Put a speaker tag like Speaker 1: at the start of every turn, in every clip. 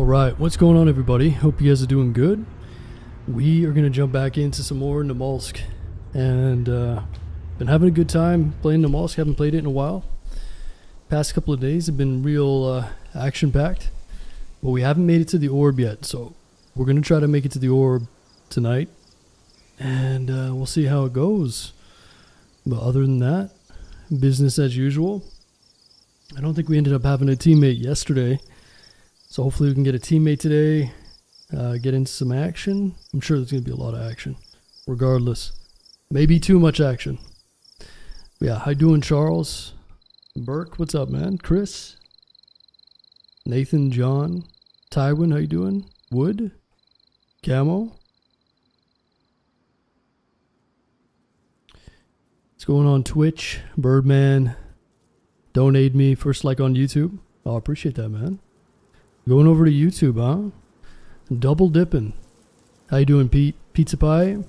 Speaker 1: All right, what's going on, everybody? Hope you guys are doing good. We are going to jump back into some more Namalsk, and been having a good time playing Namalsk. Haven't played it in a while. Past couple of days have been real action-packed, but we haven't made it to the orb yet, so we're going to try to make it to the orb tonight, and we'll see how it goes. But other than that, business as usual. I don't think we ended up having a teammate yesterday, so hopefully we can get a teammate today, get into some action. I'm sure there's going to be a lot of action, regardless. Maybe too much action. But yeah, how you doing, Charles? Burke, what's up, man? Chris? Nathan, John? Tywin, how you doing? Wood? Camo? What's going on Twitch? Birdman? Donate me. First like on YouTube. Oh, I appreciate that, man. Going over to YouTube, huh? Double dipping. How you doing, Pete? Pizza Pie?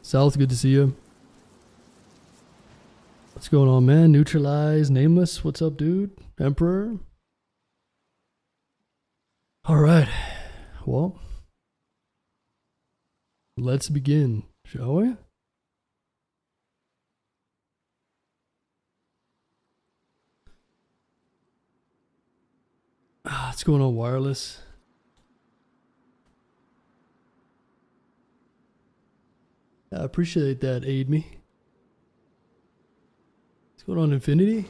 Speaker 1: South, good to see you. What's going on, man? Neutralize. Nameless. What's up, dude? Emperor? Alright. Well, let's begin, shall we? What's going on, Wireless? I appreciate that, aid me. What's going on, Infinity?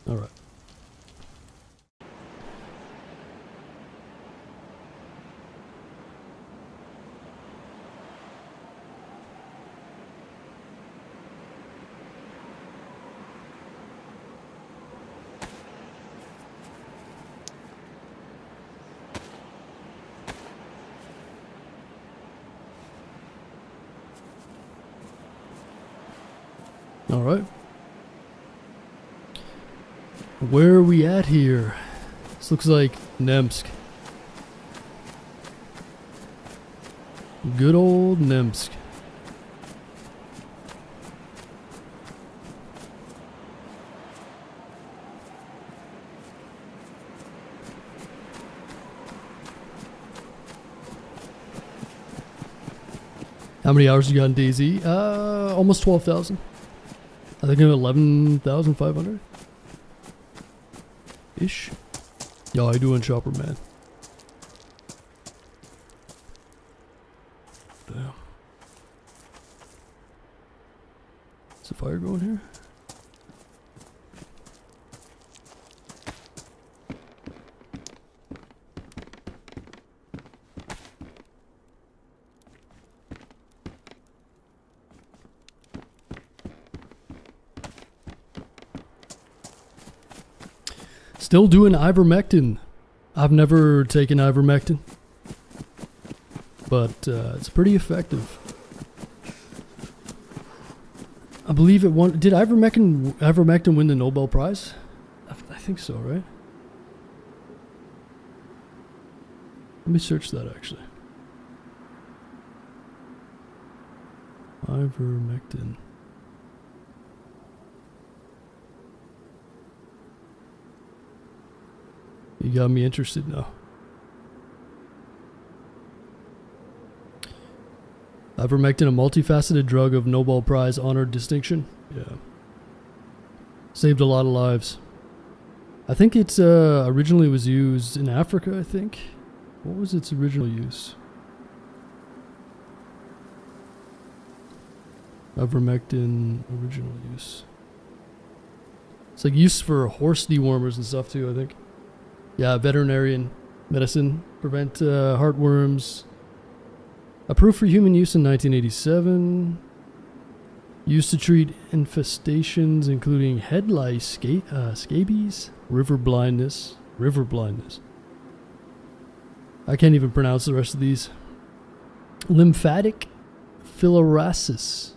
Speaker 1: Alright. Alright. Where are we at here? This looks like Nemsk. Good old Nemsk. How many hours you got in DayZ? Almost 12,000. I think I'm 11,500 ish. Yo, how you doing, Chopper Man? Damn. Is the fire going here? Still doing ivermectin. I've never taken ivermectin, but it's pretty effective. I believe it won. Did ivermectin win the Nobel Prize? I think so, right? Let me search that actually. Ivermectin. You got me interested now. Ivermectin, a multifaceted drug of Nobel Prize honored distinction. Yeah. Saved a lot of lives. I think it's originally was used in Africa, I think. What was its original use? Ivermectin, original use. It's like used for horse dewormers and stuff too, I think. Yeah, veterinarian medicine, prevent heartworms. Approved for human use in 1987. Used to treat infestations including head lice, scabies, river blindness. I can't even pronounce the rest of these. Lymphatic filariasis.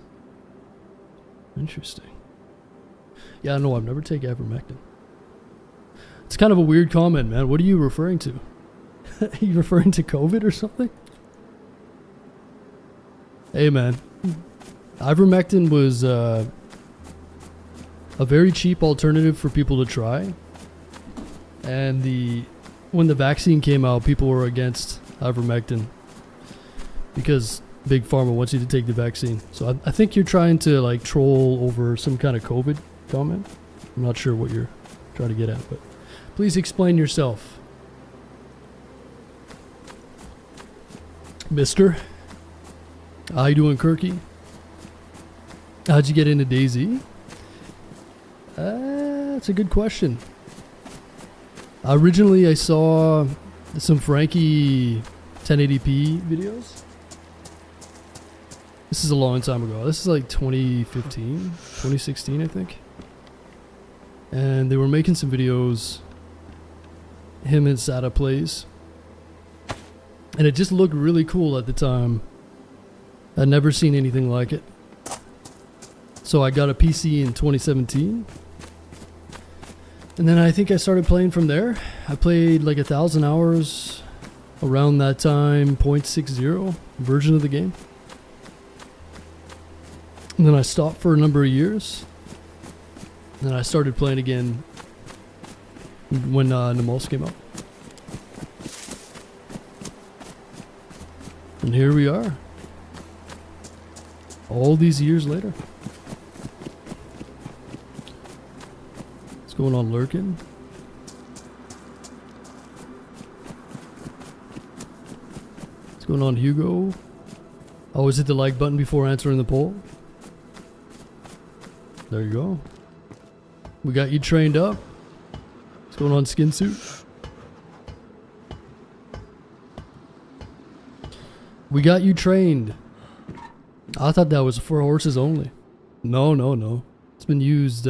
Speaker 1: Interesting. Yeah, no, I've never taken ivermectin. It's kind of a weird comment, man. What are you referring to? Are you referring to COVID or something? Hey, man. Ivermectin was a very cheap alternative for people to try. And when the vaccine came out, people were against ivermectin because Big Pharma wants you to take the vaccine. So I think you're trying to like troll over some kind of COVID comment. I'm not sure what you're trying to get at, but please explain yourself. Mister, how you doing, Kirky? How'd you get into DayZ? That's a good question. Originally, I saw some Frankie 1080p videos. This is a long time ago. This is like 2015, 2016, I think. And they were making some videos, him and Sada plays. And it just looked really cool at the time. I'd never seen anything like it. So I got a PC in 2017. And then I think I started playing from there. I played like 1,000 hours around that time, 0.60 version of the game. And then I stopped for a number of years. And then I started playing again when Namalsk came out. And here we are. All these years later. What's going on, Lurkin? What's going on, Hugo? Always hit the like button before answering the poll. There you go. We got you trained up. What's going on, Skin Suit? We got you trained. I thought that was for horses only. No, no, no. It's been used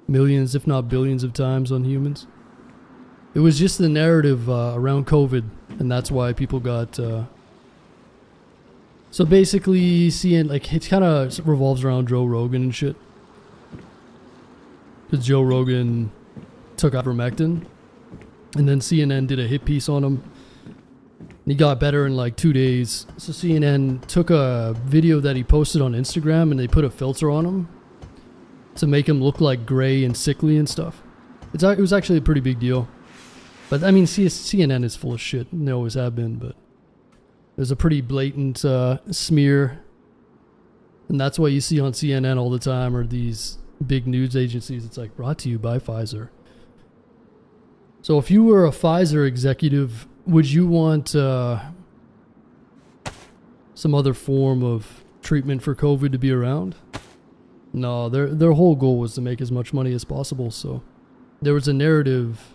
Speaker 1: millions, if not billions of times on humans. It was just the narrative around COVID, and that's why people got... So basically, seeing, like, it kind of revolves around Joe Rogan and shit. Because Joe Rogan took ivermectin, and then CNN did a hit piece on him. And he got better in like 2 days. So CNN took a video that he posted on Instagram, and they put a filter on him to make him look like gray and sickly and stuff. It was actually a pretty big deal. But I mean, CNN is full of shit. They always have been, but there's a pretty blatant smear. And that's why you see on CNN all the time, or these big news agencies. It's like, brought to you by Pfizer. So if you were a Pfizer executive, would you want some other form of treatment for COVID to be around? No, their whole goal was to make as much money as possible. So there was a narrative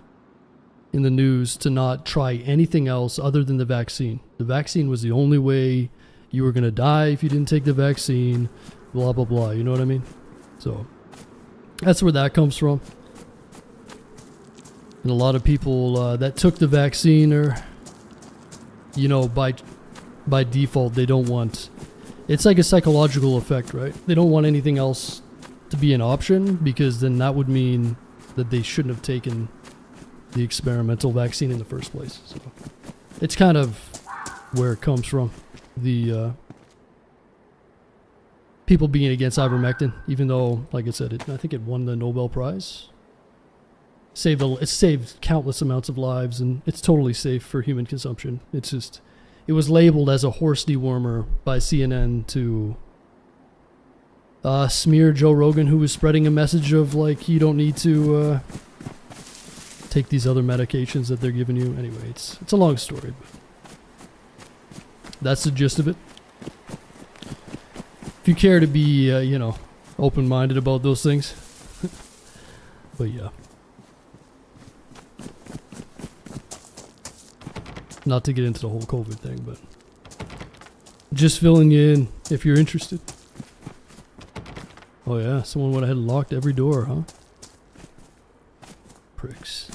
Speaker 1: in the news to not try anything else other than the vaccine. The vaccine was the only way you were going to die if you didn't take the vaccine, blah, blah, blah. You know what I mean? So that's where that comes from. And a lot of people that took the vaccine are, you know, by default, they don't want... It's like a psychological effect, right? They don't want anything else to be an option, because then that would mean that they shouldn't have taken the experimental vaccine in the first place. So it's kind of where it comes from. The people being against ivermectin, even though, like I said, I think it won the Nobel Prize. It saved countless amounts of lives, and it's totally safe for human consumption. It's just, it was labeled as a horse dewormer by CNN to smear Joe Rogan, who was spreading a message of like, you don't need to take these other medications that they're giving you. Anyway, it's a long story, but that's the gist of it. If you care to be, you know, open-minded about those things. But yeah. Not to get into the whole COVID thing, but just filling you in if you're interested. Oh yeah, someone went ahead and locked every door, huh? Pricks.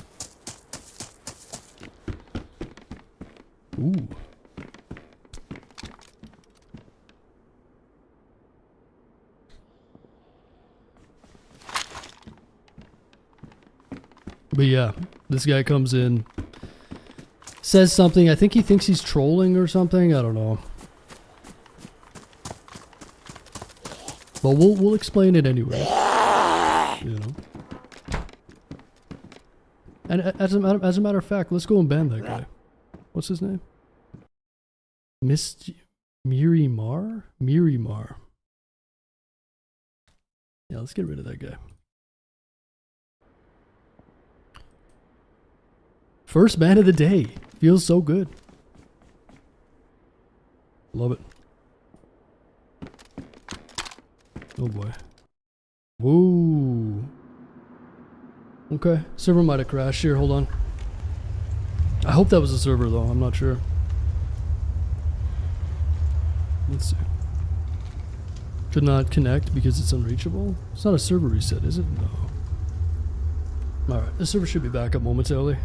Speaker 1: Ooh. But yeah, this guy comes in, says something. I think he thinks he's trolling or something. I don't know. But we'll explain it anyway. You know. And as a matter of fact, let's go and ban that guy. What's his name? Mirimar? Mirimar. Yeah, let's get rid of that guy. First ban of the day. Feels so good. Love it. Oh boy. Whoa. Okay. Server might have crashed here. Hold on. I hope that was a server though. I'm not sure. Let's see. Could not connect because it's unreachable. It's not a server reset, is it? No. Alright. The server should be back up momentarily.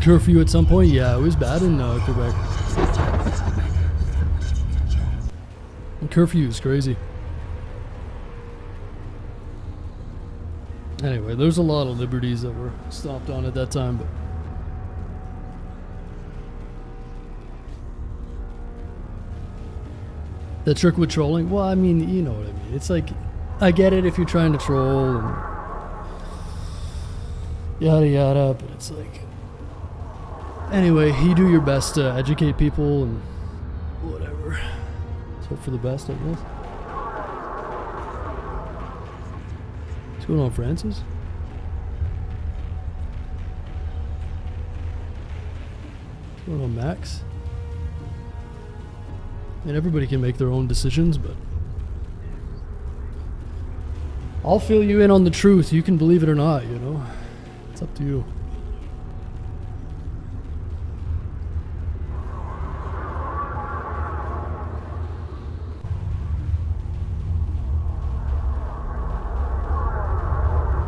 Speaker 1: Curfew at some point? Yeah, it was bad in Quebec. Curfew is crazy. Anyway, there's a lot of liberties that were stomped on at that time, but the trick with trolling, well, I mean, you know what I mean. It's like, I get it if you're trying to troll and yada yada, but it's like, anyway, you do your best to educate people and whatever. Let's hope for the best, I guess. What's going on, Francis? What's going on, Max? I mean, everybody can make their own decisions, but I'll fill you in on the truth. You can believe it or not, you know? It's up to you.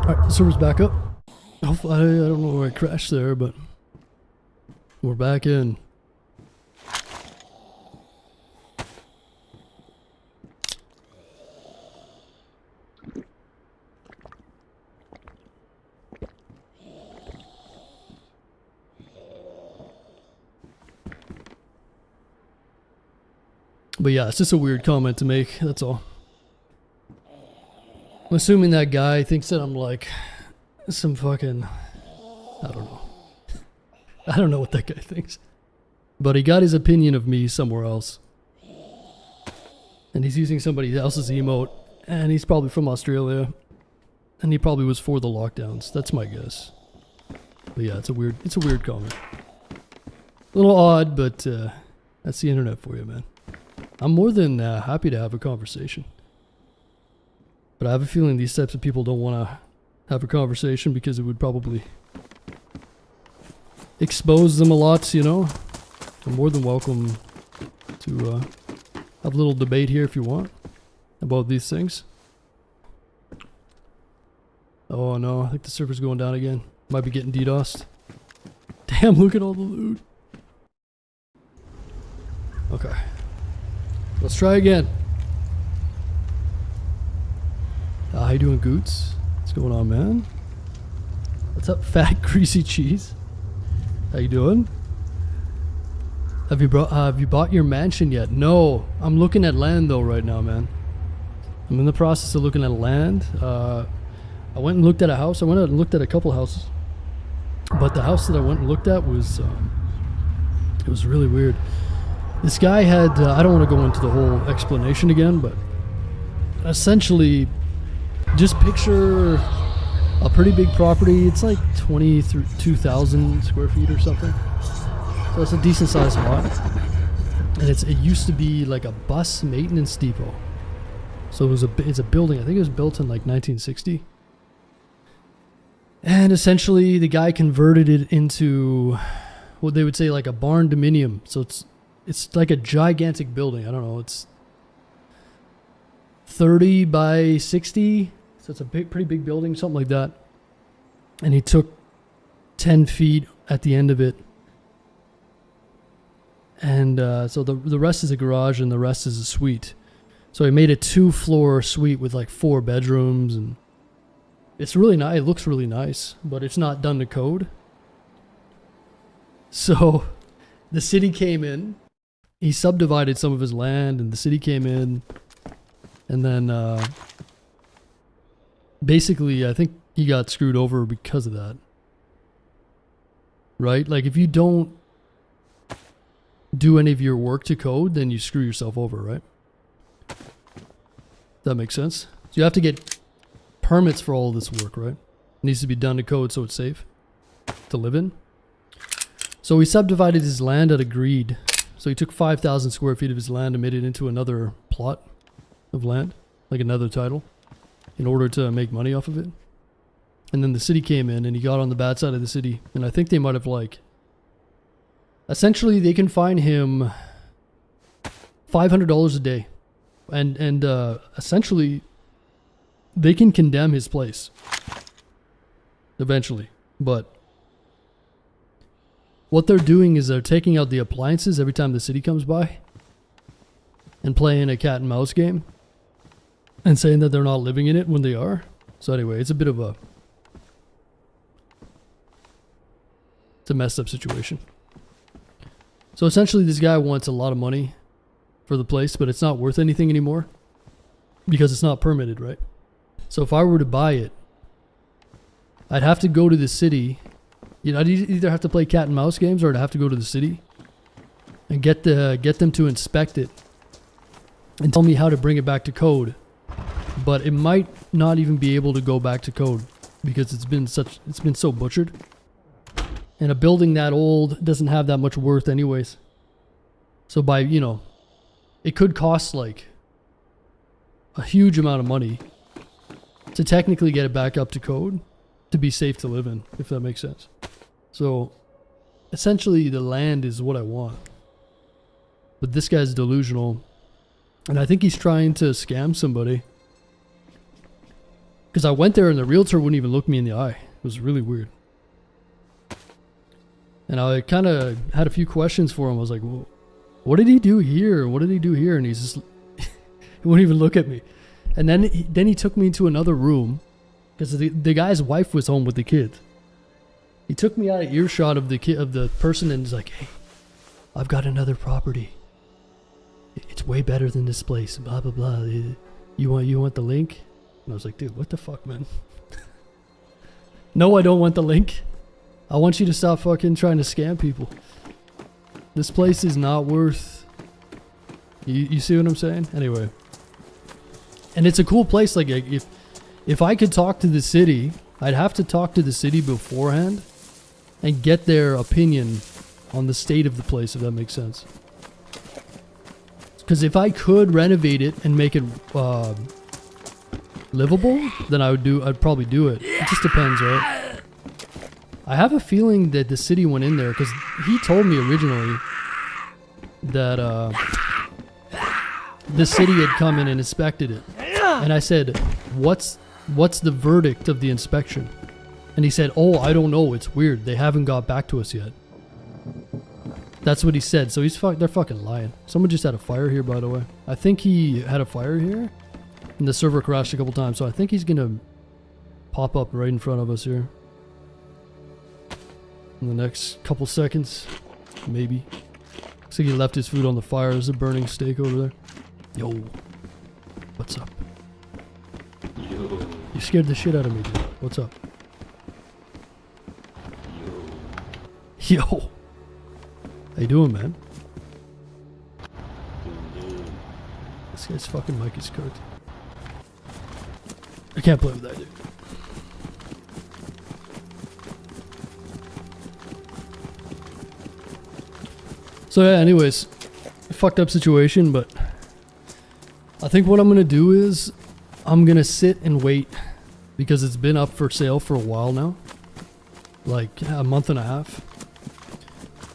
Speaker 1: Alright, the server's back up. I don't know where I crashed there, but we're back in. But yeah, it's just a weird comment to make, that's all. I'm assuming that guy thinks that I'm like some fucking, I don't know. I don't know what that guy thinks. But he got his opinion of me somewhere else. And he's using somebody else's emote. And he's probably from Australia. And he probably was for the lockdowns. That's my guess. But yeah, it's a weird comment. A little odd, but that's the internet for you, man. I'm more than happy to have a conversation. But I have a feeling these types of people don't want to have a conversation because it would probably expose them a lot, you know? I'm more than welcome to have a little debate here if you want about these things. Oh no, I think the server's going down again. Might be getting DDoSed. Damn, look at all the loot. Okay. Let's try again. How you doing, Goots? What's going on, man? What's up, fat greasy cheese? How you doing? Have you bought your mansion yet? No, I'm looking at land though right now, man. I'm in the process of looking at land. I went and looked at a house. I went out and looked at a couple houses, but the house that I went and looked at was it was really weird. This guy had, I don't want to go into the whole explanation again, but essentially, just picture a pretty big property. It's like 22,000 square feet or something. So it's a decent sized lot. And it used to be like a bus maintenance depot. So it's a building, I think it was built in like 1960. And essentially the guy converted it into what they would say like a barn dominium. So it's like a gigantic building. I don't know. It's 30 by 60. So it's a pretty big building, something like that. And he took 10 feet at the end of it And so the rest is a garage and the rest is a suite. So he made a 2-floor suite with like 4 bedrooms, and it's really nice. It looks really nice, but it's not done to code. So the city came in. He subdivided some of his land, and the city came in, and then basically I think he got screwed over because of that. Right? Like if you don't do any of your work to code, then you screw yourself over, right? That makes sense. So you have to get permits for all of this work, right? It needs to be done to code so it's safe to live in. So he subdivided his land at a greed. So he took 5,000 square feet of his land and made it into another plot of land, like another title, in order to make money off of it. And then the city came in and he got on the bad side of the city. And I think they might have like, essentially they can fine him $500 a day. And essentially they can condemn his place eventually. But what they're doing is they're taking out the appliances every time the city comes by and playing a cat and mouse game and saying that they're not living in it when they are. So anyway, it's a bit of a, it's a messed up situation. So essentially this guy wants a lot of money for the place, but it's not worth anything anymore because it's not permitted, right? So if I were to buy it, I'd have to go to the city. You know, I'd either have to play cat and mouse games or I'd have to go to the city and get them to inspect it and tell me how to bring it back to code. But it might not even be able to go back to code because it's been so butchered. And a building that old doesn't have that much worth anyways. So by, you know, it could cost like a huge amount of money to technically get it back up to code to be safe to live in, if that makes sense. So essentially the land is what I want. But this guy's delusional. And I think he's trying to scam somebody. Because I went there and the realtor wouldn't even look me in the eye. It was really weird. And I kind of had a few questions for him. I was like, well, what did he do here? What did he do here? And he's just, he wouldn't even look at me. And then he took me into another room because the guy's wife was home with the kids. He took me out of earshot of the person and he's like, hey, I've got another property. It's way better than this place. Blah, blah, blah. You want the link? And I was like, dude, what the fuck, man? No, I don't want the link. I want you to stop fucking trying to scam people. This place is not worth... You see what I'm saying? Anyway. And it's a cool place. Like, if I could talk to the city, I'd have to talk to the city beforehand and get their opinion on the state of the place, if that makes sense. Because if I could renovate it and make it livable, then I'd probably do it. It just depends, right? I have a feeling that the city went in there because he told me originally that the city had come in and inspected it. And I said, what's the verdict of the inspection? And he said, oh, I don't know. It's weird. They haven't got back to us yet. That's what he said. So they're fucking lying. Someone just had a fire here, by the way. I think he had a fire here and the server crashed a couple times. So I think he's going to pop up right in front of us here. In the next couple seconds, maybe. Looks like he left his food on the fire. There's a burning steak over there. Yo, what's up? You scared the shit out of me, dude. What's up? Yo, how you doing, man? This guy's fucking mic is cooked. I can't play with that, dude. So yeah, anyways, fucked up situation, but I think what I'm gonna do is I'm gonna sit and wait because it's been up for sale for a while now, like a month and a half.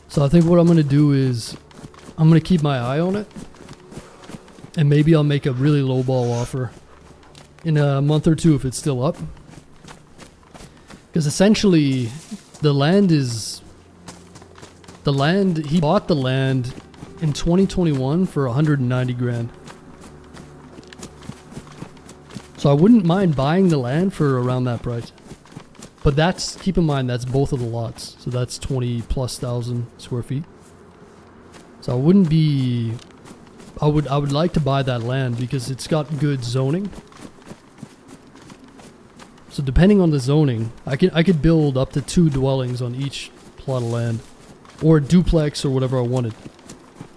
Speaker 1: So I think what I'm gonna do is I'm gonna keep my eye on it and maybe I'll make a really low ball offer in a month or two if it's still up. Because essentially he bought the land in 2021 for 190 grand. So I wouldn't mind buying the land for around that price. But that's, keep in mind, that's both of the lots. So that's 20,000+ square feet. So I wouldn't be, I would like to buy that land because it's got good zoning. So depending on the zoning, I could build up to 2 dwellings on each plot of land, or a duplex or whatever I wanted.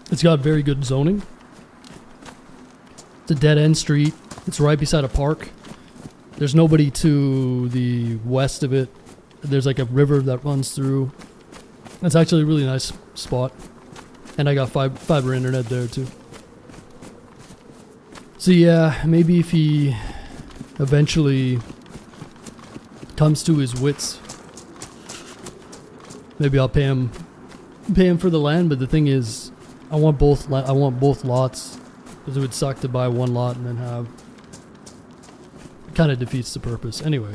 Speaker 1: It's got very good zoning. It's a dead end street. It's right beside a park. There's nobody to the west of it. There's like a river that runs through. It's actually a really nice spot. And I got fiber internet there too. So yeah, maybe if he eventually comes to his wits, maybe I'll pay him for the land. But the thing is, I want both lots, because it would suck to buy one lot and then have, it kind of defeats the purpose. Anyway,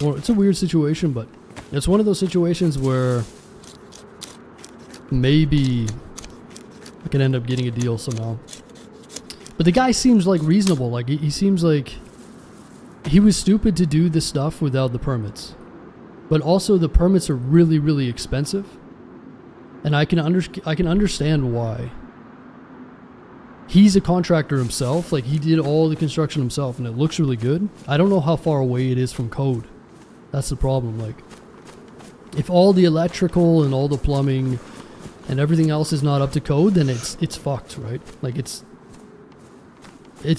Speaker 1: it's a weird situation, but it's one of those situations where maybe I can end up getting a deal somehow. But the guy seems like reasonable. Like he seems like he was stupid to do this stuff without the permits. But also the permits are really, really expensive. And I can understand why. He's a contractor himself. Like, he did all the construction himself, and it looks really good. I don't know how far away it is from code. That's the problem. Like, if all the electrical and all the plumbing and everything else is not up to code, then it's fucked, right? Like, it's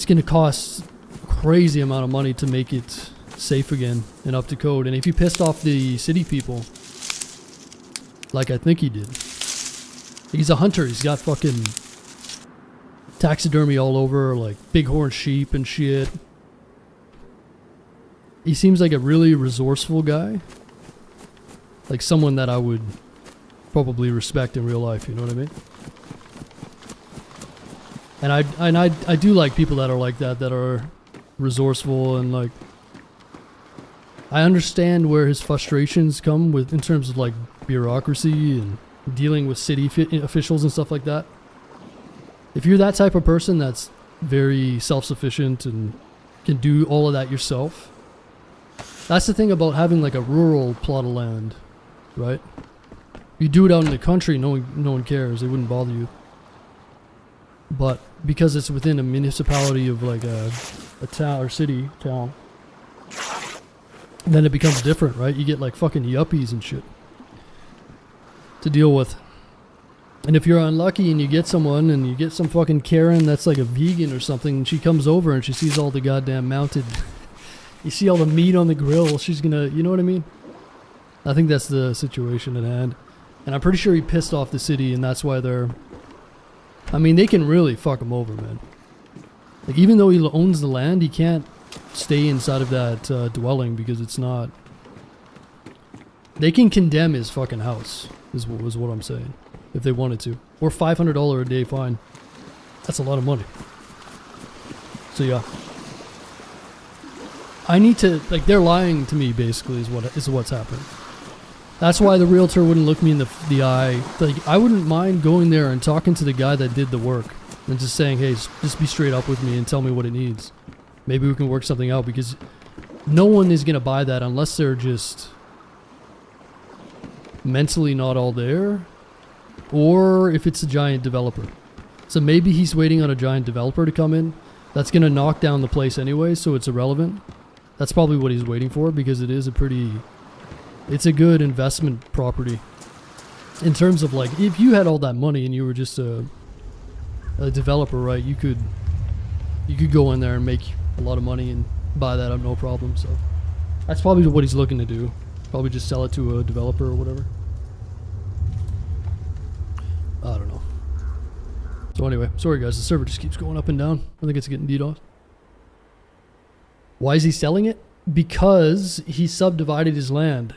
Speaker 1: gonna cost a crazy amount of money to make it safe again and up to code. And if you pissed off the city people, like I think he did, he's a hunter. He's got fucking taxidermy all over, like bighorn sheep and shit. He seems like a really resourceful guy, like someone that I would probably respect in real life. You know what I mean? And I do like people that are like that are resourceful, and like, I understand where his frustrations come with in terms of like bureaucracy and dealing with city officials and stuff like that. If you're that type of person that's very self-sufficient and can do all of that yourself, that's the thing about having like a rural plot of land, right? You do it out in the country, no one cares. It wouldn't bother you. But because it's within a municipality of like a town or town, then it becomes different, right? You get like fucking yuppies and shit to deal with. And if you're unlucky and you get someone and you get some fucking Karen that's like a vegan or something, and she comes over and she sees all the goddamn mounted, you see all the meat on the grill, she's gonna, you know what I mean? I think that's the situation at hand. And I'm pretty sure he pissed off the city, and that's why they're, I mean, they can really fuck him over, man. Like, even though he owns the land, he can't stay inside of that dwelling because it's not, they can condemn his fucking house, is what I'm saying, if they wanted to. Or $500 a day fine. That's a lot of money. So yeah, I need to, like, they're lying to me basically is what's happening. That's why the realtor wouldn't look me in the eye. Like, I wouldn't mind going there and talking to the guy that did the work and just saying, hey, just be straight up with me and tell me what it needs. Maybe we can work something out, because no one is going to buy that unless they're just mentally not all there, or if it's a giant developer. So maybe he's waiting on a giant developer to come in that's going to knock down the place anyway, so it's irrelevant. That's probably what he's waiting for, because it is it's a good investment property. In terms of, like, if you had all that money and you were just a developer, right, you could go in there and make a lot of money and buy that up no problem. So that's probably what he's looking to do. Probably just sell it to a developer or whatever. I don't know. So anyway, sorry guys, the server just keeps going up and down. I think it's getting DDoS. Why is he selling it? Because he subdivided his land.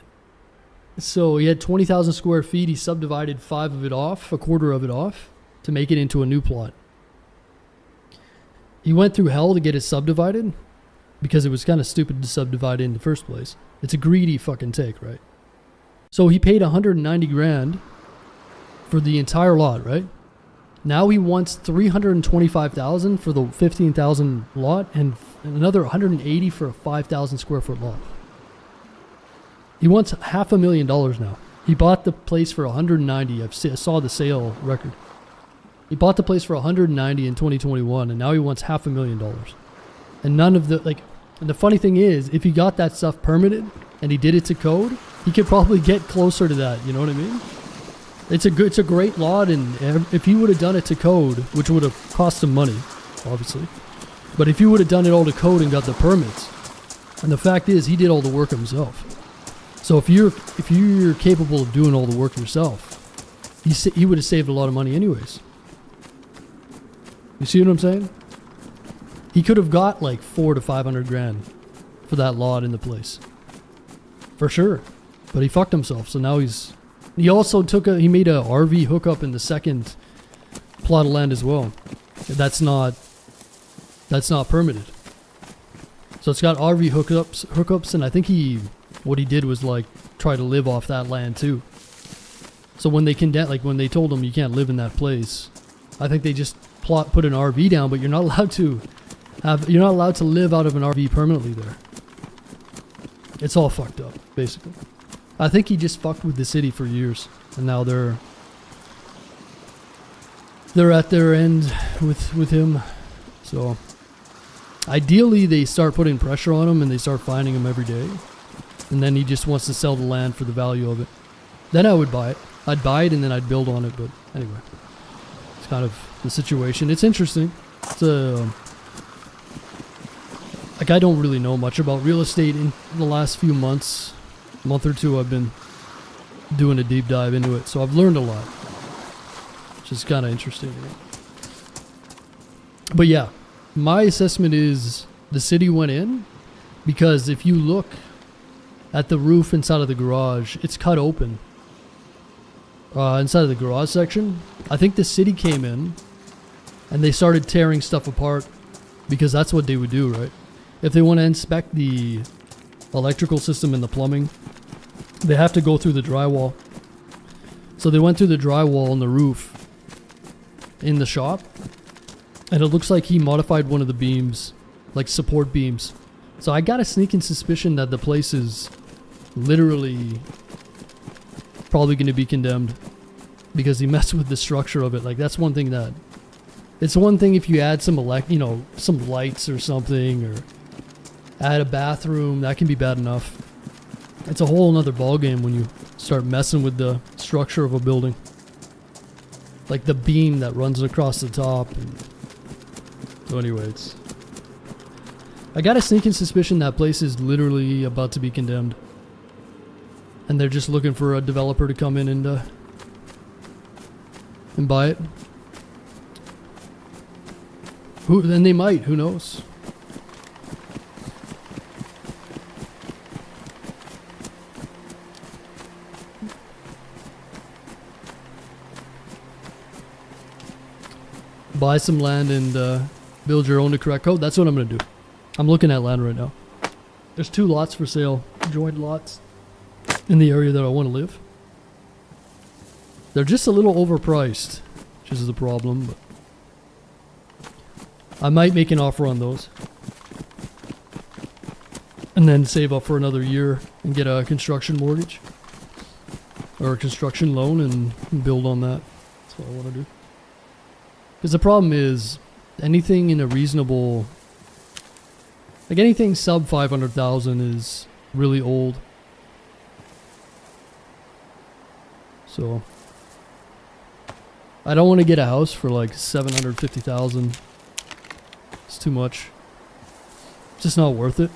Speaker 1: So he had 20,000 square feet. He subdivided a quarter of it off to make it into a new plot. He went through hell to get it subdivided because it was kind of stupid to subdivide it in the first place. It's a greedy fucking take, right? So he paid 190 grand for the entire lot, right? Now he wants $325,000 for the 15,000 lot and another 180 for a 5,000 square foot lot. He wants $500,000 now. He bought the place for 190. I saw the sale record. He bought the place for 190 in 2021, and now he wants $500,000. And none of the and the funny thing is, if he got that stuff permitted and he did it to code, he could probably get closer to that. You know what I mean? It's a great lot, and if he would have done it to code, which would have cost him money, obviously, but if he would have done it all to code and got the permits, and the fact is, he did all the work himself. So if you're capable of doing all the work yourself, he would have saved a lot of money anyways. You see what I'm saying? He could have got like $400,000 to $500,000 for that lot in the place, for sure. But he fucked himself, so now he also he made a RV hookup in the second plot of land as well. That's not permitted. So it's got RV hookups, and I think what he did was like try to live off that land too. So when they when they told him you can't live in that place, I think they just put an RV down, but you're not allowed to live out of an RV permanently there. It's all fucked up, basically. I think he just fucked with the city for years, and now they're at their end with him. So ideally they start putting pressure on him and they start finding him every day, and then he just wants to sell the land for the value of it. Then I would buy it. I'd buy it and then I'd build on it. But anyway, it's kind of the situation. It's interesting. It's I don't really know much about real estate in the last few months. Month or two I've been doing a deep dive into it, so I've learned a lot, which is kind of interesting to me. But yeah, my assessment is the city went in because if you look at the roof inside of the garage, it's cut open inside of the garage section. I think the city came in and they started tearing stuff apart because that's what they would do, right? If they want to inspect the electrical system and the plumbing, they have to go through the drywall. So they went through the drywall on the roof in the shop, and it looks like he modified one of the beams, like support beams. So I got a sneaking suspicion that the place is literally probably going to be condemned because he messed with the structure of it. Like, that's one thing that, it's one thing if you add some some lights or something, or add a bathroom, that can be bad enough. It's a whole nother ballgame when you start messing with the structure of a building. Like the beam that runs across the top. So anyways, I got a sneaking suspicion that place is literally about to be condemned. And they're just looking for a developer to come in and buy it. Then they might, who knows? Buy some land and build your own to correct code. That's what I'm going to do. I'm looking at land right now. There's 2 lots for sale, joint lots, in the area that I want to live. They're just a little overpriced, which is the problem, but I might make an offer on those. And then save up for another year and get a construction mortgage. Or a construction loan and build on that. That's what I want to do. Because the problem is, anything in a reasonable, like anything sub 500,000 is really old. So, I don't want to get a house for like 750,000. It's too much. It's just not worth it.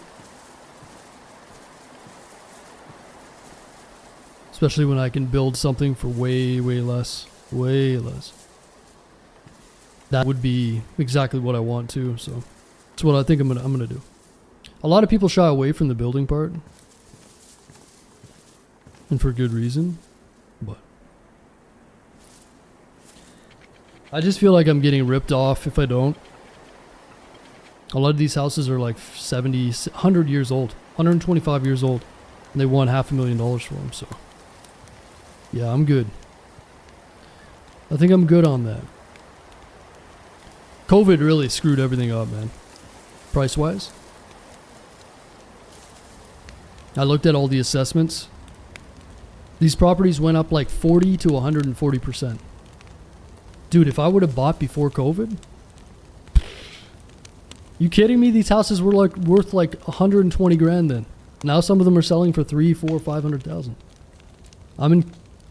Speaker 1: Especially when I can build something for way, way less. Way less. That would be exactly what I want to, so that's what I think I'm gonna do. A lot of people shy away from the building part, and for good reason, but I just feel like I'm getting ripped off if I don't. A lot of these houses are like 70, 100 years old, 125 years old, and they want $500,000 for them, so yeah, I'm good. I think I'm good on that. COVID really screwed everything up, man. Price-wise. I looked at all the assessments. These properties went up like 40 to 140%. Dude, if I would have bought before COVID... You kidding me? These houses were like worth like 120 grand then. Now some of them are selling for 3, 4, 500,000.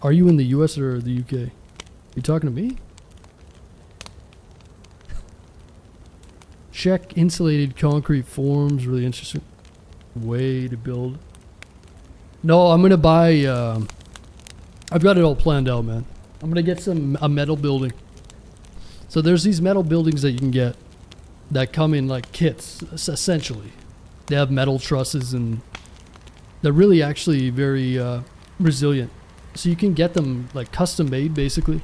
Speaker 1: Are you in the US or the UK? You talking to me? Check insulated concrete forms. Really interesting way to build. No, I'm gonna buy. I've got it all planned out, man. I'm gonna get a metal building. So there's these metal buildings that you can get that come in like kits, essentially. They have metal trusses and they're really actually very resilient. So you can get them like custom made, basically.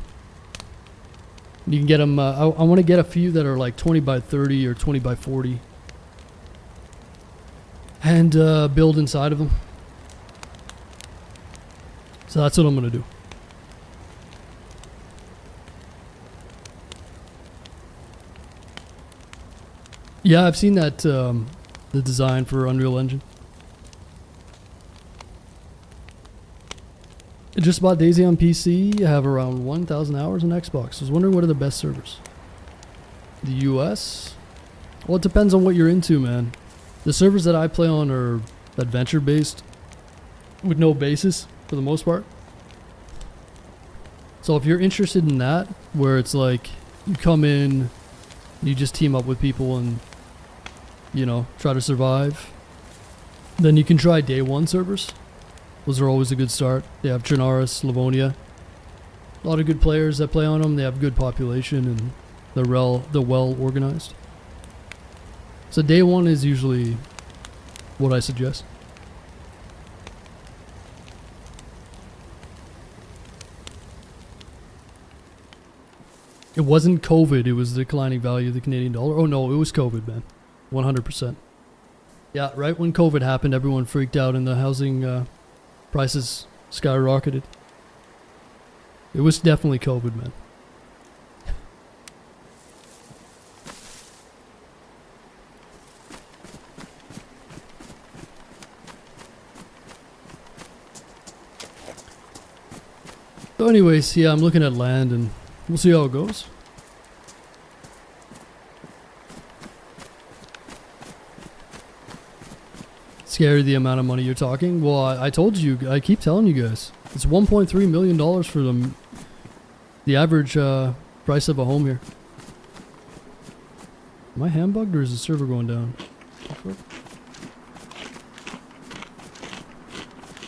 Speaker 1: You can get them, I want to get a few that are like 20 by 30 or 20 by 40. And build inside of them. So that's what I'm going to do. Yeah, I've seen that, the design for Unreal Engine. I just bought DayZ on PC. I have around 1,000 hours on Xbox. I was wondering what are the best servers. The US? Well, it depends on what you're into, man. The servers that I play on are adventure based with no basis for the most part. So if you're interested in that, where it's like you come in, you just team up with people and, you know, try to survive, then you can try day one servers. Those are always a good start. They have Trinaris, Livonia. A lot of good players that play on them. They have good population and they're well organized. So day one is usually what I suggest. It wasn't COVID, it was the declining value of the Canadian dollar. Oh no, it was COVID, man. 100%. Yeah, right when COVID happened, everyone freaked out and the housing prices skyrocketed. It was definitely COVID, man. So anyways, yeah, I'm looking at land and we'll see how it goes. Scary the amount of money you're talking. Well, I told you, I keep telling you guys. It's $1.3 million for the average price of a home here. Am I hand-bugged or is the server going down?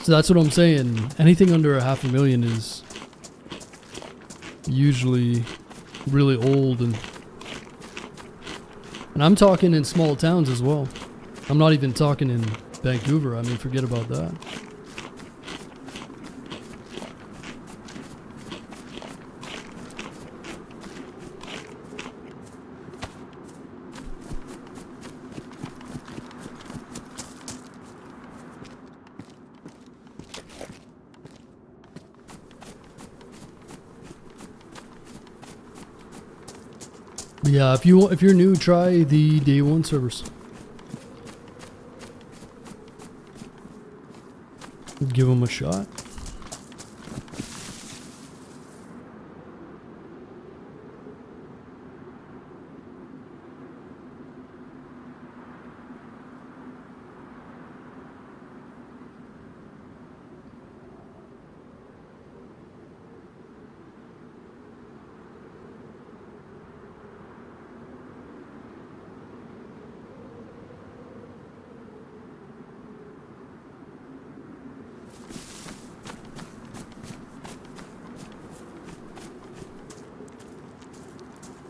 Speaker 1: So that's what I'm saying. Anything under $500,000 is usually really old, and I'm talking in small towns as well. I'm not even talking in Vancouver. I mean, forget about that. But yeah, if you're new, try the day one servers. Give them a shot.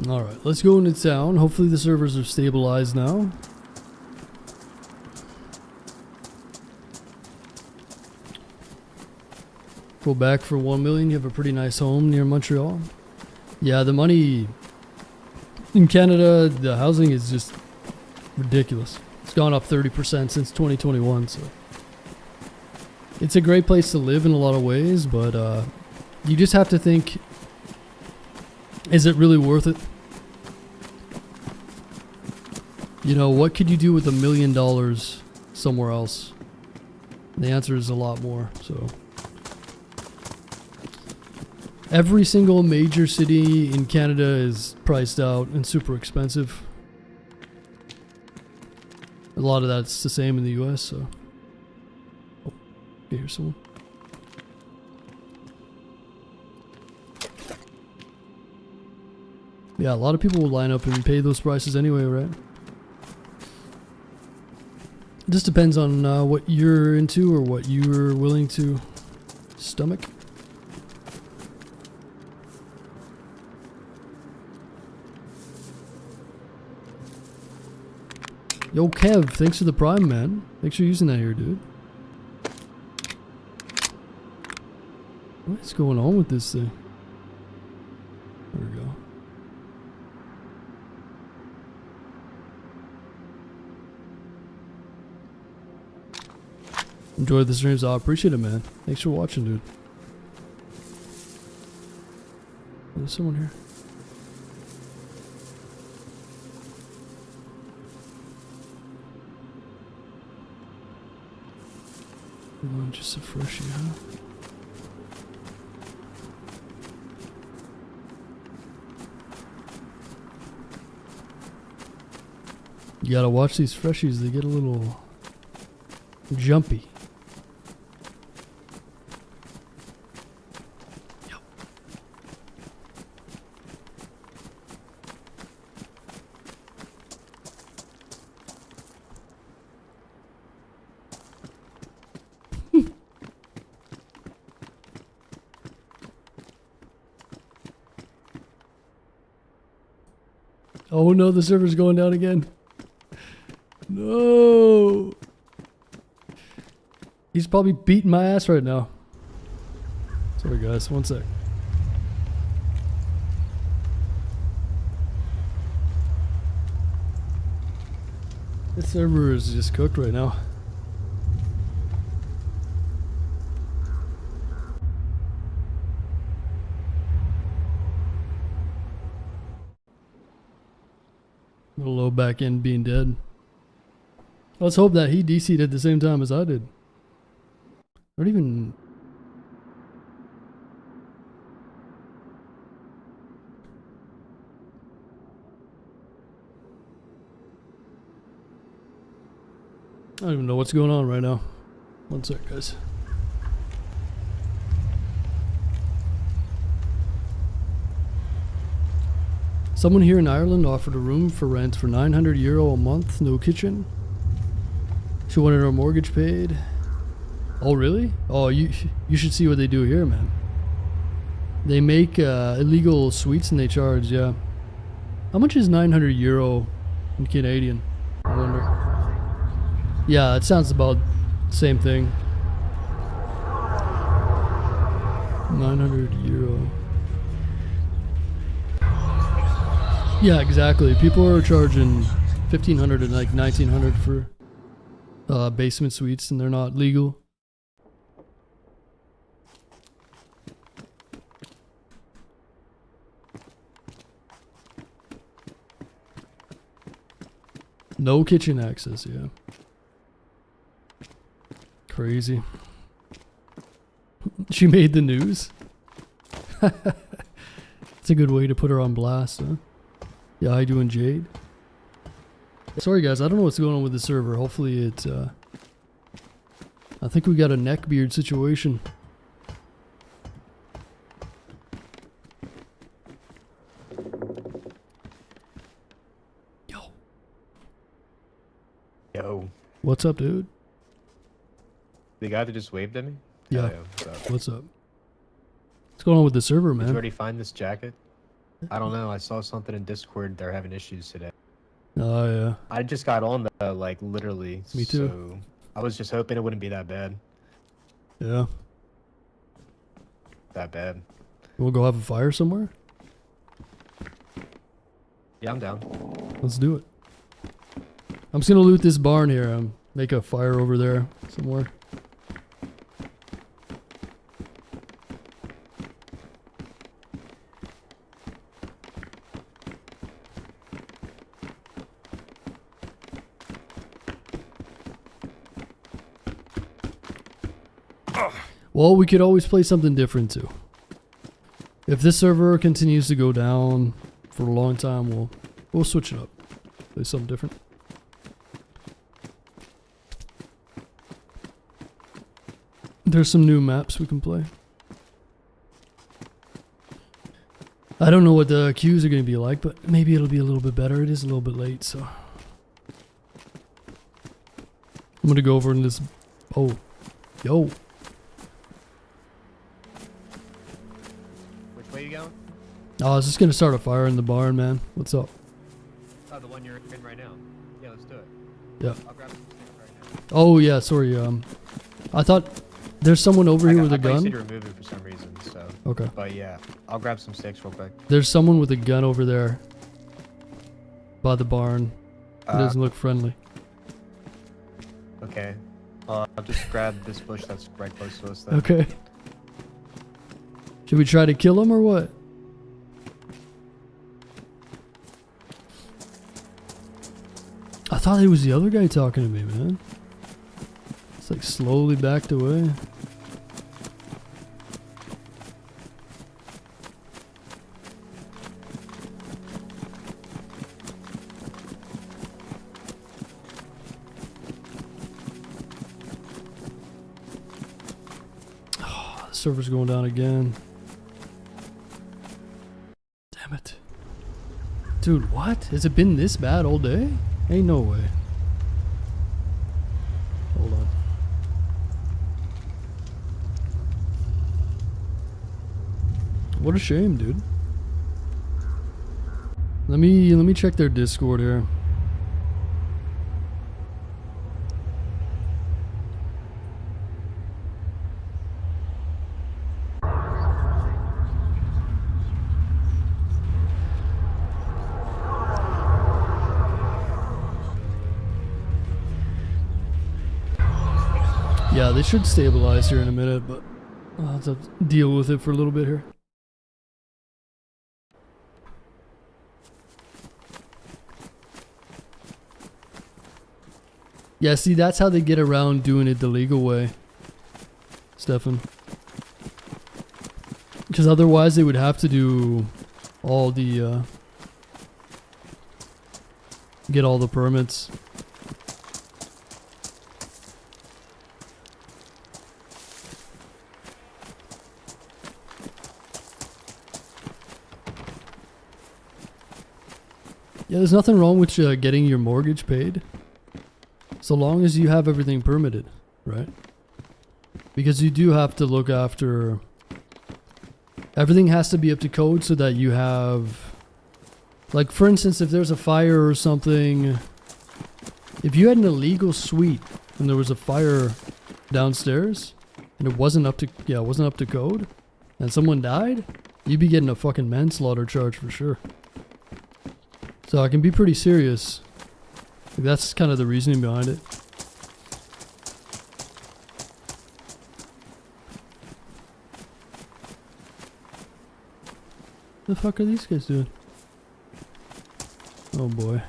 Speaker 1: Alright, let's go into town. Hopefully the servers are stabilized now. Go back for 1 million. You have a pretty nice home near Montreal. Yeah, the money in Canada, the housing is just ridiculous. It's gone up 30% since 2021, so it's a great place to live in a lot of ways, but you just have to think, is it really worth it? You know, what could you do with $1 million somewhere else? And the answer is a lot more, so. Every single major city in Canada is priced out and super expensive. A lot of that's the same in the US, so. Oh, okay, here's someone. Yeah, a lot of people will line up and pay those prices anyway, right? It just depends on what you're into or what you're willing to stomach. Yo, Kev, thanks for the prime, man. Thanks for using that here, dude. What's going on with this thing? There we go. Enjoyed the streams. I appreciate it, man. Thanks for watching, dude. There's someone here. Oh, just a freshie, huh? You gotta watch these freshies. They get a little jumpy. Oh no, the server's going down again. No. He's probably beating my ass right now. Sorry guys, one sec. This server is just cooked right now. A low back end being dead. Let's hope that he DC'd at the same time as I did. I don't even... I don't even know what's going on right now. One sec, guys. Someone here in Ireland offered a room for rent for €900 a month, no kitchen. She wanted her mortgage paid. Oh really? Oh, you should see what they do here, man. They make illegal suites and they charge, yeah. How much is €900 in Canadian? I wonder. Yeah, it sounds about the same thing. €900. Yeah, exactly. People are charging $1,500 and like $1,900 for basement suites, and they're not legal. No kitchen access, yeah. Crazy. She made the news. It's a good way to put her on blast, huh? Yeah, how you doing, Jade? Sorry guys, I don't know what's going on with the server. Hopefully it, I think we got a neckbeard situation. Yo.
Speaker 2: Yo.
Speaker 1: What's up, dude?
Speaker 2: The guy that just waved at me?
Speaker 1: Yeah.
Speaker 2: What's up?
Speaker 1: What's up? What's going on with the server, man?
Speaker 2: Did you already find this jacket? I don't know. I saw something in Discord. They're having issues today.
Speaker 1: Oh, yeah.
Speaker 2: I just got on the, like, literally.
Speaker 1: Me too.
Speaker 2: So I was just hoping it wouldn't be that bad.
Speaker 1: Yeah.
Speaker 2: That bad.
Speaker 1: We'll go have a fire somewhere?
Speaker 2: Yeah, I'm down.
Speaker 1: Let's do it. I'm just gonna loot this barn here. Make a fire over there somewhere. Well, we could always play something different too. If this server continues to go down for a long time, we'll switch it up. Play something different. There's some new maps we can play. I don't know what the queues are going to be like, but maybe it'll be a little bit better. It is a little bit late, so. I'm going to go over in this. Oh. Yo.
Speaker 2: Which way you going?
Speaker 1: Oh, I was just going to start a fire in the barn, man. What's up?
Speaker 2: Oh, the one you're in right now. Yeah, let's do it.
Speaker 1: Yeah.
Speaker 2: I'll grab some sticks right now.
Speaker 1: Oh, yeah, sorry. I thought there's someone over here with a
Speaker 2: I
Speaker 1: gun.
Speaker 2: thought you said to remove it for some reason, so.
Speaker 1: Okay.
Speaker 2: But yeah, I'll grab some sticks real quick.
Speaker 1: There's someone with a gun over there by the barn. It doesn't look friendly.
Speaker 2: Okay. I'll just grab this bush that's right close to us then.
Speaker 1: Okay. Should we try to kill him or what? I thought it was the other guy talking to me, man. It's like slowly backed away. Oh, the server's going down again. Damn it. Dude, what? Has it been this bad all day? Ain't no way. Hold on. What a shame, dude. Let me check their Discord here. Yeah, they should stabilize here in a minute, but I'll have to deal with it for a little bit here. Yeah, see, that's how they get around doing it the legal way, Stefan. Because otherwise they would have to do all the, get all the permits. Yeah, there's nothing wrong with getting your mortgage paid. So long as you have everything permitted, right? Because you do have to look after... Everything has to be up to code so that you have... Like, for instance, if there's a fire or something... If you had an illegal suite and there was a fire downstairs and it wasn't up to... Yeah, it wasn't up to code and someone died, you'd be getting a fucking manslaughter charge for sure. So it can be pretty serious. Like, that's kind of the reasoning behind it. What the fuck are these guys doing? Oh boy.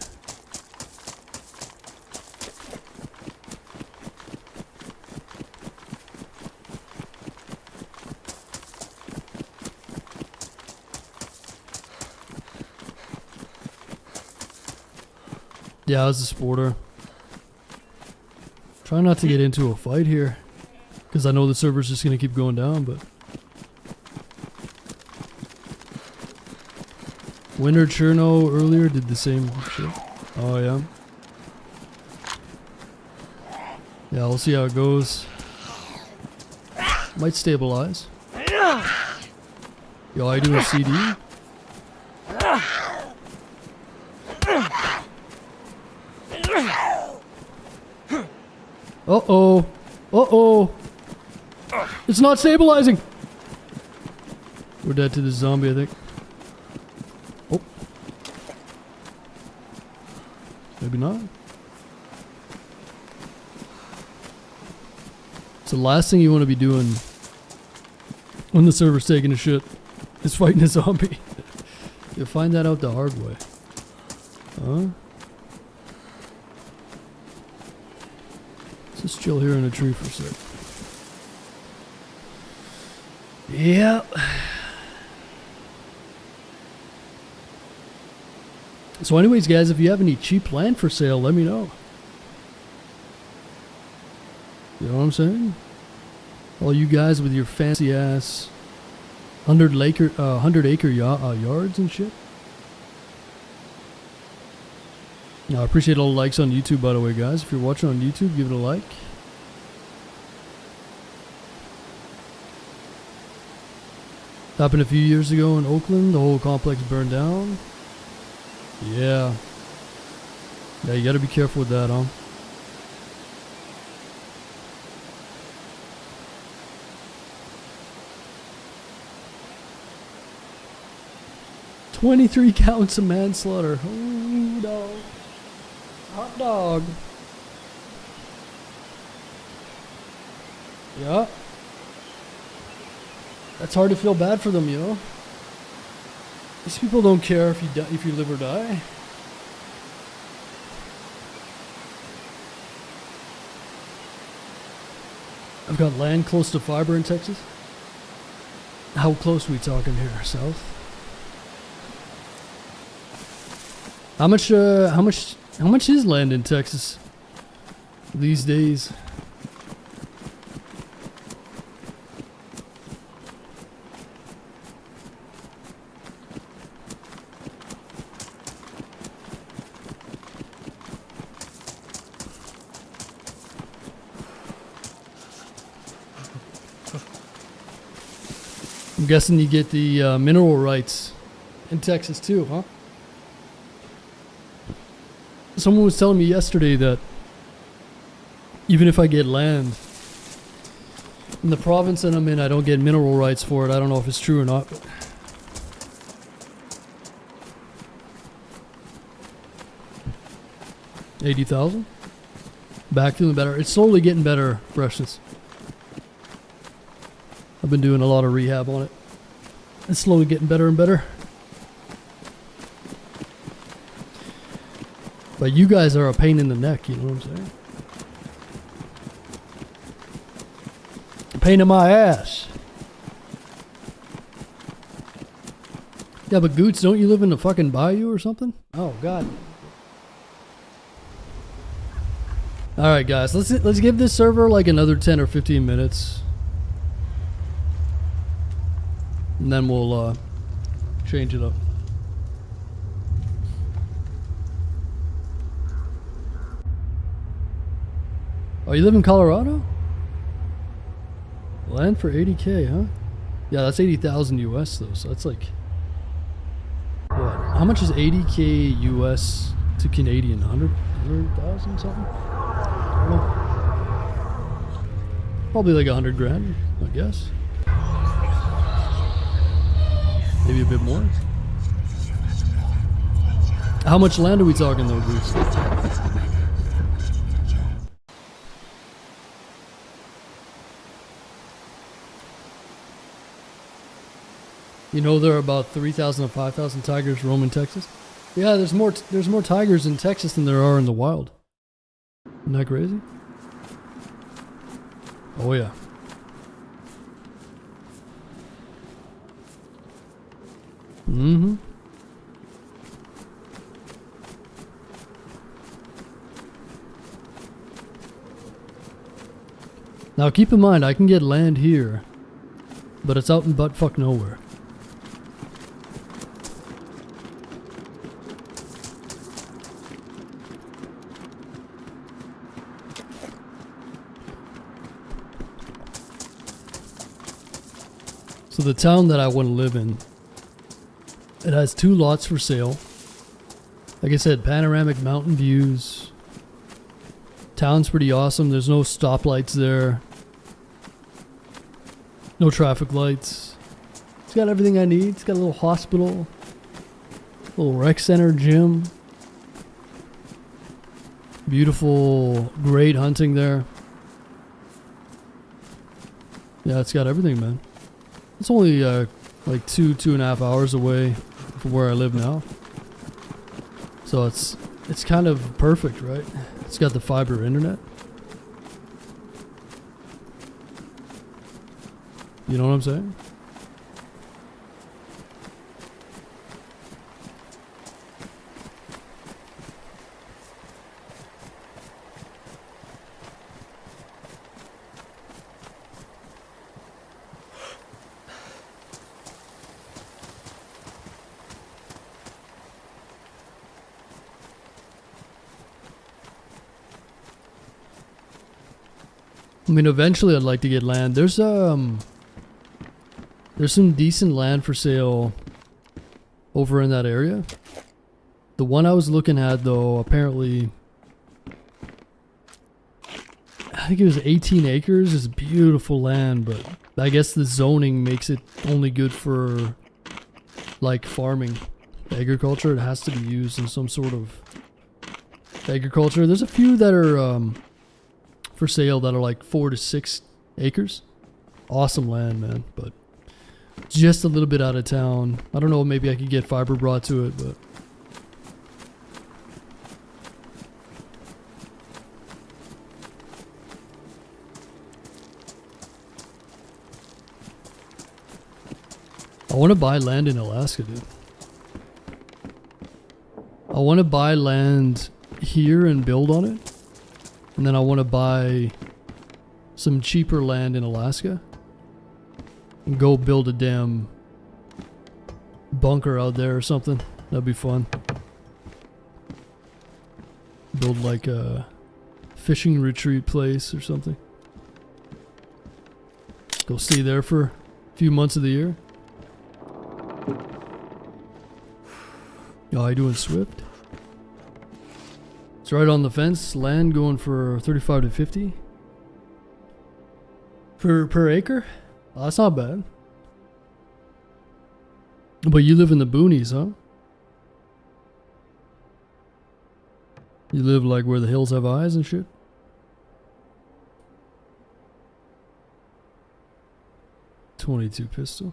Speaker 1: Yeah, I was a sporter. Try not to get into a fight here, because I know the server's just gonna keep going down, but... Winter Cherno earlier did the same shit. Oh yeah. Yeah, we'll see how it goes. Might stabilize. Yo, I do a CD? Uh-oh. Uh-oh. It's not stabilizing. We're dead to the zombie, I think. Oh. Maybe not. So the last thing you want to be doing when the server's taking a shit is fighting a zombie. You'll find that out the hard way. Huh? Let's just chill here in a tree for a sec. Yeah. So anyways, guys, if you have any cheap land for sale, let me know. You know what I'm saying? All you guys with your fancy ass 100-acre yards and shit. Now, I appreciate all the likes on YouTube, by the way, guys. If you're watching on YouTube, give it a like. Happened a few years ago in Oakland. The whole complex burned down. Yeah. Yeah, you gotta be careful with that, huh? "23 counts of manslaughter." Oh, dog. Hot dog. Yeah. That's hard to feel bad for them, you know? These people don't care if you live or die. I've got land close to fiber in Texas. How close are we talking here? South? How much is land in Texas these days? I'm guessing you get the mineral rights in Texas too, huh? Someone was telling me yesterday that even if I get land in the province that I'm in, I don't get mineral rights for it. I don't know if it's true or not. But 80,000? Back feeling better. It's slowly getting better, freshness. I've been doing a lot of rehab on it. It's slowly getting better and better. But you guys are a pain in the neck, you know what I'm saying? A pain in my ass. Yeah, but Goots, don't you live in the fucking bayou or something? Oh, God. Alright, guys, let's give this server like another 10 or 15 minutes. And then we'll change it up. Oh, you live in Colorado? Land for 80K, huh? Yeah, that's 80,000 US though, so that's like... What? How much is 80K US to Canadian? 100,000 something? I don't know. Probably like 100 grand, I guess. Maybe a bit more. How much land are we talking though, Goose? You know there are about 3,000 to 5,000 tigers roaming Texas? Yeah, there's more tigers in Texas than there are in the wild. Isn't that crazy? Oh yeah. Mm-hmm. Now keep in mind, I can get land here, but it's out in buttfuck nowhere. So the town that I want to live in, it has 2 lots for sale. Like I said, panoramic mountain views. Town's pretty awesome. There's no stoplights there. No traffic lights. It's got everything I need. It's got a little hospital. Little rec center, gym. Beautiful, great hunting there. Yeah, it's got everything, man. It's only like 2.5 hours away from where I live now. So it's kind of perfect, right? It's got the fiber internet. You know what I'm saying? I mean, eventually I'd like to get land. There's some decent land for sale over in that area. The one I was looking at, though, apparently, I think it was 18 acres. It's beautiful land, but I guess the zoning makes it only good for, like, farming. Agriculture. It has to be used in some sort of agriculture. There's a few that are for sale that are like 4 to 6 acres. Awesome land, man, but just a little bit out of town. I don't know, maybe I could get fiber brought to it, but I want to buy land in Alaska, dude. I want to buy land here and build on it. And then I want to buy some cheaper land in Alaska and go build a damn bunker out there or something. That'd be fun. Build like a fishing retreat place or something. Go stay there for a few months of the year. Oh, you doing Swift? It's right on the fence. Land going for 35 to 50 per acre. Oh, that's not bad. But you live in the boonies, huh? You live like where the hills have eyes and shit? .22 pistol.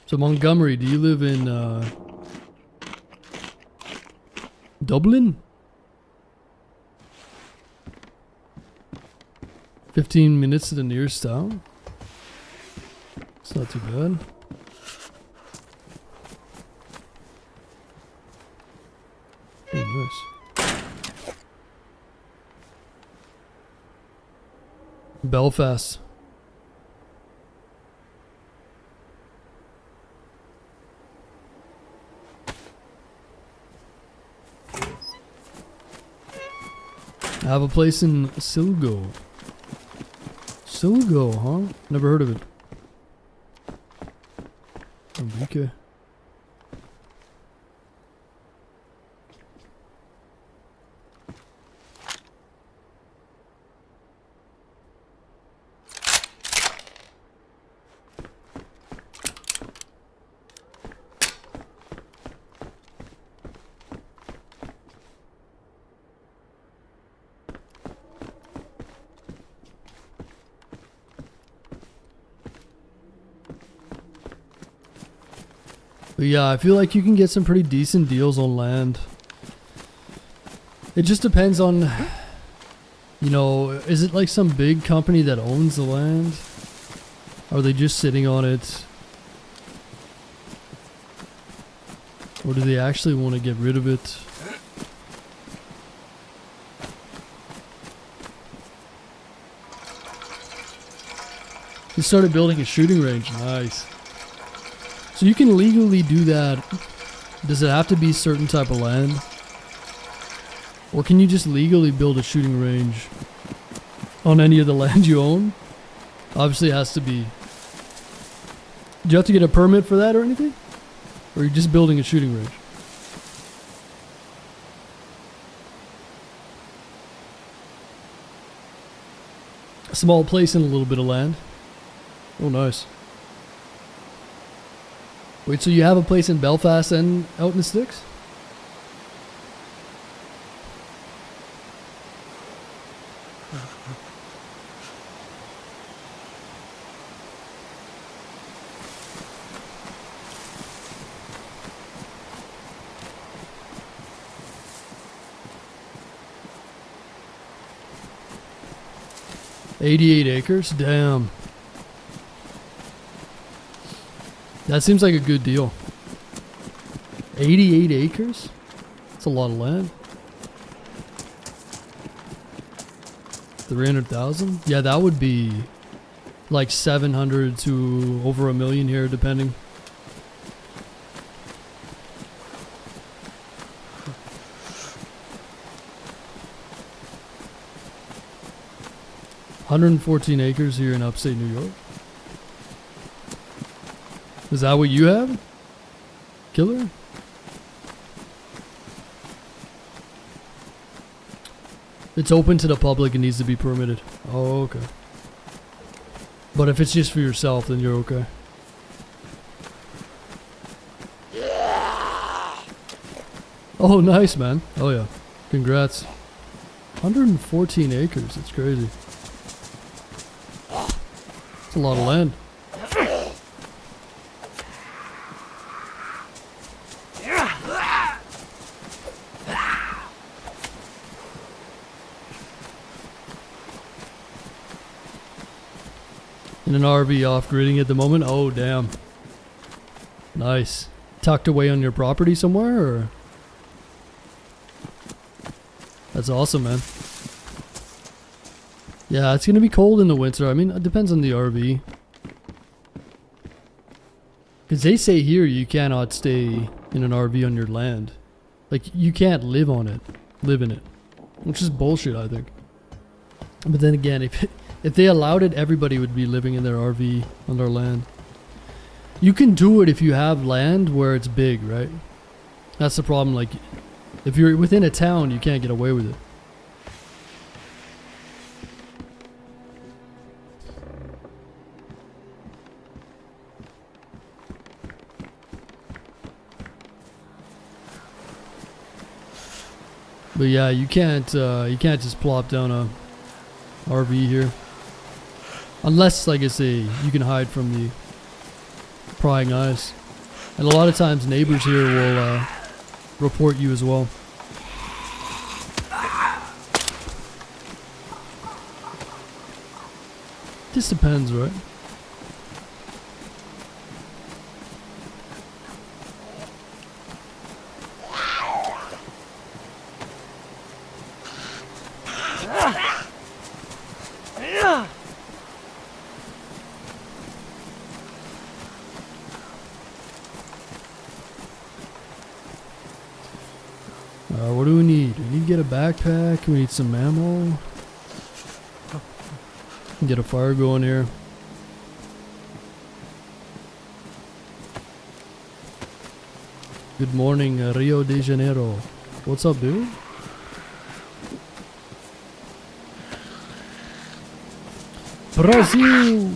Speaker 1: So Montgomery, do you live in Dublin? 15 minutes to the nearest town? It's not too bad. Oh, nice. Belfast. I have a place in Silgo. Silgo, huh? Never heard of it. Okay. But yeah, I feel like you can get some pretty decent deals on land. It just depends on, you know, is it like some big company that owns the land? Are they just sitting on it? Or do they actually want to get rid of it? You started building a shooting range. Nice. So you can legally do that. Does it have to be certain type of land? Or can you just legally build a shooting range on any of the land you own? Obviously it has to be. Do you have to get a permit for that or anything? Or are you just building a shooting range? A small place and a little bit of land. Oh, nice. Wait, so you have a place in Belfast and out in the sticks? $88 acres? Damn. That seems like a good deal. 88 acres? That's a lot of land. 300,000? Yeah, that would be like 700 to over a million here, depending. $114 acres here in upstate New York. Is that what you have? Killer? It's open to the public and needs to be permitted. Oh, okay. But if it's just for yourself, then you're okay. Oh, nice, man. Oh, yeah. Congrats. 114 acres. It's crazy. It's a lot of land. In an RV off-gridding at the moment? Oh, damn. Nice. Tucked away on your property somewhere, or? That's awesome, man. Yeah, it's gonna be cold in the winter. I mean, it depends on the RV. Because they say here you cannot stay in an RV on your land. Like, you can't live on it. Live in it. Which is bullshit, I think. But then again, if they allowed it, everybody would be living in their RV on their land. You can do it if you have land where it's big, right? That's the problem. Like, if you're within a town, you can't get away with it. But yeah, you can't just plop down a RV here. Unless, like I say, you can hide from the prying eyes. And a lot of times neighbors here will report you as well. Just depends, right? What do we need? We need to get a backpack. We need some ammo. Get a fire going here. Good morning, Rio de Janeiro. What's up, dude? Brazil!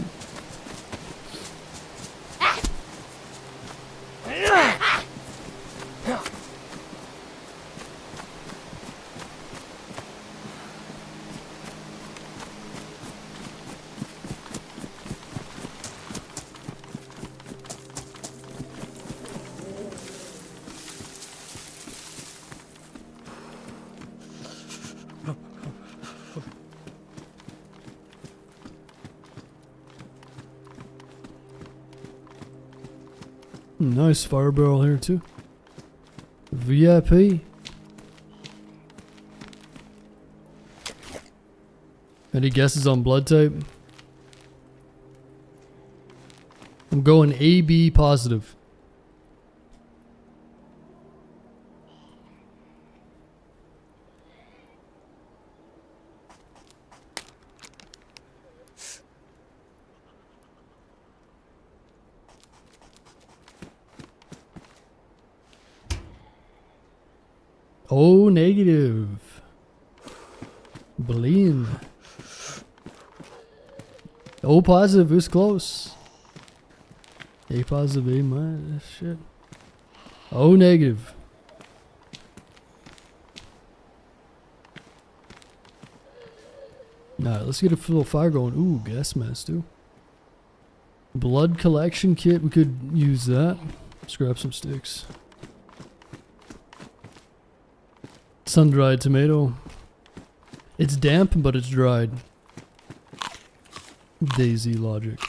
Speaker 1: Nice fire barrel here too. VIP. Any guesses on blood type? I'm going AB positive. Oh, negative. Bleen. O positive is close. A positive, A minus. Shit. O negative. Alright, let's get a little fire going. Ooh, gas mask too. Blood collection kit. We could use that. Let's grab some sticks. Sun-dried tomato. It's damp, but it's dried. DayZ logic.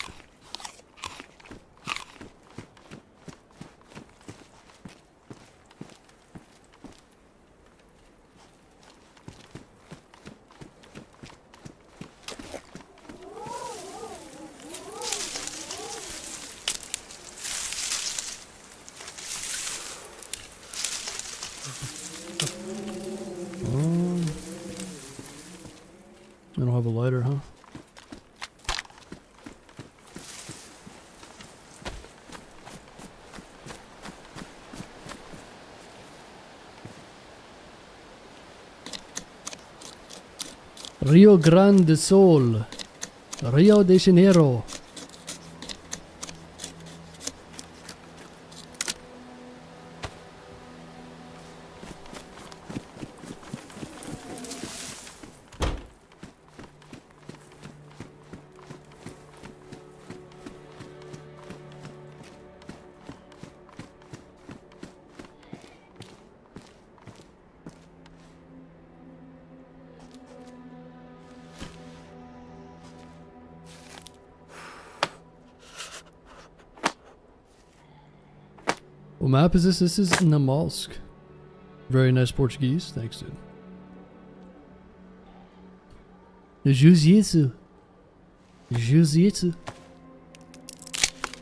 Speaker 1: I don't have a lighter, huh? Rio Grande do Sul, Rio de Janeiro. What map is this? This is Namalsk. Very nice Portuguese. Thanks, dude. Jiu-Jitsu. Jiu-Jitsu.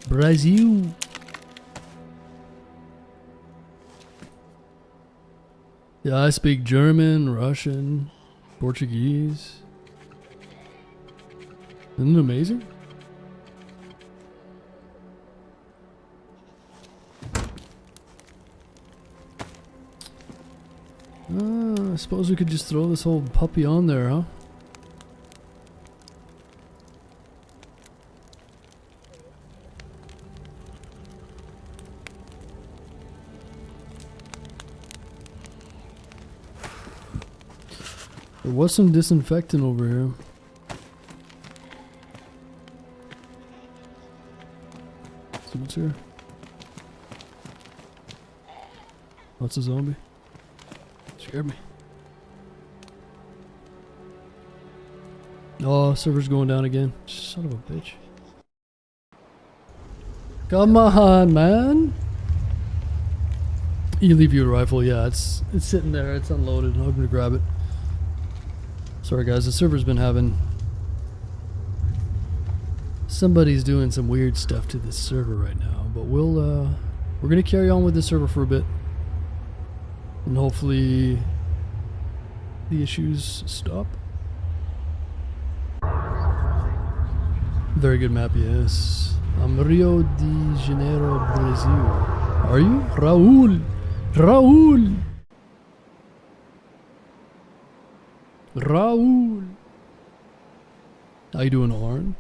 Speaker 1: Brazil. Yeah, I speak German, Russian, Portuguese. Isn't it amazing? I suppose we could just throw this whole puppy on there, huh? There was some disinfectant over here. So what's here? That's a zombie. Scared me. Oh, server's going down again. Son of a bitch. Come on, man. You leave your rifle. Yeah, it's sitting there. It's unloaded. I'm gonna grab it. Sorry guys, the server's been having... Somebody's doing some weird stuff to this server right now, but we're gonna carry on with this server for a bit. And hopefully the issues stop. Very good map, yes. I'm Rio de Janeiro, Brazil. Are you? Raul! Raul! Raul! How you doing, Arn?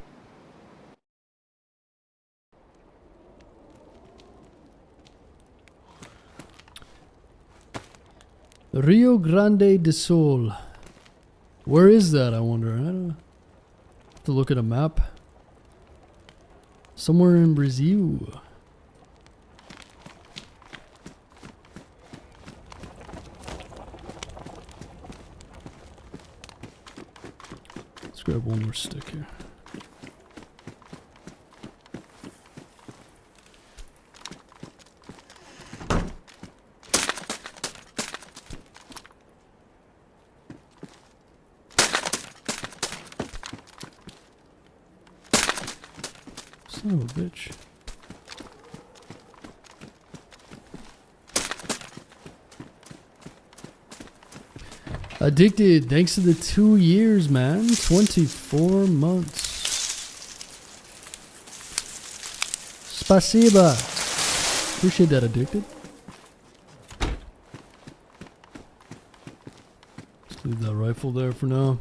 Speaker 1: Rio Grande do Sul. Where is that, I wonder? I don't know. Have to look at a map. Somewhere in Brazil. Let's grab one more stick here. Son of a bitch. Addicted, thanks to the 2 years, man. 24 months. Spasiba. Appreciate that, Addicted. Let's leave that rifle there for now.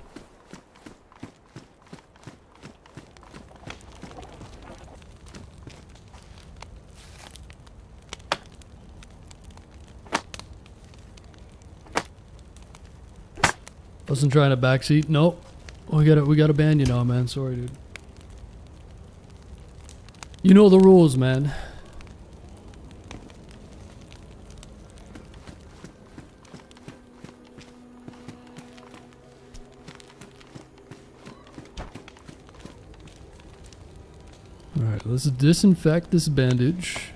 Speaker 1: Wasn't trying to backseat. Nope. We gotta ban you now, man. Sorry, dude. You know the rules, man. Alright, let's disinfect this bandage.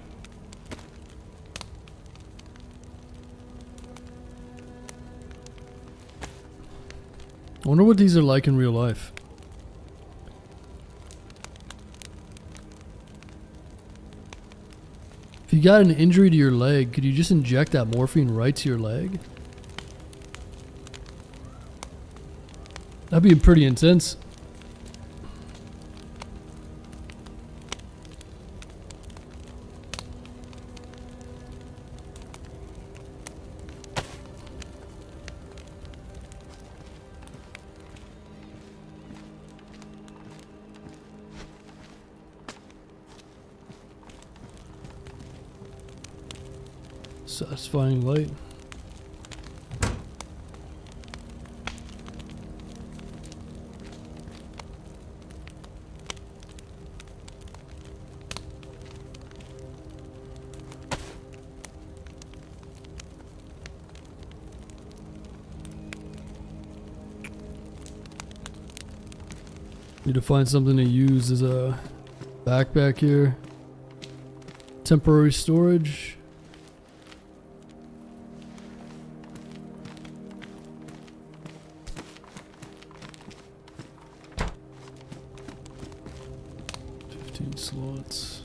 Speaker 1: I wonder what these are like in real life. If you got an injury to your leg, could you just inject that morphine right to your leg? That'd be pretty intense. Satisfying light. Need to find something to use as a backpack here. Temporary storage. Slots.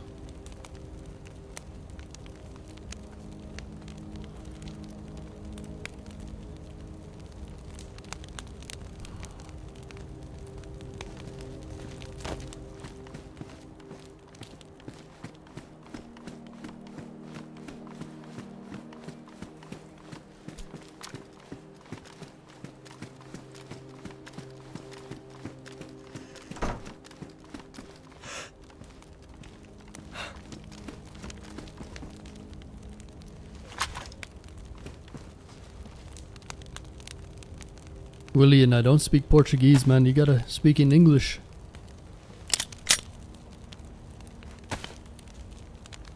Speaker 1: Willie, and I don't speak Portuguese, man. You gotta speak in English.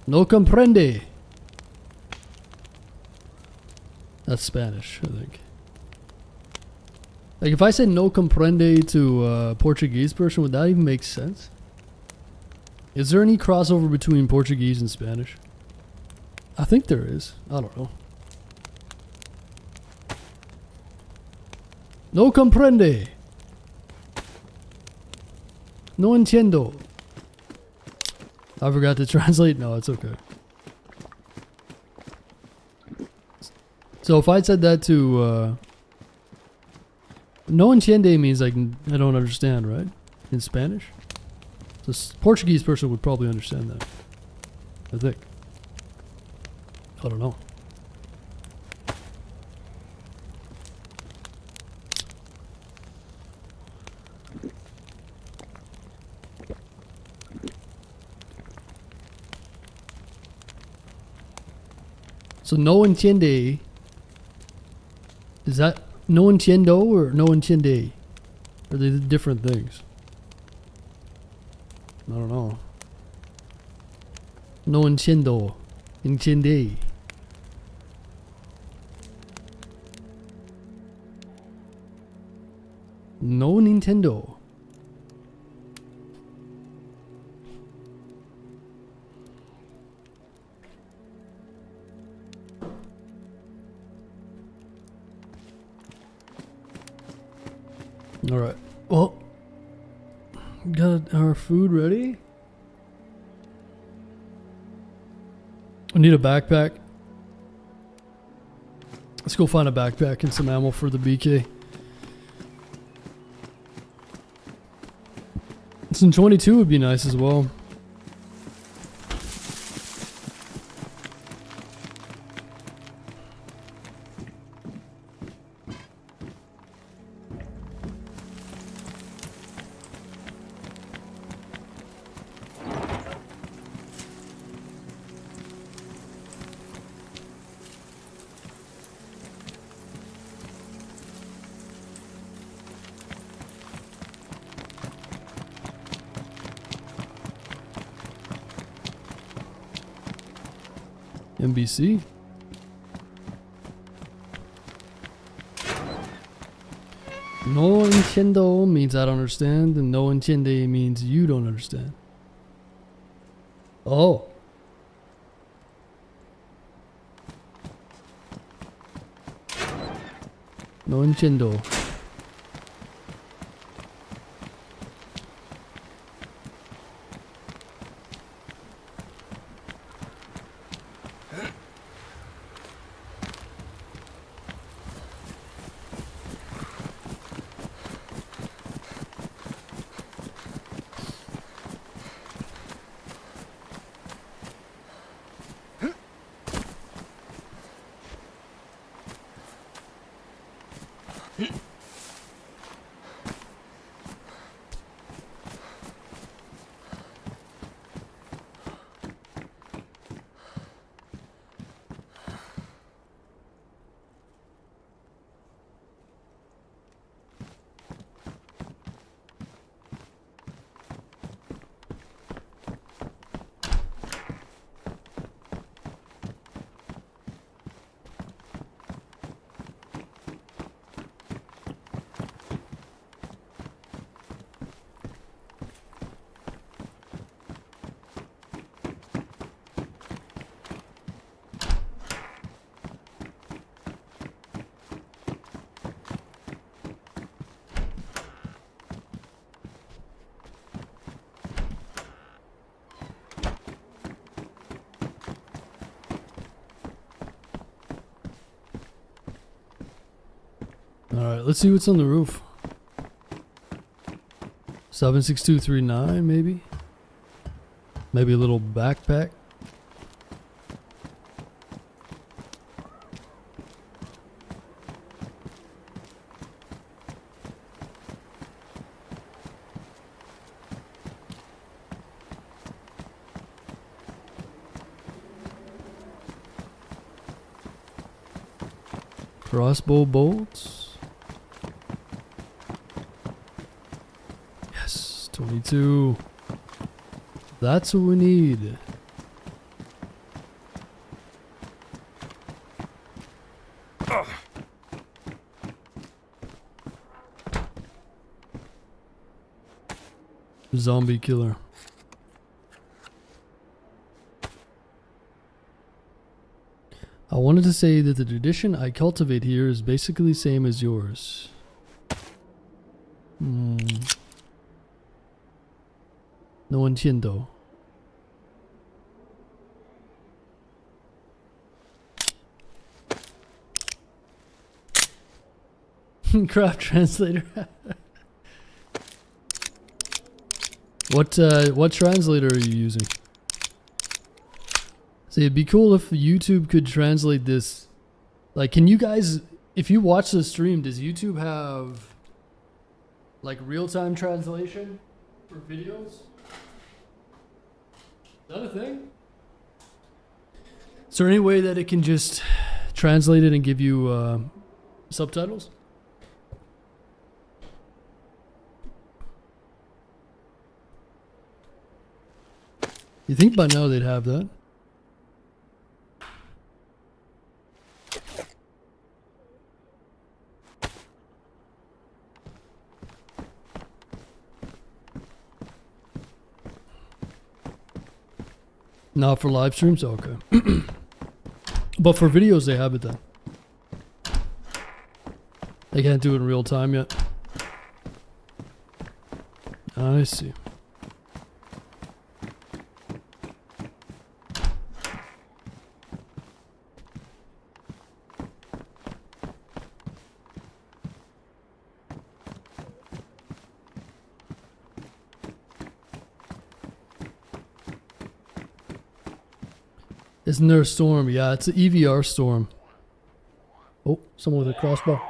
Speaker 1: No comprende. That's Spanish, I think. Like, if I said no comprende to a Portuguese person, would that even make sense? Is there any crossover between Portuguese and Spanish? I think there is. I don't know. No comprende. No entiendo. I forgot to translate. No, it's okay. So if I said that to no entiende means like I don't understand, right? In Spanish. So Portuguese person would probably understand that. I think. I don't know. So no entiende, is that no entiendo or no entiende? Are they different things? I don't know. No entiendo, entiende. No Nintendo. Alright, well, got our food ready. I need a backpack. Let's go find a backpack and some ammo for the BK. Some 22 would be nice as well. NBC. No entiendo means I don't understand, and no entiende means you don't understand. Oh. No entiendo. Alright, let's see what's on the roof. 76239 maybe? Maybe a little backpack. Crossbow bolts. Yes, 22. That's what we need. Zombie killer. I wanted to say that the tradition I cultivate here is basically the same as yours. No entiendo. Craft translator. What translator are you using? See, it'd be cool if YouTube could translate this. Like, can you guys, if you watch the stream, does YouTube have like real-time translation for videos? Is that a thing? Is there any way that it can just translate it and give you subtitles? You think by now they'd have that? Not for live streams? Okay. But for videos they have it then. They can't do it in real time yet. I see. Isn't there a storm? Yeah, it's an EVR storm. Oh, someone with a crossbow.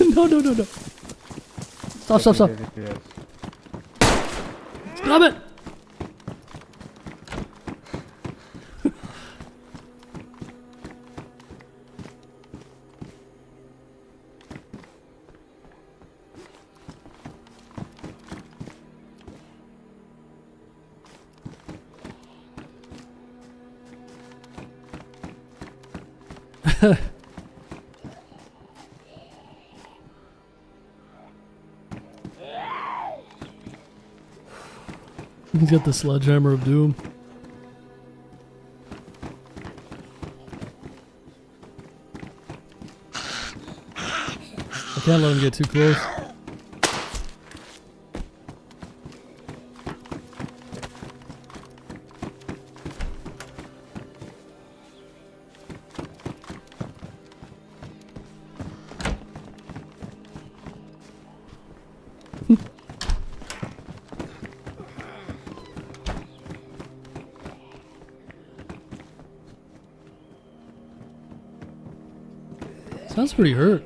Speaker 1: No. Stop. Stop it! He's got the sledgehammer of doom. I can't let him get too close. Sounds pretty hurt.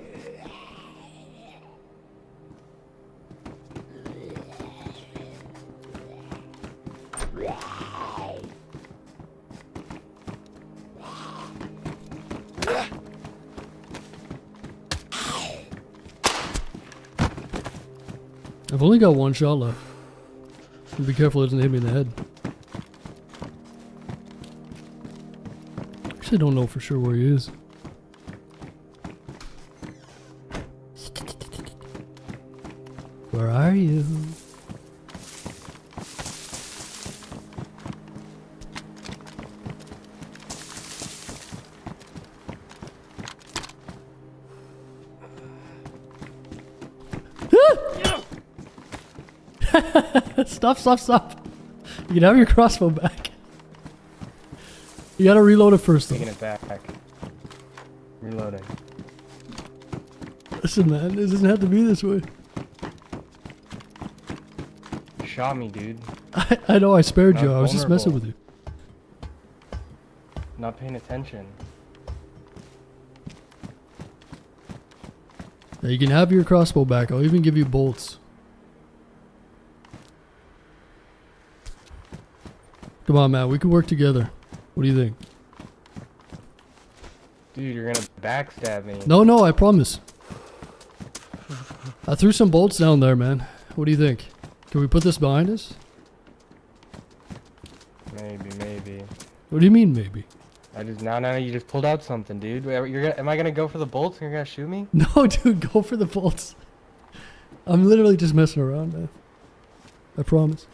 Speaker 1: I've only got one shot left. Be careful it doesn't hit me in the head. Actually, I don't know for sure where he is. Where are you? Stop. You can have your crossbow back. You gotta reload it first though.
Speaker 2: Taking it back. Reloading.
Speaker 1: Listen man, it doesn't have to be this way.
Speaker 2: You shot me, dude.
Speaker 1: I know I spared you,
Speaker 2: Not
Speaker 1: I was just messing with
Speaker 2: vulnerable.
Speaker 1: you.
Speaker 2: Not paying attention.
Speaker 1: Now you can have your crossbow back, I'll even give you bolts. Come on man, we can work together. What do you think?
Speaker 2: Dude, you're gonna backstab me.
Speaker 1: No, I promise. I threw some bolts down there, man. What do you think? Can we put this behind us?
Speaker 2: Maybe.
Speaker 1: What do you mean, maybe?
Speaker 2: Now you just pulled out something, dude. Am I gonna go for the bolts and you're gonna shoot me?
Speaker 1: No, dude, go for the bolts. I'm literally just messing around, man. I promise.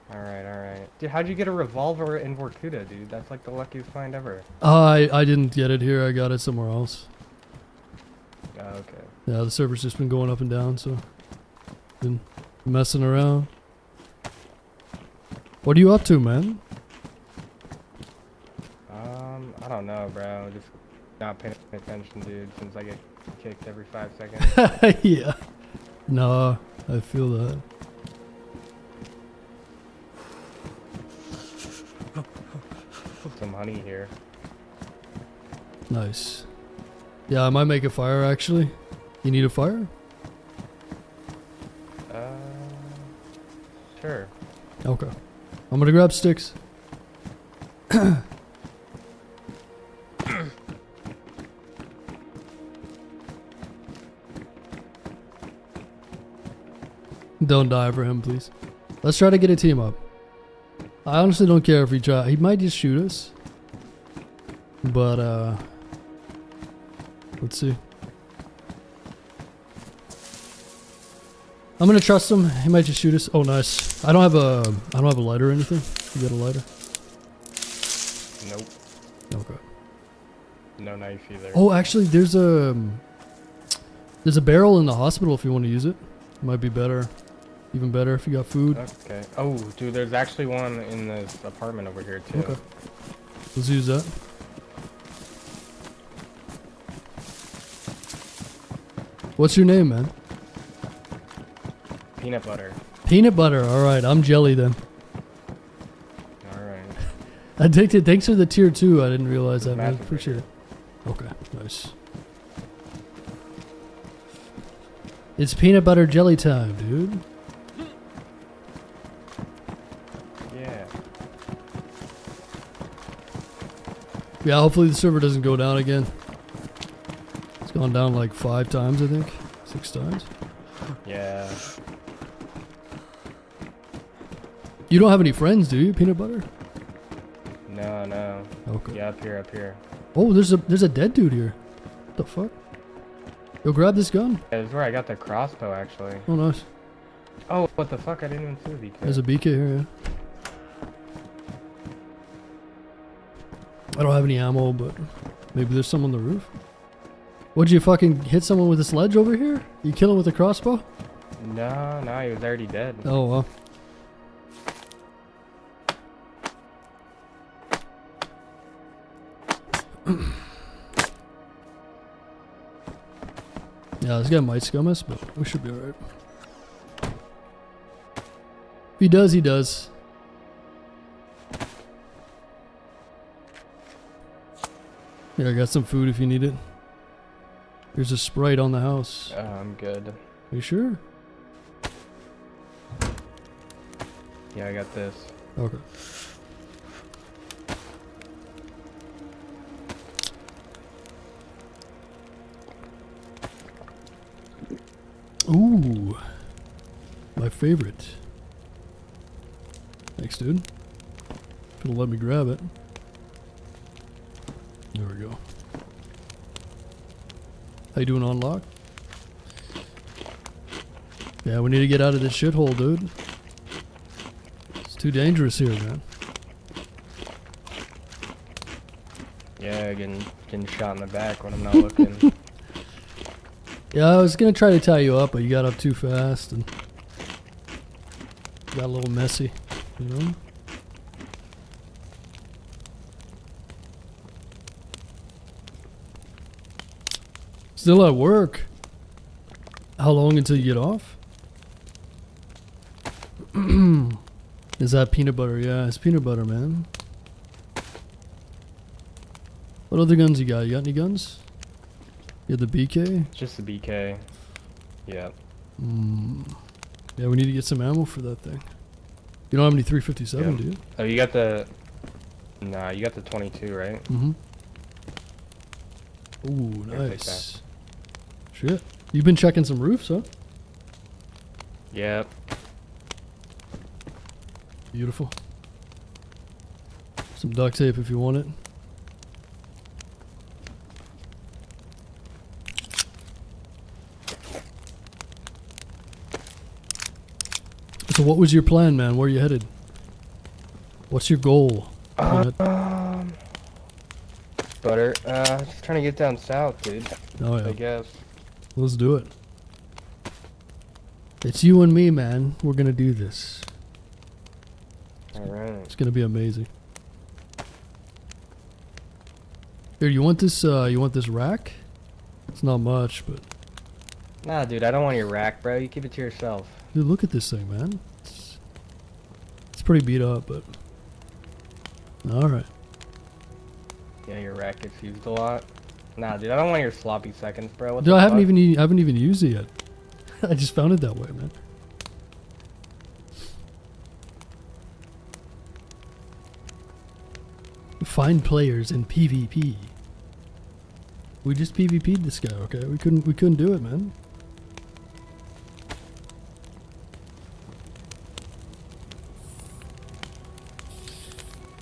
Speaker 2: Alright. Dude, how'd you get a revolver in Vorkuta, dude? That's like the luckiest find ever.
Speaker 1: I didn't get it here, I got it somewhere else.
Speaker 2: Oh, okay.
Speaker 1: Yeah, the server's just been going up and down, so been messing around. What are you up to, man?
Speaker 2: I don't know, bro. Just not paying attention, dude, since I get kicked every 5 seconds.
Speaker 1: Yeah. No, I feel that.
Speaker 2: Some honey here.
Speaker 1: Nice. Yeah, I might make a fire, actually. You need a fire?
Speaker 2: Sure.
Speaker 1: Okay. I'm gonna grab sticks. Don't die for him, please. Let's try to get a team up. I honestly don't care if he try. He might just shoot us. But, let's see. I'm gonna trust him. He might just shoot us. Oh, nice. I don't have a lighter or anything. You got a lighter?
Speaker 2: Nope.
Speaker 1: Okay.
Speaker 2: No knife either.
Speaker 1: Oh, actually, there's a barrel in the hospital if you want to use it. Might be better. Even better if you got food.
Speaker 2: Okay. Oh, dude, there's actually one in this apartment over here, too.
Speaker 1: Okay. Let's use that. What's your name, man?
Speaker 2: Peanut butter.
Speaker 1: Peanut butter. All right, I'm jelly then.
Speaker 2: Alright.
Speaker 1: Addicted. Thanks for the tier 2. I didn't realize that, man.
Speaker 2: Massive
Speaker 1: Appreciate it. Okay, nice. It's peanut butter jelly time, dude.
Speaker 2: Yeah.
Speaker 1: Yeah, hopefully the server doesn't go down again. It's gone down like 5 times, I think. 6 times.
Speaker 2: Yeah.
Speaker 1: You don't have any friends, do you, peanut butter?
Speaker 2: No.
Speaker 1: Okay.
Speaker 2: Yeah, up here.
Speaker 1: Oh, there's a dead dude here. What the fuck? Yo, grab this gun.
Speaker 2: Yeah, this is where I got the crossbow, actually.
Speaker 1: Oh, nice.
Speaker 2: Oh, what the fuck? I didn't even see the BK.
Speaker 1: There's a BK here, yeah. I don't have any ammo, but maybe there's some on the roof. Would you fucking hit someone with a sledge over here? You kill him with a crossbow?
Speaker 2: No, he was already dead.
Speaker 1: Oh, well. Yeah, this guy might scum us, but we should be alright. If he does, he does. Yeah, I got some food if you need it. There's a Sprite on the house.
Speaker 2: I'm good.
Speaker 1: Are you sure?
Speaker 2: Yeah, I got this.
Speaker 1: Okay. Ooh. My favorite. Thanks, dude. Gonna let me grab it. There we go. How you doing on lock? Yeah, we need to get out of this shithole, dude. It's too dangerous here, man.
Speaker 2: Yeah, getting shot in the back when I'm not looking.
Speaker 1: Yeah, I was gonna try to tie you up, but you got up too fast and got a little messy, you know? Still at work. How long until you get off? Is that peanut butter? Yeah, it's peanut butter, man. What other guns you got? You got any guns? You have the BK?
Speaker 2: Just the BK. Yeah.
Speaker 1: Yeah, we need to get some ammo for that thing. You don't have any 357, do you?
Speaker 2: Oh, you got the... Nah, you got the 22, right?
Speaker 1: Mm-hmm. Ooh,
Speaker 2: Here, take
Speaker 1: nice. Shit. You've been checking some roofs, huh?
Speaker 2: Yep.
Speaker 1: Beautiful. Some duct tape if you want it. So what was your plan, man? Where are you headed? What's your goal?
Speaker 2: Butter. Just trying to get down south, dude.
Speaker 1: Oh
Speaker 2: I
Speaker 1: yeah.
Speaker 2: guess.
Speaker 1: Let's do it. It's you and me, man. We're gonna do this.
Speaker 2: Alright.
Speaker 1: It's gonna be amazing. Here, you want this? You want this rack? It's not much, but
Speaker 2: Nah, dude, I don't want your rack, bro. You keep it to yourself.
Speaker 1: dude, look at this thing, man. It's pretty beat up, but all right.
Speaker 2: Yeah, your rack gets used a lot. Nah, dude, I don't want your sloppy seconds, bro. What
Speaker 1: Dude,
Speaker 2: the
Speaker 1: I haven't
Speaker 2: fuck?
Speaker 1: even used it yet. I just found it that way, man. Find players in PvP. We just PvP'd this guy, okay? We couldn't do it, man.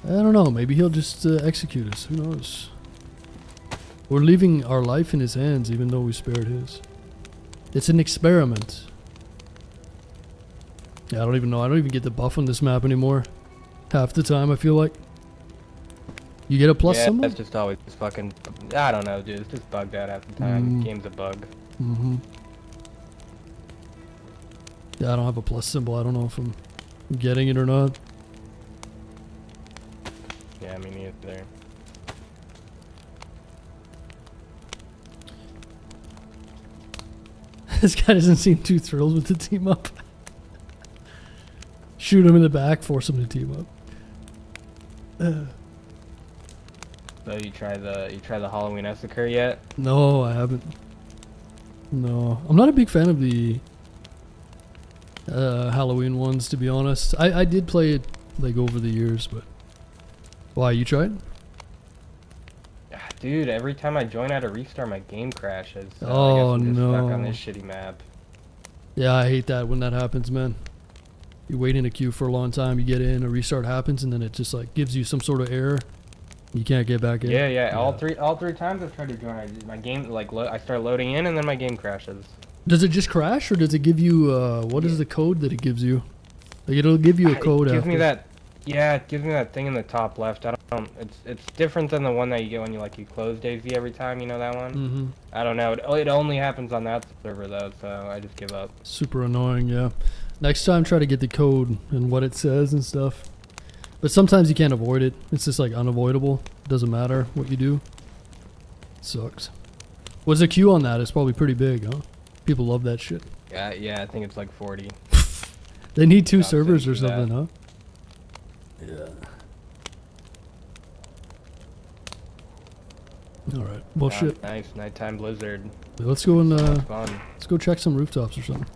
Speaker 1: I don't know, maybe he'll just execute us, who knows? We're leaving our life in his hands even though we spared his. It's an experiment. Yeah, I don't even know. I don't even get the buff on this map anymore. Half the time, I feel like. You get a plus
Speaker 2: yeah,
Speaker 1: symbol?
Speaker 2: that's just always fucking... I don't know, dude. It's just bugged out half the time. Game's a bug.
Speaker 1: Mm-hmm. Yeah, I don't have a plus symbol. I don't know if I'm getting it or not.
Speaker 2: Yeah, me neither.
Speaker 1: This guy doesn't seem too thrilled with the team up. Shoot him in the back, force him to team up.
Speaker 2: So you try the Halloween Massacre yet?
Speaker 1: No, I haven't. No, I'm not a big fan of the Halloween ones, to be honest. I did play it like over the years, but why, you tried?
Speaker 2: Ah, dude, every time I join out a restart, my game crashes. So
Speaker 1: Oh,
Speaker 2: I guess I'm just stuck
Speaker 1: no.
Speaker 2: on this shitty map.
Speaker 1: Yeah, I hate that when that happens, man. You wait in a queue for a long time, you get in, a restart happens, and then it just like gives you some sort of error. You can't get back in.
Speaker 2: Yeah. All three times I've tried to join, my game like I start loading in and then my game crashes.
Speaker 1: Does it just crash, or does it give you what is the code that it gives you? Like, it'll give you a code
Speaker 2: It gives
Speaker 1: after.
Speaker 2: me that. Yeah, it gives me that thing in the top left. I don't. It's different than the one that you get when you close DayZ every time. You know that one?
Speaker 1: Mm-hmm.
Speaker 2: I don't know. It only happens on that server though, so I just give up.
Speaker 1: Super annoying, yeah. Next time, try to get the code and what it says and stuff. But sometimes you can't avoid it. It's just like unavoidable. It doesn't matter what you do. Sucks. What's the queue on that? It's probably pretty big, huh? People love that shit.
Speaker 2: Yeah, I think it's like 40.
Speaker 1: They need two
Speaker 2: Stop
Speaker 1: servers or
Speaker 2: thinking
Speaker 1: something, huh? Yeah. Alright. Well, shit.
Speaker 2: Nice nighttime blizzard.
Speaker 1: Let's go and
Speaker 2: Fun.
Speaker 1: let's go check some rooftops or something.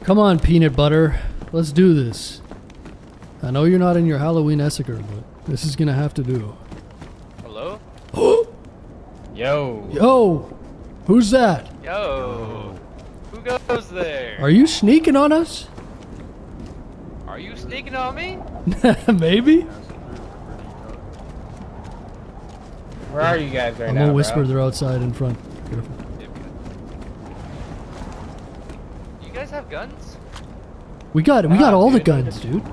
Speaker 1: Come on, peanut butter. Let's do this. I know you're not in your Halloween Massacre, but this is gonna have to do.
Speaker 3: Hello?
Speaker 2: Yo.
Speaker 1: Yo! Who's that?
Speaker 3: Yo! Who goes there?
Speaker 1: Are you sneaking on us?
Speaker 3: Are you sneaking on me?
Speaker 1: Maybe?
Speaker 2: Where are you guys right
Speaker 1: I'm
Speaker 2: now,
Speaker 1: gonna whisper.
Speaker 2: bro?
Speaker 1: They're outside in front. Careful.
Speaker 3: Yeah, okay. You guys have guns?
Speaker 1: We got
Speaker 2: Nah,
Speaker 1: all the
Speaker 2: dude, I'm
Speaker 1: guns,
Speaker 2: just-
Speaker 1: dude.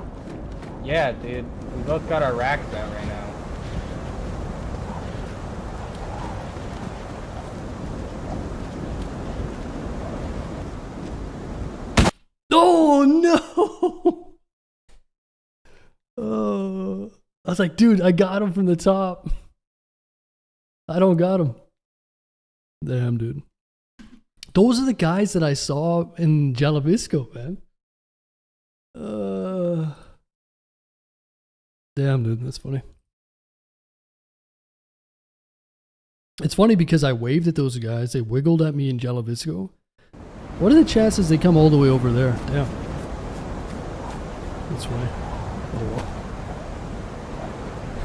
Speaker 2: Yeah, dude. We both got our racks out right now.
Speaker 1: Oh no! Oh, I was like, dude, I got him from the top. I don't got him. Damn, dude. Those are the guys that I saw in Jalavisco, man. Damn, dude, that's funny. It's funny because I waved at those guys. They wiggled at me in Jalavisco. What are the chances they come all the way over there? Damn. That's funny. Oh,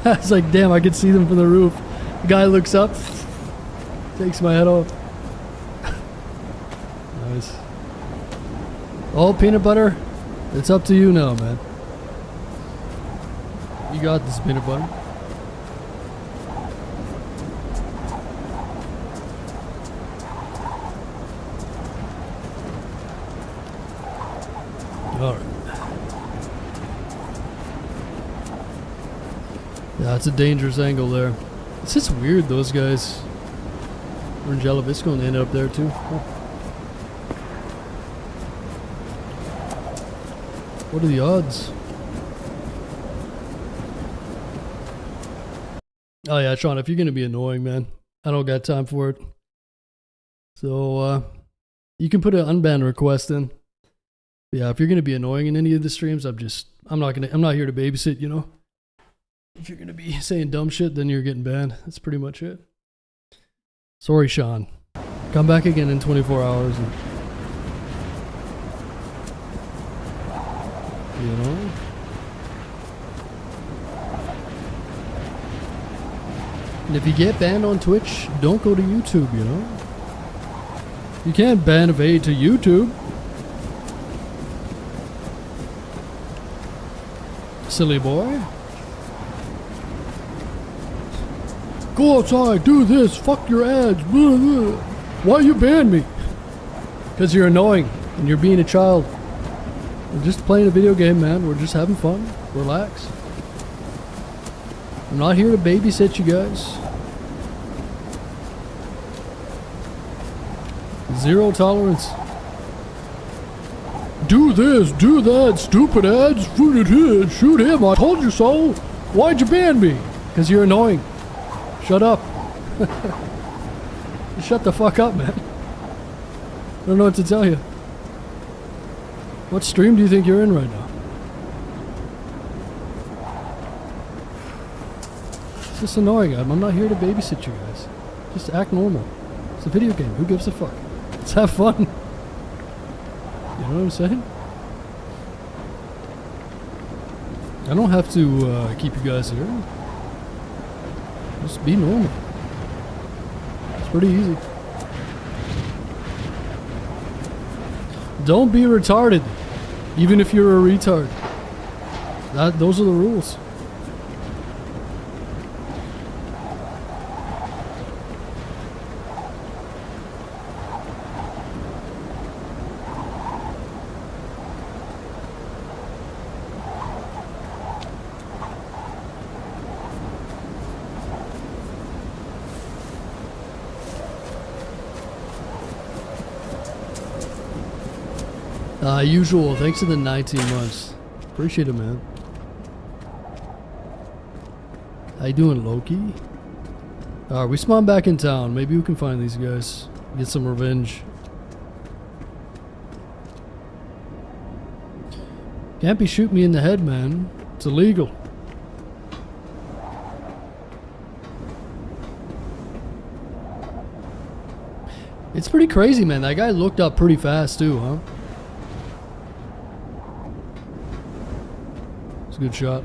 Speaker 1: well. It's like, damn, I could see them from the roof. The guy looks up, takes my head off. Nice. Oh, peanut butter. It's up to you now, man. You got this, peanut butter. Alright. Yeah, it's a dangerous angle there. It's just weird, those guys were in Jalavisco and they ended up there too. Huh. What are the odds? Oh yeah, Sean, if you're gonna be annoying, man, I don't got time for it. So you can put an unban request in. Yeah, if you're gonna be annoying in any of the streams, I'm not here to babysit, you know. If you're gonna be saying dumb shit, then you're getting banned. That's pretty much it. Sorry, Sean. Come back again in 24 hours and, you know. And if you get banned on Twitch, don't go to YouTube, you know. You can't ban evade to YouTube. Silly boy. Go outside, do this, fuck your ads. Blah, blah. Why you ban me? Because you're annoying and you're being a child. We're just playing a video game, man. We're just having fun. Relax. I'm not here to babysit you guys. Zero tolerance. Do this, do that, stupid ads, shoot it here, shoot him, I told you so. Why'd you ban me? Because you're annoying. Shut up. Shut the fuck up, man. I don't know what to tell you. What stream do you think you're in right now? It's just annoying. I'm not here to babysit you guys. Just act normal. It's a video game. Who gives a fuck? Let's have fun. You know what I'm saying? I don't have to keep you guys here. Just be normal. It's pretty easy. Don't be retarded, even if you're a retard. Those are the rules. Usual. Thanks to the 19 months. Appreciate it, man. How you doing, Loki? Alright, we spawn back in town. Maybe we can find these guys. Get some revenge. Can't be shooting me in the head, man. It's illegal. It's pretty crazy, man. That guy looked up pretty fast, too, huh? It's a good shot.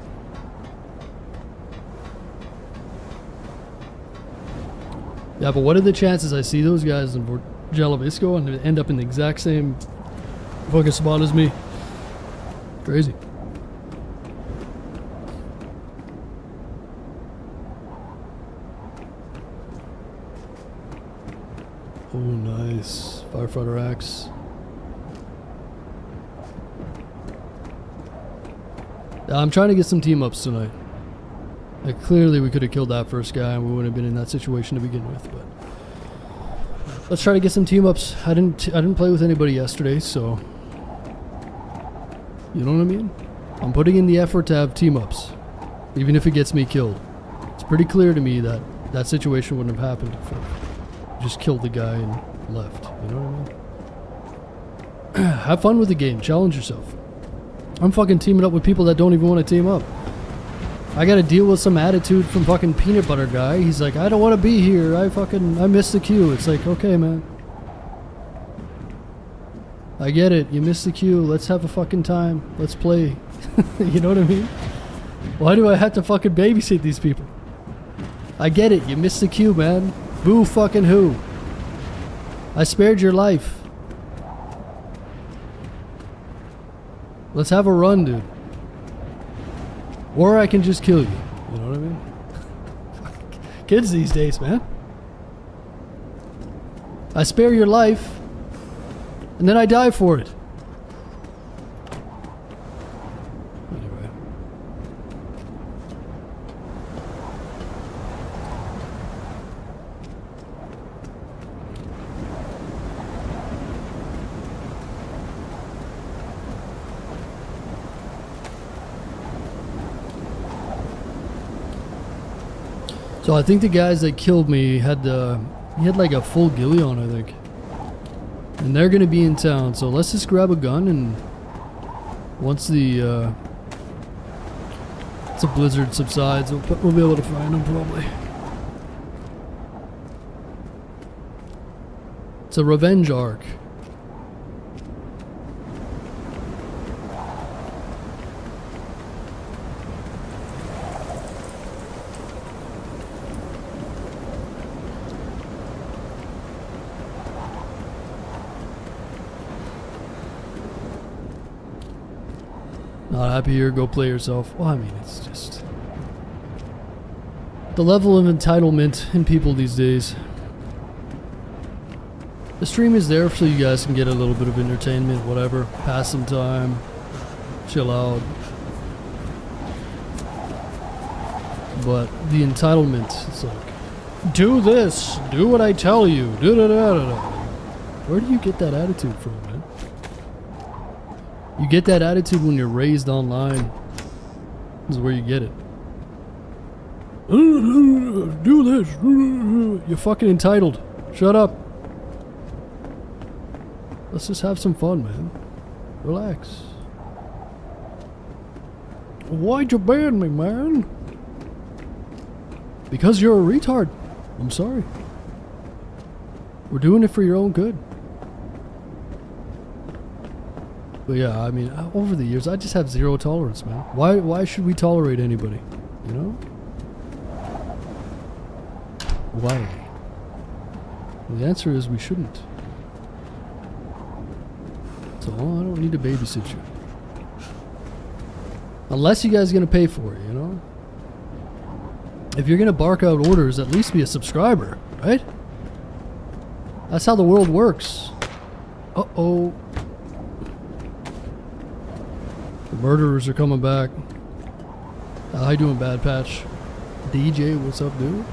Speaker 1: Yeah, but what are the chances I see those guys in Jalavisco and they end up in the exact same fucking spot as me? Crazy. nice. Firefighter axe. I'm trying to get some team ups tonight. Like, clearly we could have killed that first guy and we wouldn't have been in that situation to begin with, but let's try to get some team ups. I didn't play with anybody yesterday, so you know what I mean? I'm putting in the effort to have team ups, even if it gets me killed. It's pretty clear to me that that situation wouldn't have happened if I just killed the guy and left. You know what I mean? Have fun with the game. Challenge yourself. I'm fucking teaming up with people that don't even want to team up. I gotta deal with some attitude from fucking peanut butter guy. He's like, I don't want to be here. I missed the queue. It's like, okay, man. I get it. You missed the queue. Let's have a fucking time. Let's play. You know what I mean? Why do I have to fucking babysit these people? I get it. You missed the queue, man. Boo fucking who? I spared your life. Let's have a run, dude. Or I can just kill you. You know what I mean? Kids these days, man. I spare your life, and then I die for it. Anyway. So I think the guys that killed me had like a full ghillie on, I think. And they're gonna be in town, so let's just grab a gun and once the blizzard subsides, we'll be able to find them probably. It's a revenge arc. Not happy here, go play yourself. Well, I mean, it's just the level of entitlement in people these days. The stream is there so you guys can get a little bit of entertainment, whatever, pass some time, chill out. But the entitlement, it's like, do this, do what I tell you, da-da-da-da-da. Where do you get that attitude from, man? You get that attitude when you're raised online. This is where you get it. Do this. You're fucking entitled. Shut up. Let's just have some fun, man. Relax. Why'd you ban me, man? Because you're a retard. I'm sorry. We're doing it for your own good. But yeah, I mean, over the years, I just have zero tolerance, man. Why should we tolerate anybody? You know? Why? Well, the answer is we shouldn't. So I don't need to babysit you. Unless you guys are going to pay for it, you know? If you're going to bark out orders, at least be a subscriber, right? That's how the world works. Uh-oh. The murderers are coming back. How you doing, Bad Patch? DJ, what's up, dude?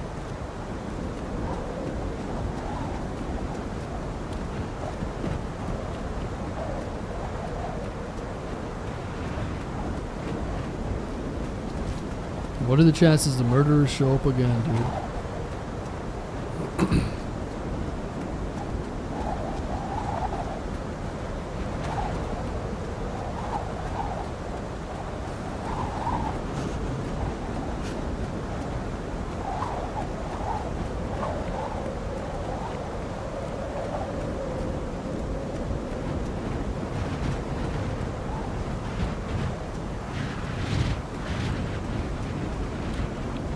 Speaker 1: What are the chances the murderers show up again, dude?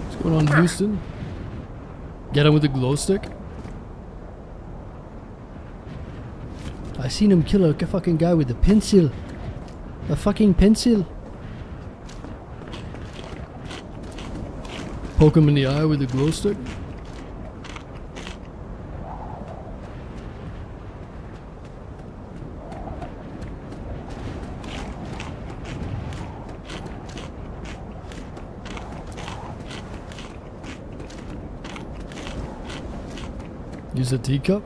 Speaker 1: What's going on, Houston? Get him with the glow stick? I seen him kill a fucking guy with a pencil. A fucking pencil. Poke him in the eye with a glow stick. Use a teacup?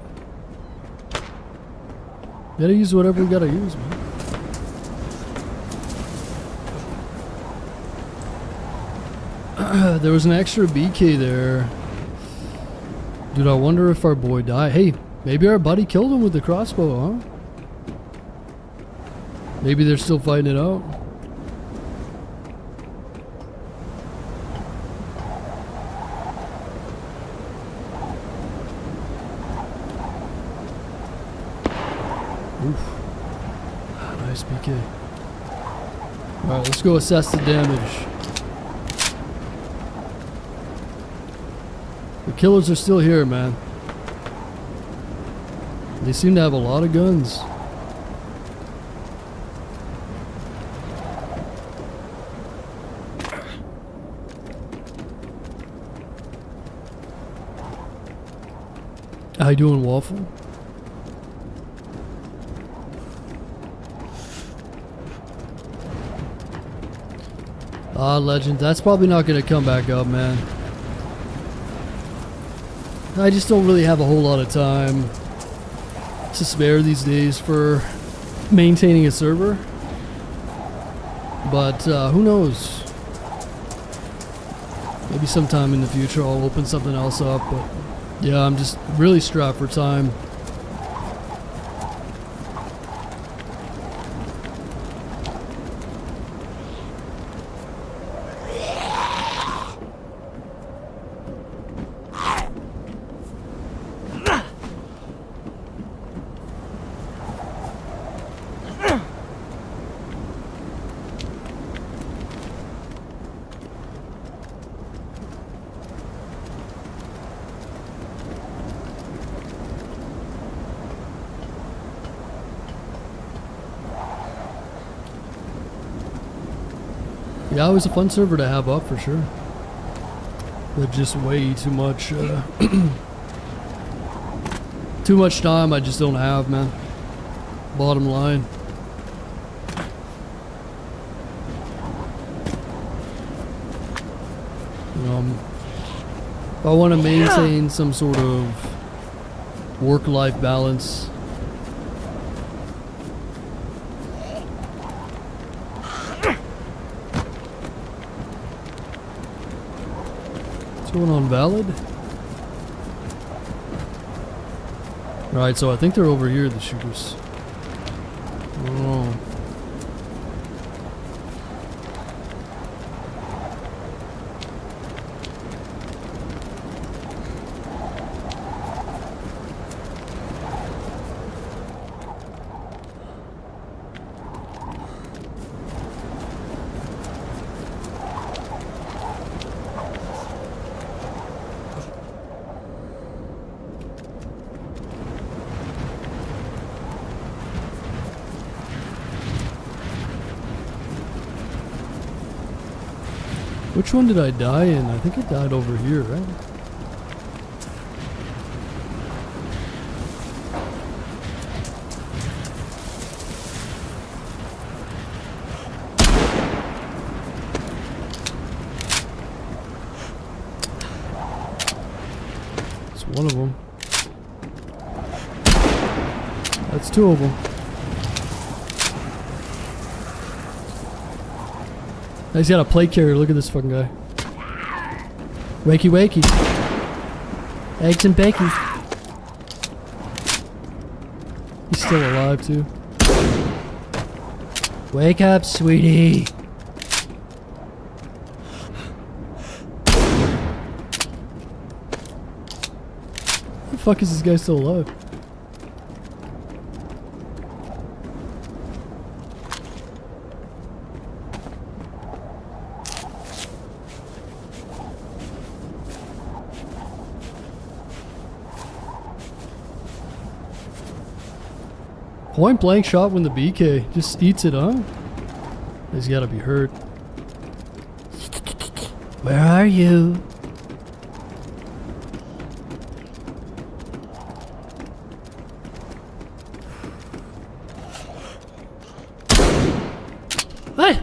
Speaker 1: Gotta use whatever we gotta use, man. There was an extra BK there. Dude, I wonder if our boy died. Hey, maybe our buddy killed him with the crossbow, huh? Maybe they're still fighting it out. Oof. Nice BK. Alright, let's go assess the damage. The killers are still here, man. They seem to have a lot of guns. How you doing, Waffle? Ah, legend. That's probably not going to come back up, man. I just don't really have a whole lot of time to spare these days for maintaining a server. But who knows? Maybe sometime in the future I'll open something else up. But yeah, I'm just really strapped for time. Yeah, it was a fun server to have up for sure. But just way too much, too much time I just don't have, man. Bottom line. If I want to maintain some sort of work-life balance, going on valid? Right, so I think they're over here, the shooters. Oh. Which one did I die in? I think I died over here, right? It's one of them. That's two of them. He's got a plate carrier. Look at this fucking guy. Wakey wakey. Eggs and bacon. He's still alive too. Wake up, sweetie. How the fuck is this guy still alive? Point blank shot when the BK just eats it, huh? He's gotta be hurt. Where are you? What?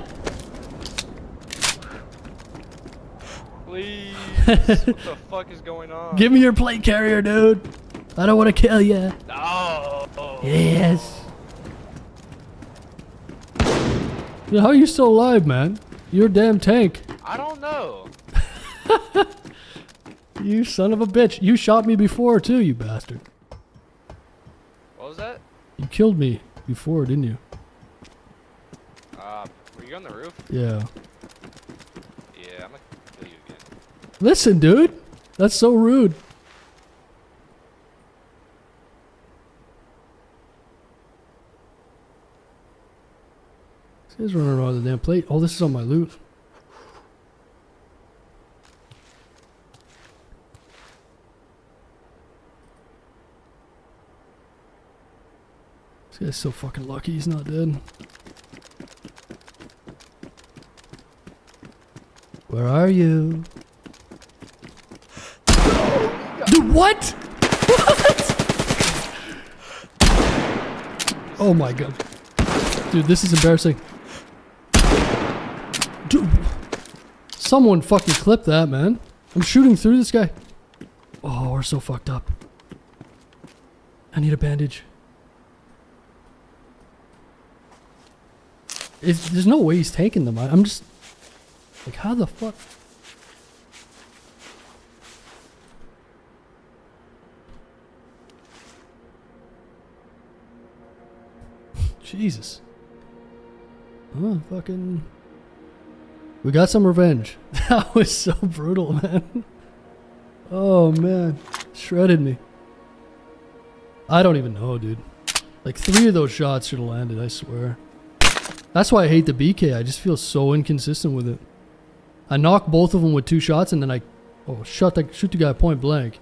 Speaker 3: Please. What the fuck is going on?
Speaker 1: Give me your plate carrier, dude. I don't want to kill you.
Speaker 3: No.
Speaker 1: Yes. Yeah, how are you still alive, man? You're a damn tank.
Speaker 3: I don't know.
Speaker 1: You son of a bitch. You shot me before too, you bastard.
Speaker 3: What was that?
Speaker 1: You killed me before, didn't you?
Speaker 3: Were you on the roof?
Speaker 1: Yeah.
Speaker 3: Yeah, I'm gonna kill you again.
Speaker 1: Listen, dude. That's so rude. This guy's running around the damn plate. Oh, this is on my loot. This guy's so fucking lucky he's not dead. Where are you? Dude, what? What? Oh my god. Dude, this is embarrassing. Dude. Someone fucking clip that, man. I'm shooting through this guy. Oh, we're so fucked up. I need a bandage. There's no way he's taking them. I'm just... Like, how the fuck? Jesus. Oh, fucking... We got some revenge. That was so brutal, man. Oh, man. Shredded me. I don't even know, dude. Like, 3 of those shots should have landed, I swear. That's why I hate the BK. I just feel so inconsistent with it. I knocked both of them with 2 shots and then I... Oh, shoot the guy point blank.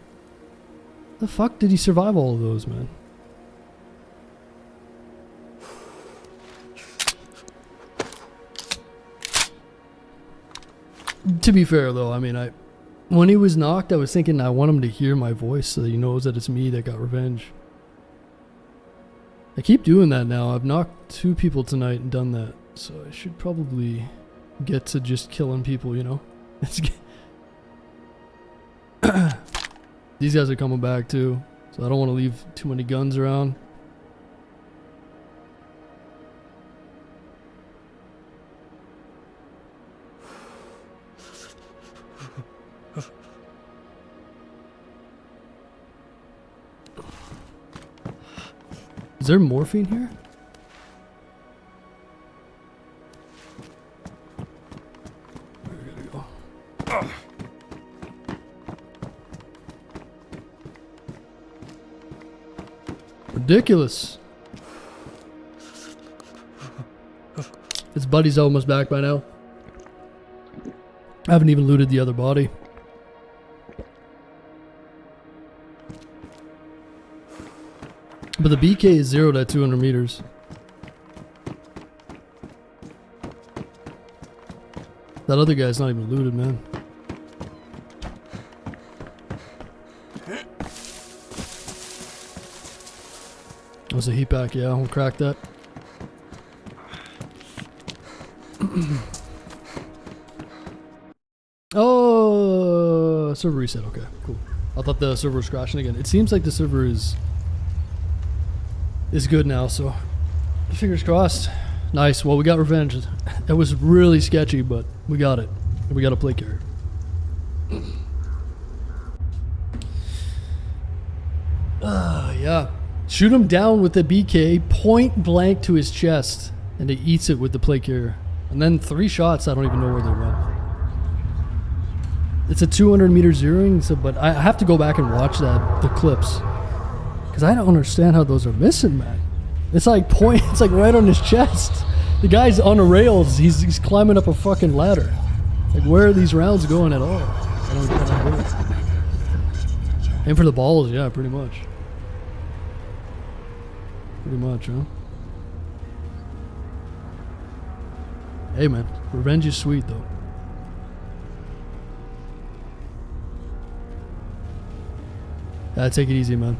Speaker 1: The fuck did he survive all of those, man? To be fair, though, I mean, when he was knocked, I was thinking I want him to hear my voice so that he knows that it's me that got revenge. I keep doing that now. I've knocked 2 people tonight and done that. So I should probably get to just killing people, you know? These guys are coming back too. So I don't want to leave too many guns around. Is there morphine here? Where did it go? Ridiculous. His buddy's almost back by now. I haven't even looted the other body. But the BK is zeroed at 200 meters. That other guy's not even looted, man. That was a heat pack, yeah, we'll crack that. Oh, server reset, okay, cool. I thought the server was crashing again. It seems like the server is good now, so fingers crossed. Nice. Well, we got revenge. It was really sketchy, but we got it. We got a plate carrier. Yeah. Shoot him down with the BK point blank to his chest, and he eats it with the plate carrier. And then 3 shots, I don't even know where they went. It's a 200 meter zeroing, so, but I have to go back and watch the clips. Because I don't understand how those are missing, man. It's like it's like right on his chest. The guy's on the rails. He's climbing up a fucking ladder. Like, where are these rounds going at all? I don't get it. Aim for the balls, yeah, pretty much. Pretty much, huh? Hey, man, revenge is sweet, though. Take it easy, man.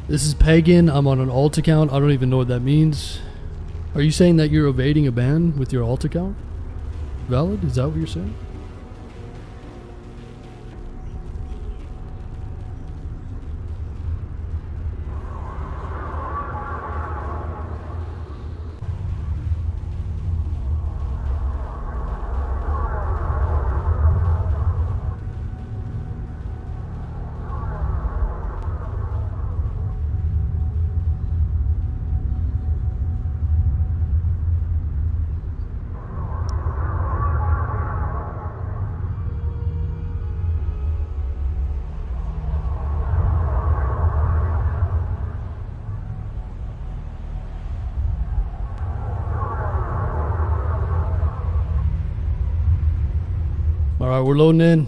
Speaker 1: This is pagan. I'm on an alt account. I don't even know what that means. Are you saying that you're evading a ban with your alt account? Valid? Is that what you're saying? Alright, we're loading in.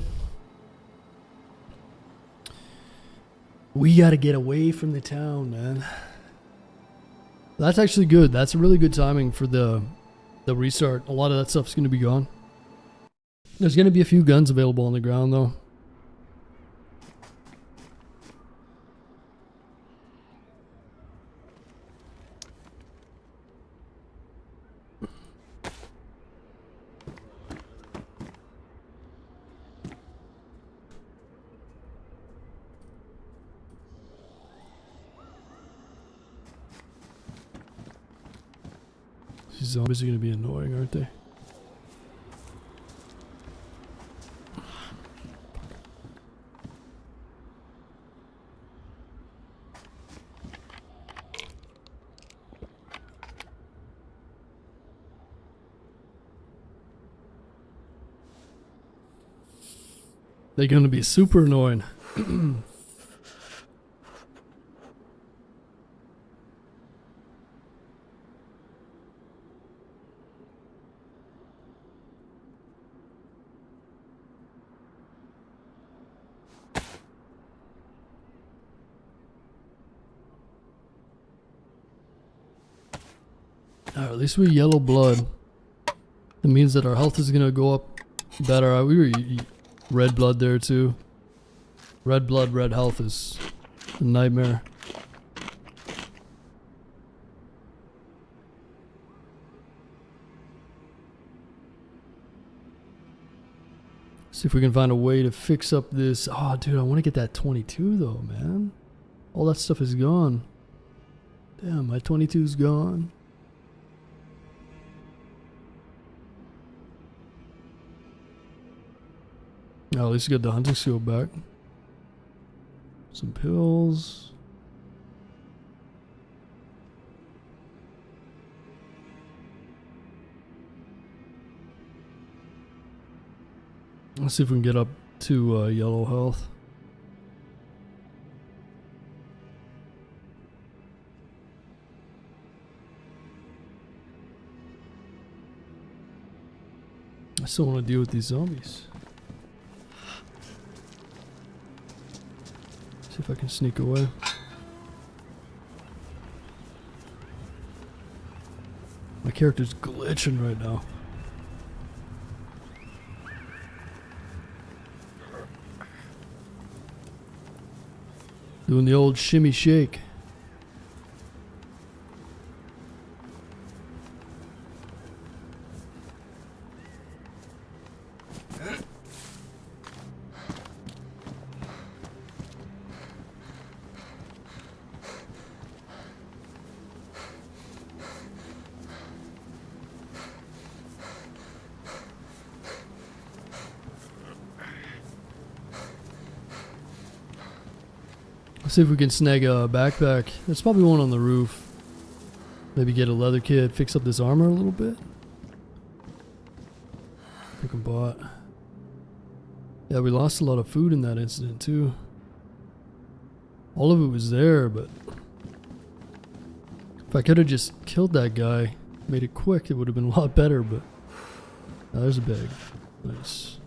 Speaker 1: We gotta get away from the town, man. That's actually good. That's a really good timing for the restart. A lot of that stuff's gonna be gone. There's gonna be a few guns available on the ground though. These zombies are gonna be annoying, aren't they? They're gonna be super annoying. At least we yellow blood. That means that our health is gonna go up better. We were red blood there too. Red blood, red health is a nightmare. See if we can find a way to fix up this. Oh, dude, I want to get that 22 though, man. All that stuff is gone. Damn, my 22's gone. Oh, at least we got the hunting skill back. Some pills. Let's see if we can get up to yellow health. I still want to deal with these zombies. See if I can sneak away. My character's glitching right now. Doing the old shimmy shake. Let's see if we can snag a backpack. There's probably one on the roof. Maybe get a leather kit, fix up this armor a little bit. Fucking bot. Yeah, we lost a lot of food in that incident too. All of it was there, but if I could have just killed that guy, made it quick, it would have been a lot better, but there's a bag. Nice.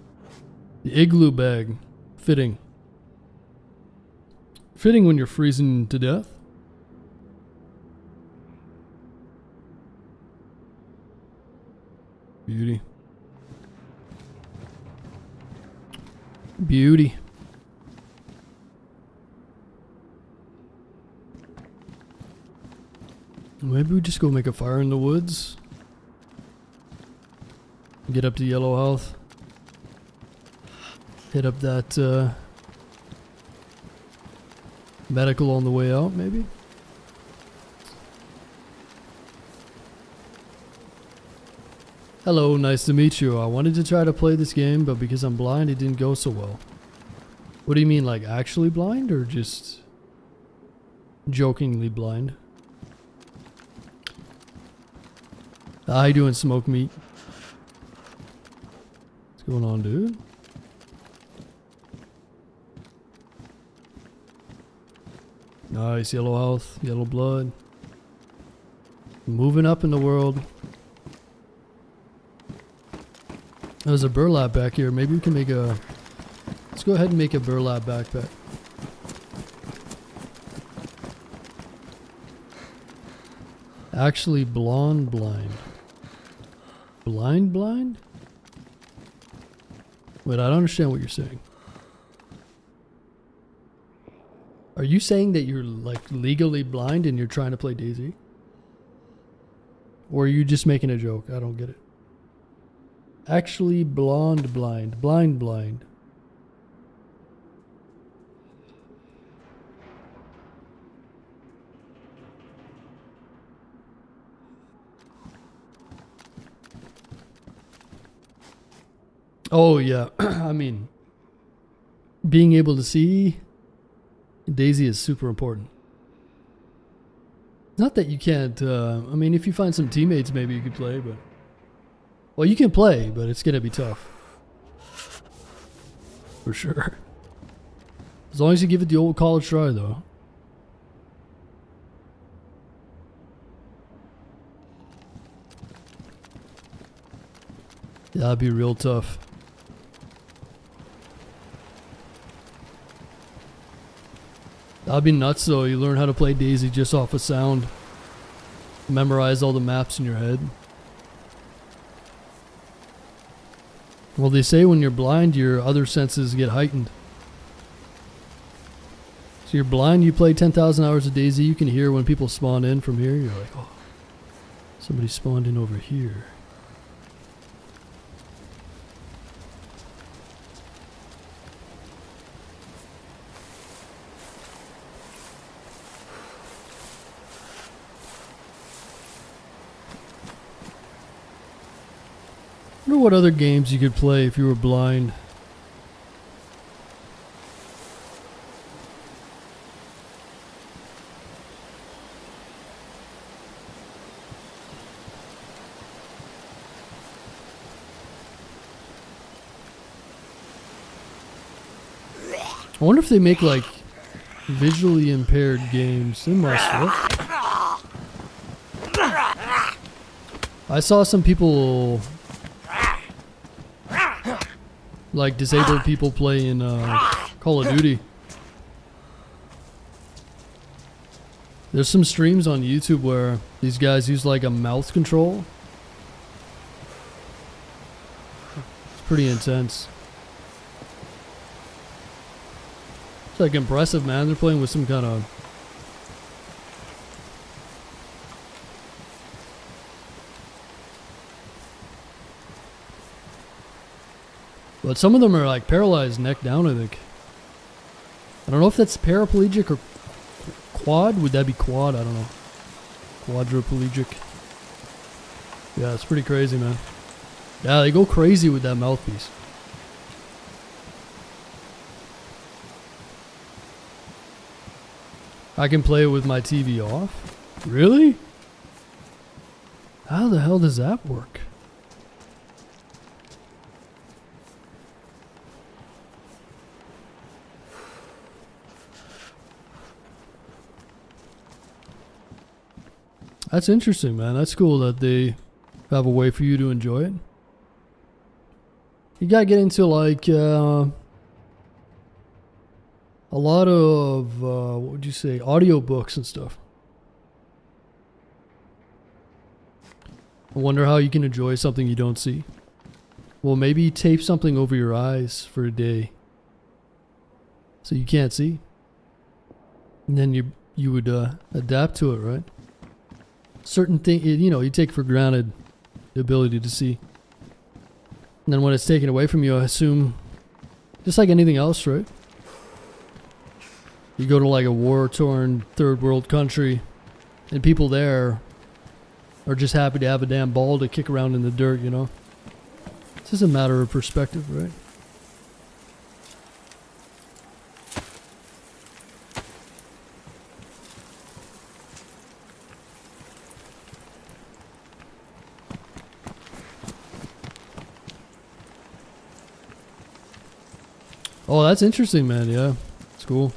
Speaker 1: The igloo bag. Fitting. Fitting when you're freezing to death. Beauty. Beauty. Maybe we just go make a fire in the woods. Get up to yellow health. Hit up that medical on the way out, maybe? Hello, nice to meet you. I wanted to try to play this game, but because I'm blind, it didn't go so well. What do you mean, like actually blind or just jokingly blind? How you doing, Smoke Meat? What's going on, dude? Nice, yellow health, yellow blood. Moving up in the world. There's a burlap back here. Maybe we can make a... Let's go ahead and make a burlap backpack. Actually, blind. Blind? Wait, I don't understand what you're saying. Are you saying that you're like legally blind and you're trying to play DayZ? Or are you just making a joke? I don't get it. Actually, blind. Oh yeah, I mean, being able to see DayZ is super important. Not that you can't, I mean, if you find some teammates, maybe you could play, but... Well, you can play, but it's gonna be tough. For sure. As long as you give it the old college try, though. Yeah, that'd be real tough. That'd be nuts though. You learn how to play DayZ just off of sound. Memorize all the maps in your head. Well, they say when you're blind, your other senses get heightened. So you're blind, you play 10,000 hours of DayZ, you can hear when people spawn in from here. You're like, oh, somebody spawned in over here. I wonder what other games you could play if you were blind. I wonder if they make like visually impaired games. They must. I saw some people, like disabled people, play in Call of Duty. There's some streams on YouTube where these guys use like a mouth control. It's pretty intense. It's like impressive, man. They're playing with some kind of... But some of them are like paralyzed neck down, I think. I don't know if that's paraplegic or quad. Would that be quad? I don't know. Quadriplegic. Yeah, it's pretty crazy, man. Yeah, they go crazy with that mouthpiece. I can play it with my TV off? Really? How the hell does that work? That's interesting, man. That's cool that they have a way for you to enjoy it. You gotta get into like a lot of what would you say, audiobooks and stuff. I wonder how you can enjoy something you don't see. Well, maybe tape something over your eyes for a day so you can't see, and then you would adapt to it, right? certain thing, you know, you take for granted the ability to see. And then when it's taken away from you, I assume, just like anything else, right? You go to like a war-torn third world country, and people there are just happy to have a damn ball to kick around in the dirt, you know? It's just a matter of perspective, right? Oh, that's interesting, man. Yeah, it's cool.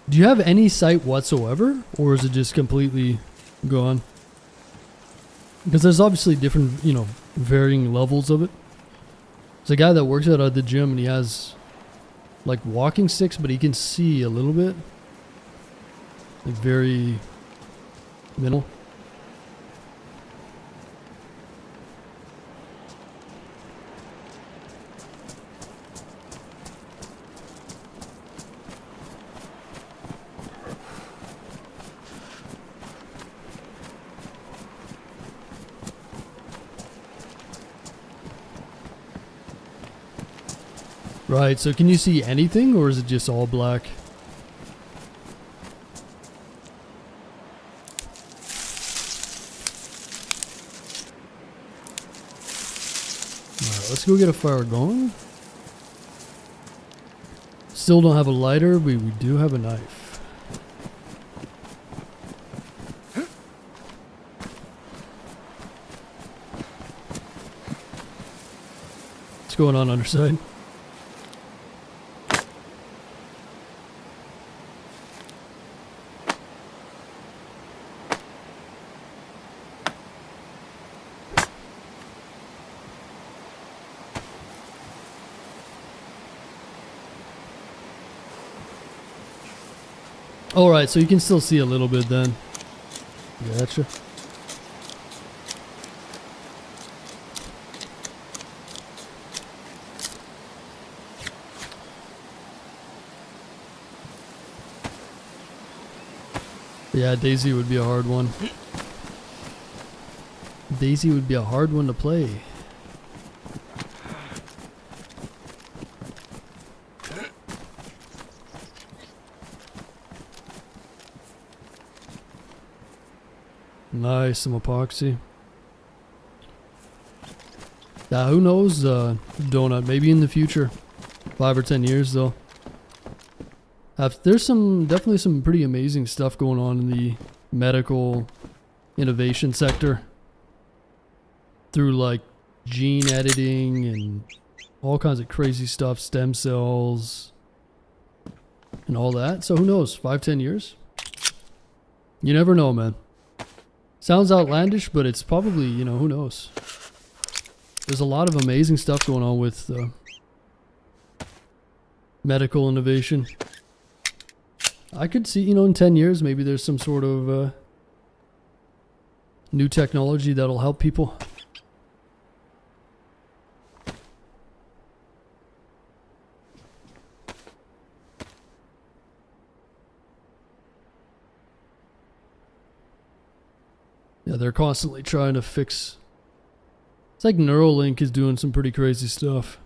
Speaker 1: Do you have any sight whatsoever, or is it just completely gone? Because there's obviously different, you know, varying levels of it. There's a guy that works out at the gym, and he has like walking sticks, but he can see a little bit, like very minimal. Right, so can you see anything, or is it just all black? Alright, let's go get a fire going. Still don't have a lighter, but we do have a knife. What's going on underside? Alright, so you can still see a little bit then. Gotcha. Yeah, DayZ would be a hard one. DayZ would be a hard one to play. Nice, some epoxy. Yeah, who knows, Donut, maybe in the future. 5 or 10 years though. There's definitely some pretty amazing stuff going on in the medical innovation sector. Through like gene editing and all kinds of crazy stuff, stem cells and all that. So who knows, 5, 10 years? You never know, man. Sounds outlandish, but it's probably, you know, who knows. There's a lot of amazing stuff going on with medical innovation. I could see, you know, in 10 years, maybe there's some sort of new technology that'll help people. Yeah, they're constantly trying to fix. It's like Neuralink is doing some pretty crazy stuff.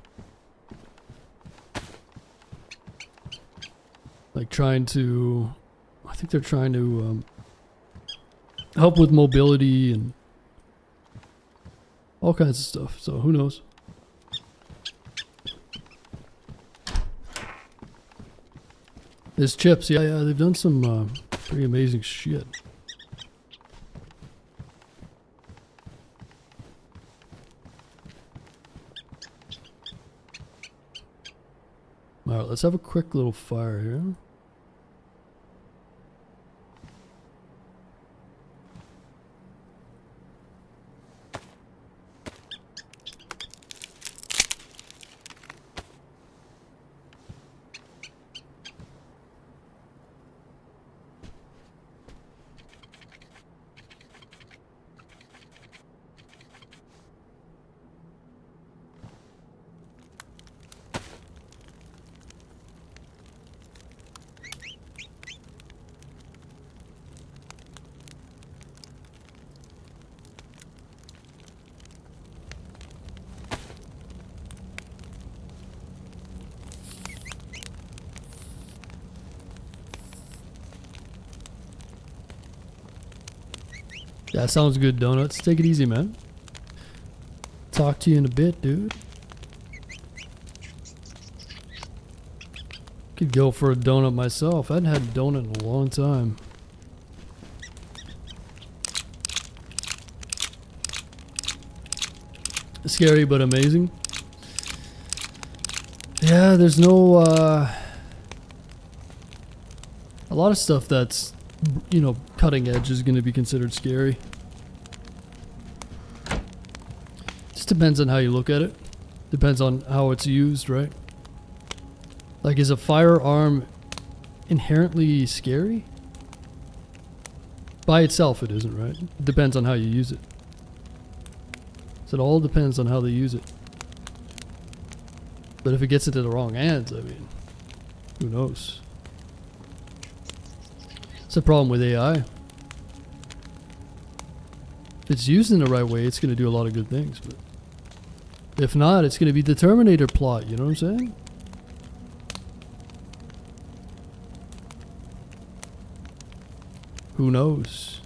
Speaker 1: Like trying to, I think they're trying to help with mobility and all kinds of stuff. So who knows? There's chips. Yeah, they've done some pretty amazing shit. Alright, let's have a quick little fire here. Yeah, sounds good, Donuts. Take it easy, man. Talk to you in a bit, dude. Could go for a donut myself. I hadn't had a donut in a long time. Scary but amazing. Yeah, there's no a lot of stuff that's, you know, cutting edge is going to be considered scary. Just depends on how you look at it. Depends on how it's used, right? Like, is a firearm inherently scary? By itself it isn't, right? It depends on how you use it. So it all depends on how they use it. But if it gets into the wrong hands, I mean, who knows? It's a problem with AI. If it's used in the right way, it's going to do a lot of good things. But if not, it's going to be the Terminator plot, you know what I'm saying? Who knows?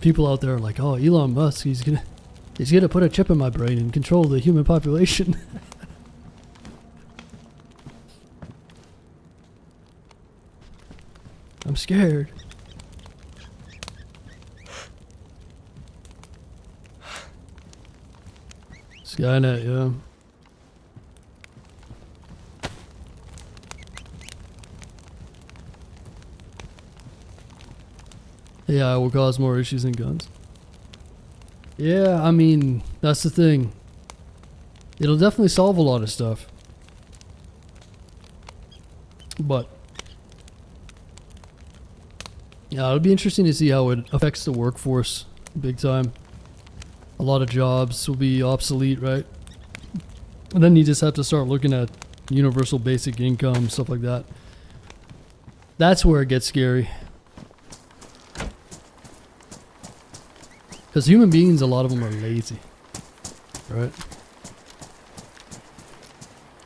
Speaker 1: People out there are like, oh, Elon Musk, he's gonna put a chip in my brain and control the human population. I'm scared. Skynet, yeah. AI will cause more issues than guns. Yeah, I mean, that's the thing. It'll definitely solve a lot of stuff. But yeah, it'll be interesting to see how it affects the workforce big time. A lot of jobs will be obsolete, right? And then you just have to start looking at universal basic income, stuff like that. That's where it gets scary. Because human beings, a lot of them are lazy, right?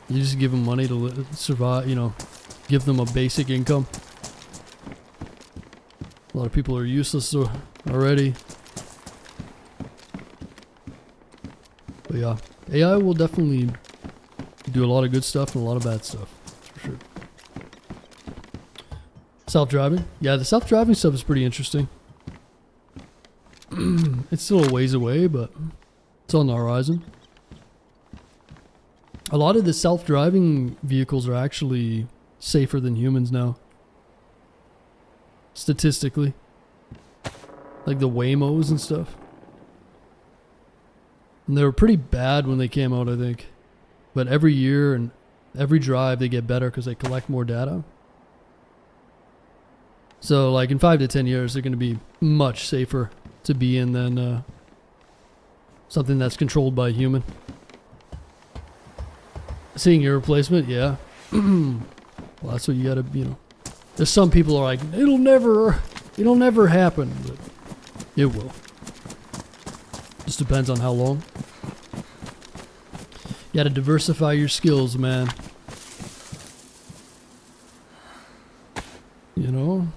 Speaker 1: You just give them money to survive, you know, give them a basic income. A lot of people are useless already. But yeah, AI will definitely do a lot of good stuff and a lot of bad stuff, for sure. Self-driving? Yeah, the self-driving stuff is pretty interesting. It's still a ways away, but it's on the horizon. A lot of the self-driving vehicles are actually safer than humans now. Statistically. Like the Waymos and stuff. And they were pretty bad when they came out, I think. But every year and every drive they get better because they collect more data. So like in 5 to 10 years they're going to be much safer to be in than something that's controlled by a human. Seeing your replacement, yeah. Well, that's what you gotta, you know. There's some people are like, it'll never happen, but it will. Just depends on how long. You gotta diversify your skills, man. You know?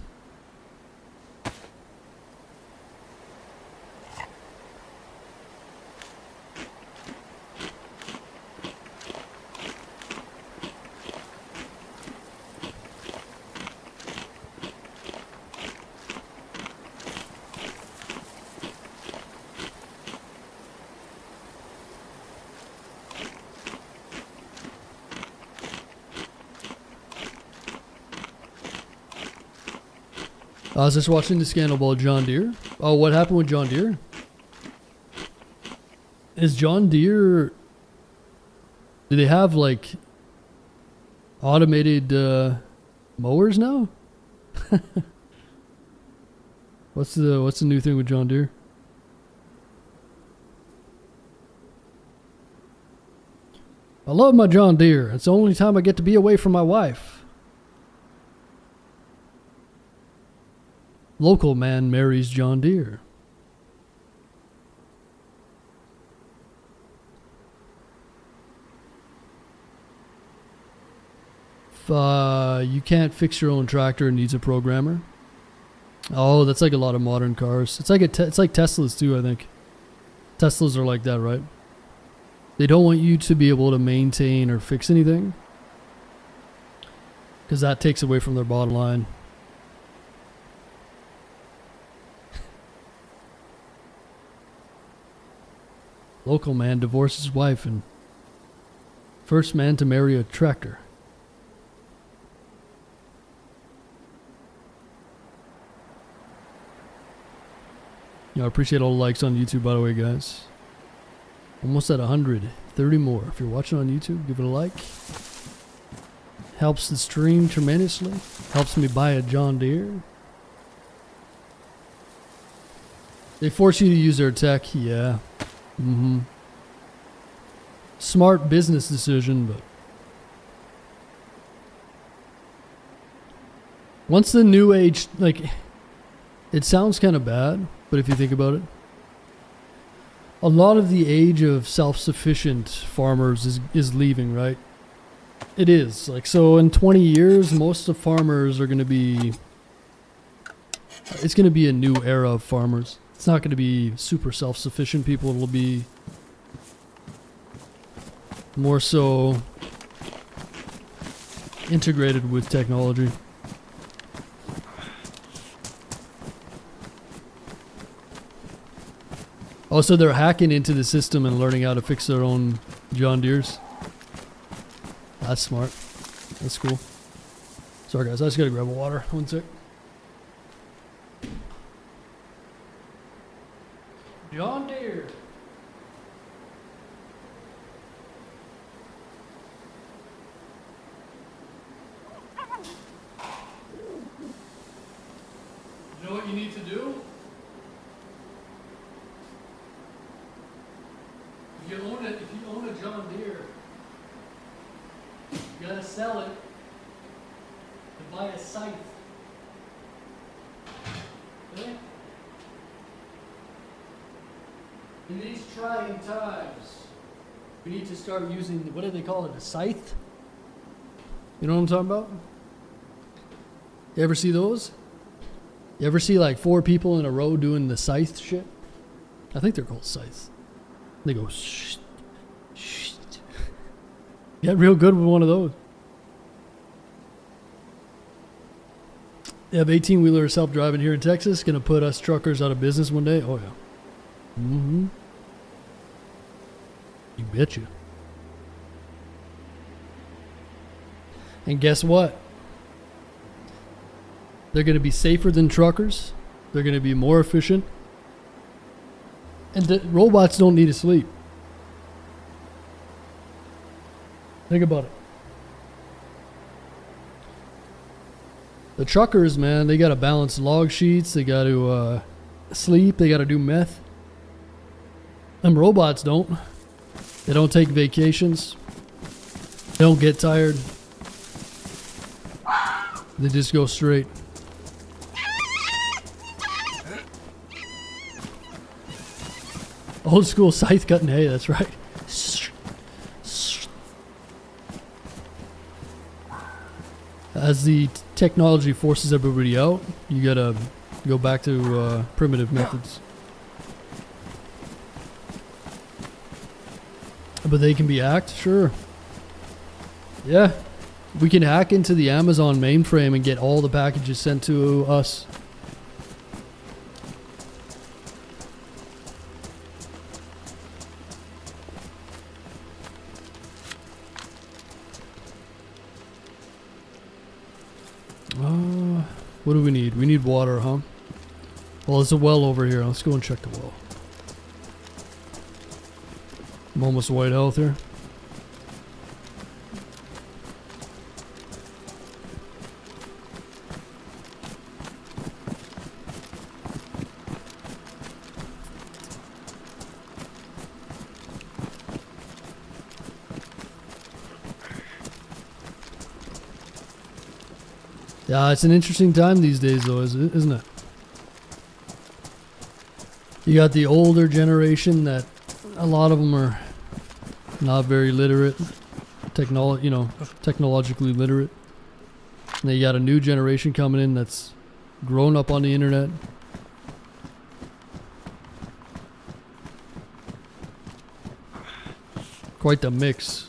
Speaker 1: I was just watching the scandal about John Deere. Oh, what happened with John Deere? Is John Deere... Do they have, like, automated mowers now? What's the new thing with John Deere? I love my John Deere. It's the only time I get to be away from my wife. Local man marries John Deere. you can't fix your own tractor, it needs a programmer. Oh, that's like a lot of modern cars. It's like it's like Teslas too, I think. Teslas are like that, right? They don't want you to be able to maintain or fix anything, because that takes away from their bottom line. Local man divorces his wife and first man to marry a tractor. I appreciate all the likes on YouTube, by the way, guys. Almost at 100. 30 more. If you're watching on YouTube, give it a like. Helps the stream tremendously. Helps me buy a John Deere. They force you to use their tech, yeah. Smart business decision, but once the new age, like, it sounds kind of bad, but if you think about it, a lot of the age of self-sufficient farmers is leaving, right? It is. Like, so in 20 years, most of farmers are going to be, it's going to be a new era of farmers. It's not going to be super self-sufficient people. It'll be more so integrated with technology. Also, they're hacking into the system and learning how to fix their own John Deeres. That's smart. That's cool. Sorry guys, I just gotta grab a water. One sec. John Deere. You know what you need to do? If you own a John Deere, you gotta sell it and buy a scythe. Okay? In these trying times, we need to start using, what do they call it, a scythe? You know what I'm talking about? You ever see those? You ever see like 4 people in a row doing the scythe shit? I think they're called scythes. They go shh, shh. Get real good with one of those. They have 18-wheeler self-driving here in Texas. Gonna put us truckers out of business one day. Oh yeah. You betcha. And guess what? They're gonna be safer than truckers. They're gonna be more efficient. And the robots don't need to sleep. Think about it. The truckers, man, they gotta balance log sheets. They gotta sleep. They gotta do meth. Them robots don't. They don't take vacations. They don't get tired. They just go straight. Old school scythe cutting hay, that's right. As the technology forces everybody out, you gotta go back to primitive methods. But they can be hacked, sure. Yeah, we can hack into the Amazon mainframe and get all the packages sent to us. What do we need? We need water, huh? Well, there's a well over here. Let's go and check the well. I'm almost white health here. Yeah, it's an interesting time these days, though, isn't it? You got the older generation that a lot of them are not very literate, technologically literate. And you got a new generation coming in that's grown up on the internet. Quite the mix.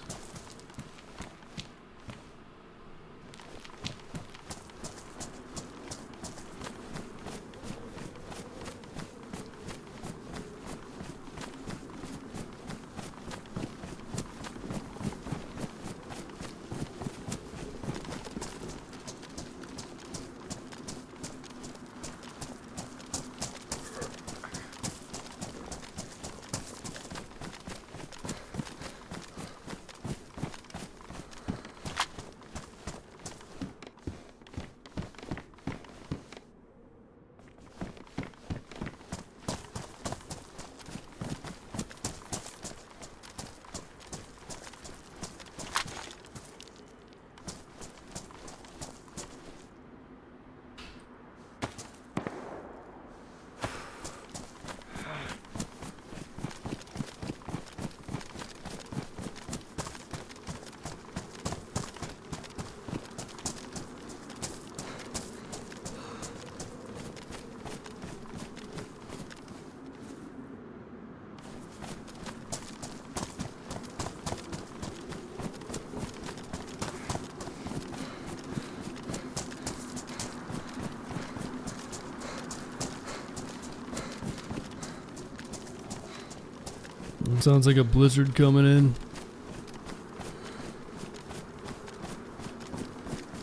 Speaker 1: Sounds like a blizzard coming in.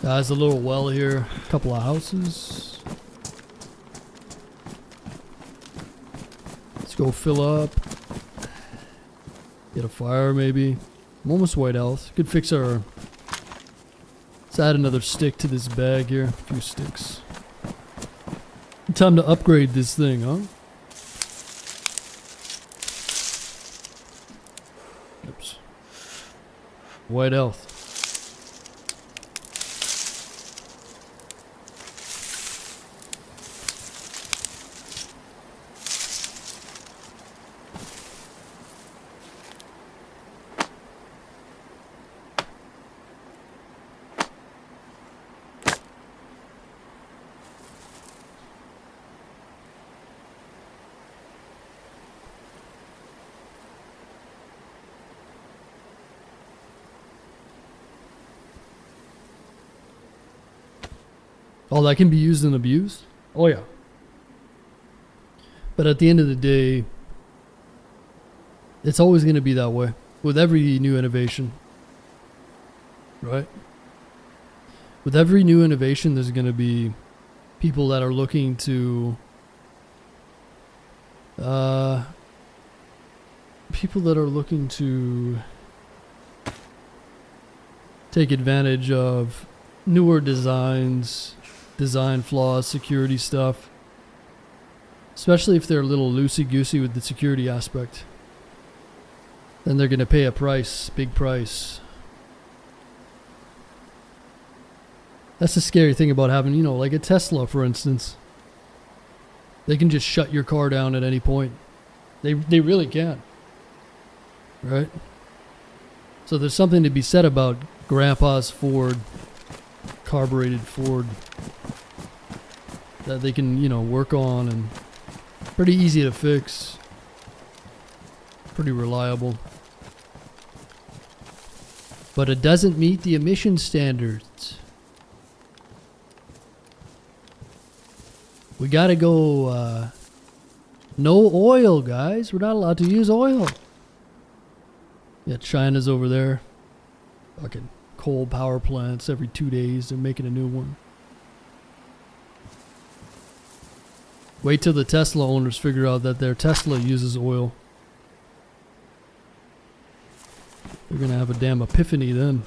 Speaker 1: There's a little well here. A couple of houses. Let's go fill up. Get a fire maybe. I'm almost white health. Could fix our... Let's add another stick to this bag here. A few sticks. Time to upgrade this thing, huh? Oops. White health. Oh, that can be used and abused? Oh, yeah. But at the end of the day, it's always going to be that way with every new innovation. Right? With every new innovation, there's going to be people that are looking to... people that are looking to take advantage of newer designs, design flaws, security stuff, especially if they're a little loosey-goosey with the security aspect. Then they're going to pay a price, big price. That's the scary thing about having, you know, like a Tesla, for instance. They can just shut your car down at any point. They really can. Right? So there's something to be said about Grandpa's Ford, carbureted Ford, that they can, you know, work on, and pretty easy to fix, pretty reliable. But it doesn't meet the emission standards. We gotta go, no oil, guys. We're not allowed to use oil. Yeah, China's over there. Fucking coal power plants every 2 days. They're making a new one. Wait till the Tesla owners figure out that their Tesla uses oil. They're gonna have a damn epiphany then.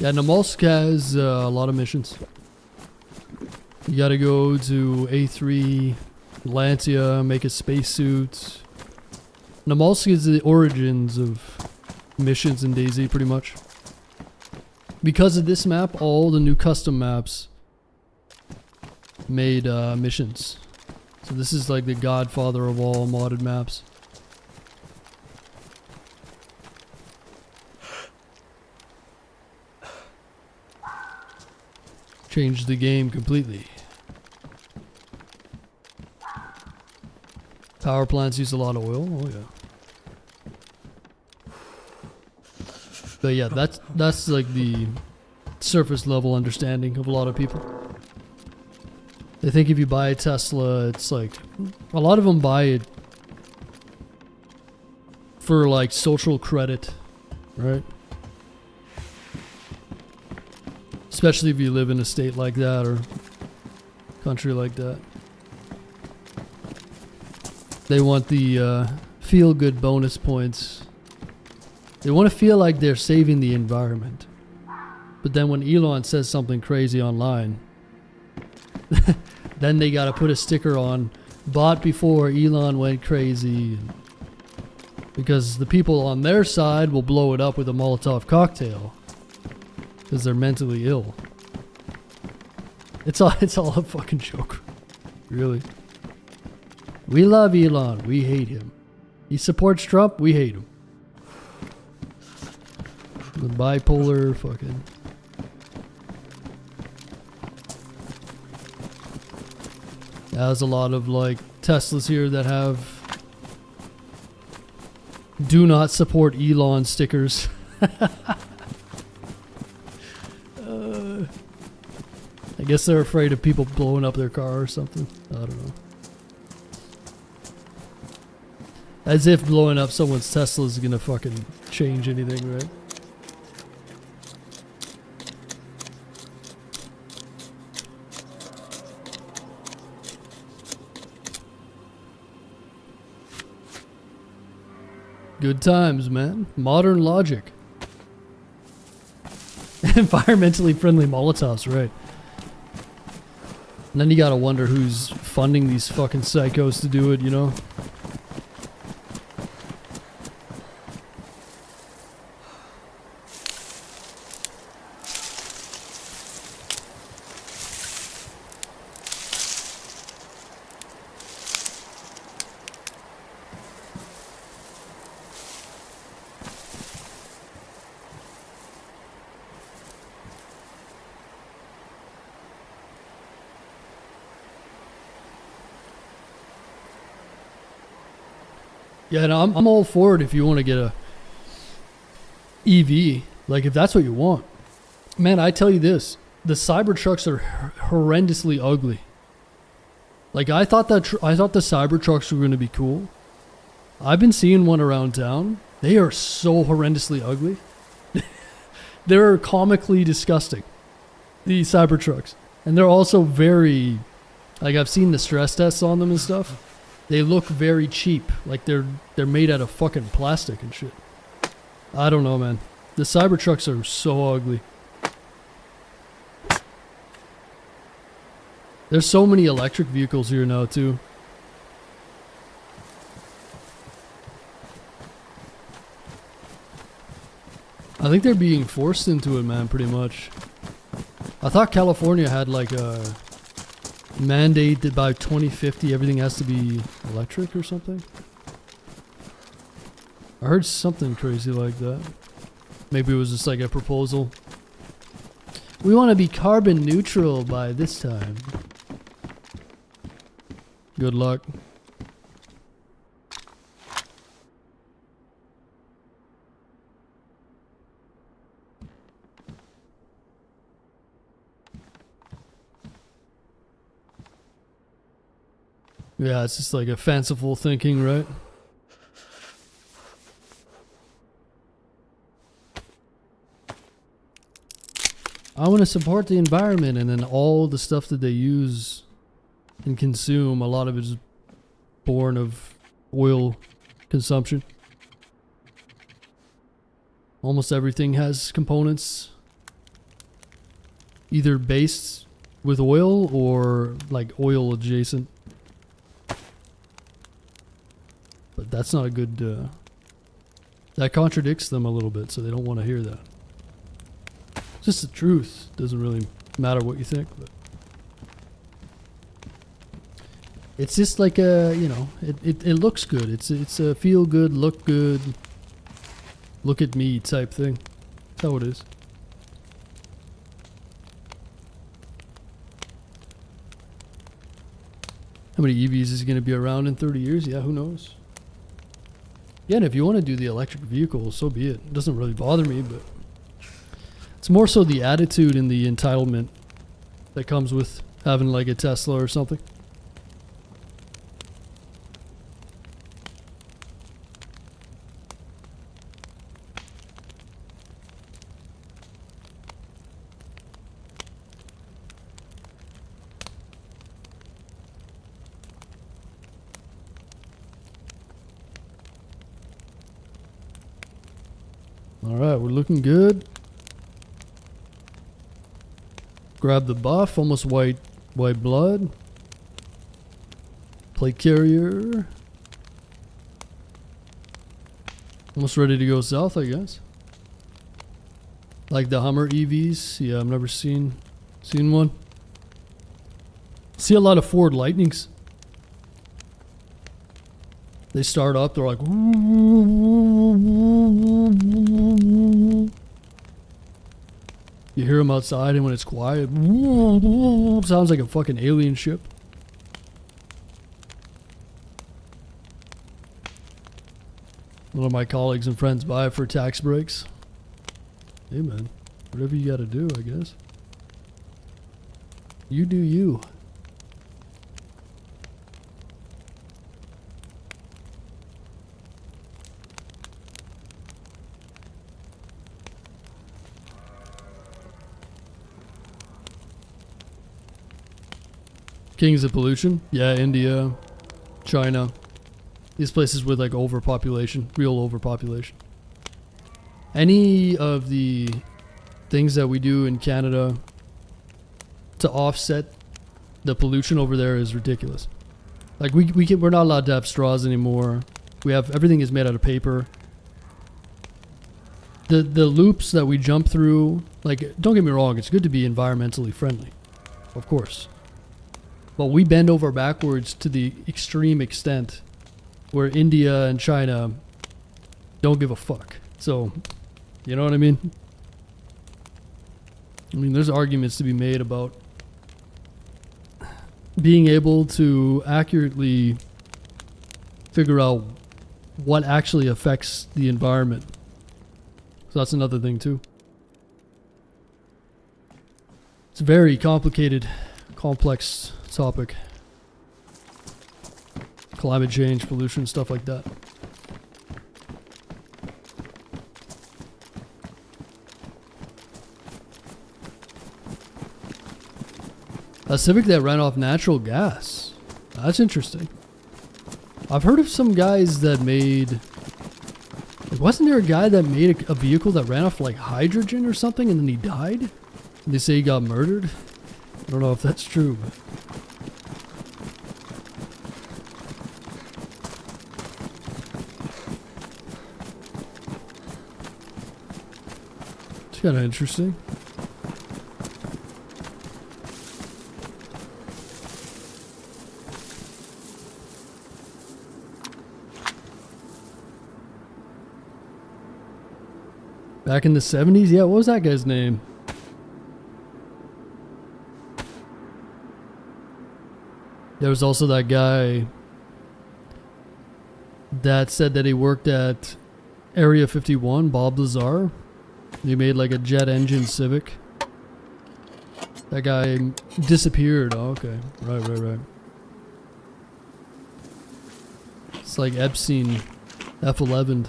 Speaker 1: Yeah, Namolsk has a lot of missions. You gotta go to A3 Lancia, make a spacesuit, Namalsk is the origins of missions in DayZ, pretty much. Because of this map, all the new custom maps made missions. So this is like the godfather of all modded maps. Changed the game completely. Power plants use a lot of oil. Oh yeah. But yeah, that's like the surface level understanding of a lot of people. They think if you buy a Tesla, it's like a lot of them buy it for like social credit, right? Especially if you live in a state like that or country like that. They want the feel-good bonus points. They want to feel like they're saving the environment. But then when Elon says something crazy online, then they gotta put a sticker on, bought before Elon went crazy. Because the people on their side will blow it up with a Molotov cocktail. Because they're mentally ill. It's all a fucking joke. Really. We love Elon. We hate him. He supports Trump. We hate him. The bipolar fucking... There's a lot of like Teslas here that have do not support Elon stickers. I guess they're afraid of people blowing up their car or something. I don't know. As if blowing up someone's Tesla is gonna fucking change anything, right? Good times, man. Modern logic. Environmentally friendly Molotovs, right. And then you gotta wonder who's funding these fucking psychos to do it, you know? Yeah, no, I'm all for it if you want to get a EV. Like, if that's what you want. Man, I tell you this. The Cybertrucks are horrendously ugly. Like, I thought the Cybertrucks were going to be cool. I've been seeing one around town. They are so horrendously ugly. They're comically disgusting. The Cybertrucks. And they're also very... Like, I've seen the stress tests on them and stuff. They look very cheap, like they're made out of fucking plastic and shit. I don't know, man. The Cybertrucks are so ugly. There's so many electric vehicles here now, too. I think they're being forced into it, man, pretty much. I thought California had like a... mandate that by 2050 everything has to be electric or something. I heard something crazy like that. Maybe it was just like a proposal. We want to be carbon neutral by this time. Good luck. Yeah, it's just like a fanciful thinking, right? I want to support the environment, and then all the stuff that they use and consume, a lot of it is born of oil consumption. Almost everything has components either based with oil or like oil adjacent. But that's not a good, that contradicts them a little bit, so they don't want to hear that. It's just the truth. Doesn't really matter what you think, but it's just like a, you know, it looks good. It's a feel good, look good, look at me type thing. That's how it is. How many EVs is going to be around in 30 years? Yeah, who knows? Yeah, and if you want to do the electric vehicle, so be it. It doesn't really bother me, but it's more so the attitude and the entitlement that comes with having like a Tesla or something. Alright, we're looking good. Grab the buff, almost white blood. Plate carrier. Almost ready to go south, I guess. Like the Hummer EVs. Yeah, I've never seen one. See a lot of Ford Lightnings. They start up, they're like, you hear them outside, and when it's quiet, sounds like a fucking alien ship. One of my colleagues and friends buy it for tax breaks. Hey man, whatever you gotta do, I guess. You do you. Kings of pollution? Yeah, India, China. These places with like overpopulation, real overpopulation. Any of the things that we do in Canada to offset the pollution over there is ridiculous. Like we're not allowed to have straws anymore. Everything is made out of paper. The loops that we jump through, like, don't get me wrong, it's good to be environmentally friendly, of course. But we bend over backwards to the extreme extent where India and China don't give a fuck. So, you know what I mean? I mean, there's arguments to be made about being able to accurately figure out what actually affects the environment. So that's another thing too. It's a very complicated, complex topic. Climate change, pollution, stuff like that. A Civic that ran off natural gas. That's interesting. I've heard of some guys that made... Like, wasn't there a guy that made a vehicle that ran off like hydrogen or something and then he died? And they say he got murdered? I don't know if that's true, but... It's kind of interesting. Back in the 70s? Yeah, what was that guy's name? There was also that guy that said that he worked at Area 51, Bob Lazar. He made like a jet engine Civic. That guy disappeared. Oh, okay. Right. It's like Epstein F11.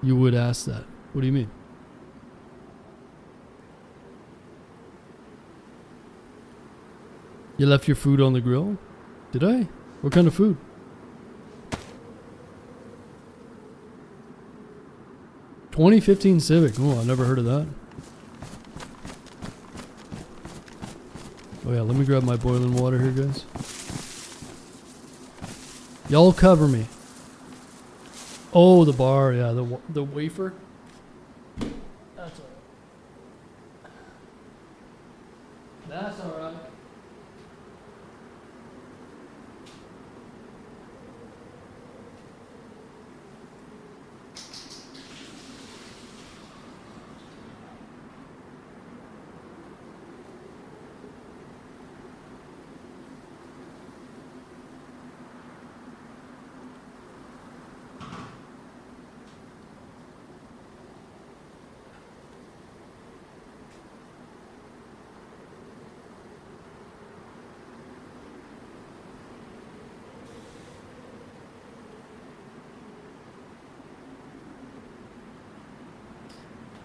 Speaker 1: You would ask that. What do you mean? You left your food on the grill? Did I? What kind of food? ...2015 Civic. Oh, I never heard of that. Oh yeah, let me grab my boiling water here, guys. Y'all cover me. Oh, the bar, yeah, the wafer. That's alright. That's alright.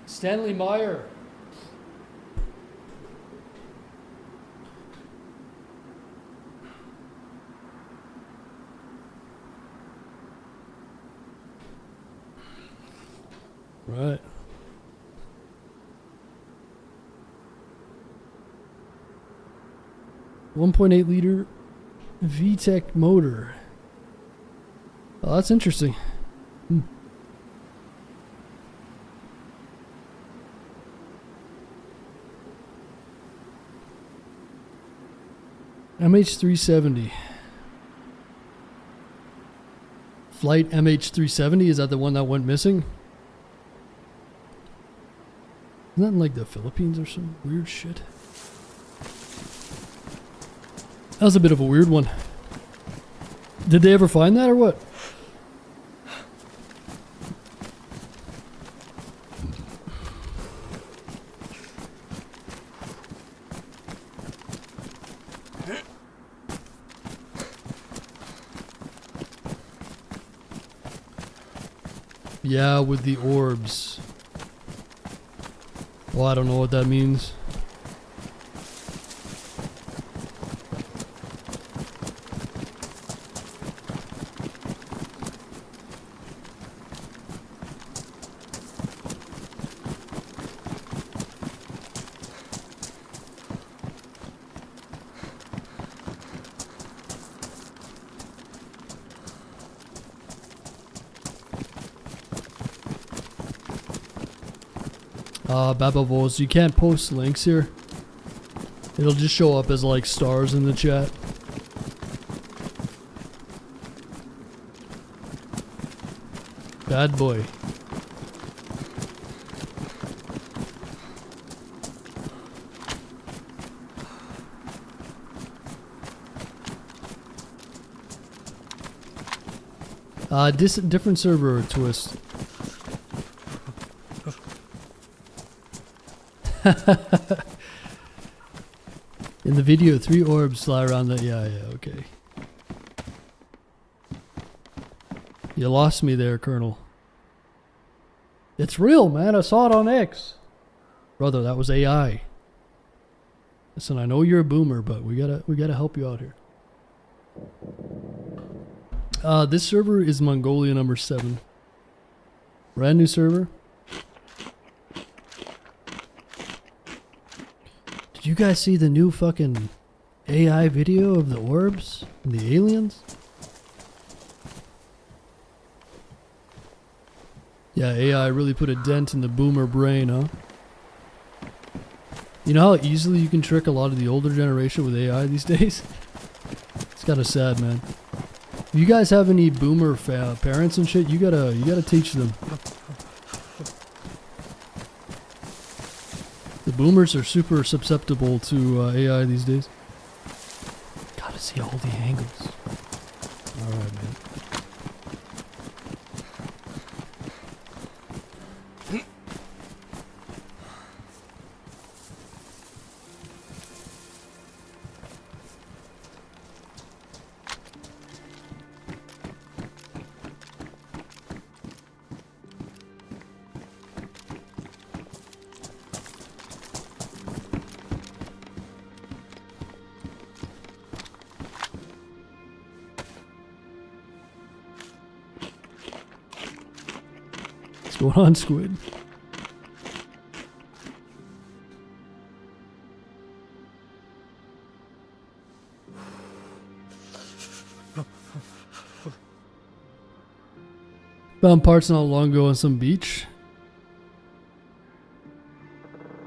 Speaker 1: Stanley Meyer. Right. .8 liter VTEC motor. Oh, that's interesting. MH370. Flight MH370, is that the one that went missing? Isn't that in like the Philippines or some weird shit? That was a bit of a weird one. Did they ever find that or what? Yeah, with the orbs. Well, I don't know what that means. Babavos, you can't post links here. It'll just show up as like stars in the chat. Bad boy. Different server twist. In the video, 3 orbs fly around the... Yeah, okay. You lost me there, Colonel. It's real, man. I saw it on X. Brother, that was AI. Listen, I know you're a boomer, but we gotta help you out here. This server is Mongolia number 7. Brand new server. Did you guys see the new fucking AI video of the orbs and the aliens? Yeah, AI really put a dent in the boomer brain, huh? You know how easily you can trick a lot of the older generation with AI these days? It's kind of sad, man. If you guys have any boomer parents and shit, you gotta teach them. The boomers are super susceptible to AI these days. Gotta see all the angles. Alright, man. What's going on, Squid? Found parts not long ago on some beach.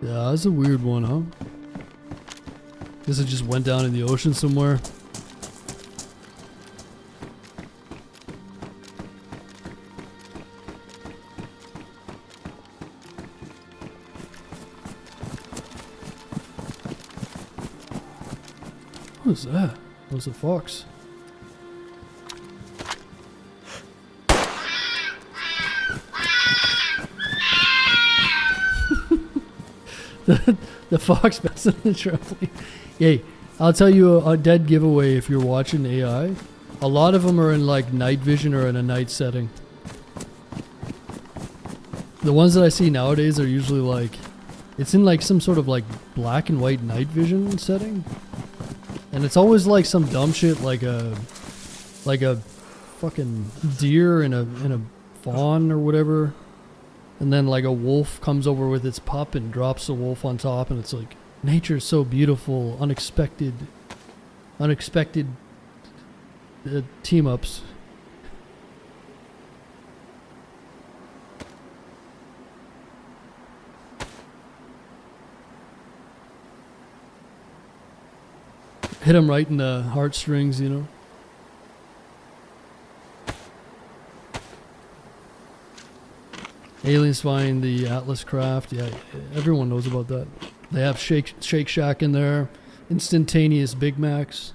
Speaker 1: Yeah, that's a weird one, huh? Guess it just went down in the ocean somewhere. What was that? That was a fox. the fox messing in the trampoline. Yay. I'll tell you a dead giveaway if you're watching AI. A lot of them are in like night vision or in a night setting. The ones that I see nowadays are usually like, it's in like some sort of like black and white night vision setting. And it's always like some dumb shit like a fucking deer and a fawn or whatever. And then like a wolf comes over with its pup and drops the wolf on top, and it's like, nature's so beautiful, unexpected team ups. Hit him right in the heartstrings, you know. Aliens find the Atlas craft. Yeah, everyone knows about that. They have Shake Shack in there. Instantaneous Big Macs.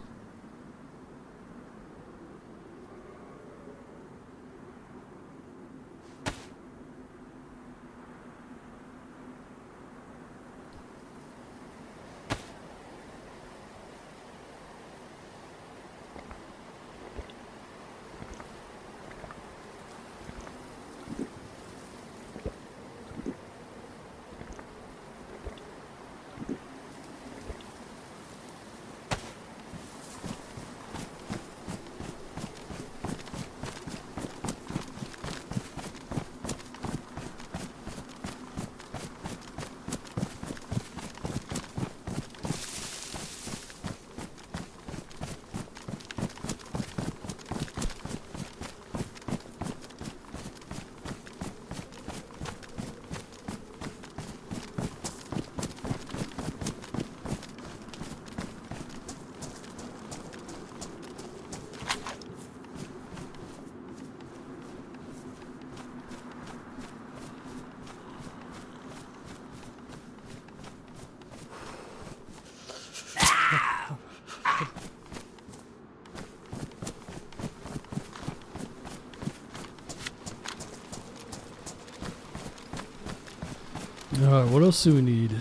Speaker 1: Alright, what else do we need?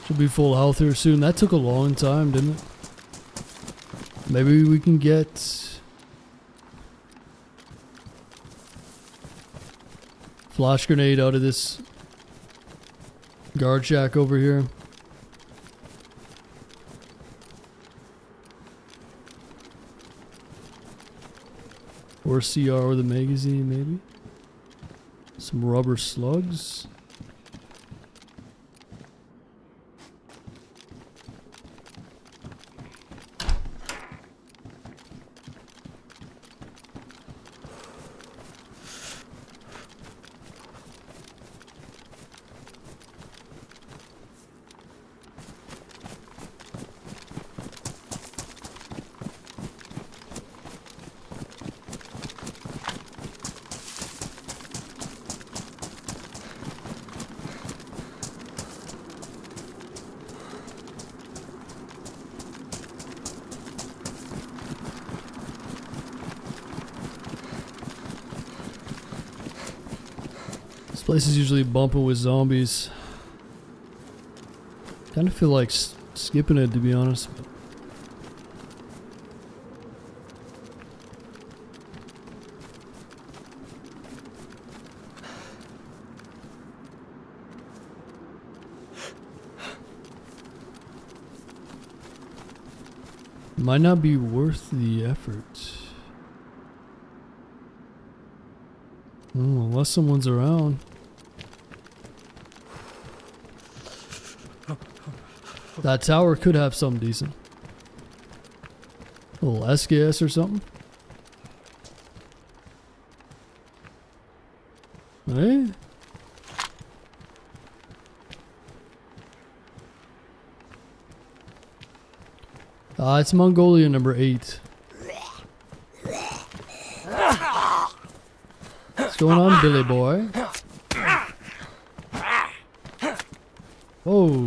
Speaker 1: Should be full health here soon. That took a long time, didn't it? Maybe we can get flash grenade out of this guard shack over here. Or CR with a magazine, maybe. Some rubber slugs. This place is usually bumping with zombies. Kind of feel like skipping it, to be honest. Might not be worth the effort. Oh, unless someone's around. That tower could have something decent. A little SKS or something. Eh? It's Mongolia number 8. What's going on, Billy boy? Oh,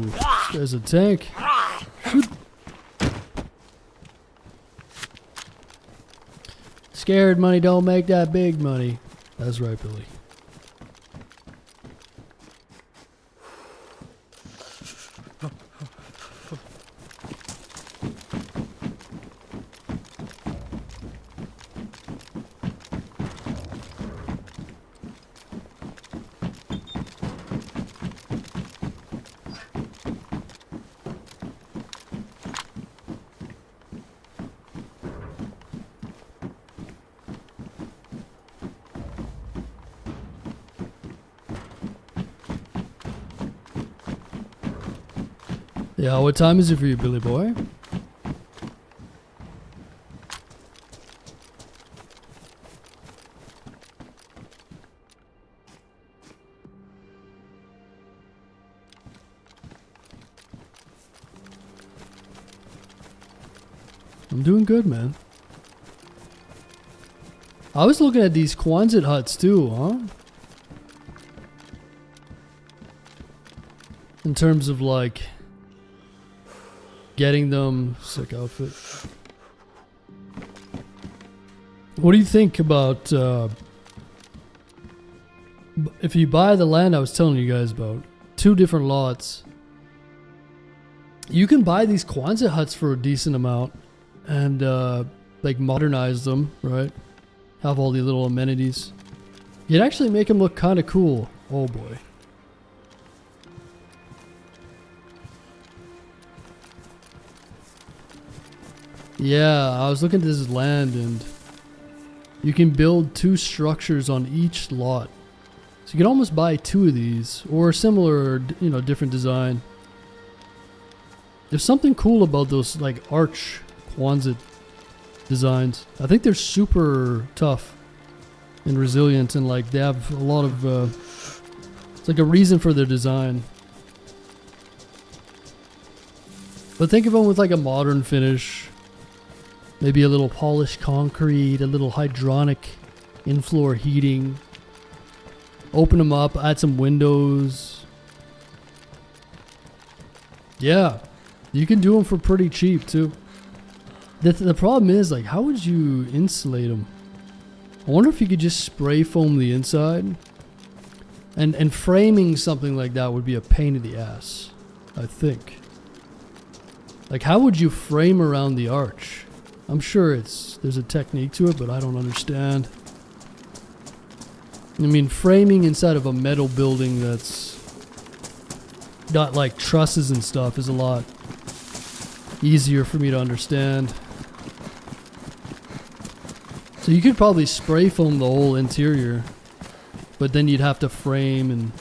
Speaker 1: there's a tank. Shoot. Scared money don't make that big money. That's right, Billy. Yeah, what time is it for you, Billy boy? I'm doing good, man. I was looking at these Quonset huts too, huh? In terms of like getting them. Sick outfit. What do you think about if you buy the land I was telling you guys about? 2 different lots. You can buy these Quonset huts for a decent amount and like modernize them, right? Have all the little amenities. You'd actually make them look kind of cool. Oh boy. Yeah, I was looking at this land and you can build 2 structures on each lot. So you can almost buy 2 of these or similar, you know, different design. There's something cool about those like arch Quonset designs. I think they're super tough and resilient and like they have a lot of it's like a reason for their design. But think of them with like a modern finish. Maybe a little polished concrete, a little hydronic in-floor heating. Open them up, add some windows. Yeah, you can do them for pretty cheap too. The problem is, like, how would you insulate them? I wonder if you could just spray foam the inside. And framing something like that would be a pain in the ass, I think. Like, how would you frame around the arch? I'm sure there's a technique to it, but I don't understand. I mean, framing inside of a metal building that's got like trusses and stuff is a lot easier for me to understand. So you could probably spray foam the whole interior, but then you'd have to frame and...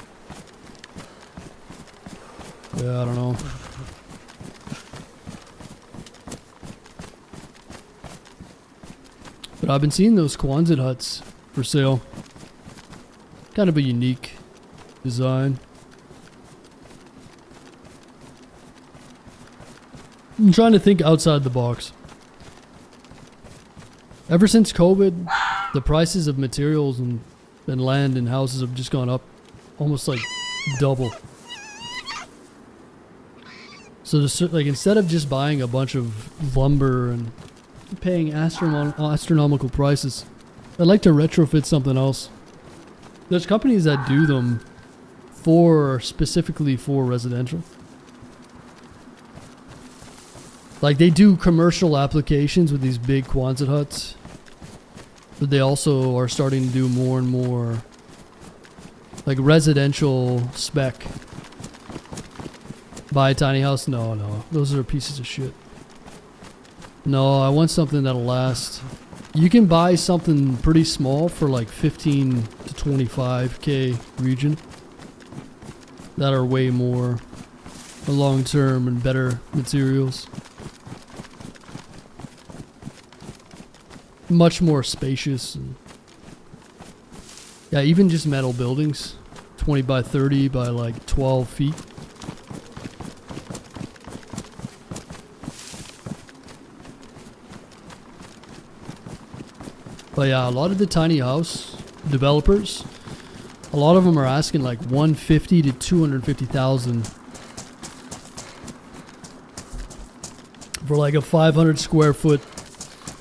Speaker 1: yeah, I don't know. But I've been seeing those Quonset huts for sale. Kind of a unique design. I'm trying to think outside the box. Ever since COVID, the prices of materials and land and houses have just gone up almost like double. So like instead of just buying a bunch of lumber and paying astronomical prices, I'd like to retrofit something else. There's companies that do them specifically for residential. Like they do commercial applications with these big Quonset huts, but they also are starting to do more and more like residential spec. Buy a tiny house? No, those are pieces of shit. No, I want something that'll last. You can buy something pretty small for like 15 to 25k region that are way more long term and better materials. much more spacious. And yeah, even just metal buildings, 20 by 30 by like 12 feet. But yeah, a lot of the tiny house developers, a lot of them are asking like 150 to 250,000 for like a 500 square foot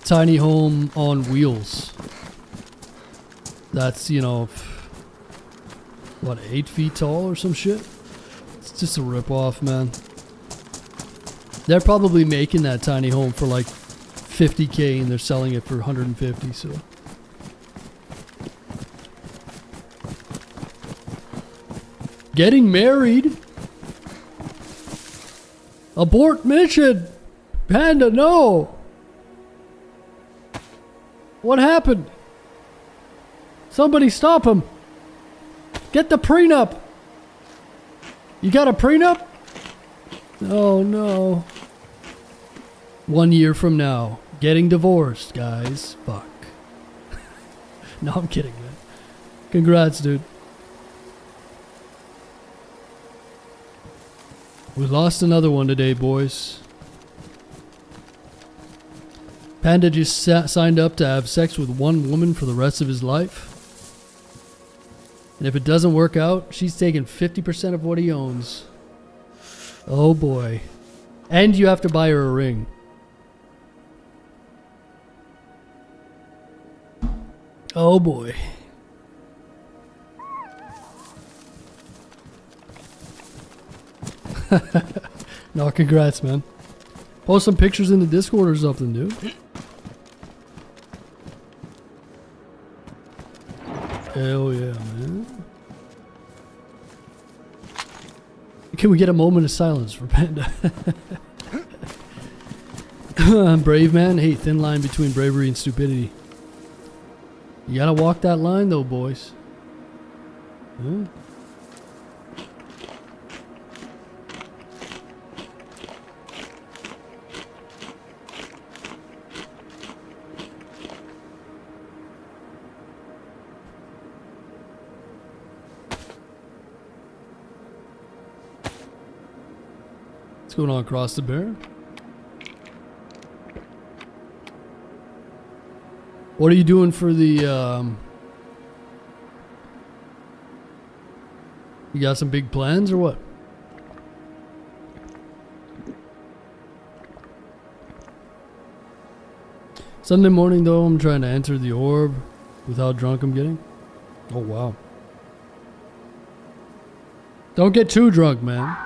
Speaker 1: tiny home on wheels. That's, you know, what, 8 feet tall or some shit? It's just a ripoff, man. They're probably making that tiny home for like 50K and they're selling it for 150, so. Getting married? Abort mission! Panda, no! What happened? Somebody stop him! Get the prenup! You got a prenup? Oh no. 1 year from now. Getting divorced, guys. Fuck. No, I'm kidding, man. Congrats, dude. We lost another one today, boys. Panda just signed up to have sex with one woman for the rest of his life. And if it doesn't work out, she's taking 50% of what he owns. Oh boy. And you have to buy her a ring. Oh boy. No, congrats, man. Post some pictures in the Discord or something, dude. Hell yeah, man. Can we get a moment of silence for Panda? Brave man. Hey, thin line between bravery and stupidity. You gotta walk that line though, boys. Huh? What's going on across the bear? What are you doing for the, you got some big plans or what? Sunday morning though, I'm trying to enter the orb with how drunk I'm getting. Oh wow. Don't get too drunk, man.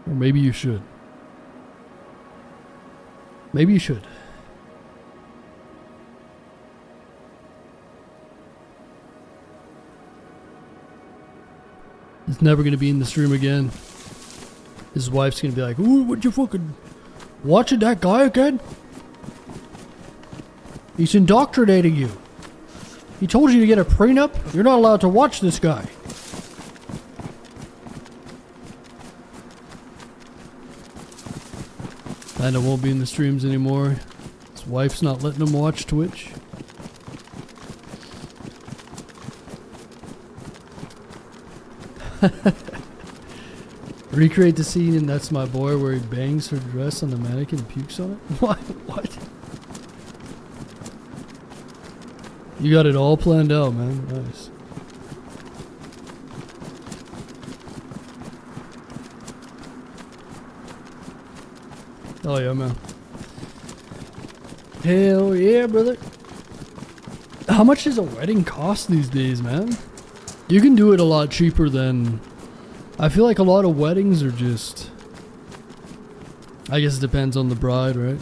Speaker 1: Or maybe you should. Maybe you should. He's never going to be in the stream again. His wife's going to be like, ooh, what you fucking watching that guy again? He's indoctrinating you. He told you to get a prenup. You're not allowed to watch this guy. Panda won't be in the streams anymore. His wife's not letting him watch Twitch. Recreate the scene in That's My Boy where he bangs her dress on the mannequin and pukes on it? What? What? You got it all planned out, man. Nice. Oh yeah, man. Hell yeah, brother. How much does a wedding cost these days, man? You can do it a lot cheaper than... I feel like a lot of weddings are just... I guess it depends on the bride, right?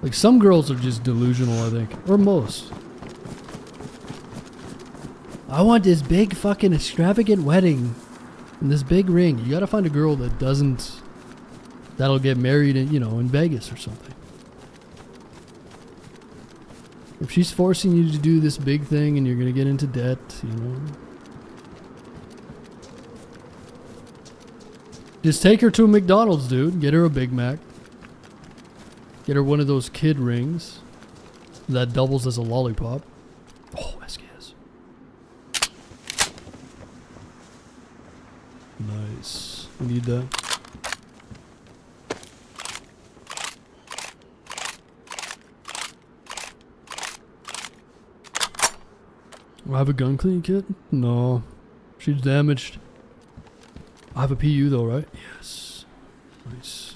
Speaker 1: Like some girls are just delusional, I think. Or most. I want this big fucking extravagant wedding. And this big ring. You gotta find a girl that doesn't... That'll get married in, you know, in Vegas or something. If she's forcing you to do this big thing and you're gonna get into debt, you know... Just take her to a McDonald's, dude. Get her a Big Mac. Get her one of those kid rings that doubles as a lollipop. Oh, SKS. Nice. We need that. Do I have a gun cleaning kit? No. She's damaged. I have a PU though, right? Yes. Nice.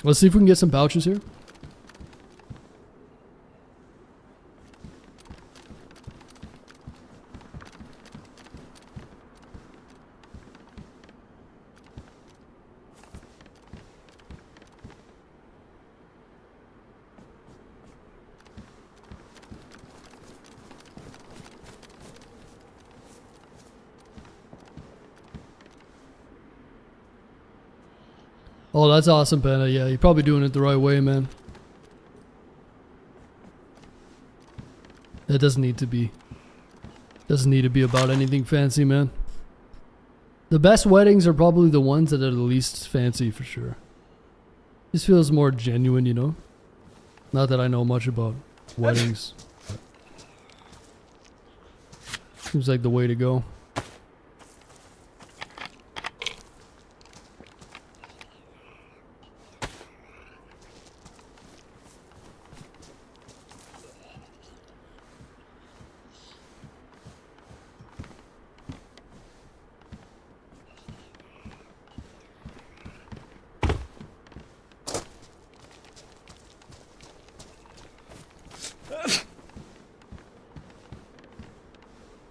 Speaker 1: Let's see if we can get some pouches here. Oh, that's awesome, Panda. Yeah, you're probably doing it the right way, man. It doesn't need to be. Doesn't need to be about anything fancy, man. The best weddings are probably the ones that are the least fancy, for sure. This feels more genuine, you know? Not that I know much about weddings. Seems like the way to go.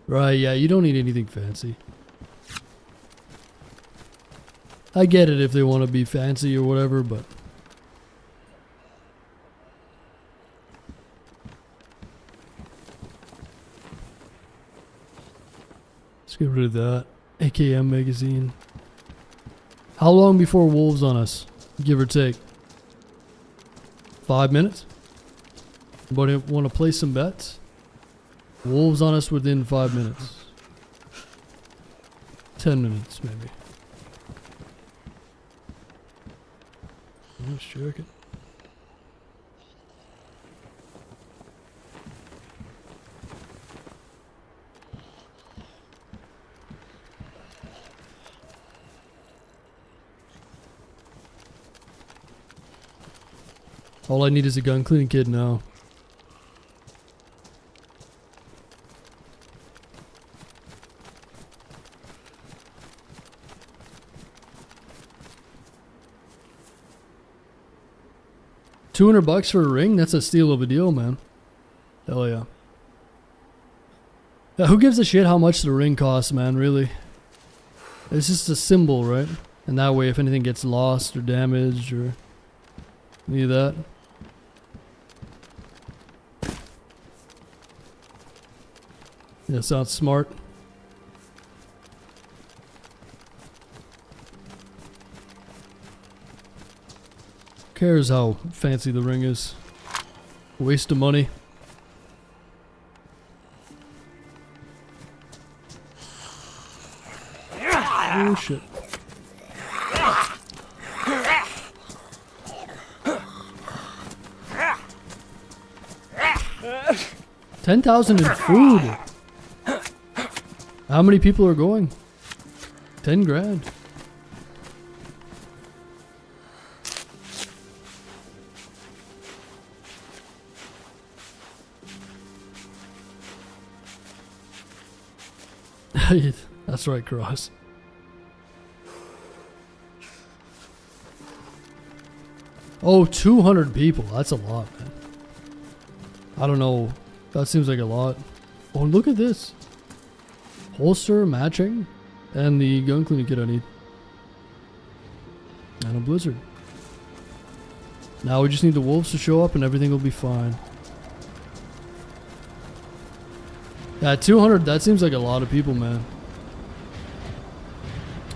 Speaker 1: Right, yeah, you don't need anything fancy. I get it if they want to be fancy or whatever, but... Let's get rid of that. AKM magazine. How long before wolves on us? Give or take. 5 minutes? Anybody want to place some bets? Wolves on us within 5 minutes. 10 minutes, maybe. Let's check it. All I need is a gun cleaning kit now. $200 for a ring? That's a steal of a deal, man. Hell yeah. Yeah, who gives a shit how much the ring costs, man, really? It's just a symbol, right? And that way, if anything gets lost or damaged or any of that. Yeah, sounds smart. Who cares how fancy the ring is? Waste of money. Oh shit. $10,000 in food. How many people are going? 10 grand. That's right, Cross. Oh, 200 people. That's a lot, man. I don't know. That seems like a lot. Oh, look at this. Holster matching. And the gun cleaning kit I need. And a blizzard. Now we just need the wolves to show up and everything will be fine. Yeah, 200, that seems like a lot of people, man.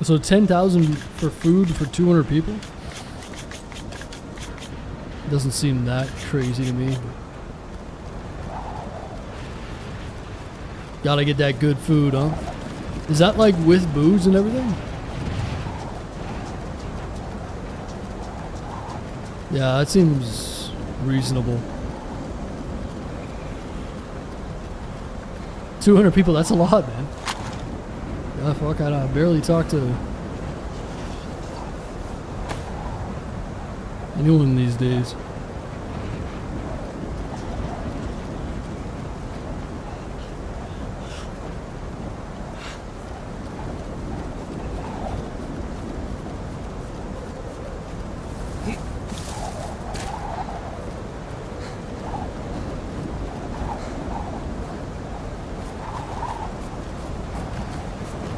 Speaker 1: So 10,000 for food for 200 people? Doesn't seem that crazy to me. Gotta get that good food, huh? Is that like with booze and everything? Yeah, that seems reasonable. 200 people, that's a lot, man. Yeah, fuck, I barely talk to anyone these days.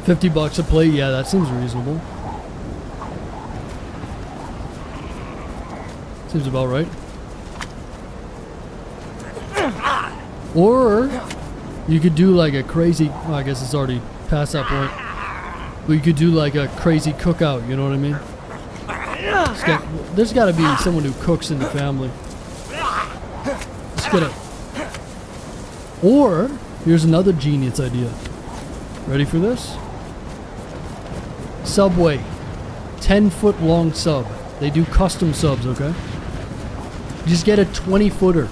Speaker 1: $50 a plate, yeah, that seems reasonable. Seems about right. Or you could do like a crazy, well, I guess it's already past that point. But you could do like a crazy cookout, you know what I mean? There's got to be someone who cooks in the family. Just get a. Or here's another genius idea. Ready for this? Subway, 10-foot long sub. They do custom subs, okay? Just get a 20-footer.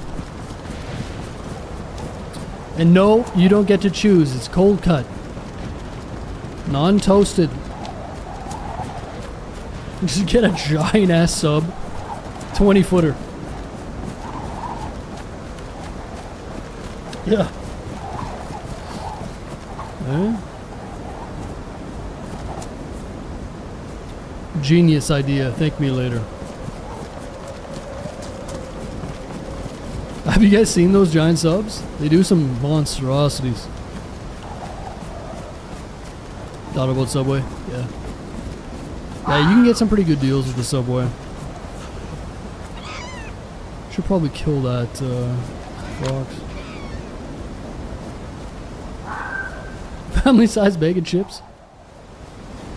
Speaker 1: And no, you don't get to choose. It's cold cut. Non-toasted. Just get a giant ass sub. 20-footer. Yeah. Genius idea. Thank me later. Have you guys seen those giant subs? They do some monstrosities. Thought about Subway? Yeah. Yeah, you can get some pretty good deals with the Subway. Should probably kill that fox. Family size bacon chips?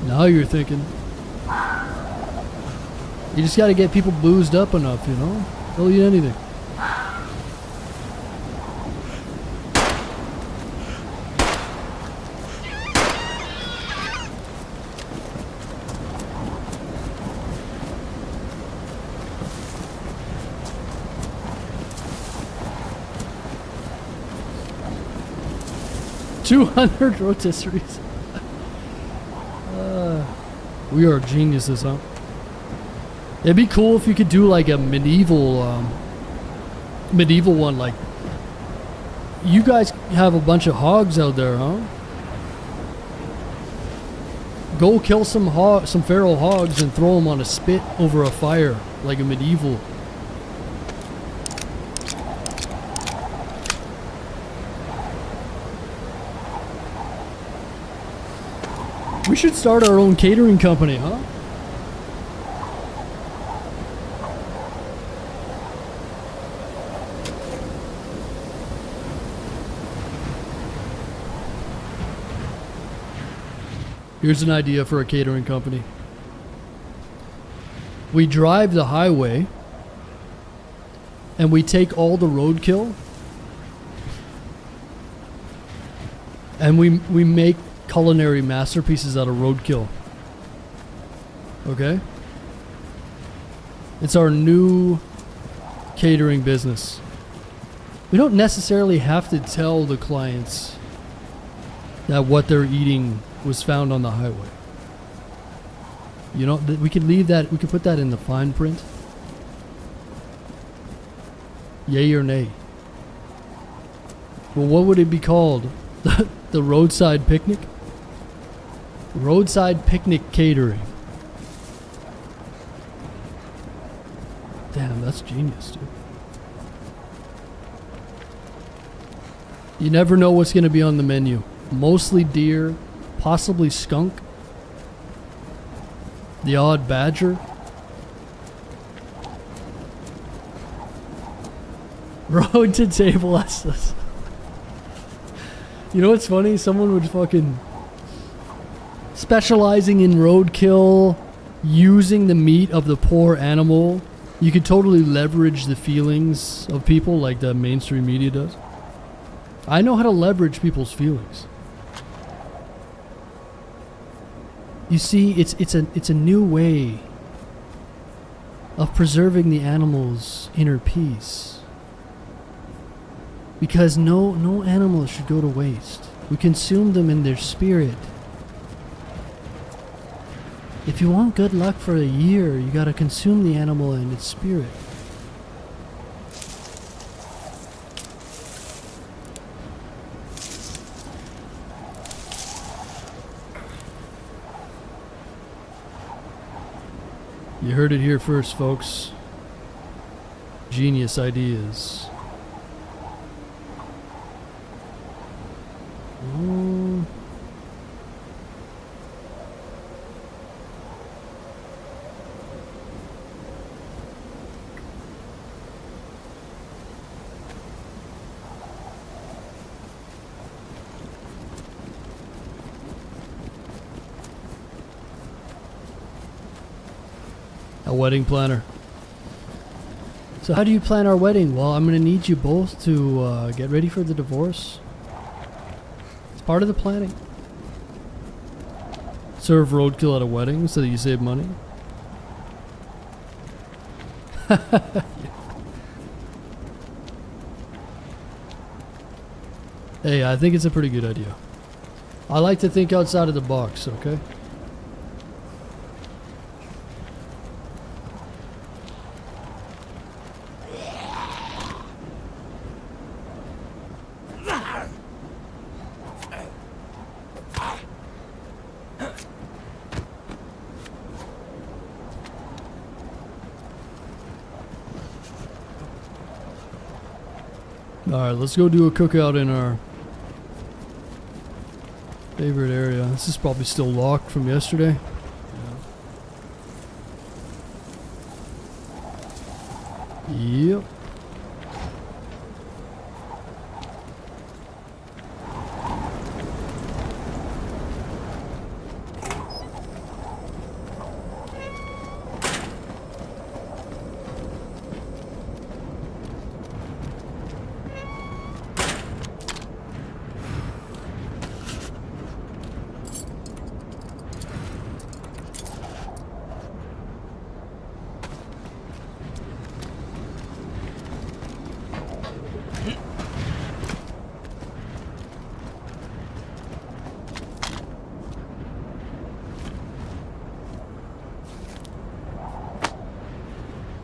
Speaker 1: Now you're thinking. You just gotta get people boozed up enough, you know? They'll eat anything. $200 rotisseries. We are geniuses, huh? It'd be cool if you could do like a medieval one. Like, you guys have a bunch of hogs out there, huh? Go kill some feral hogs and throw them on a spit over a fire, like a medieval. We should start our own catering company, huh? Here's an idea for a catering company. We drive the highway and we take all the roadkill and we make culinary masterpieces out of roadkill. Okay? It's our new catering business. We don't necessarily have to tell the clients that what they're eating was found on the highway. You know, we could leave that, we could put that in the fine print. Yay or nay? Well, what would it be called? The roadside picnic? Roadside picnic catering. Damn, that's genius, dude. You never know what's going to be on the menu. Mostly deer, possibly skunk, the odd badger. Road to table essence. You know what's funny? Someone would fucking specializing in roadkill, using the meat of the poor animal. You could totally leverage the feelings of people like the mainstream media does. I know how to leverage people's feelings. You see, it's a new way of preserving the animal's inner peace. Because no animal should go to waste. We consume them in their spirit. If you want good luck for a year, you gotta consume the animal in its spirit. You heard it here first, folks. Genius ideas. A wedding planner. So how do you plan our wedding? Well, I'm going to need you both to get ready for the divorce. It's part of the planning. Serve roadkill at a wedding so that you save money. Hey, I think it's a pretty good idea. I like to think outside of the box, okay? Alright, let's go do a cookout in our favorite area. This is probably still locked from yesterday. Yep.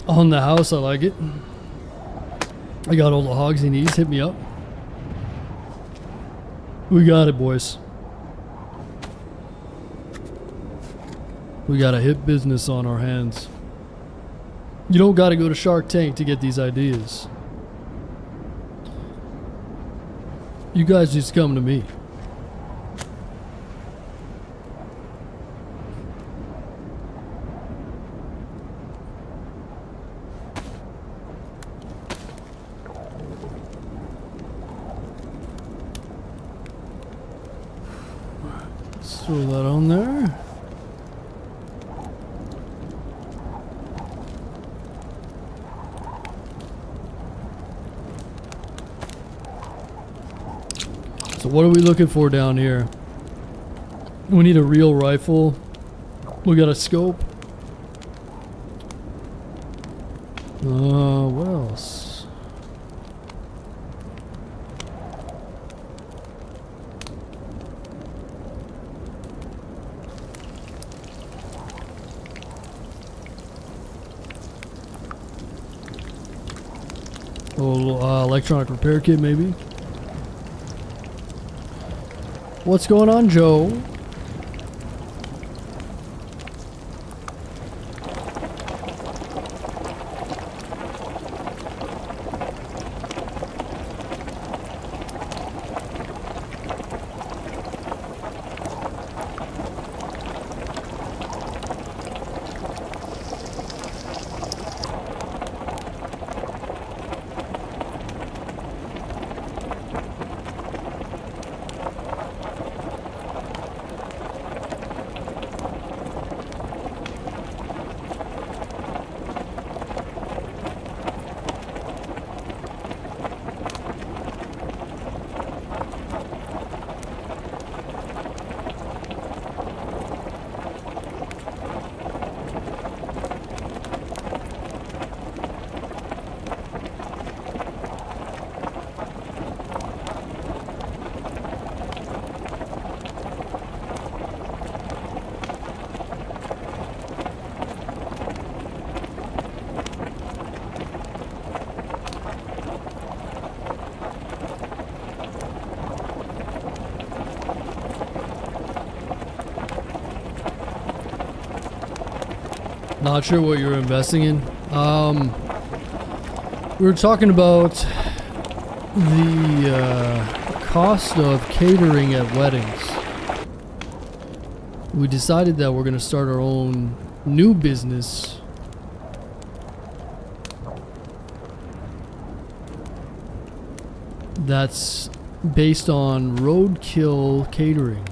Speaker 1: On the house, I like it. I got all the hogs he needs. Hit me up. We got it, boys. We got a hit business on our hands. You don't gotta go to Shark Tank to get these ideas. You guys just come to me. Throw that on there. So what are we looking for down here? We need a real rifle. We got a scope. What else? Electronic repair kit, maybe. What's going on, Joe? Not sure what you're investing in. We were talking about the cost of catering at weddings. We decided that we're going to start our own new business. That's based on roadkill catering.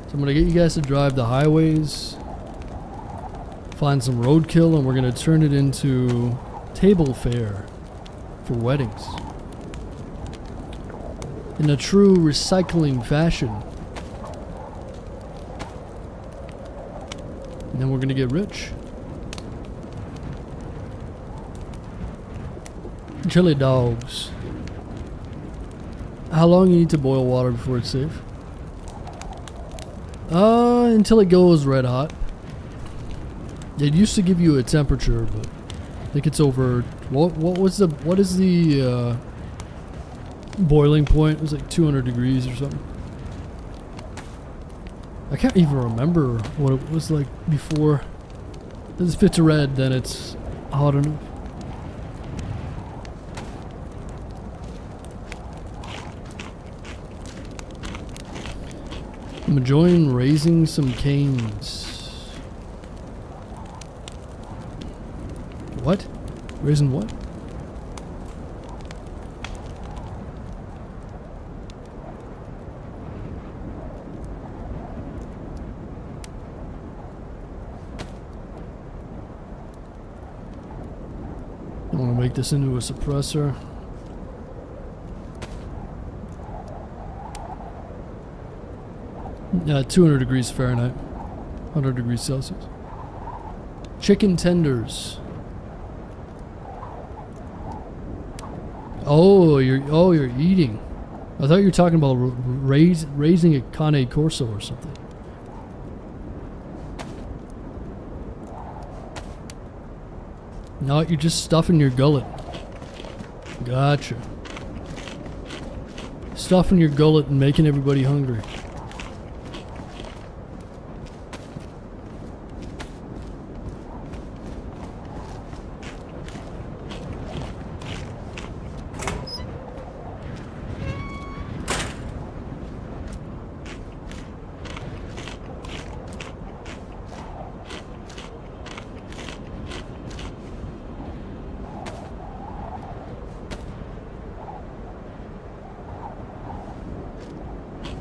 Speaker 1: So I'm going to get you guys to drive the highways, find some roadkill, and we're going to turn it into table fare for weddings in a true recycling fashion. And then we're going to get rich. Chili dogs. How long you need to boil water before it's safe? Until it goes red hot. It used to give you a temperature, but I think it's over. What is the boiling point? It was like 200 degrees or something. I can't even remember what it was like before. If it's red, then it's hot enough. I'm enjoying raising some canes. What? Raising what? I want to make this into a suppressor. Yeah, 200 degrees Fahrenheit, 100 degrees Celsius. Chicken tenders. Oh, you're eating. I thought you were talking about raising a Cane Corso or something. No, you're just stuffing your gullet. Gotcha. Stuffing your gullet and making everybody hungry.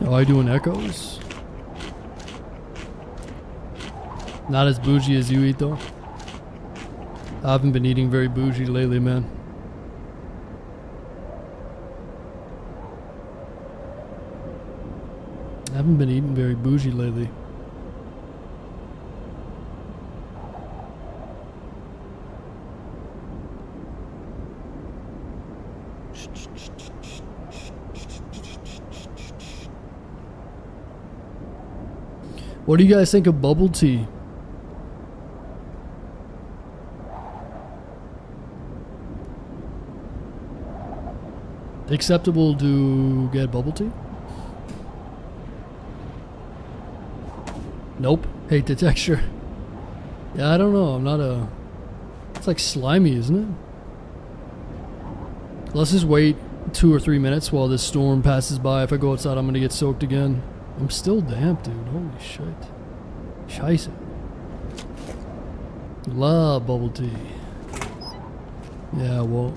Speaker 1: Oh, I doing echoes? Not as bougie as you eat though. I haven't been eating very bougie lately, man. I haven't been eating very bougie lately. What do you guys think of bubble tea? Acceptable to get bubble tea? Nope. Hate the texture. Yeah, I don't know. I'm not a... It's like slimy, isn't it? Let's just wait 2 or 3 minutes while this storm passes by. If I go outside, I'm gonna get soaked again. I'm still damp, dude. Holy shit. Scheisse. Love bubble tea. Yeah, well...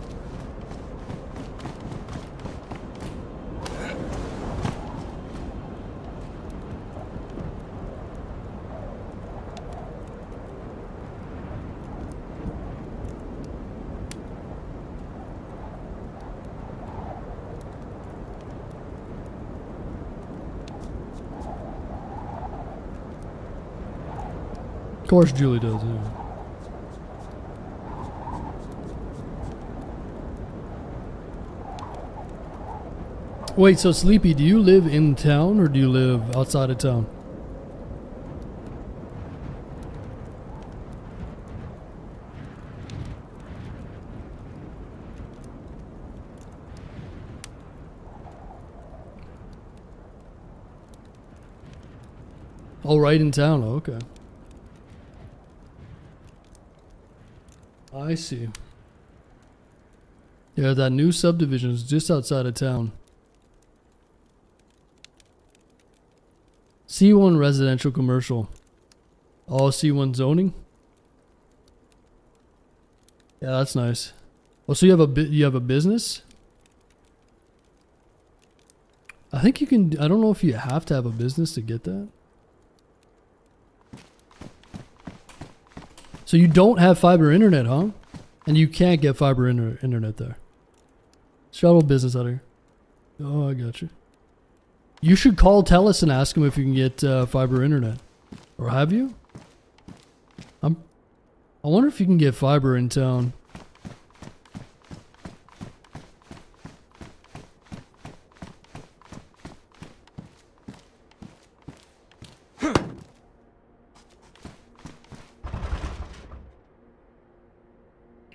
Speaker 1: Of course Julie does, yeah. Wait, so Sleepy, do you live in town or do you live outside of town? Oh, right in town. Oh, okay. I see. Yeah, that new subdivision is just outside of town. C1 residential commercial. All C1 zoning. Yeah, that's nice. Oh, so you have a business? I think you can. I don't know if you have to have a business to get that. So you don't have fiber internet, huh? And you can't get fiber internet there. Shuttle business out here. Oh, I got you. You should call Telus and ask them if you can get fiber internet. Or have you? I wonder if you can get fiber in town.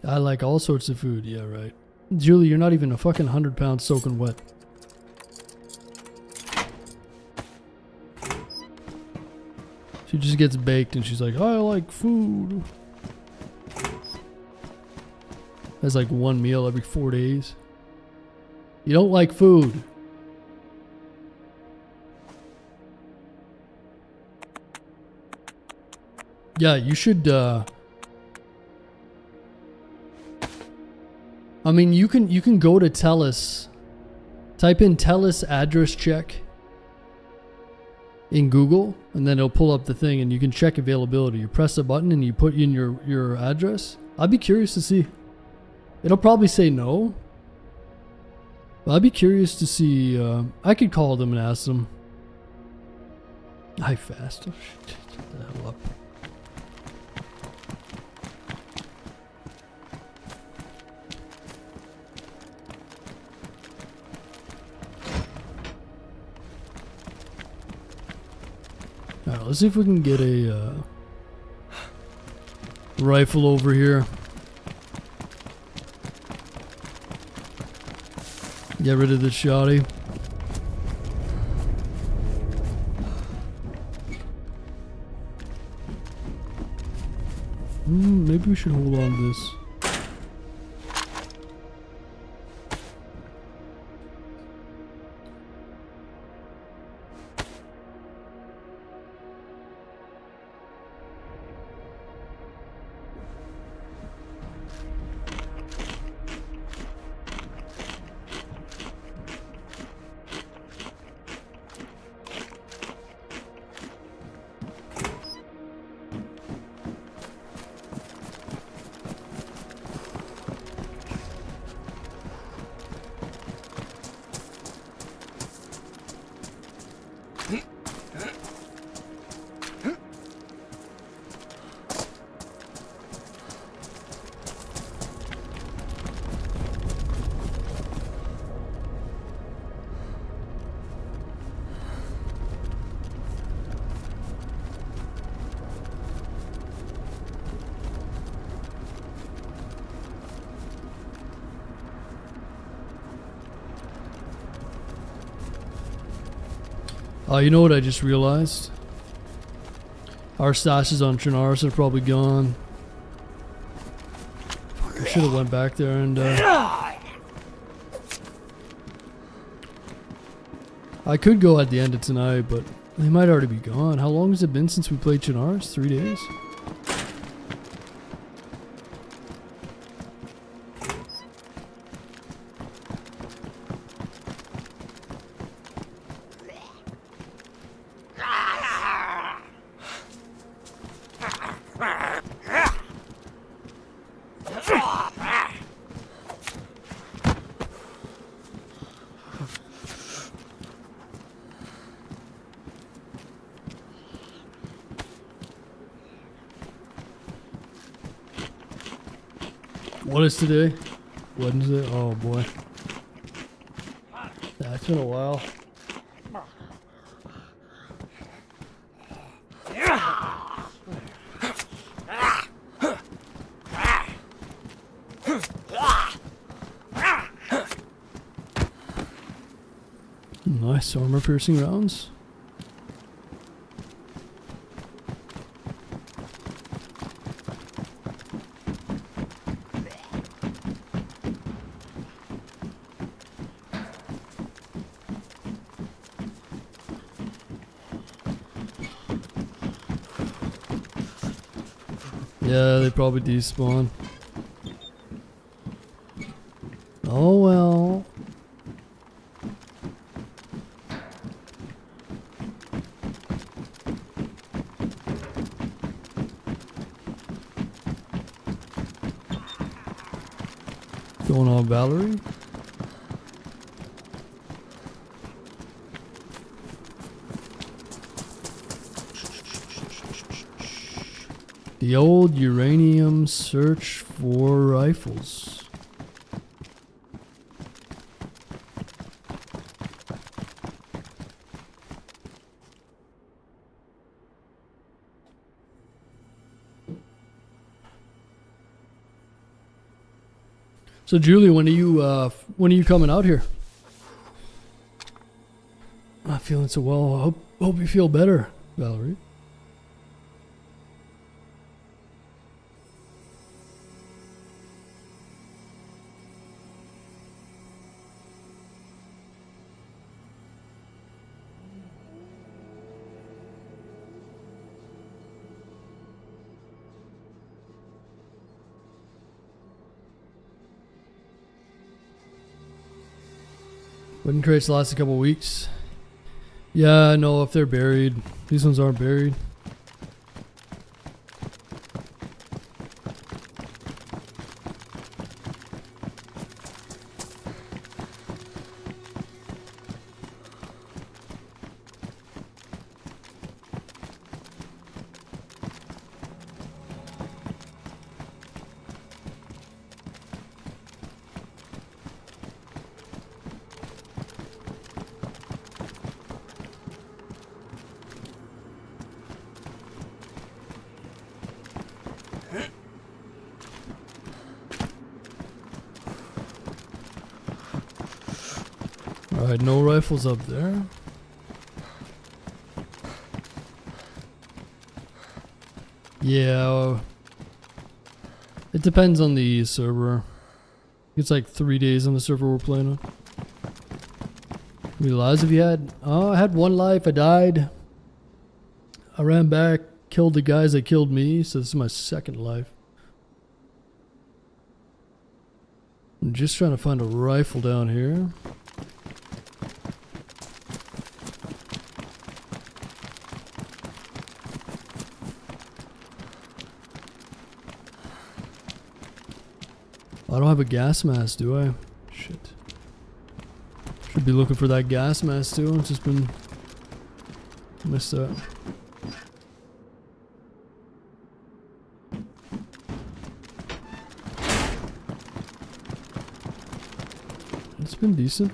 Speaker 1: I like all sorts of food. Yeah, right. Julie, you're not even a fucking 100 pounds soaking wet. She just gets baked and she's like, I like food. Has like one meal every 4 days. You don't like food. Yeah, you should, I mean, you can go to Telus. Type in Telus address check in Google, and then it'll pull up the thing, and you can check availability. You press a button, and you put in your address. I'd be curious to see. It'll probably say no. But I'd be curious to see. I could call them and ask them. I fast. Oh, shit. Shut the hell up. Alright, let's see if we can get a rifle over here. Get rid of the shotty. Maybe we should hold on to this. You know what I just realized? Our stashes on Chinaris are probably gone. Fuck, I should have went back there and I could go at the end of tonight, but they might already be gone. How long has it been since we played Chinaris? 3 days? What is today? Wednesday? Oh boy. That's been a while. Nice armor piercing rounds. Yeah, they probably despawn. Oh well. Going on, Valerie? The old uranium search for rifles. So Julie, when are you coming out here? Not feeling so well. Hope you feel better, Valerie. Wooden crates last a couple weeks. Yeah, I know if they're buried. These ones aren't buried. Alright, no rifles up there. Yeah, it depends on the server. It's like 3 days on the server we're playing on. How many lives have you had? Oh, I had 1 life. I died. I ran back, killed the guys that killed me, so this is my 2nd life. I'm just trying to find a rifle down here. I don't have a gas mask, do I? Shit. Should be looking for that gas mask too. It's just been missed out. It's been decent.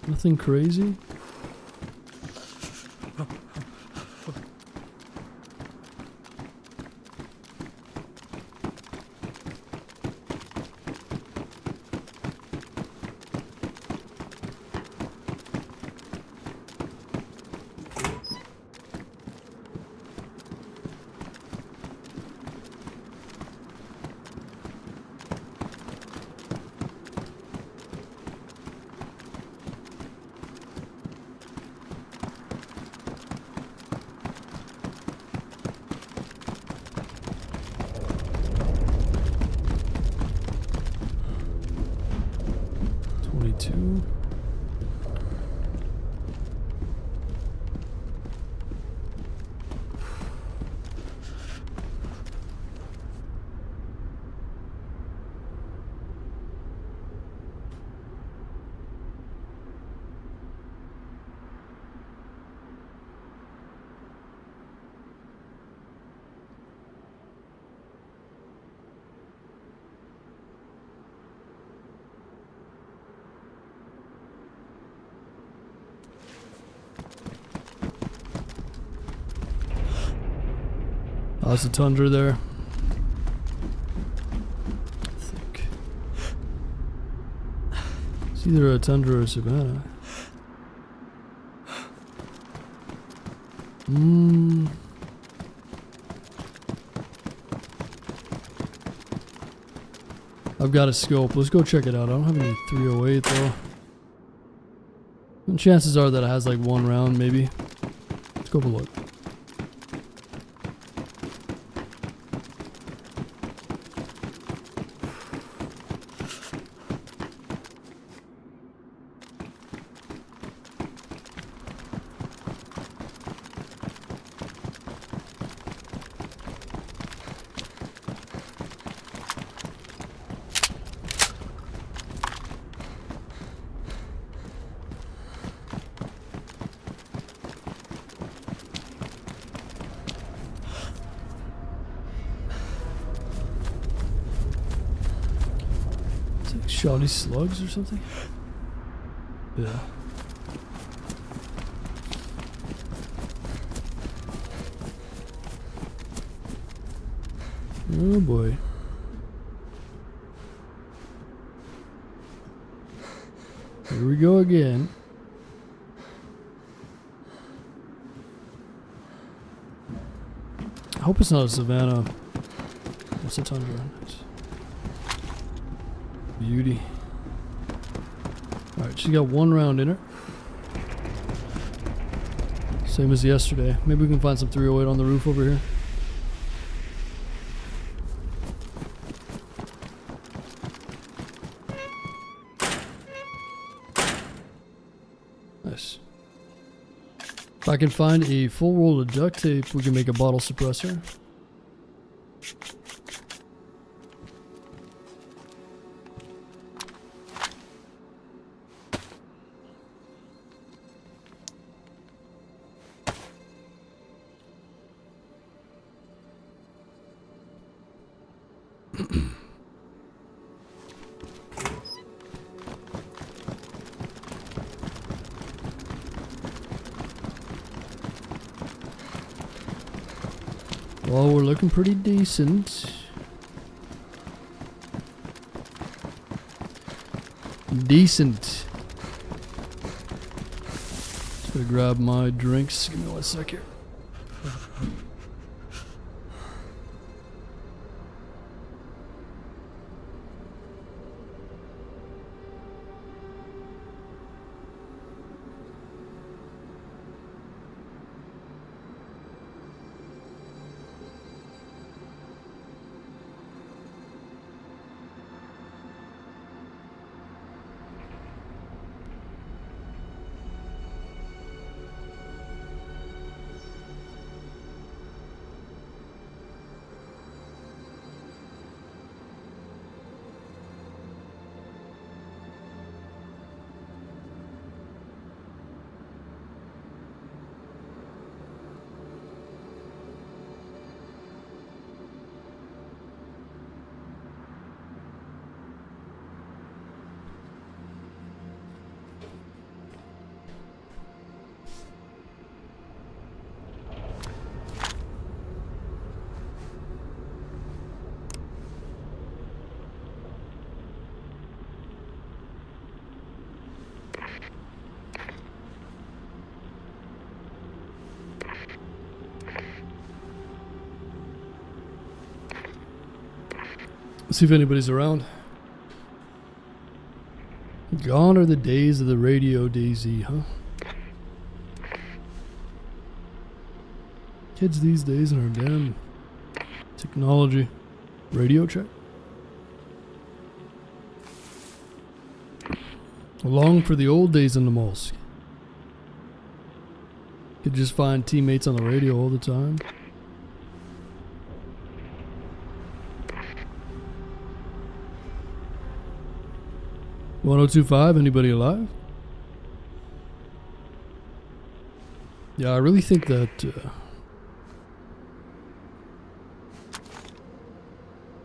Speaker 1: Nothing crazy. Two. Oh, it's a tundra there. I think. It's either a tundra or a savanna. I've got a scope. Let's go check it out. I don't have any 308 though. And chances are that it has like 1 round maybe. Let's go have a look. Shoddy slugs or something? Yeah. Oh boy. Here we go again. I hope it's not a savanna. What's a tundra? It's beauty. Alright, she's got 1 round in her. Same as yesterday. Maybe we can find some 308 on the roof over here. Nice. If I can find a full roll of duct tape, we can make a bottle suppressor. Well, we're looking pretty decent. Decent. Just gonna grab my drinks. Give me 1 sec here. See if anybody's around. Gone are the days of the radio DayZ, huh? Kids these days and our damn technology. Radio check. Long for the old days in the mosque. Could just find teammates on the radio all the time. .1025, anybody alive? Yeah, I really think that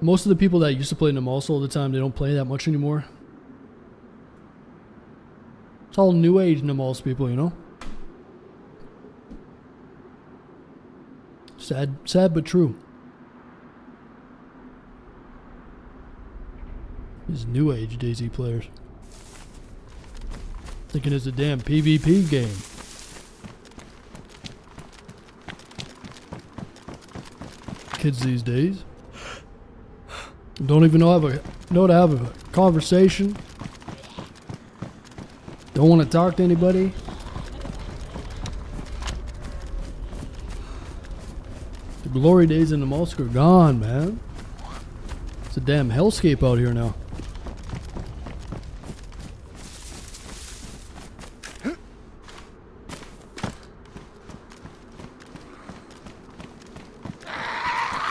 Speaker 1: most of the people that used to play in the mosque all the time, they don't play that much anymore. It's all new age Namal's people, you know? Sad but true. These new age DayZ players. Thinking it's a damn PvP game. Kids these days don't even know to have a conversation. Don't want to talk to anybody. The glory days in the mosque are gone, man. It's a damn hellscape out here now.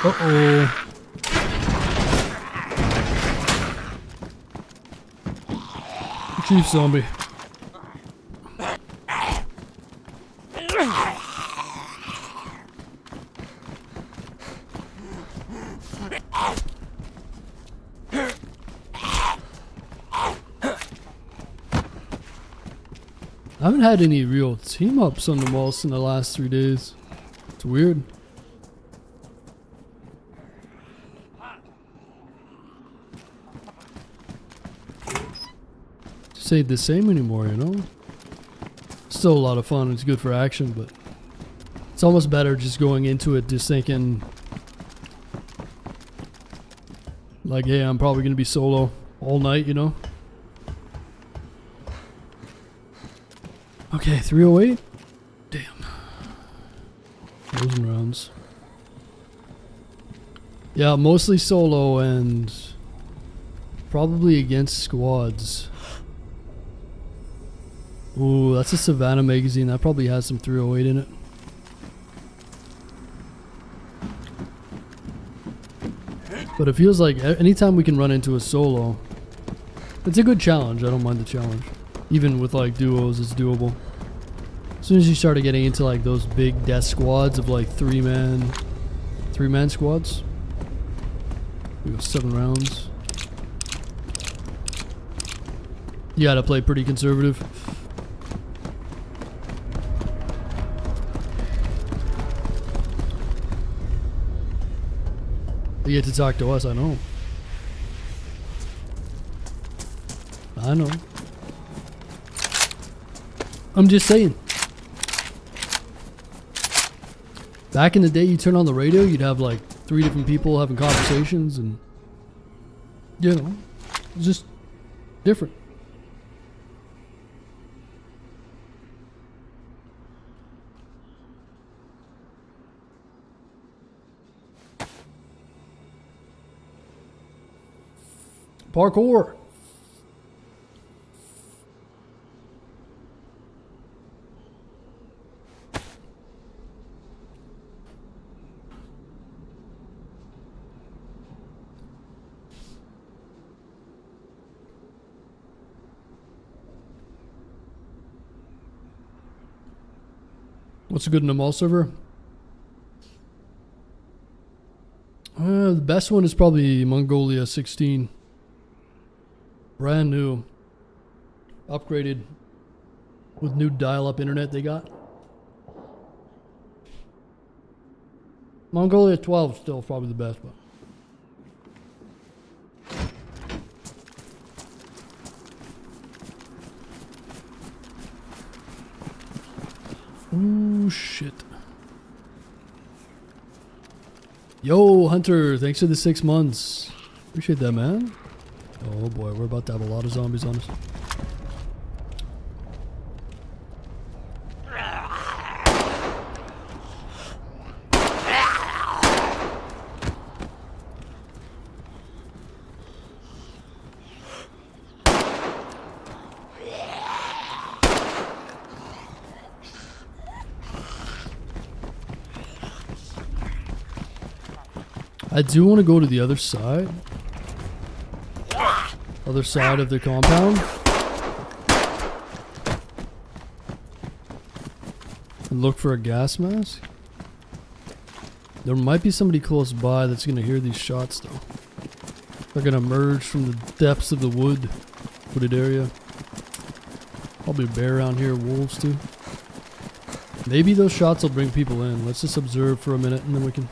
Speaker 1: Uh-oh. Chief zombie. I haven't had any real team ups on the malls in the last 3 days. It's weird. Just ain't the same anymore, you know? Still a lot of fun. It's good for action, but it's almost better just going into it just thinking like, hey, I'm probably gonna be solo all night, you know? Okay, 308. Damn. Closing rounds. Yeah, mostly solo and probably against squads. Ooh, that's a Savannah magazine. That probably has some 308 in it. But it feels like anytime we can run into a solo, it's a good challenge. I don't mind the challenge. Even with like duos, it's doable. As soon as you started getting into like those big death squads of like three man squads. We go 7 rounds. You gotta play pretty conservative. You get to talk to us, I know. I know. I'm just saying. Back in the day, you turn on the radio, you'd have like 3 different people having conversations and, you know, it's just different. Parkour. What's good in the mall server? The best one is probably Mongolia 16. Brand new. Upgraded with new dial-up internet they got. Mongolia 12 is still probably the best one. Ooh, shit. Yo, Hunter, thanks for the 6 months. Appreciate that, man. Oh boy, we're about to have a lot of zombies on us. I do want to go to the other side. Other side of the compound. And look for a gas mask. There might be somebody close by that's going to hear these shots though. They're going to emerge from the depths of the wooded area. Probably a bear around here, wolves too. Maybe those shots will bring people in. Let's just observe for a minute and then we can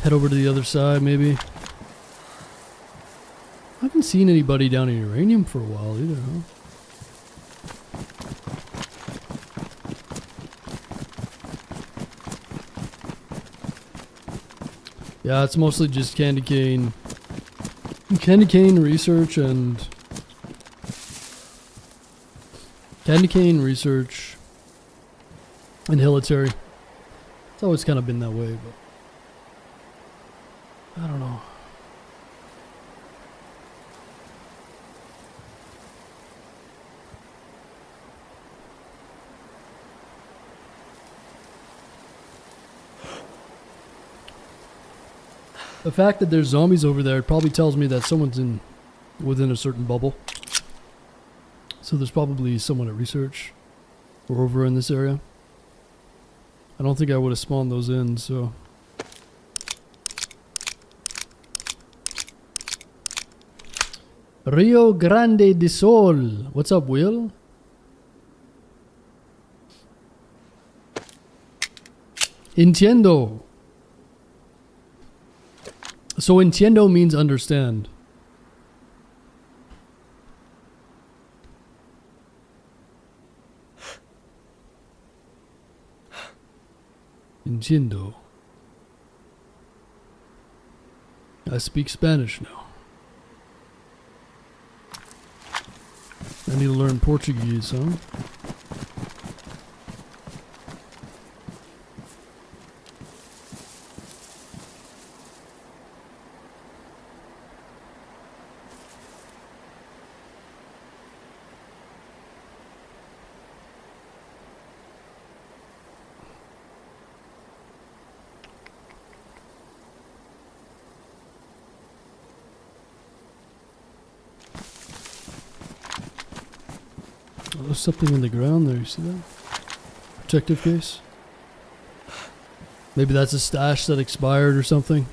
Speaker 1: head over to the other side maybe. I haven't seen anybody down in uranium for a while either, huh? Yeah, it's mostly just candy cane research and military. It's always kind of been that way, but I don't know. The fact that there's zombies over there probably tells me that someone's within a certain bubble. So there's probably someone at research or over in this area. I don't think I would have spawned those in, so. Rio Grande do Sul. What's up, Will? Entiendo. So entiendo means understand. Entiendo. I speak Spanish now. I need to learn Portuguese, huh? Oh, there's something in the ground there, you see that? Protective case? Maybe that's a stash that expired or something.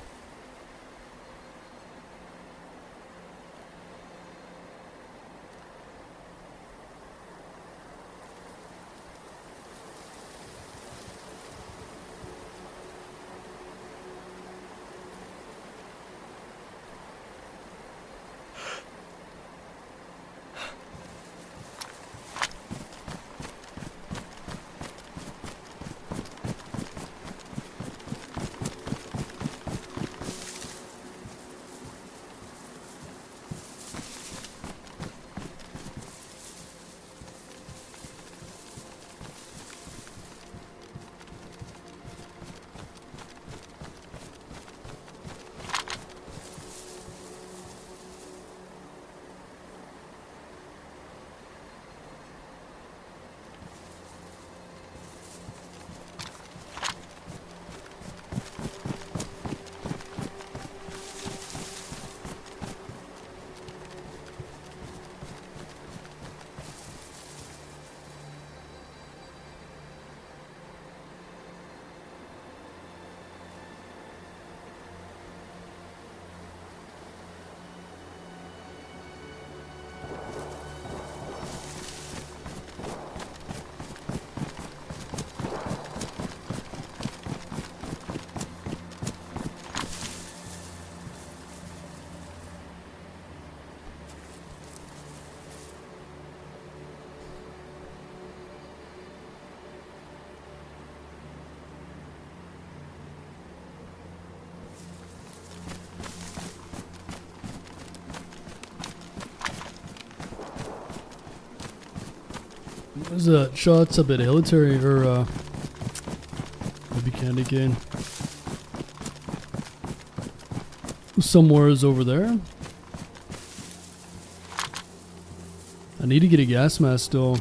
Speaker 1: There's shots a bit military or maybe candy cane. Somewhere is over there. I need to get a gas mask still.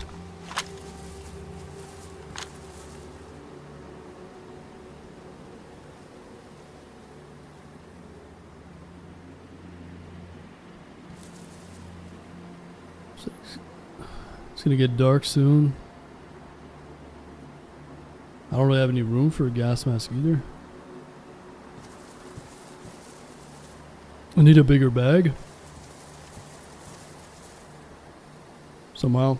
Speaker 1: It's gonna get dark soon. I don't really have any room for a gas mask either. I need a bigger bag. Somehow.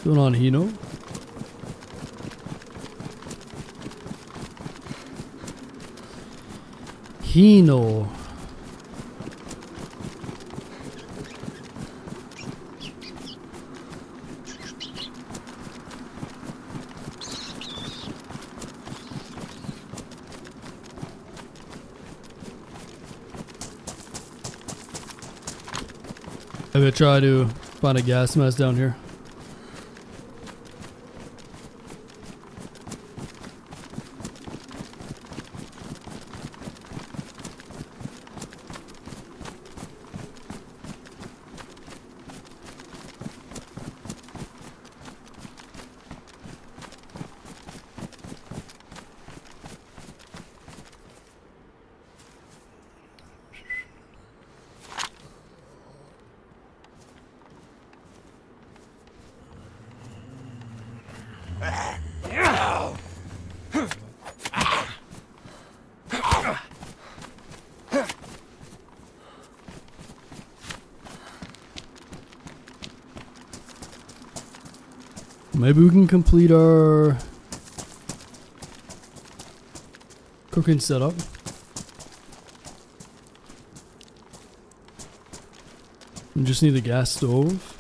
Speaker 1: What's going on, Hino? Hino. I'm gonna try to find a gas mask down here. Maybe we can complete our cooking setup. We just need a gas stove.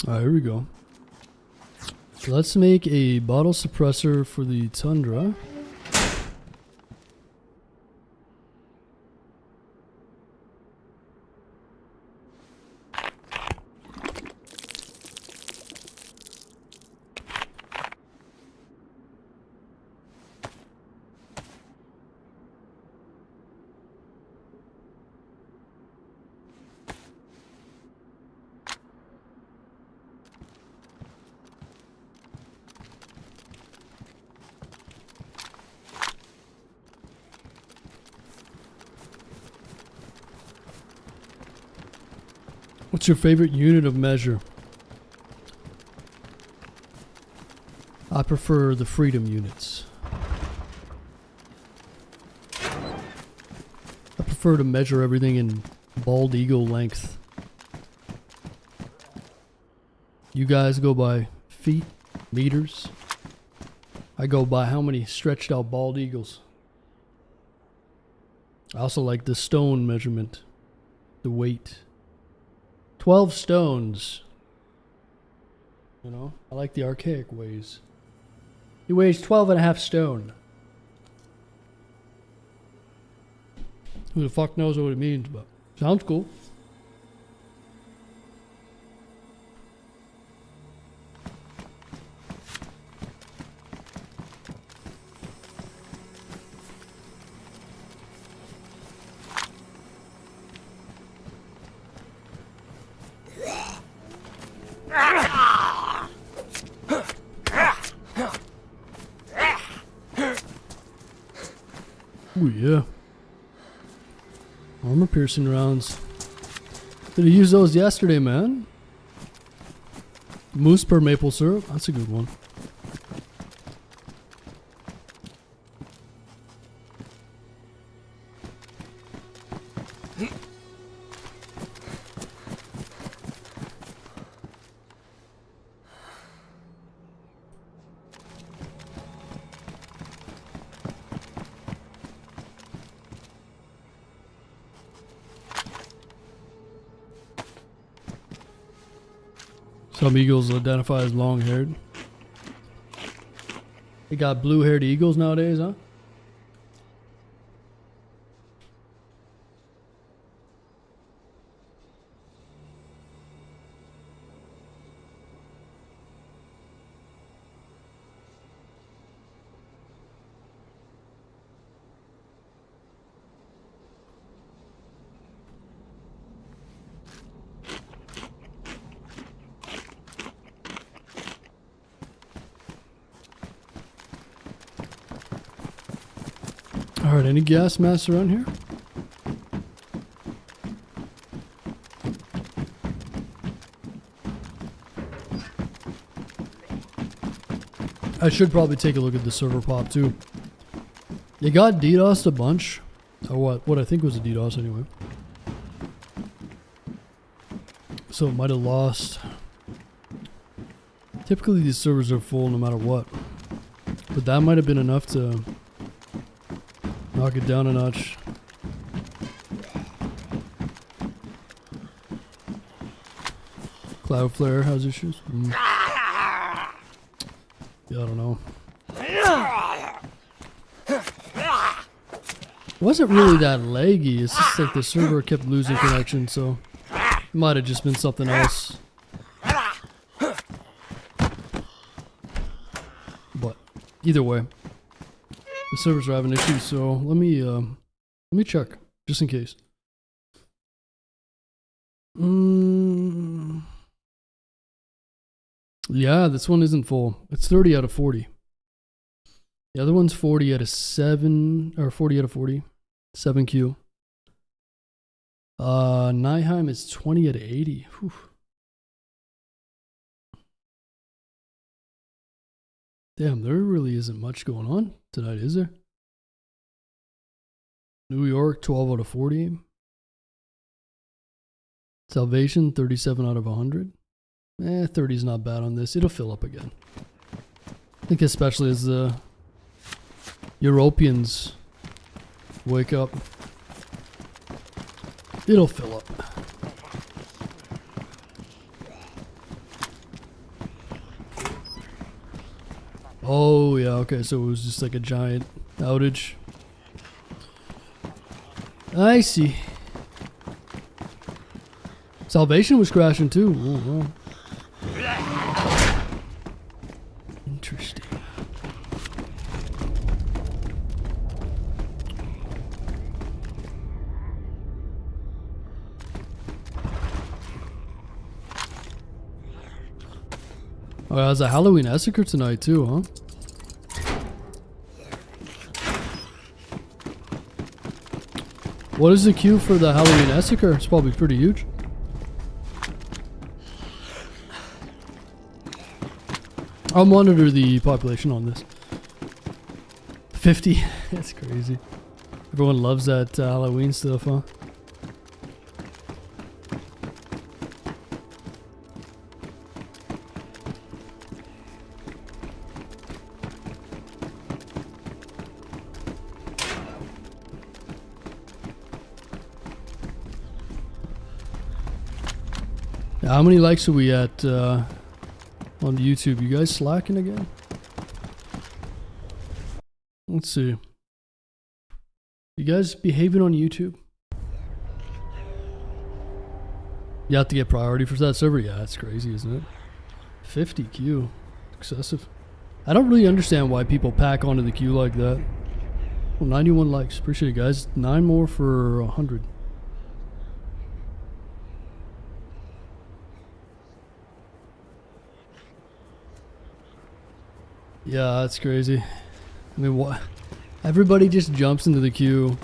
Speaker 1: Alright, here we go. Let's make a bottle suppressor for the Tundra. What's your favorite unit of measure? I prefer the freedom units. I prefer to measure everything in bald eagle length. You guys go by feet, meters. I go by how many stretched out bald eagles. I also like the stone measurement, the weight. 12 stones. You know, I like the archaic ways. He weighs 12 and a half stone. Who the fuck knows what it means, but sounds cool. Ooh, yeah. Armor piercing rounds. Did I use those yesterday, man? Moose per maple syrup. That's a good one. Some eagles identify as long-haired. They got blue-haired eagles nowadays, huh? Alright, any gas masks around here? I should probably take a look at the server pop too. They got DDoSed a bunch. Or what I think was a DDoS anyway. So it might have lost. Typically these servers are full no matter what. But that might have been enough to knock it down a notch. Cloudflare has issues. Yeah, I don't know. It wasn't really that laggy. It's just like the server kept losing connection, so it might have just been something else. But either way, the servers are having issues. So let me check just in case. Yeah, this one isn't full. It's 30 out of 40. The other one's 40 out of 7, or 40 out of 40. 7Q. Nyheim is 20 out of 80. Whew. Damn, there really isn't much going on tonight, is there? New York, 12 out of 40. Salvation, 37 out of 100. 30 is not bad on this. It'll fill up again. I think especially as the Europeans wake up, it'll fill up. Oh yeah, okay, so it was just like a giant outage. I see. Salvation was crashing too. Oh, wow. Interesting. Oh, there's a Halloween massacre tonight too, huh? What is the queue for the Halloween massacre? It's probably pretty huge. I'll monitor the population on this. 50? That's crazy. Everyone loves that Halloween stuff, huh? How many likes are we at on YouTube? You guys slacking again? Let's see. You guys behaving on YouTube? You have to get priority for that server? Yeah, that's crazy, isn't it? 50 queue. Excessive. I don't really understand why people pack onto the queue like that. Well, 91 likes. Appreciate it, guys. 9 more for 100. Yeah, that's crazy. I mean, what? Everybody just jumps into the queue.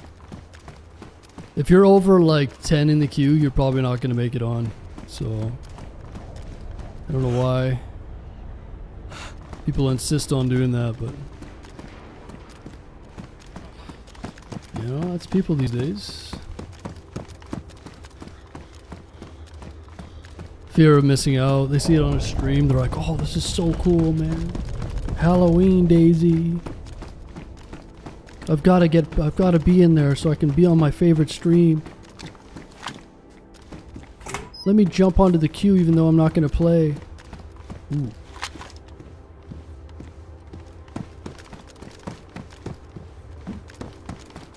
Speaker 1: If you're over like 10 in the queue, you're probably not going to make it on. So, I don't know why people insist on doing that, but you know, that's people these days. Fear of missing out. They see it on a stream. They're like, oh, this is so cool, man. Halloween, DayZ. I've got to be in there so I can be on my favorite stream. Let me jump onto the queue even though I'm not going to play. Ooh.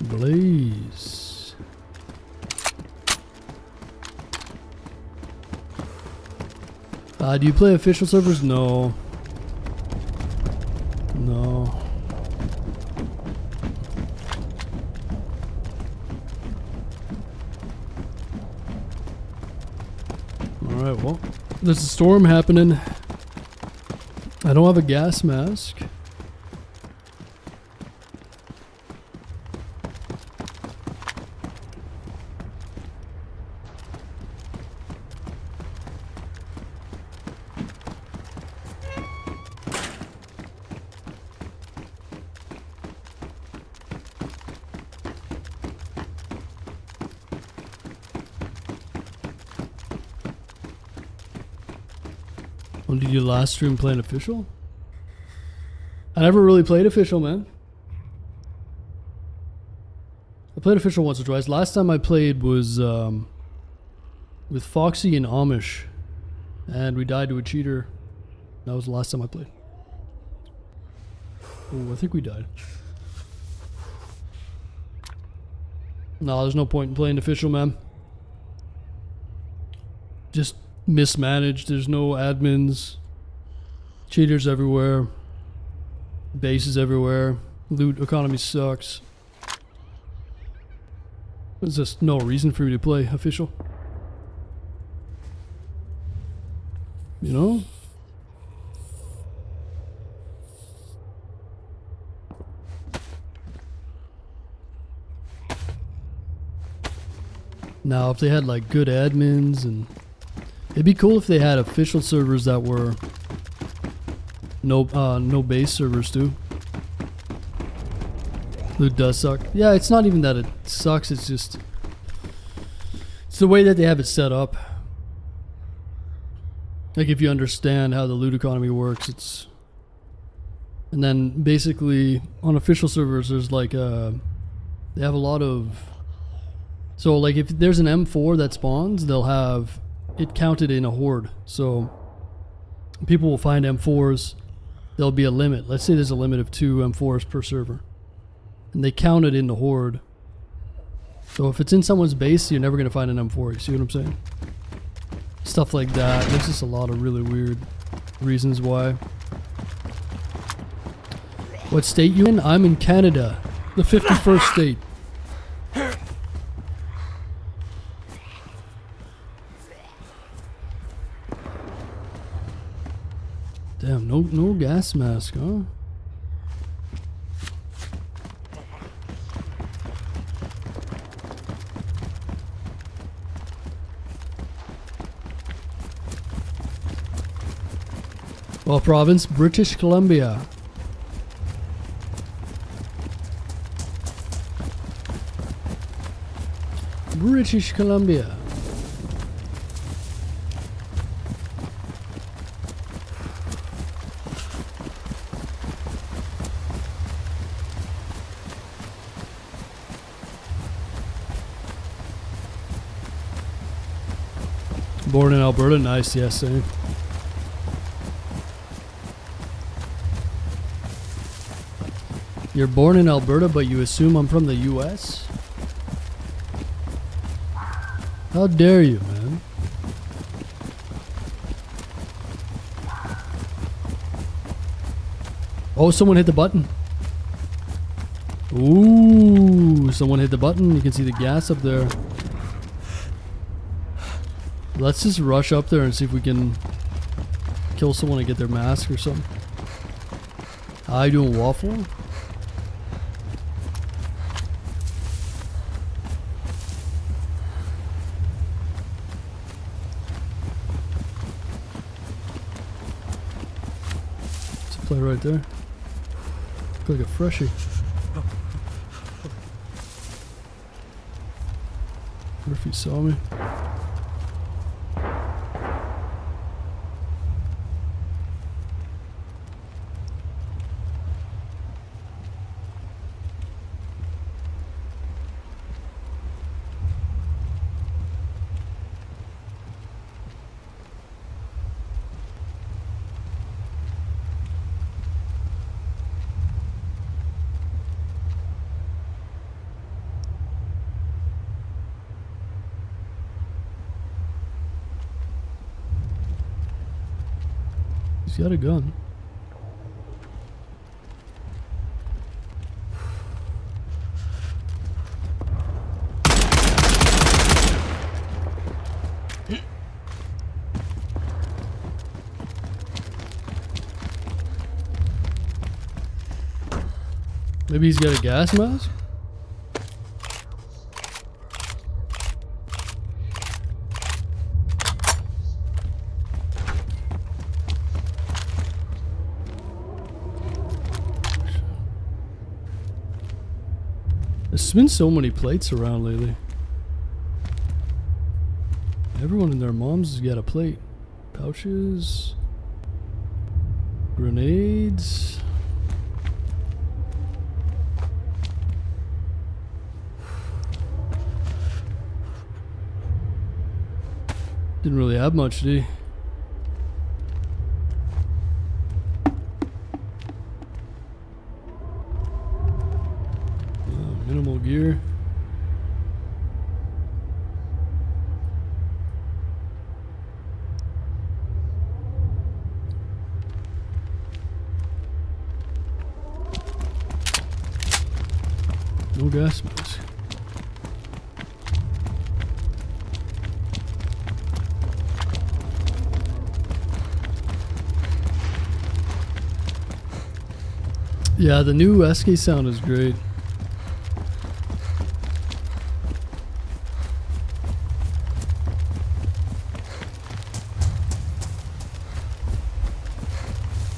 Speaker 1: Blaze. Do you play official servers? No. No. Alright, well, there's a storm happening. I don't have a gas mask. When did you last stream playing official? I never really played official, man. I played official once or twice. Last time I played was with Foxy and Amish, and we died to a cheater. That was the last time I played. Oh, I think we died. No, there's no point in playing official, man. Just mismanaged. There's no admins. Cheaters everywhere. Bases everywhere. Loot economy sucks. There's just no reason for me to play official. You know? Now, if they had like good admins, and it'd be cool if they had official servers that were no base servers too. Loot does suck. Yeah, it's not even that it sucks. It's just it's the way that they have it set up. Like if you understand how the loot economy works, it's and then basically on official servers, there's like they have a lot of. So like if there's an M4 that spawns, they'll have it counted in a horde. So people will find M4s. There'll be a limit. Let's say there's a limit of 2 M4s per server. And they count it in the horde. So if it's in someone's base, you're never going to find an M4. You see what I'm saying? Stuff like that. There's just a lot of really weird reasons why. What state you in? I'm in Canada. The 51st state. Damn, no gas mask, huh? Well, province, British Columbia. British Columbia. Born in Alberta, nice, yes, same. You're born in Alberta, but you assume I'm from the US? How dare you, man? Oh, someone hit the button. Ooh, someone hit the button. You can see the gas up there. Let's just rush up there and see if we can kill someone and get their mask or something. I doing waffle? It's a play right there. Look like a freshie. What if he saw me? He's got a gun. Maybe he's got a gas mask? There's been so many plates around lately. Everyone and their moms has got a plate. Pouches. Grenades. Didn't really have much, did he? Minimal gear. No gas mask. Yeah, the new SK sound is great.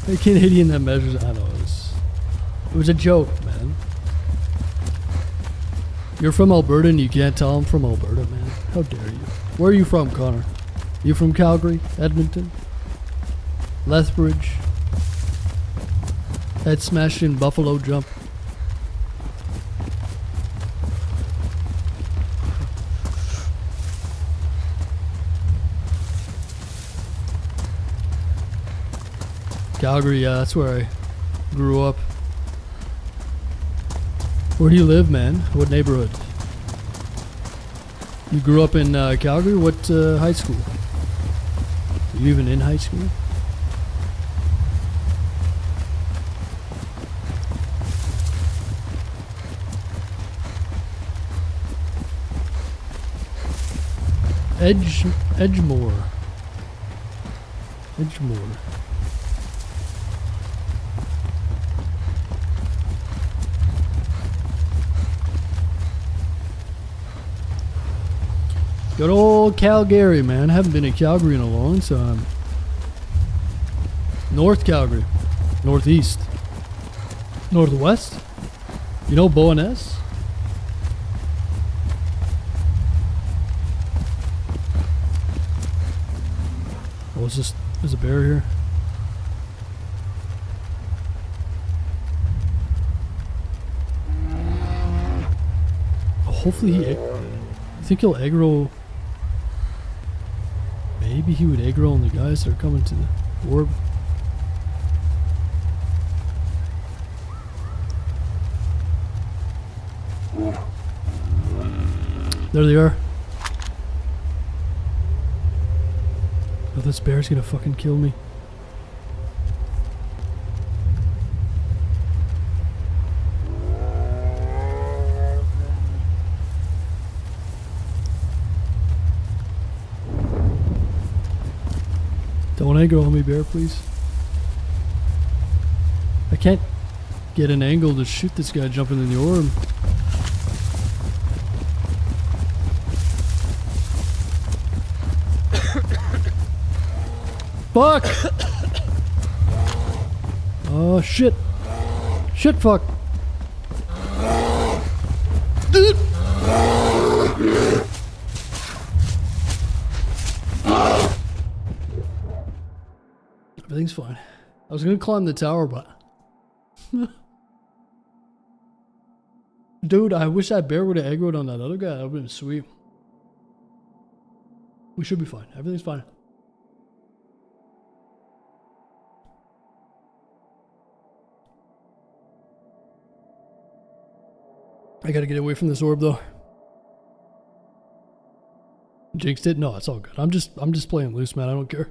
Speaker 1: A Canadian that measures, I know, it was a joke, man. You're from Alberta and you can't tell I'm from Alberta, man. How dare you? Where are you from, Connor? You from Calgary? Edmonton? Lethbridge? Head smashed in Buffalo Jump? Calgary, yeah, that's where I grew up. Where do you live, man? What neighborhood? You grew up in Calgary? What high school? Are you even in high school? Edgemore. Good old Calgary, man. I haven't been in Calgary in a long time. North Calgary. Northeast. Northwest. You know Bowness? Oh, is this... There's a bear here. Oh, hopefully he... I think he'll aggro... Maybe he would aggro on the guys that are coming to the orb. There they are. Oh, this bear's gonna fucking kill me. Don't aggro on me, bear, please. I can't get an angle to shoot this guy jumping in the orb. Fuck! Oh shit! Shit, fuck! Dude! Everything's fine. I was gonna climb the tower, but... Dude, I wish that bear would have aggroed on that other guy. That would have been sweet. We should be fine. Everything's fine. I gotta get away from this orb though. Jinxed it? No, it's all good. I'm just playing loose, man. I don't care.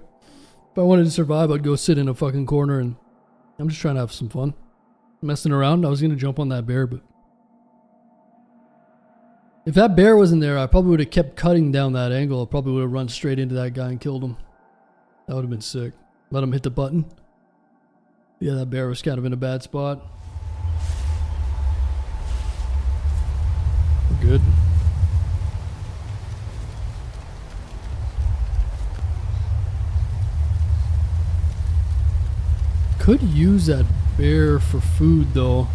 Speaker 1: If I wanted to survive, I'd go sit in a fucking corner and I'm just trying to have some fun. Messing around. I was gonna jump on that bear, but if that bear wasn't there, I probably would have kept cutting down that angle. I probably would have run straight into that guy and killed him. That would have been sick. Let him hit the button. Yeah, that bear was kind of in a bad spot. We're good. Could use that bear for food though.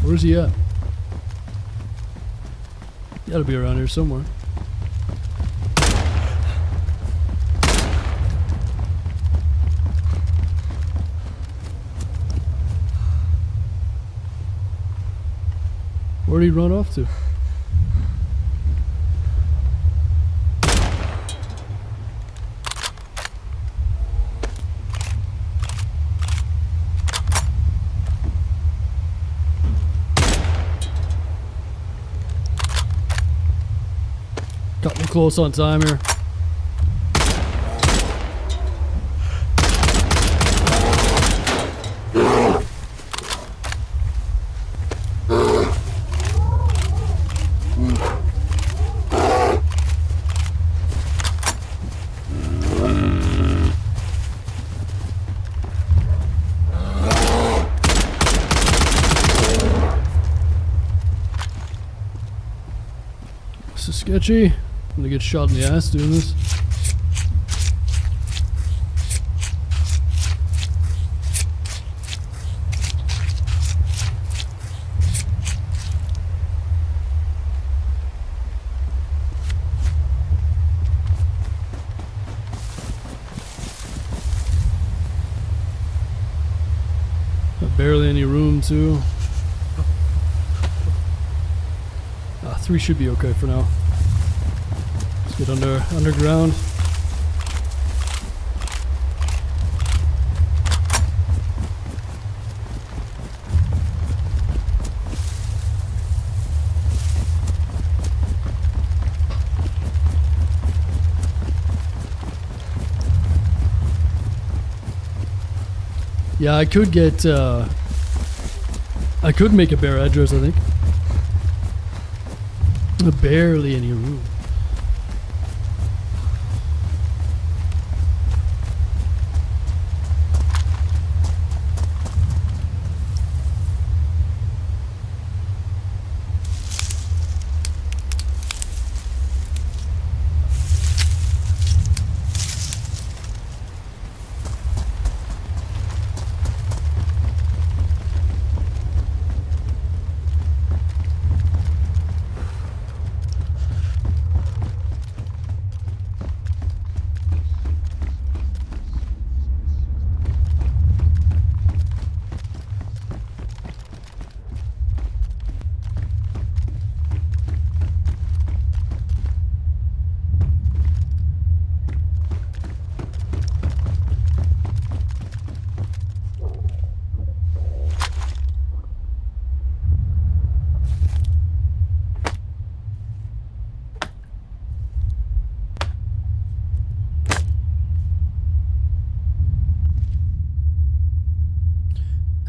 Speaker 1: Where's he at? Gotta be around here somewhere. Where'd he run off to? Got me close on time here. This is sketchy. I'm gonna get shot in the ass doing this. Barely any room too. 3 should be okay for now. Let's get underground. Yeah, I could get, I could make a bear address, I think. Barely any room.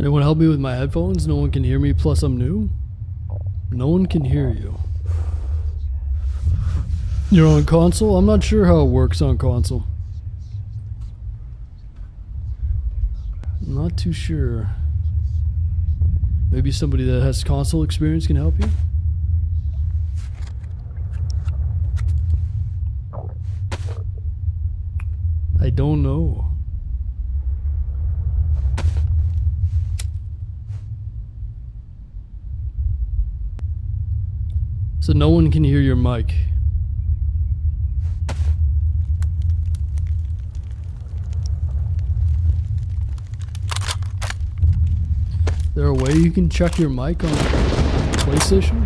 Speaker 1: Anyone help me with my headphones? No one can hear me, plus I'm new. No one can hear you. You're on console? I'm not sure how it works on console. I'm not too sure. Maybe somebody that has console experience can help you? I don't know. So no one can hear your mic. Is there a way you can check your mic on PlayStation?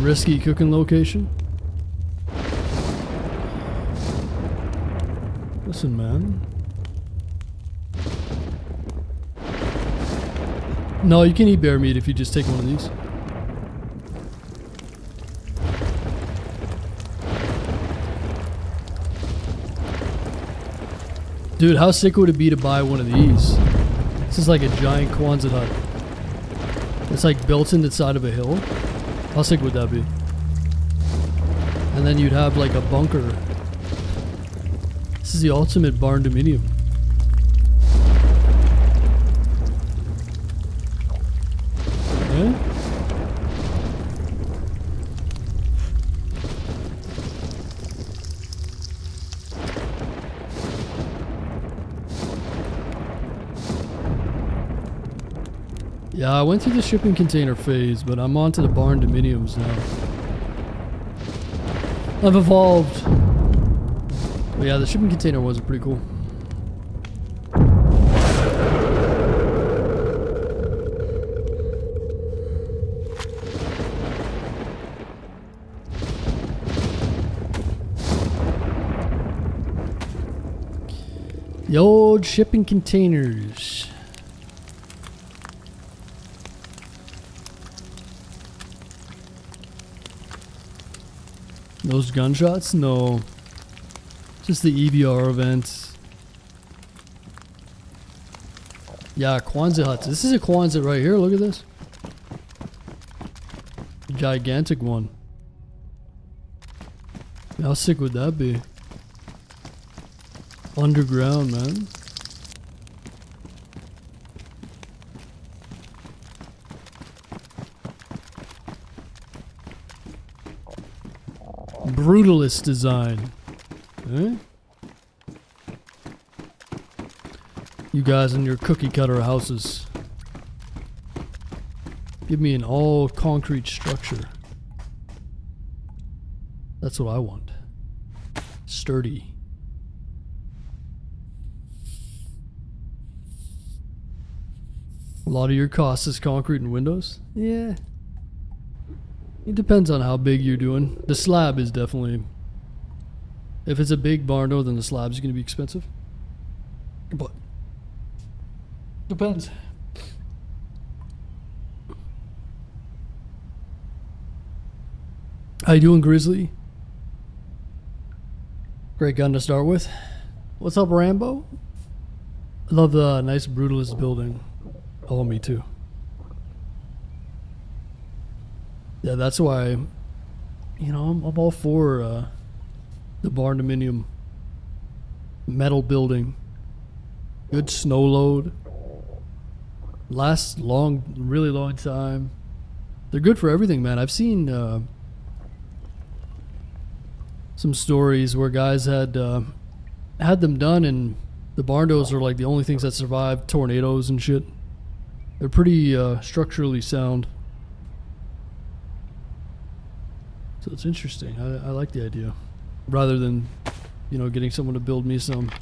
Speaker 1: Risky cooking location? Listen, man. No, you can eat bear meat if you just take one of these. Dude, how sick would it be to buy one of these? This is like a giant Quonset hut. It's like built in the side of a hill. How sick would that be? And then you'd have like a bunker. This is the ultimate barn dominium. Yeah, I went through the shipping container phase, but I'm on to the barn dominiums now. I've evolved. But yeah, the shipping container ones are pretty cool. The old shipping containers. Those gunshots? No. Just the EBR events. Yeah, Kwanzaa huts. This is a Kwanzaa right here. Look at this. Gigantic one. How sick would that be? Underground, man. Brutalist design. Eh? You guys in your cookie cutter houses. Give me an all concrete structure. That's what I want. Sturdy. A lot of your cost is concrete and windows? Yeah. It depends on how big you're doing. The slab is definitely... If it's a big barn door, then the slab's going to be expensive. But... Depends. How you doing, Grizzly? Great gun to start with. What's up, Rambo? I love the nice brutalist building. Oh, me too. Yeah, that's why, you know, I'm all for the barn dominium metal building. Good snow load. Lasts really long time. They're good for everything, man. I've seen some stories where guys had them done, and the barn doors are like the only things that survive tornadoes and shit. They're pretty structurally sound. So it's interesting. I like the idea. Rather than, you know, getting someone to build me some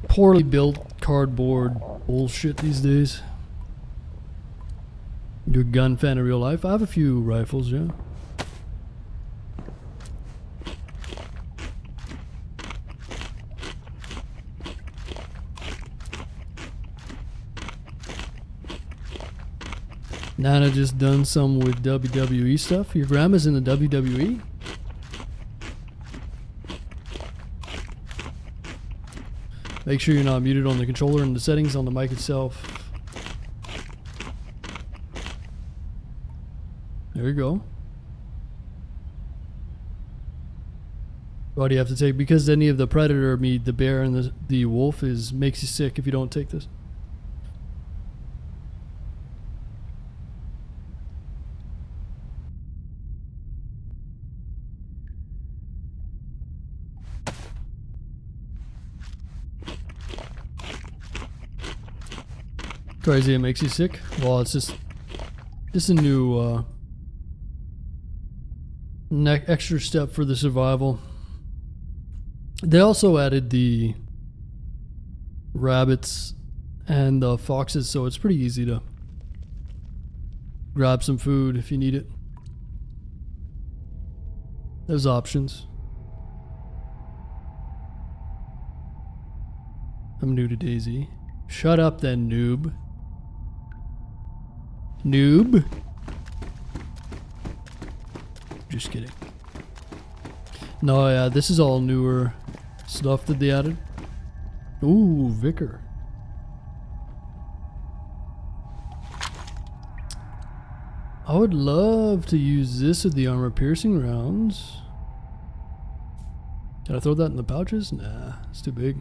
Speaker 1: poorly built cardboard bullshit these days. You're a gun fan in real life? I have a few rifles, yeah. Nana just done some with WWE stuff. Your grandma's in the WWE? Make sure you're not muted on the controller and the settings on the mic itself. There you go. What do you have to take? Because any of the predator meat, the bear and the wolf makes you sick if you don't take this. Crazy, it makes you sick? Well, it's just a new extra step for the survival. They also added the rabbits and the foxes, so it's pretty easy to grab some food if you need it. There's options. I'm new to DayZ. Shut up then, noob. Noob? Just kidding. No, yeah, this is all newer stuff that they added. Ooh, Vicar. I would love to use this with the armor piercing rounds. Can I throw that in the pouches? Nah, it's too big.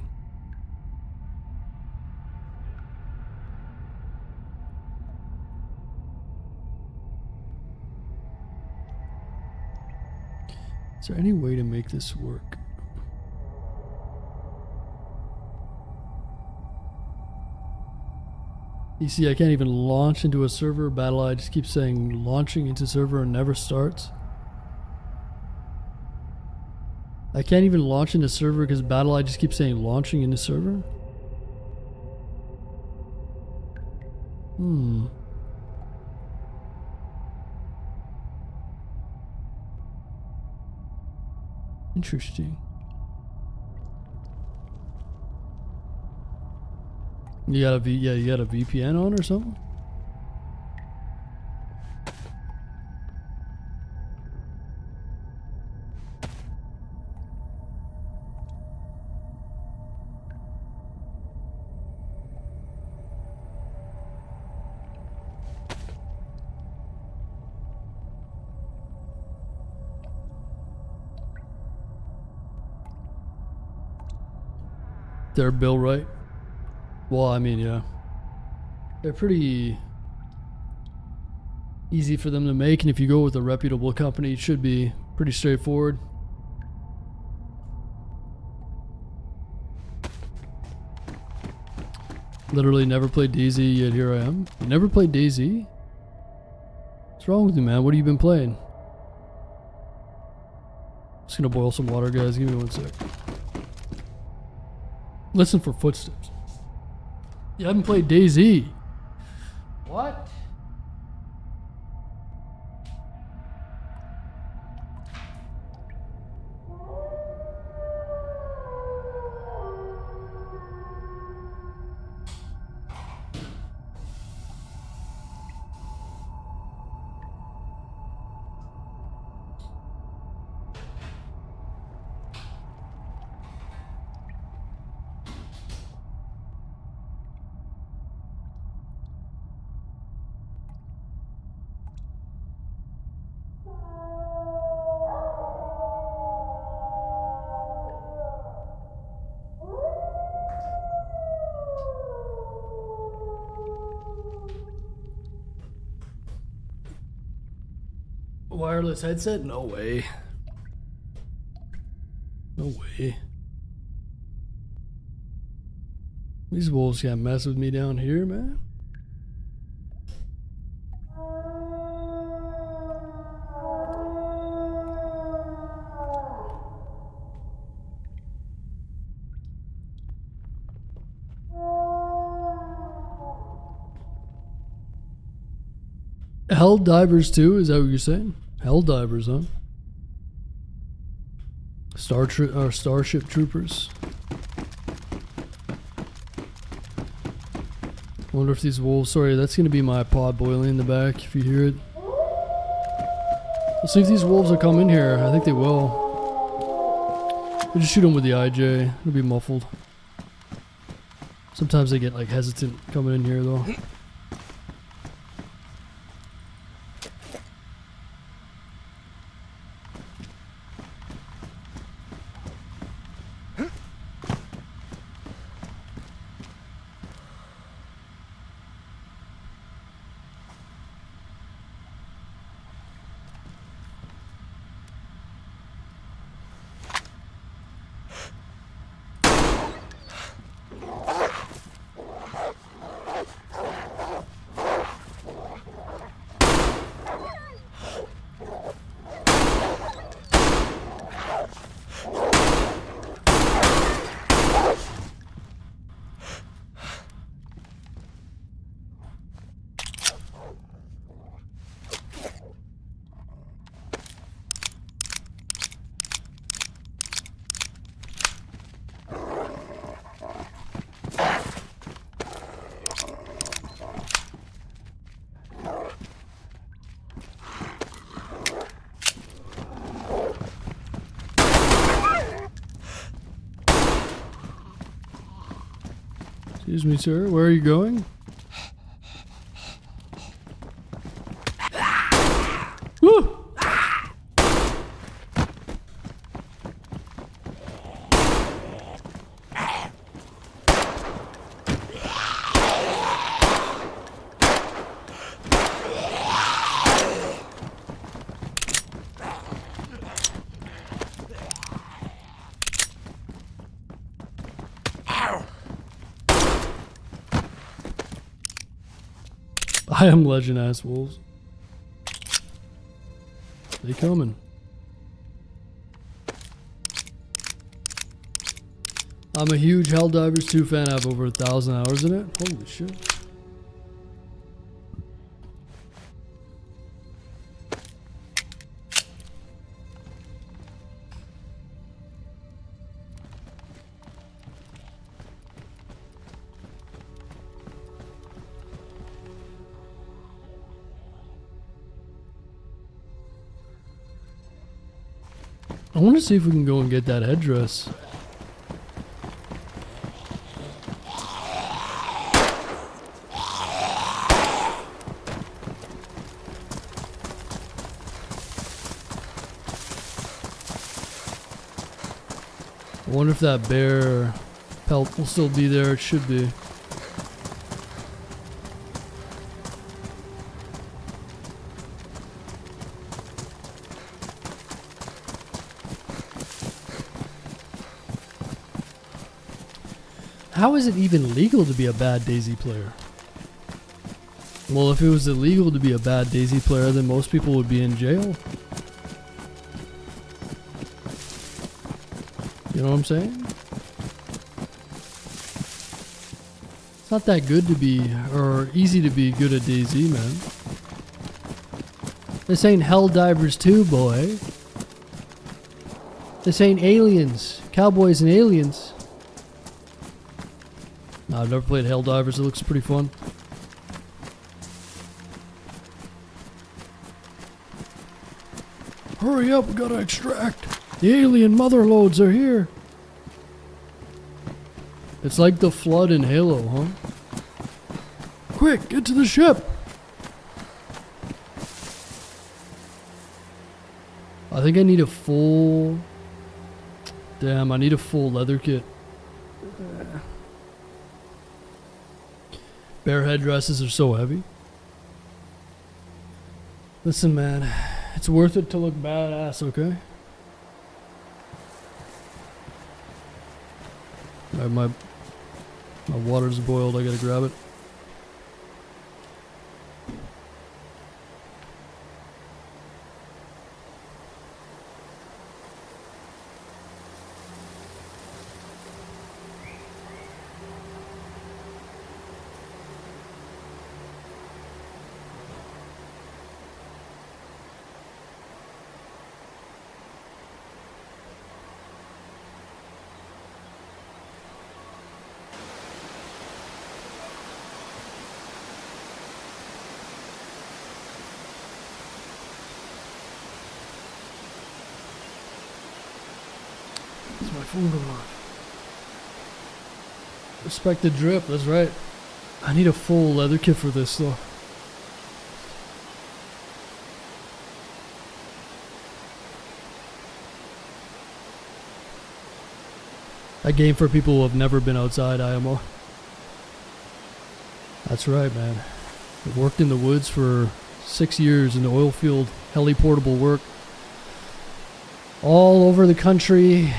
Speaker 1: Is there any way to make this work? You see, I can't even launch into a server. BattleEye just keeps saying launching into server and never starts. I can't even launch into server because BattleEye just keeps saying launching into server. Interesting. You got you got a VPN on or something? They're built right. Well, I mean, yeah. They're pretty easy for them to make, and if you go with a reputable company, it should be pretty straightforward. Literally never played DayZ, yet here I am. You never played DayZ? What's wrong with you, man? What have you been playing? Just gonna boil some water, guys. Give me 1 sec. Listen for footsteps. You haven't played DayZ. What? Wireless headset? No way. No way. These wolves can't mess with me down here, man. Hell divers too? Is that what you're saying? Hell divers, huh? Starship troopers. Wonder if these wolves. Sorry, that's gonna be my pod boiling in the back. If you hear it, let's see if these wolves will come in here. I think they will. We just shoot them with the IJ. It'll be muffled. Sometimes they get like hesitant coming in here though. Excuse me, sir. Where are you going? Woo! I am legend ass wolves. They coming. I'm a huge Helldivers 2 fan. I have over 1,000 hours in it. Holy shit. I want to see if we can go and get that headdress. I wonder if that bear pelt will still be there. It should be. How is it even legal to be a bad DayZ player? Well, if it was illegal to be a bad DayZ player, then most people would be in jail. You know what I'm saying? It's not that good to be, or easy to be good at DayZ, man. This ain't Helldivers 2, boy. This ain't Aliens. Cowboys and Aliens. Nah, I've never played Helldivers. It looks pretty fun. Hurry up, we gotta extract. The alien mother loads are here. It's like the flood in Halo, huh? Quick, get to the ship. I think I need a full... Damn, I need a full leather kit. Bear headdresses are so heavy. Listen, man, it's worth it to look badass, okay? My water's boiled, I gotta grab it. Is my phone going off? Respect the drip, that's right. I need a full leather kit for this though. That game for people who have never been outside IMO. That's right, man. I worked in the woods for 6 years in the oil field, heli-portable work. All over the country,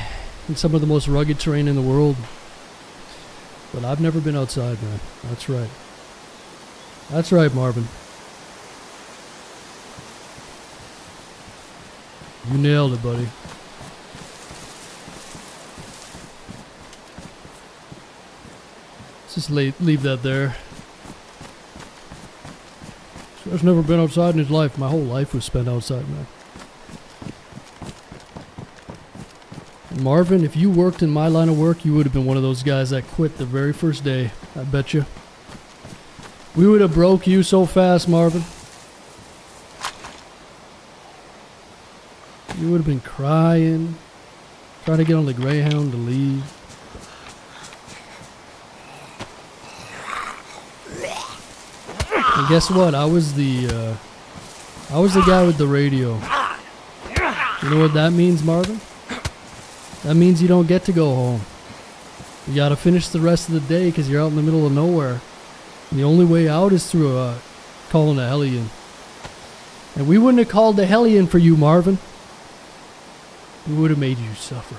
Speaker 1: in some of the most rugged terrain in the world. But I've never been outside, man. That's right. That's right, Marvin. You nailed it, buddy. Let's just leave that there. He's never been outside in his life. My whole life was spent outside, man. Marvin, if you worked in my line of work, you would have been one of those guys that quit the very first day. I bet you. We would have broke you so fast, Marvin. You would have been crying, trying to get on the Greyhound to leave. And guess what? I was the guy with the radio. You know what that means, Marvin? That means you don't get to go home. You gotta finish the rest of the day because you're out in the middle of nowhere. And the only way out is through calling a Hellion. And we wouldn't have called the Hellion for you, Marvin. We would have made you suffer.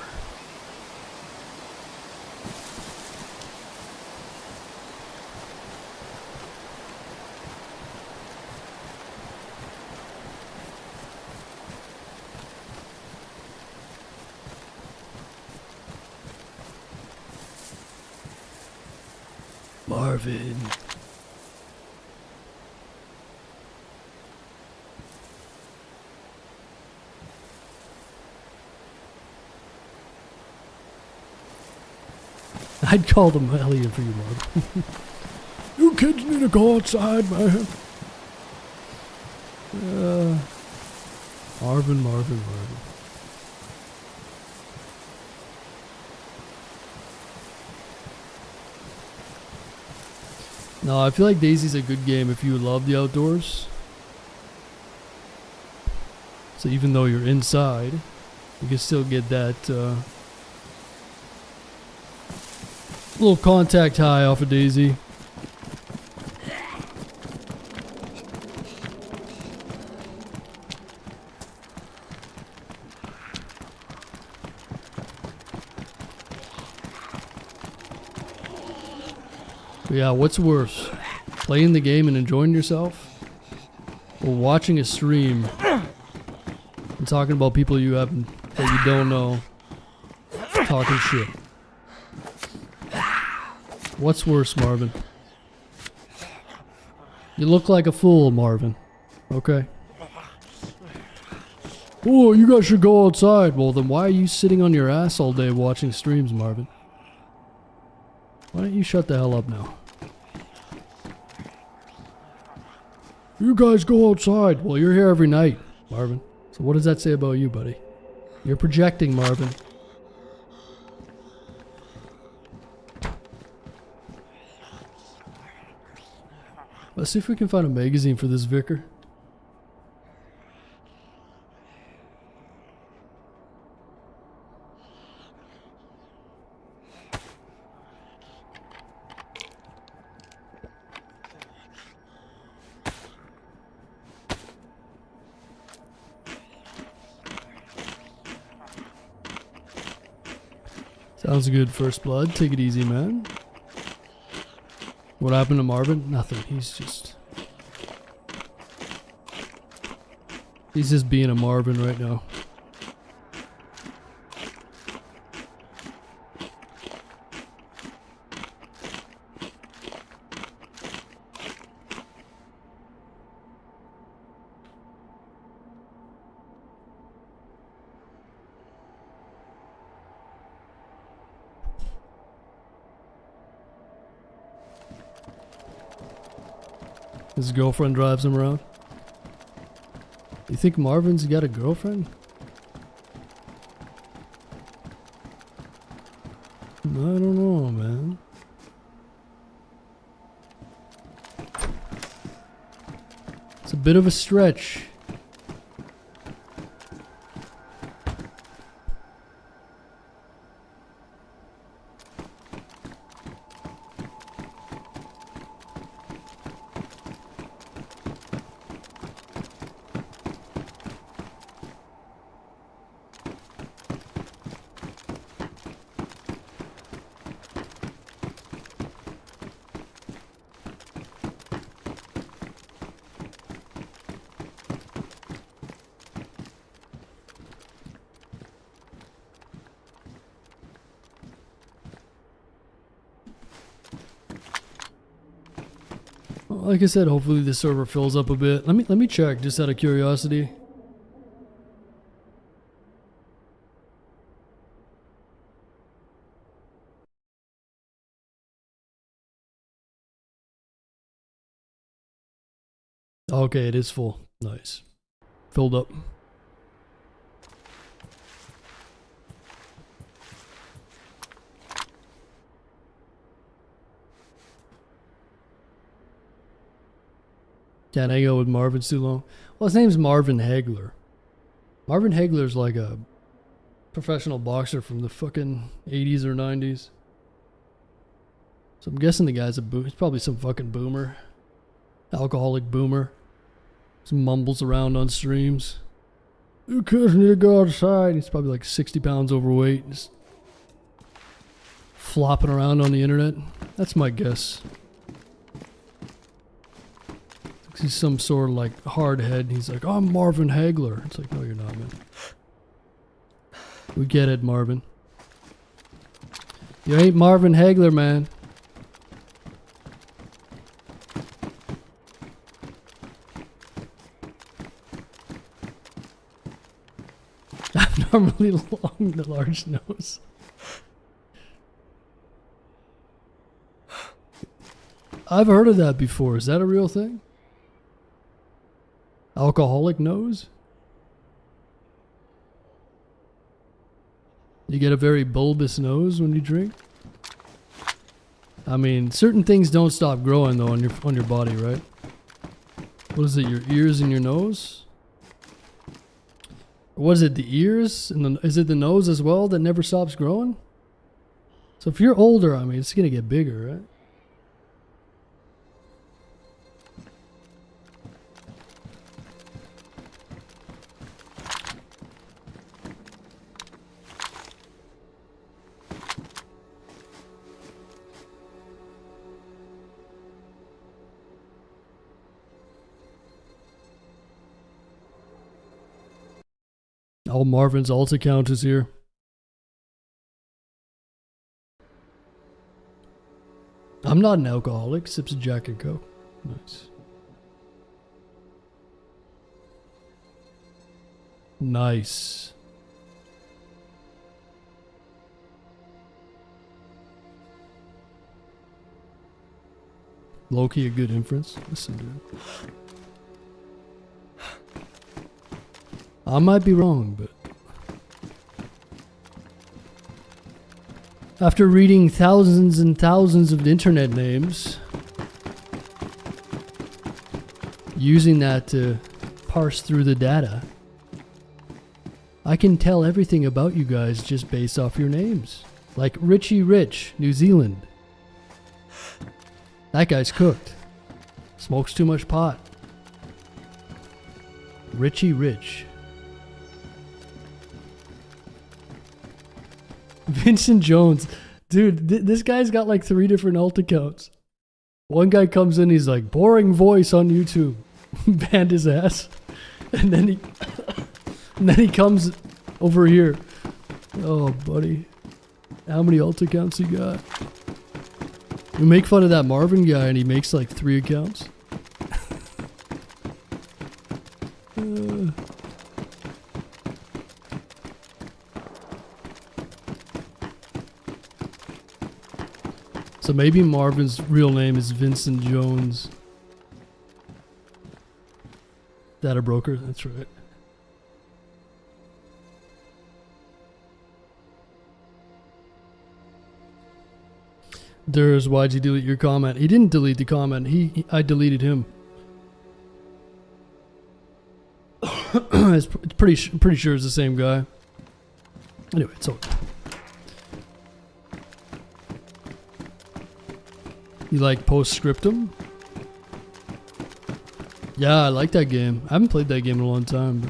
Speaker 1: Marvin. I'd call them Elliot for you, Marvin. You kids need to go outside, man. Marvin. No, I feel like DayZ's a good game if you love the outdoors. So even though you're inside, you can still get that little contact high off of DayZ. But yeah, what's worse? Playing the game and enjoying yourself? Or watching a stream and talking about people that you don't know talking shit? What's worse, Marvin? You look like a fool, Marvin. Okay? Oh, you guys should go outside. Well, then why are you sitting on your ass all day watching streams, Marvin? Why don't you shut the hell up now? You guys go outside. Well, you're here every night, Marvin. So what does that say about you, buddy? You're projecting, Marvin. Let's see if we can find a magazine for this vicar. Sounds good, First Blood. Take it easy, man. What happened to Marvin? Nothing. He's just being a Marvin right now. His girlfriend drives him around. You think Marvin's got a girlfriend? I don't know, man. It's a bit of a stretch. Like I said, hopefully the server fills up a bit. Let me check just out of curiosity. Okay, it is full. Nice. Filled up. Can't hang out with Marvin too long. Well, his name's Marvin Hagler. Marvin Hagler's like a professional boxer from the fucking 80s or 90s. So I'm guessing the guy's he's probably some fucking boomer. Alcoholic boomer. Just mumbles around on streams. You kids need to go outside. He's probably like 60 pounds overweight. Just flopping around on the internet. That's my guess. He's some sort of like hard head. He's like, oh, I'm Marvin Hagler. It's like, no, you're not, man. We get it, Marvin. You ain't Marvin Hagler, man. Normally long, the large nose. I've heard of that before. Is that a real thing? Alcoholic nose? You get a very bulbous nose when you drink? I mean, certain things don't stop growing though on your body, right? What is it, your ears and your nose? Or what is it, the ears? And is it the nose as well that never stops growing? So if you're older, I mean, it's gonna get bigger, right? Oh, Marvin's alt account is here. I'm not an alcoholic. Sips of Jack and Coke. Nice. Nice. Low-key a good inference. Listen, dude. I might be wrong, but after reading thousands and thousands of internet names, using that to parse through the data, I can tell everything about you guys just based off your names. Like Richie Rich, New Zealand. That guy's cooked. Smokes too much pot. Richie Rich. Vincent Jones. Dude, this guy's got like 3 different alt accounts. One guy comes in, he's like, boring voice on YouTube. Banned his ass. And then he comes over here. Oh, buddy. How many alt accounts you got? We make fun of that Marvin guy and he makes like 3 accounts. So maybe Marvin's real name is Vincent Jones. Data broker, that's right. There's, why'd you delete your comment? He didn't delete the comment. I deleted him. It's pretty sure it's the same guy. Anyway, it's okay. You like Postscriptum? Yeah, I like that game. I haven't played that game in a long time.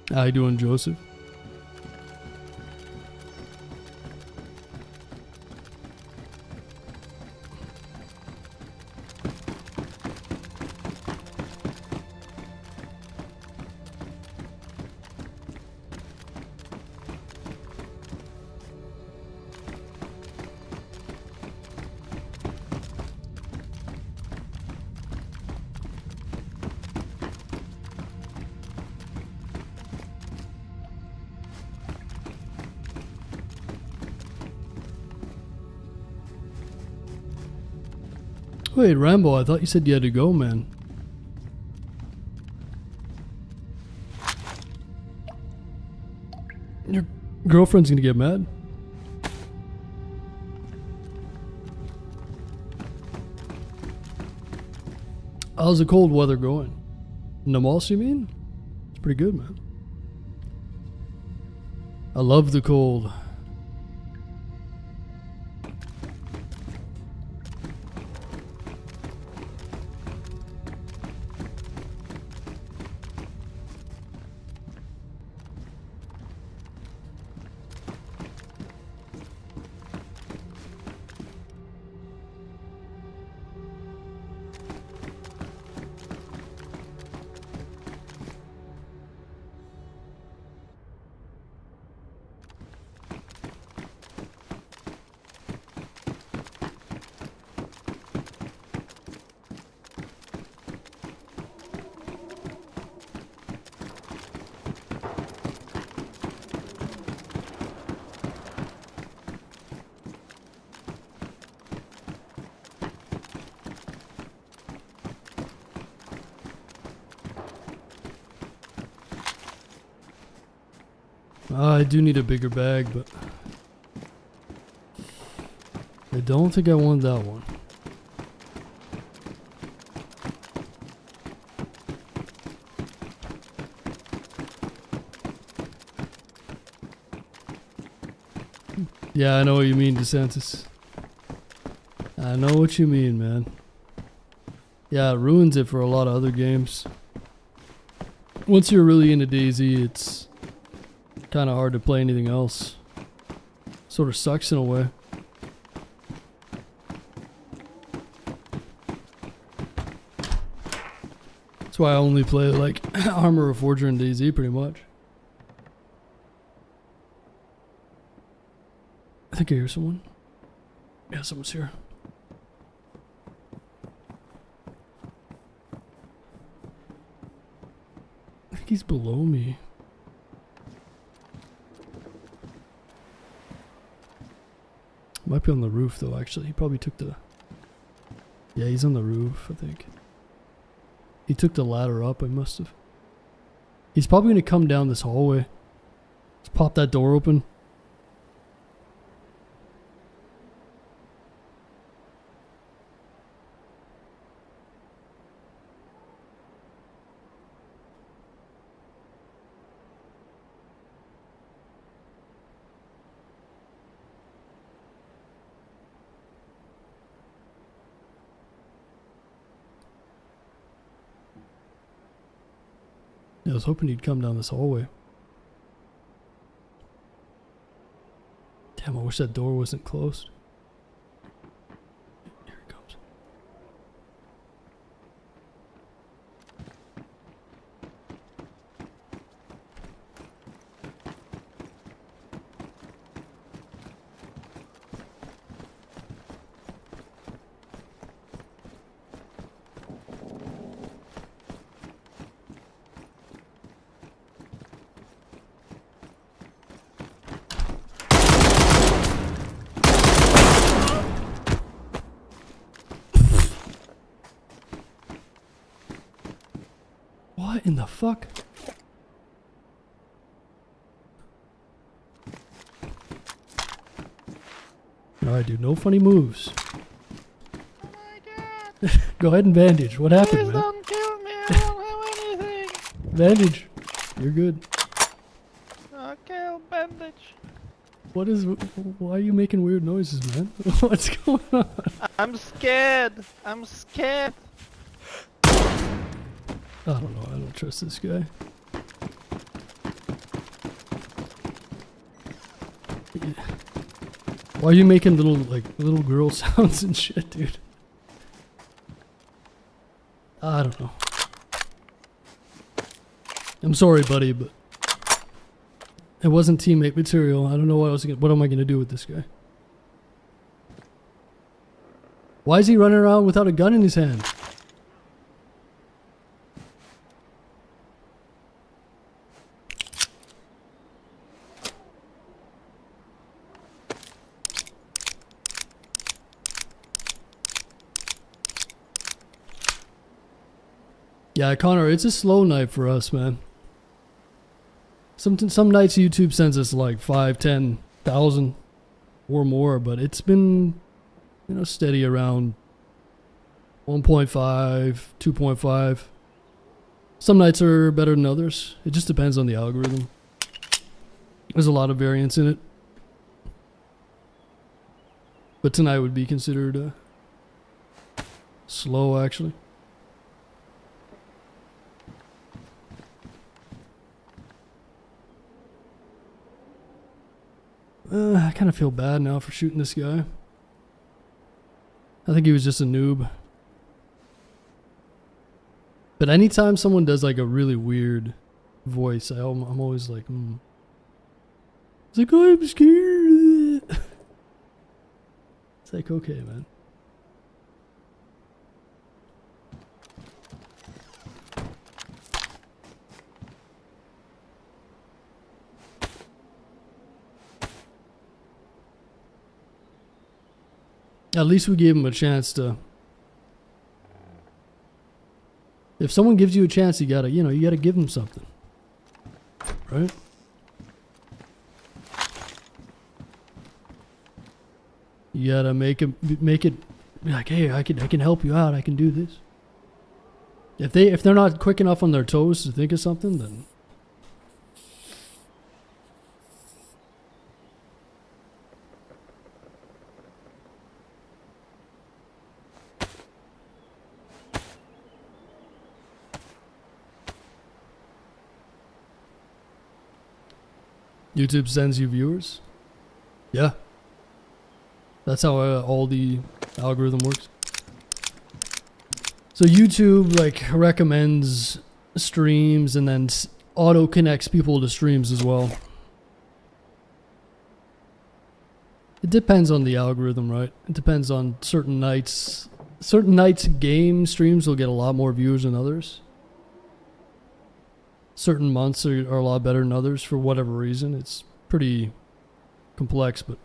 Speaker 1: But how you doing, Joseph? Wait, Rambo, I thought you said you had to go, man. Your girlfriend's gonna get mad. How's the cold weather going? Namalsk, you mean? It's pretty good, man. I love the cold. I do need a bigger bag, but I don't think I want that one. Yeah, I know what you mean, DeSantis. I know what you mean, man. Yeah, it ruins it for a lot of other games. Once you're really into DayZ, it's kind of hard to play anything else. Sort of sucks in a way. That's why I only play like Armor Reforger and DayZ pretty much. I think I hear someone. Yeah, someone's here. I think he's below me. Might be on the roof though, actually. He probably took the... Yeah, he's on the roof, I think. He took the ladder up, I must have. He's probably going to come down this hallway. Let's pop that door open. I was hoping he'd come down this hallway. Damn, I wish that door wasn't closed. Here he comes. What in the fuck? Alright, dude, no funny moves.
Speaker 4: Oh my god!
Speaker 1: Go ahead and bandage. What happened,
Speaker 4: Please
Speaker 1: man?
Speaker 4: don't kill me, I don't have anything!
Speaker 1: Bandage. You're good.
Speaker 4: Okay, bandage.
Speaker 1: What is... Why are you making weird noises, man? What's going on?
Speaker 4: I'm scared! I'm scared!
Speaker 1: I don't know. I don't trust this guy. Why are you making little girl sounds and shit, dude? I don't know. I'm sorry, buddy, but it wasn't teammate material. I don't know what am I gonna do with this guy? Why is he running around without a gun in his hand? Yeah, Connor, it's a slow night for us, man. Some nights YouTube sends us like 5, 10,000 or more, but it's been, you know, steady around 1.5, 2.5. Some nights are better than others. It just depends on the algorithm. There's a lot of variance in it. But tonight would be considered slow, actually. I kind of feel bad now for shooting this guy. I think he was just a noob. But anytime someone does like a really weird voice, I'm always like, It's like, oh, I'm scared. It's like, okay, man. At least we gave him a chance to... If someone gives you a chance, you gotta give them something. Right? You gotta make it be like, hey, I can help you out. I can do this. If they're not quick enough on their toes to think of something, then YouTube sends you viewers. Yeah. That's how all the algorithm works. So YouTube like recommends streams and then auto connects people to streams as well. It depends on the algorithm, right? It depends on certain nights. Certain nights game streams will get a lot more views than others. Certain months are a lot better than others for whatever reason. It's pretty complex, but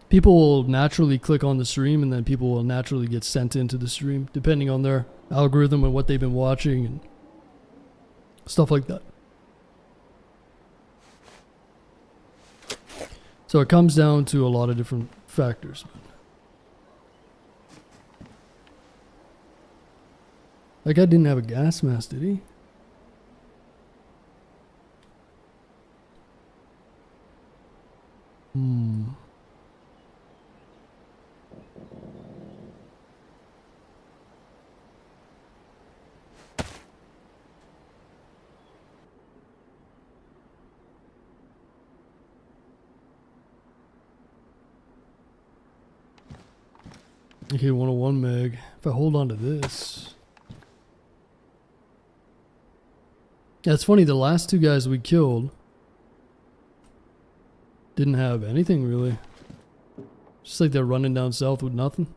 Speaker 1: people will naturally click on the stream and then people will naturally get sent into the stream depending on their algorithm and what they've been watching and stuff like that. So it comes down to a lot of different factors. That guy didn't have a gas mask, did he? Okay, 101 meg. If I hold on to this. Yeah, it's funny. The last two guys we killed didn't have anything really. Just like they're running down south with nothing.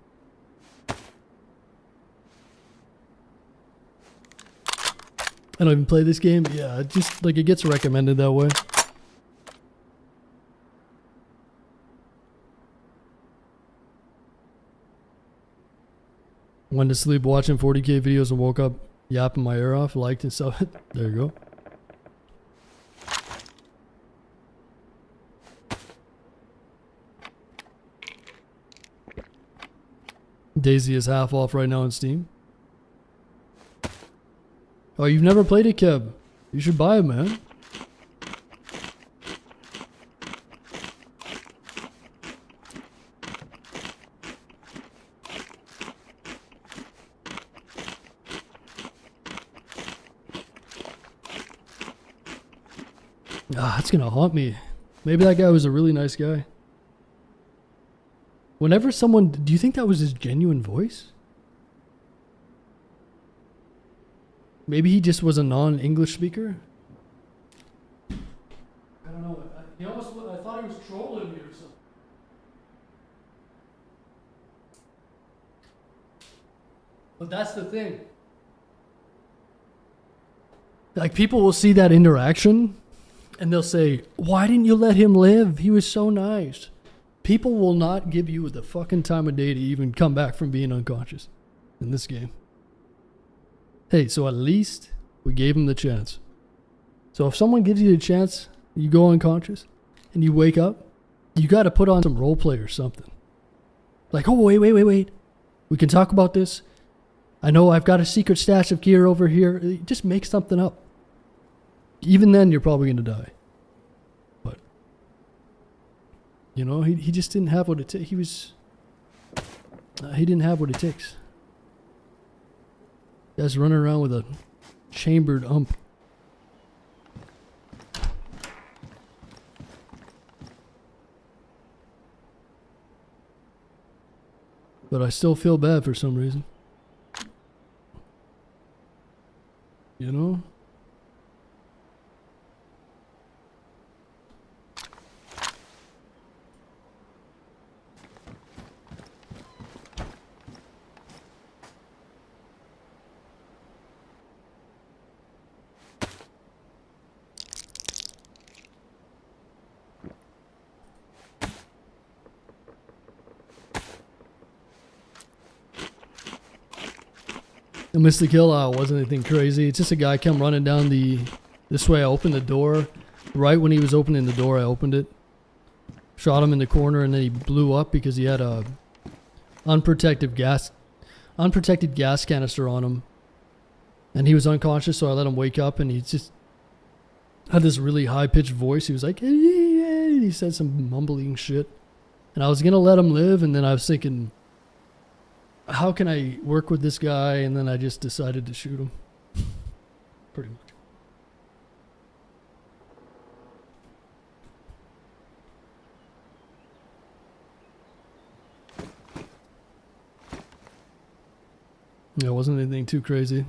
Speaker 1: I don't even play this game. Yeah, it just like it gets recommended that way. Went to sleep watching 40k videos and woke up yapping my ear off, liked and stuff. There you go. DayZ is half off right now on Steam. Oh, you've never played it, Kev? You should buy it, man. Ah, it's gonna haunt me. Maybe that guy was a really nice guy. Whenever someone... Do you think that was his genuine voice? Maybe he just was a non-English speaker? I don't know. He almost... I thought he was trolling me or something. But that's the thing. Like, people will see that interaction and they'll say, why didn't you let him live? He was so nice. People will not give you the fucking time of day to even come back from being unconscious in this game. Hey, so at least we gave him the chance. So if someone gives you the chance, you go unconscious and you wake up, you got to put on some role play or something. Like, oh, wait. We can talk about this. I know I've got a secret stash of gear over here. Just make something up. Even then, you're probably going to die. But, you know, he just didn't have what it takes. He didn't have what it takes. Guy's running around with a chambered ump. But I still feel bad for some reason. You know? I missed the kill. It wasn't anything crazy. It's just a guy come running down this way. I opened the door. Right when he was opening the door, I opened it. Shot him in the corner, and then he blew up because he had a unprotected gas canister on him. And he was unconscious, so I let him wake up, and he just had this really high-pitched voice. He was like, "Hey," and he said some mumbling shit. And I was going to let him live, and then I was thinking, how can I work with this guy? And then I just decided to shoot him. Pretty much. Yeah, it wasn't anything too crazy.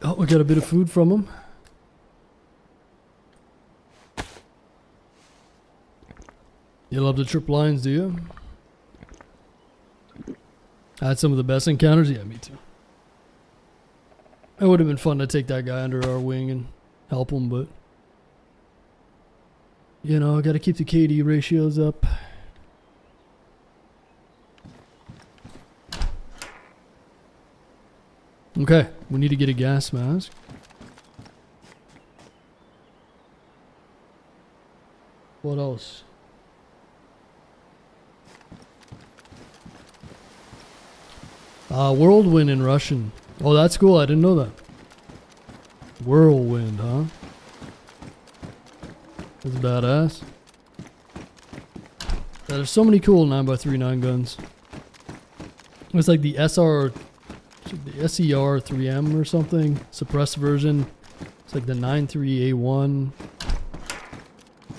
Speaker 1: Oh, we got a bit of food from him. You love the trip lines, do you? I had some of the best encounters. Yeah, me too. It would have been fun to take that guy under our wing and help him, but you know, I got to keep the KD ratios up. Okay, we need to get a gas mask. What else? Whirlwind in Russian. Oh, that's cool. I didn't know that. Whirlwind, huh? That's badass. Yeah, there's so many cool 9x39 guns. It's like the the SER 3M or something, suppressed version. It's like the 93A1,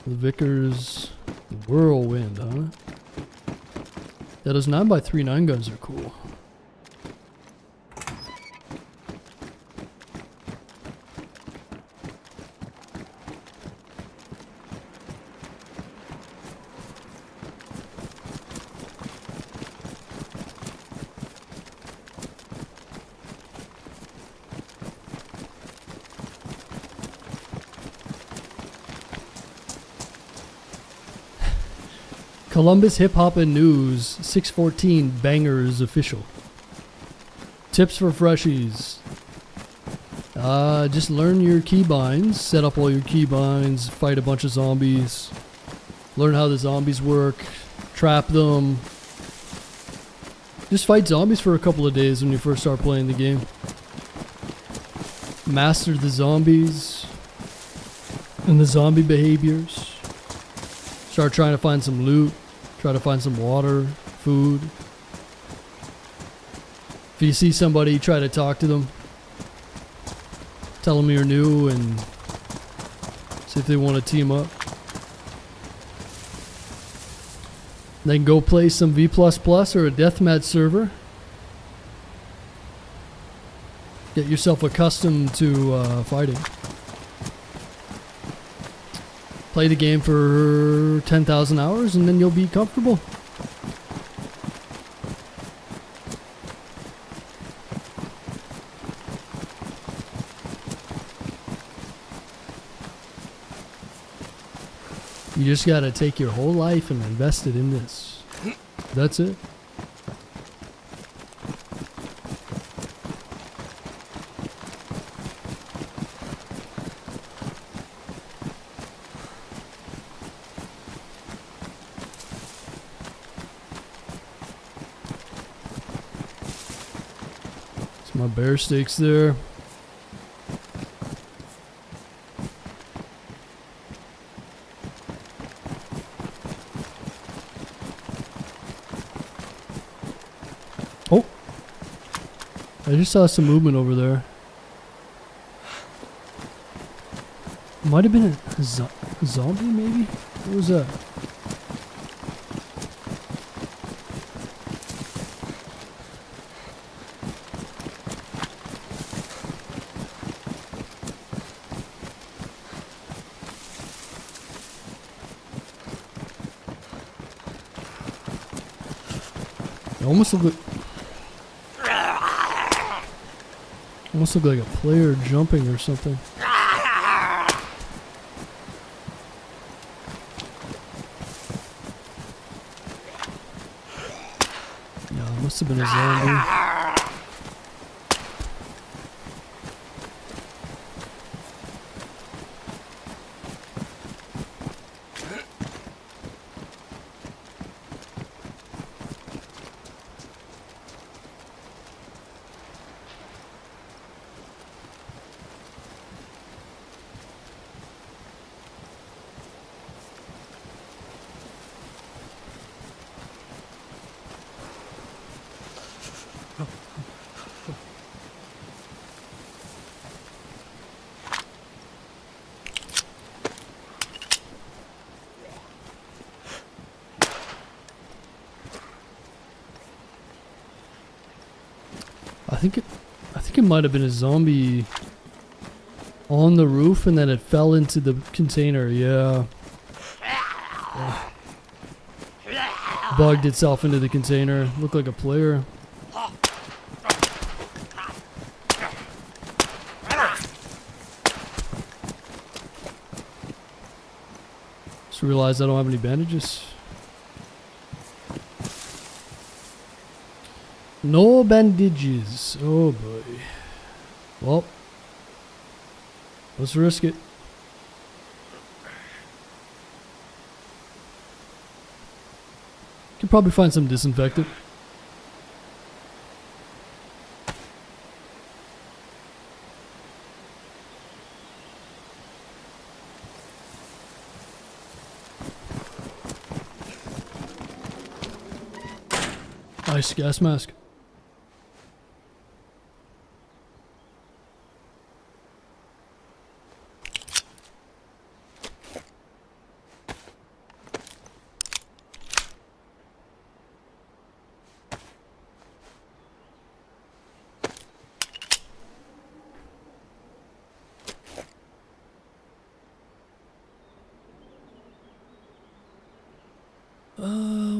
Speaker 1: the Vickers, the Whirlwind, huh? Yeah, those 9x39 guns are cool. Columbus Hip Hop and News 614 Bangers official. Tips for freshies. Just learn your keybinds, set up all your keybinds, fight a bunch of zombies, learn how the zombies work, trap them. Just fight zombies for a couple of days when you first start playing the game. Master the zombies and the zombie behaviors. Start trying to find some loot. Try to find some water, food. If you see somebody, try to talk to them. Tell them you're new and see if they want to team up. Then go play some V++ or a deathmatch server. Get yourself accustomed to fighting. Play the game for 10,000 hours and then you'll be comfortable. You just gotta take your whole life and invest it in this. That's it. My bear steaks there. Oh, I just saw some movement over there. Might have been a zombie, maybe? What was that? It almost looked like a player jumping or something. No, it must have been a zombie. I think it might have been a zombie on the roof and then it fell into the container. Yeah. Bugged itself into the container. Looked like a player. Just realized I don't have any bandages. No bandages. Oh boy. Well, let's risk it. Could probably find some disinfectant. Nice gas mask.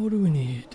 Speaker 1: What do we need?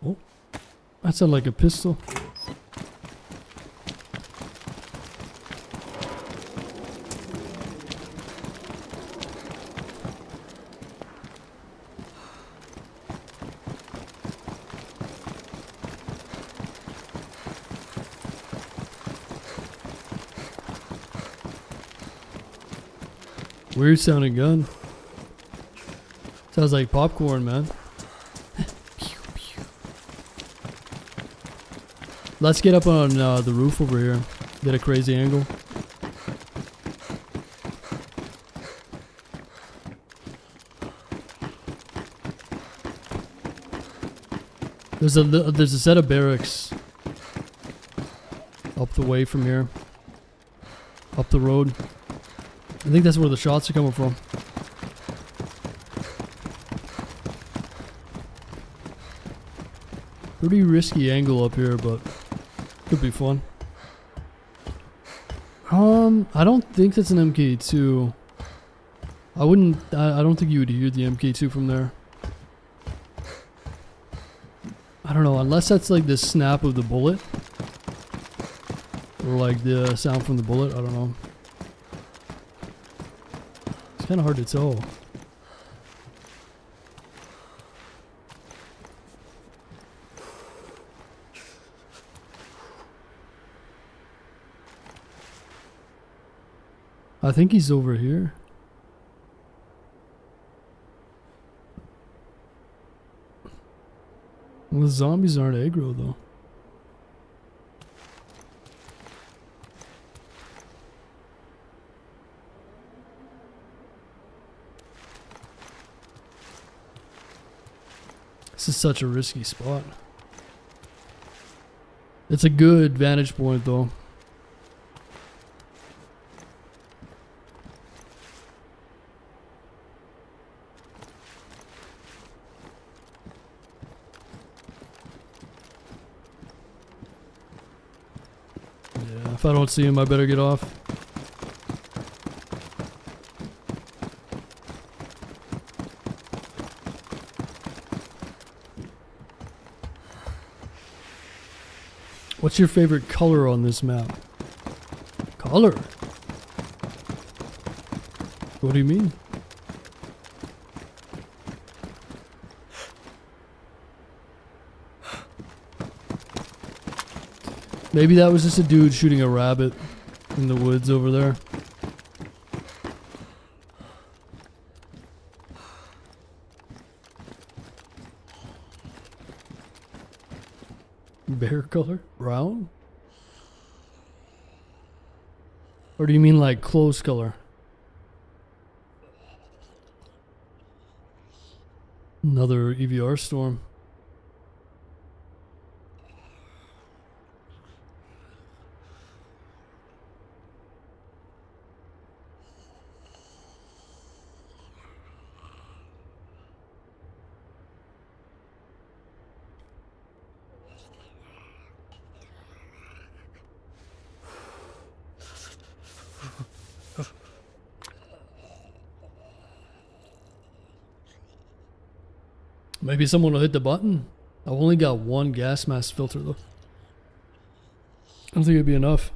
Speaker 1: Oh, that sounded like a pistol. Weird sounding gun. Sounds like popcorn, man. Let's get up on the roof over here. Get a crazy angle. There's a set of barracks up the way from here, up the road. I think that's where the shots are coming from. Pretty risky angle up here, but could be fun. I don't think that's an MK2. I don't think you would hear the MK2 from there. I don't know, unless that's like the snap of the bullet. Or like the sound from the bullet, I don't know. It's kind of hard to tell. I think he's over here. Well, the zombies aren't aggro though. This is such a risky spot. It's a good vantage point though. Yeah, if I don't see him, I better get off. What's your favorite color on this map? Color? What do you mean? Maybe that was just a dude shooting a rabbit in the woods over there. Bear color? Brown? Or do you mean like clothes color? Another EVR storm. Maybe someone will hit the button. I've only got one gas mask filter though. I don't think it'd be enough.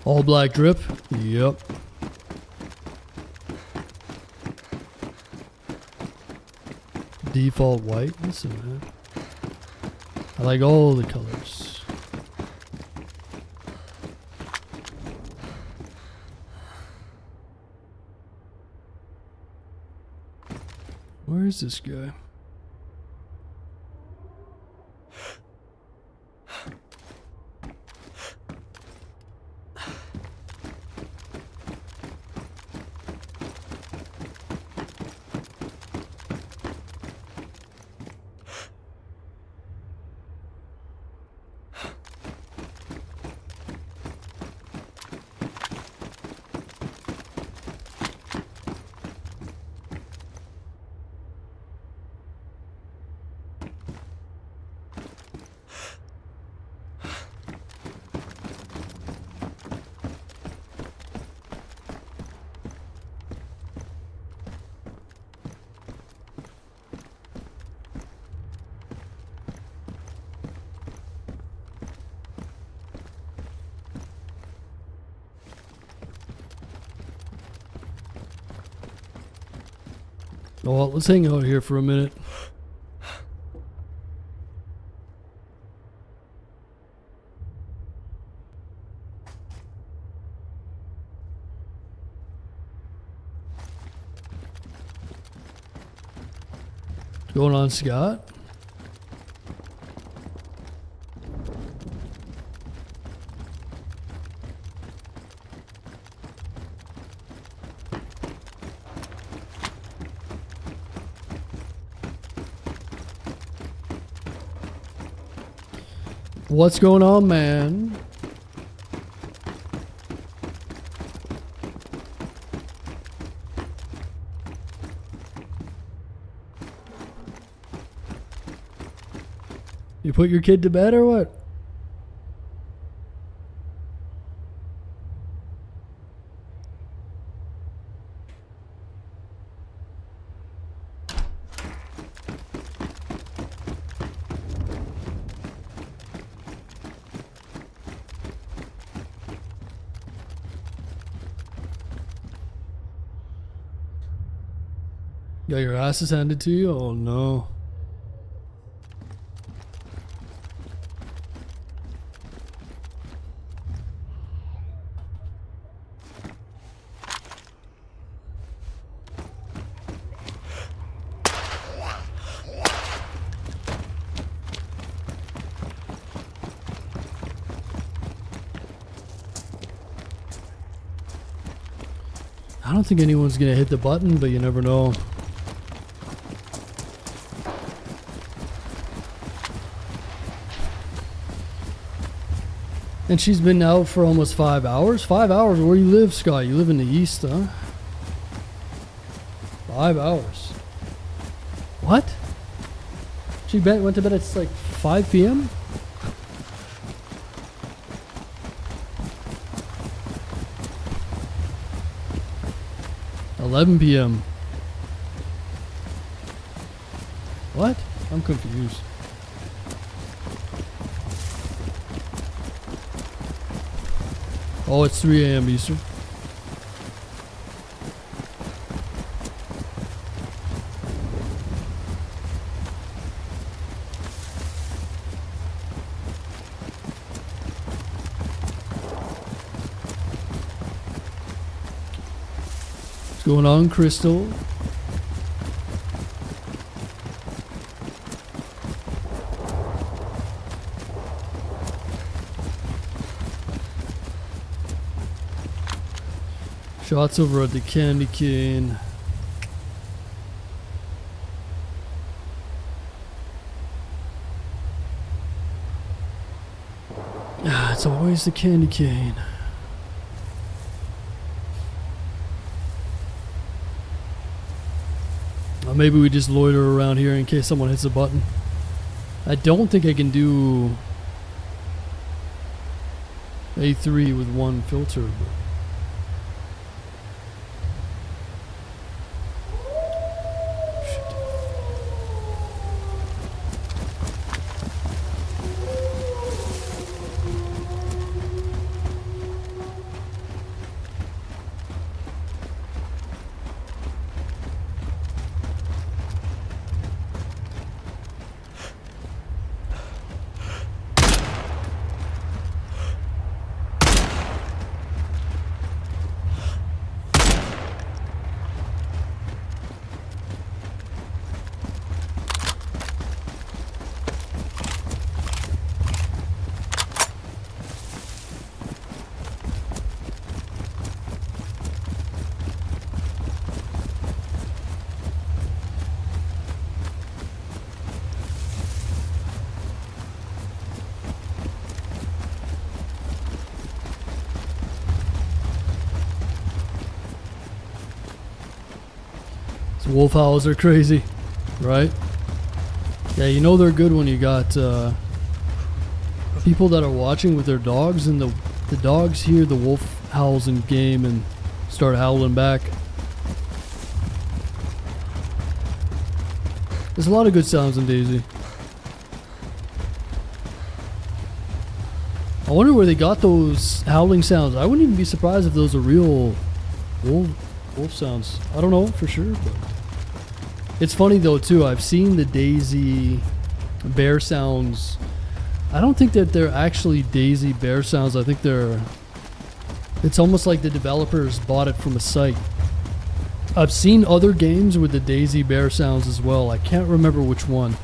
Speaker 1: All black drip? Yep. Default white? Listen, man. I like all the colors. Where is this guy? Oh, well, let's hang out here for a minute. What's going on, Scott? What's going on, man? You put your kid to bed or what? Got your asses handed to you? Oh no. I don't think anyone's gonna hit the button, but you never know. And she's been out for almost 5 hours. 5 hours? Where you live, Scott? You live in the east, huh? 5 hours. What? She went to bed at like 5 p.m.? $11 p.m. What? I'm confused. Oh, it's 3 a.m. Eastern. What's going on, Crystal? Shots over at the candy cane. Ah, it's always the candy cane. Maybe we just loiter around here in case someone hits a button. I don't think I can do A3 with one filter, but wolf howls are crazy, right? Yeah, you know they're good when you got people that are watching with their dogs and the dogs hear the wolf howls in game and start howling back. There's a lot of good sounds in DayZ. I wonder where they got those howling sounds. I wouldn't even be surprised if those are real wolf sounds. I don't know for sure, but it's funny though too. I've seen the DayZ bear sounds. I don't think that they're actually DayZ bear sounds. I think it's almost like the developers bought it from a site. I've seen other games with the DayZ bear sounds as well. I can't remember which one.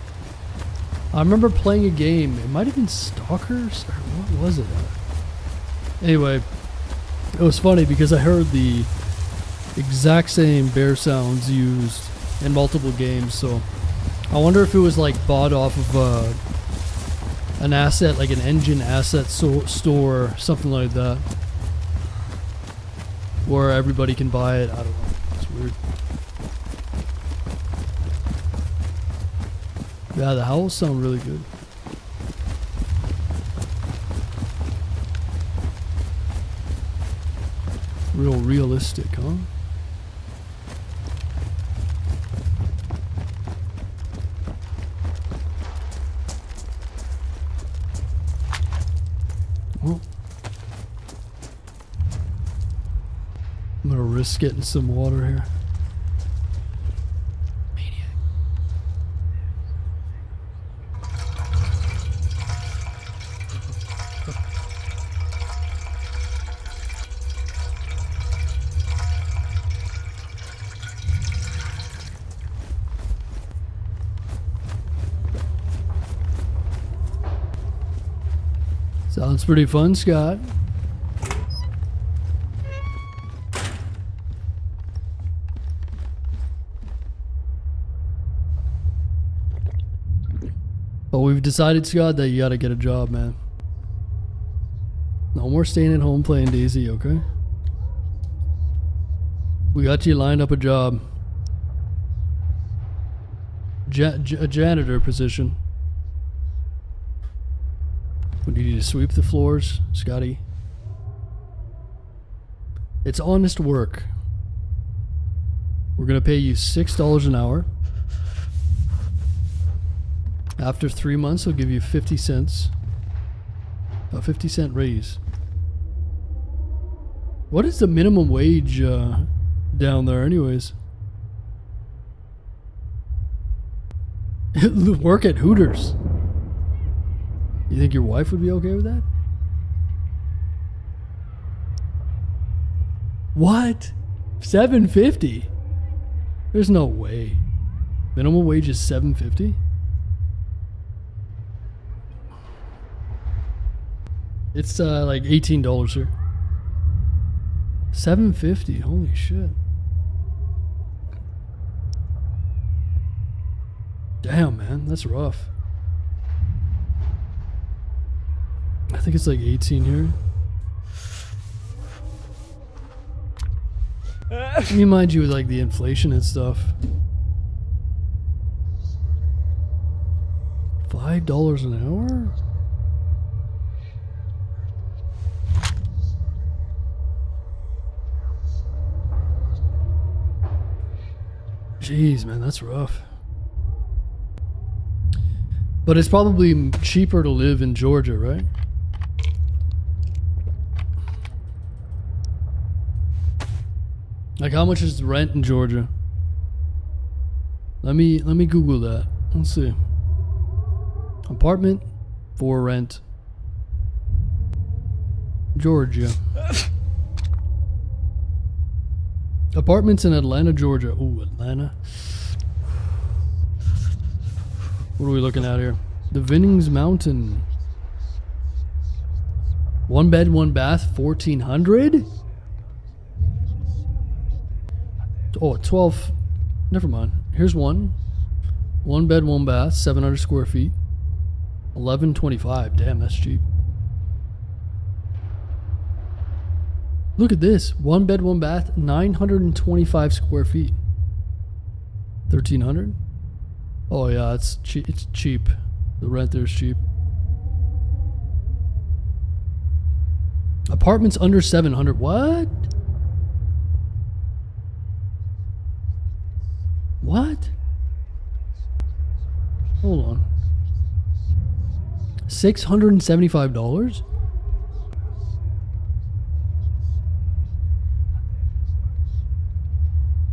Speaker 1: I remember playing a game. It might have been Stalkers or what was it? Anyway, it was funny because I heard the exact same bear sounds used in multiple games, so I wonder if it was like bought off of an asset, like an engine asset store, something like that, where everybody can buy it. I don't know. It's weird. Yeah, the howls sound really good. Real realistic, huh? Well, I'm gonna risk getting some water here. Maniac. Sounds pretty fun, Scott. But we've decided, Scott, that you gotta get a job, man. No more staying at home playing DayZ, okay? We got you lined up a job. A janitor position. We need you to sweep the floors, Scotty. It's honest work. We're gonna pay you $6 an hour. After 3 months, we'll give you 50 cents. A 50-cent raise. What is the minimum wage down there anyways? Work at Hooters. You think your wife would be okay with that? What? $7.50? There's no way. Minimum wage is $7.50? It's like $18 here. $7.50. Holy shit. Damn, man, that's rough. I think it's like 18 here. Let me mind you with like the inflation and stuff. $5 an hour? Jeez, man, that's rough. But it's probably cheaper to live in Georgia, right? Like, how much is the rent in Georgia? Let me Google that. Let's see. Apartment for rent. Georgia. Apartments in Atlanta, Georgia. Ooh, Atlanta. What are we looking at here? The Vinnings Mountain. 1 bed, 1 bath, 1,400? Oh, 12. Never mind. Here's one. 1 bed, 1 bath, 700 square feet. 1125. Damn, that's cheap. Look at this. 1 bed, 1 bath, 925 square feet. 1,300? Oh yeah, it's cheap. It's cheap. The rent there is cheap. Apartments under 700. What? What? Hold on. $675?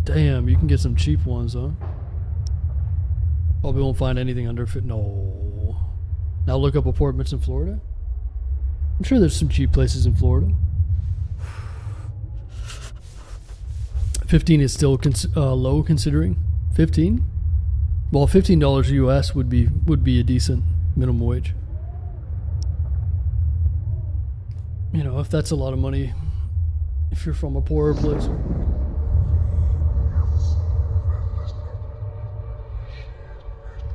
Speaker 1: Damn, you can get some cheap ones, huh? Probably won't find anything under fit. No. Now look up apartments in Florida. I'm sure there's some cheap places in Florida. 15 is still low considering. 15? Well, $15 US would be a decent minimum wage. You know, if that's a lot of money, if you're from a poorer place.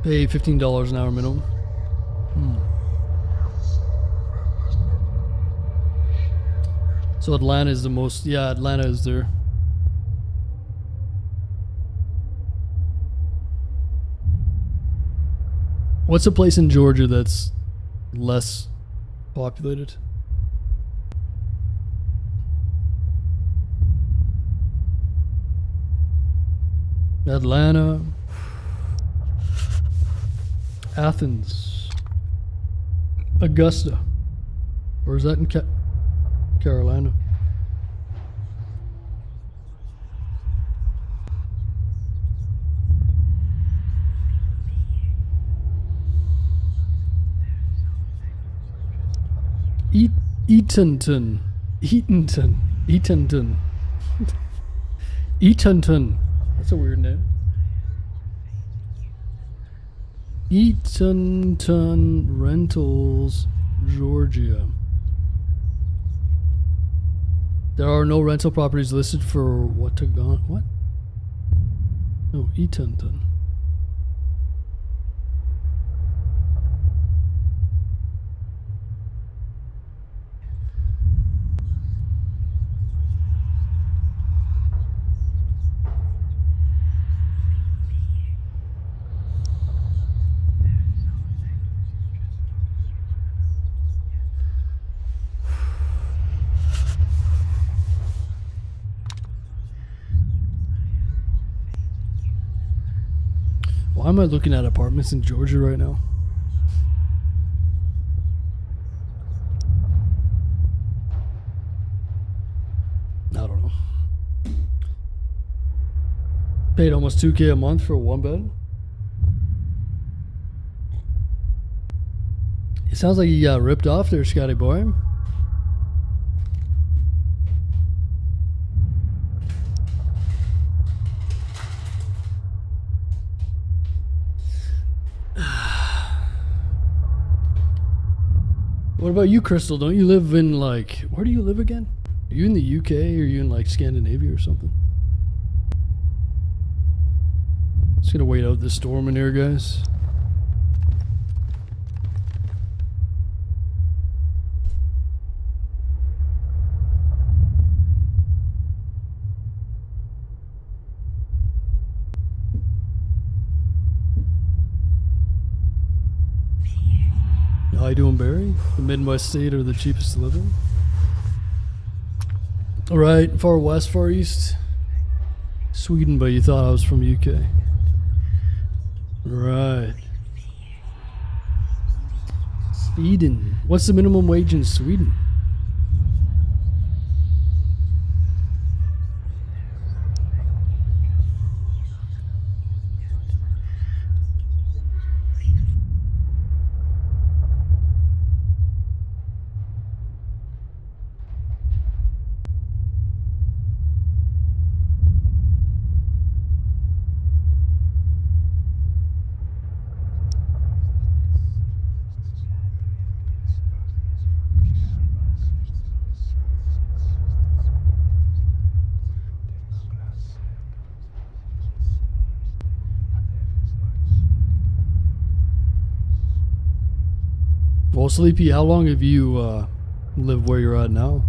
Speaker 1: Pay $15 an hour minimum. So Atlanta is the most. Yeah, Atlanta is there. What's a place in Georgia that's less populated? Atlanta, Athens, Augusta, or is that in Carolina? Eatonton, Eatonton. That's a weird name. Eatonton Rentals, Georgia. There are no rental properties listed for what? No, Eatonton. Why am I looking at apartments in Georgia right now? I don't know. Paid almost $2,000 a month for a one bed. It sounds like you got ripped off there, Scotty boy. What about you, Crystal? Don't you live in like, where do you live again? Are you in the UK or are you in like Scandinavia or something? Just gonna wait out this storm in here, guys. How you doing, Barry? The Midwest state are the cheapest to live in. All right, far west, far east. Sweden, but you thought I was from UK. Right. Sweden. What's the minimum wage in Sweden? Well, Sleepy, how long have you lived where you're at now?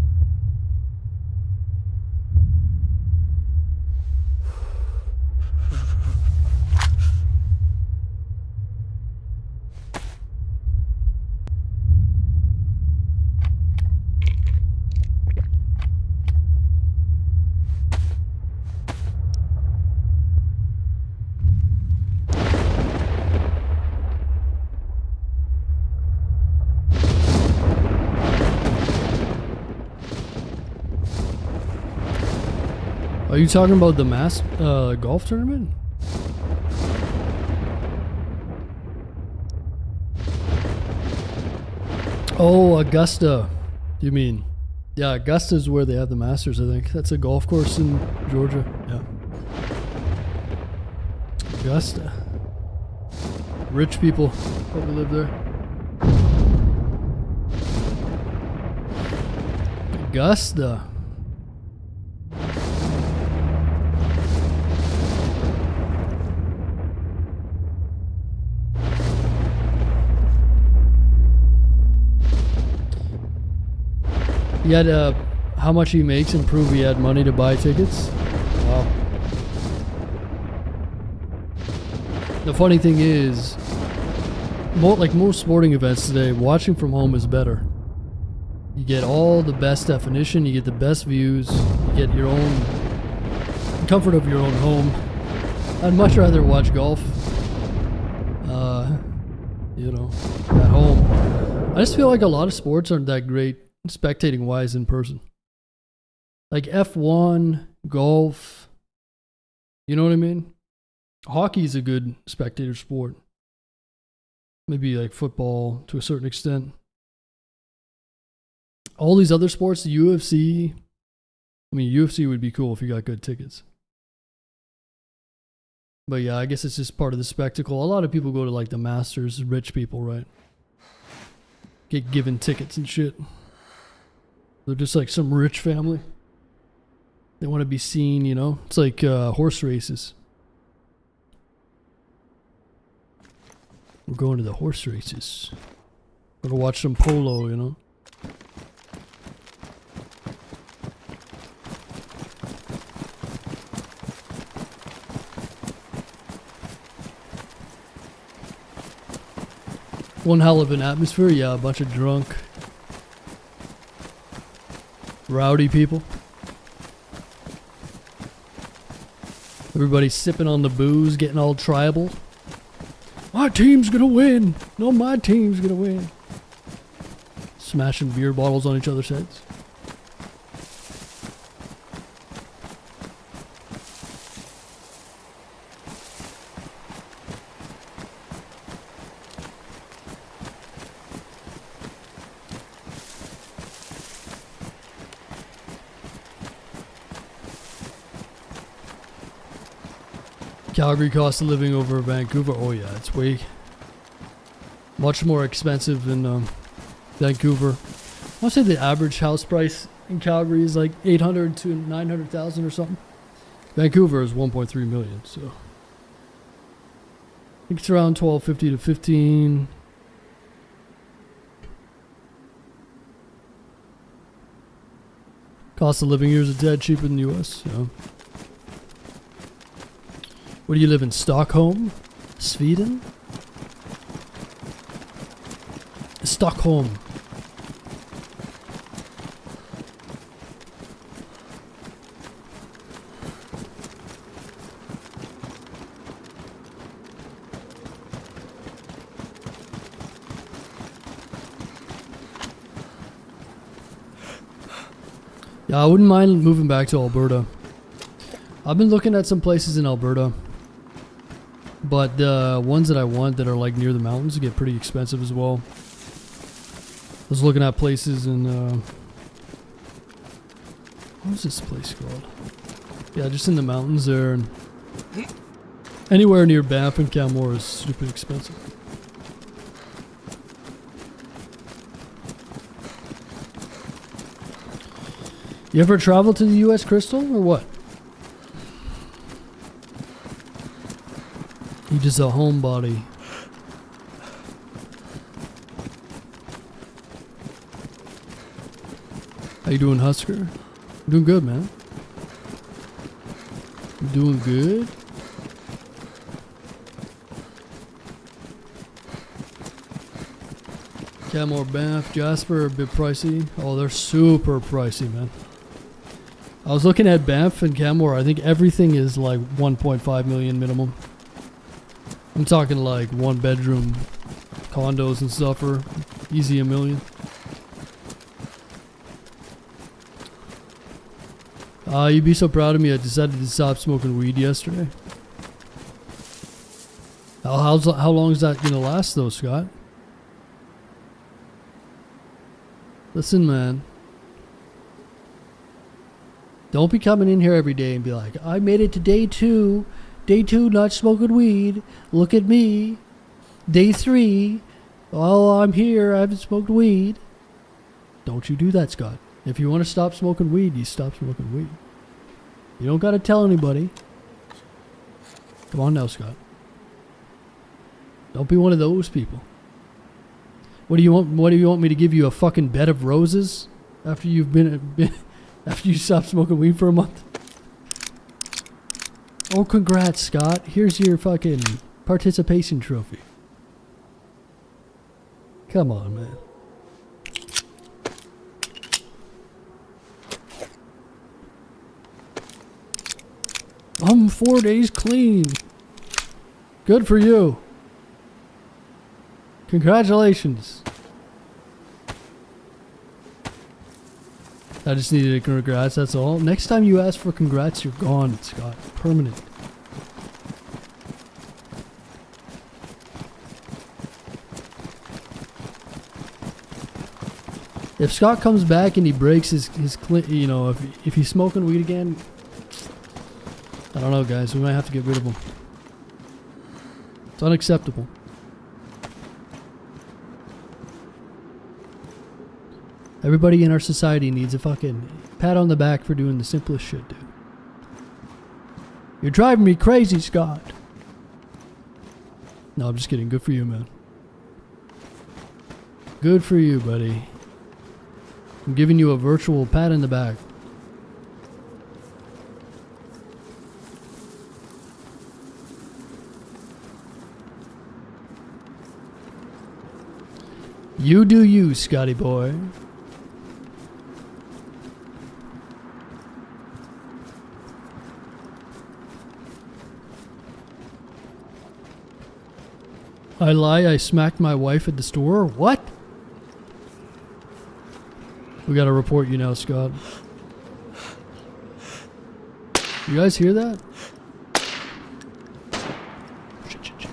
Speaker 1: Are you talking about the mass golf tournament? Oh, Augusta. You mean? Yeah, Augusta is where they have the Masters, I think. That's a golf course in Georgia. Yeah. Augusta. Rich people probably live there. Augusta. You had how much he makes and prove he had money to buy tickets. Wow. The funny thing is, like most sporting events today, watching from home is better. You get all the best definition, you get the best views, you get your own comfort of your own home. I'd much rather watch golf, at home. I just feel like a lot of sports aren't that great spectating wise in person. Like F1, golf, you know what I mean? Hockey's a good spectator sport. Maybe like football to a certain extent. All these other sports, the UFC, UFC would be cool if you got good tickets. But yeah, I guess it's just part of the spectacle. A lot of people go to like the Masters, rich people, right? Get given tickets and shit. They're just like some rich family. They want to be seen, you know? It's like horse races. We're going to the horse races. Gonna watch some polo, you know? One hell of an atmosphere, yeah, a bunch of drunk, rowdy people. Everybody sipping on the booze, getting all tribal. My team's gonna win! No, my team's gonna win. Smashing beer bottles on each other's heads. Calgary cost of living over Vancouver. Oh yeah, it's way much more expensive than Vancouver. I want to say the average house price in Calgary is like 800 to 900,000 or something. Vancouver is 1.3 million, so I think it's around 1250 to 15. Cost of living here is dead cheaper than the US. So. Where do you live in? Stockholm? Sweden? Stockholm. Yeah, I wouldn't mind moving back to Alberta. I've been looking at some places in Alberta. But the ones that I want that are like near the mountains get pretty expensive as well. I was looking at places in what's this place called? Yeah, just in the mountains there, and anywhere near Banff and Canmore is super expensive. You ever travel to the US, Crystal, or what? You just a homebody. How you doing, Husker? Doing good, man. You doing good? Canmore, Banff, Jasper are a bit pricey. Oh, they're super pricey, man. I was looking at Banff and Canmore. I think everything is like 1.5 million minimum. I'm talking like one bedroom condos and stuff are easy $1 million. You'd be so proud of me. I decided to stop smoking weed yesterday. How long is that gonna last though, Scott? Listen, man. Don't be coming in here every day and be like, I made it to day 2. Day 2, not smoking weed. Look at me. Day 3, oh, I'm here. I haven't smoked weed. Don't you do that, Scott. If you want to stop smoking weed, you stop smoking weed. You don't got to tell anybody. Come on now, Scott. Don't be one of those people. What do you want? What do you want me to give you, a fucking bed of roses after you've been After you stop smoking weed for a month. Oh, congrats, Scott. Here's your fucking participation trophy. Come on, man. I'm 4 days clean. Good for you. Congratulations. I just needed a congrats, that's all. Next time you ask for congrats, you're gone, Scott. Permanent. If Scott comes back and he breaks his you know, if he's smoking weed again, I don't know, guys. We might have to get rid of him. It's unacceptable. Everybody in our society needs a fucking pat on the back for doing the simplest shit, dude. You're driving me crazy, Scott. No, I'm just kidding. Good for you, man. Good for you, buddy. I'm giving you a virtual pat in the back. You do you, Scotty boy. I lie, I smacked my wife at the store. What? We gotta report you now, Scott. You guys hear that? Shit, shit, shit.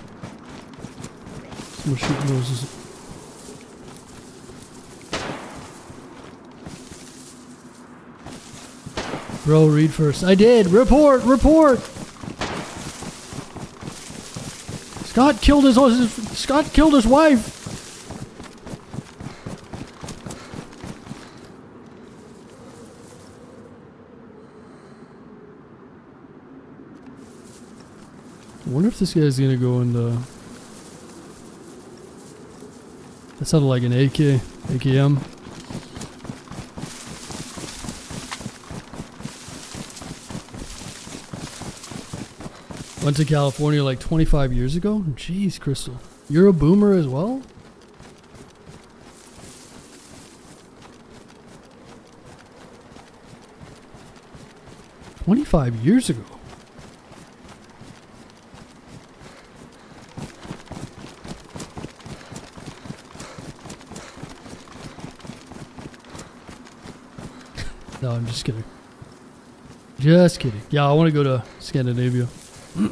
Speaker 1: Someone shooting those. Bro, read first. I did. Report, report. Scott killed his wife. I wonder if this guy's gonna go into. That sounded like an AKM. Went to California like 25 years ago? Jeez, Crystal. You're a boomer as well? $25 years ago. No, I'm just kidding. Just kidding. Yeah, I want to go to Scandinavia. I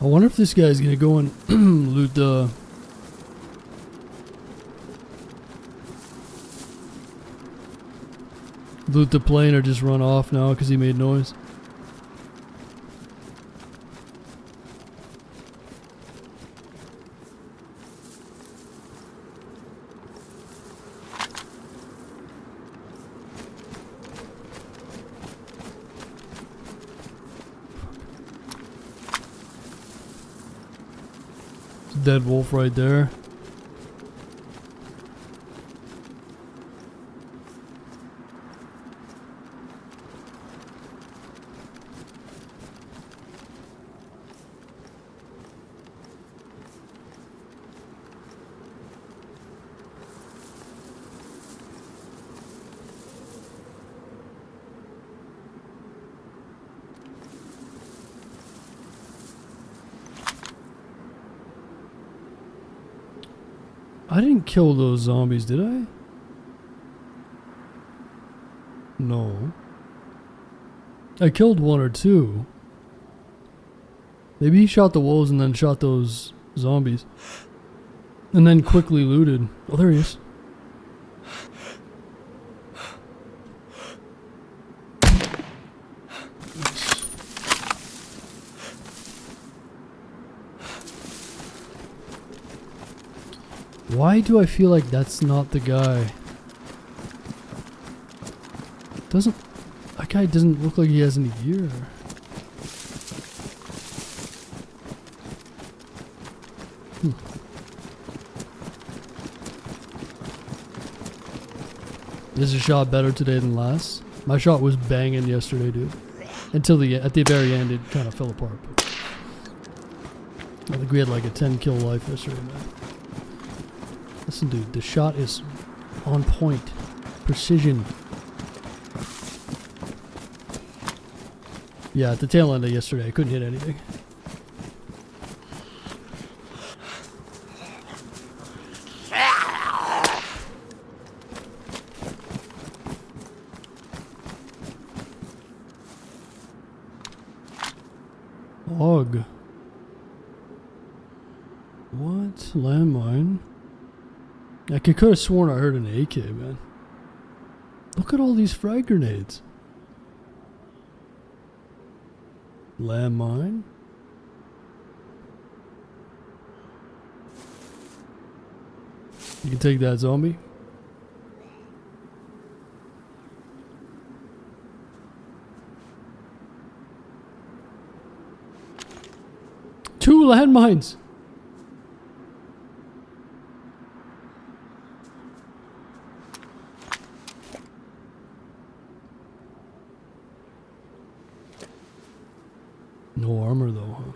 Speaker 1: wonder if this guy's gonna go and loot the plane or just run off now because he made noise. Dead wolf right there. I didn't kill those zombies, did I? No. I killed one or two. Maybe he shot the wolves and then shot those zombies. And then quickly looted. Oh, there he is. Why do I feel like that's not the guy? That guy doesn't look like he has any gear. This is a shot better today than last. My shot was banging yesterday, dude. Until at the very end, it kind of fell apart. But I think we had like a 10 kill life yesterday, man. Listen, dude, the shot is on point. Precision. Yeah, at the tail end of yesterday, I couldn't hit anything. Log. What? Landmine? I could have sworn I heard an AK, man. Look at all these frag grenades. Landmine? You can take that, zombie. Two landmines. No armor though, huh?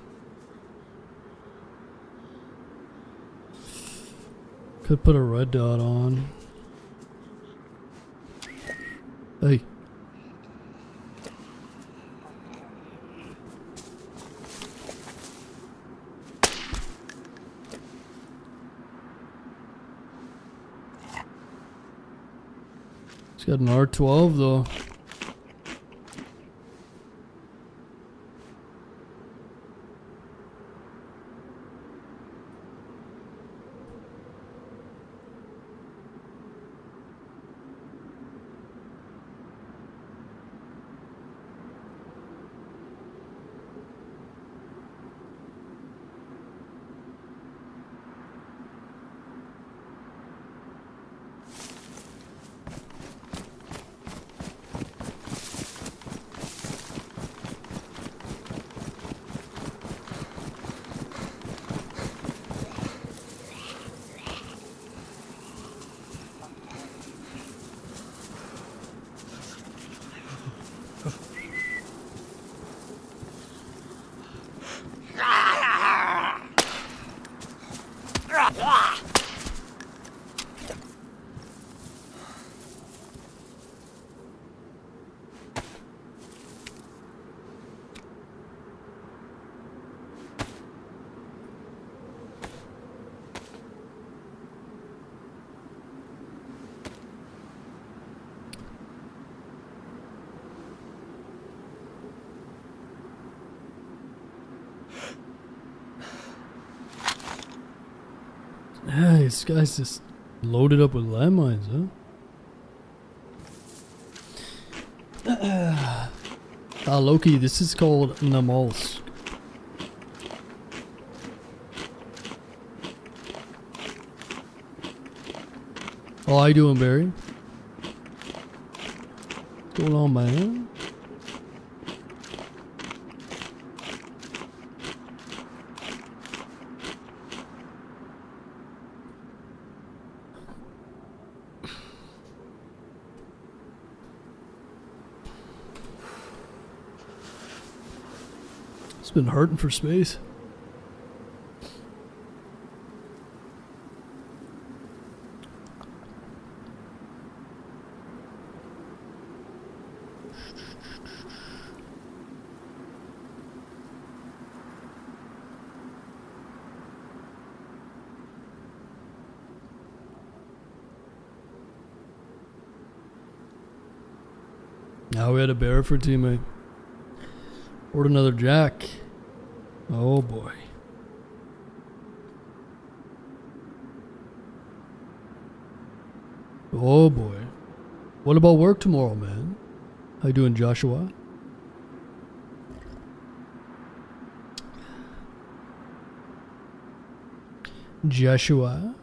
Speaker 1: Could put a red dot on. Hey. It's got an R12 though. Hey, this guy's just loaded up with landmines, huh? Loki, this is called Namalsk. Oh, how you doing, Barry? What's going on, man? It's been hurting for space. Now we had a bear for teammate. Or another jack. Oh boy. Oh boy. What about work tomorrow, man? How you doing, Joshua? Joshua?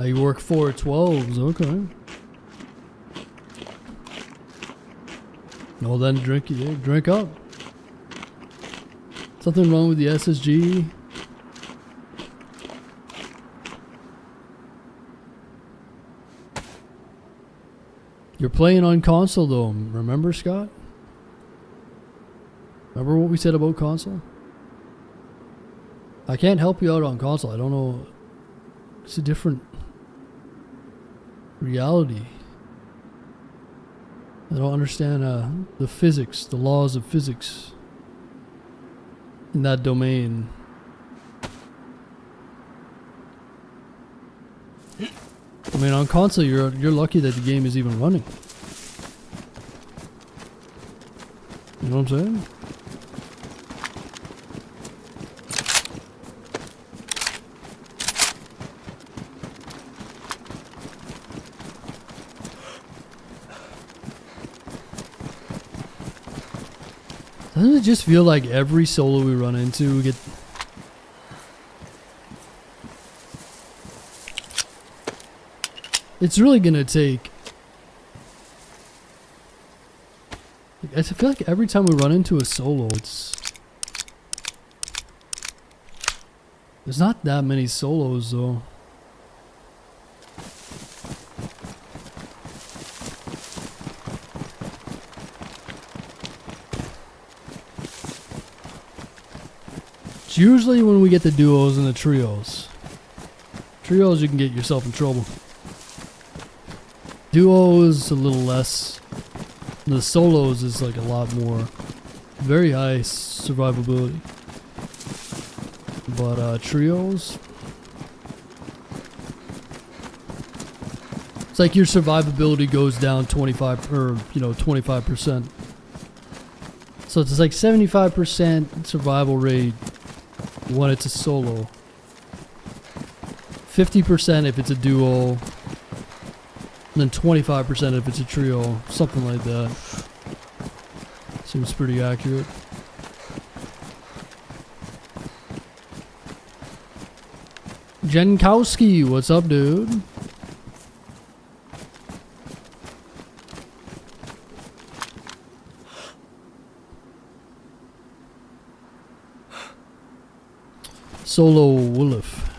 Speaker 1: You work 4 12s, okay. No, then drink up. Something wrong with the SSG? You're playing on console though, remember, Scott? Remember what we said about console? I can't help you out on console. I don't know. It's a different reality. I don't understand the physics, the laws of physics in that domain. I mean, on console, you're lucky that the game is even running. You know what I'm saying? Doesn't it just feel like every solo we run into, we get... It's really gonna take... I feel like every time we run into a solo, it's... There's not that many solos though. It's usually when we get the duos and the trios. Trios, you can get yourself in trouble. Duos, a little less. The solos is like a lot more. Very high survivability. But trios, it's like your survivability goes down 25 or 25%. So it's like 75% survival rate when it's a solo, 50% if it's a duo, and then 25% if it's a trio, something like that. Seems pretty accurate. Jankowski, what's up, dude? Solo Wolf.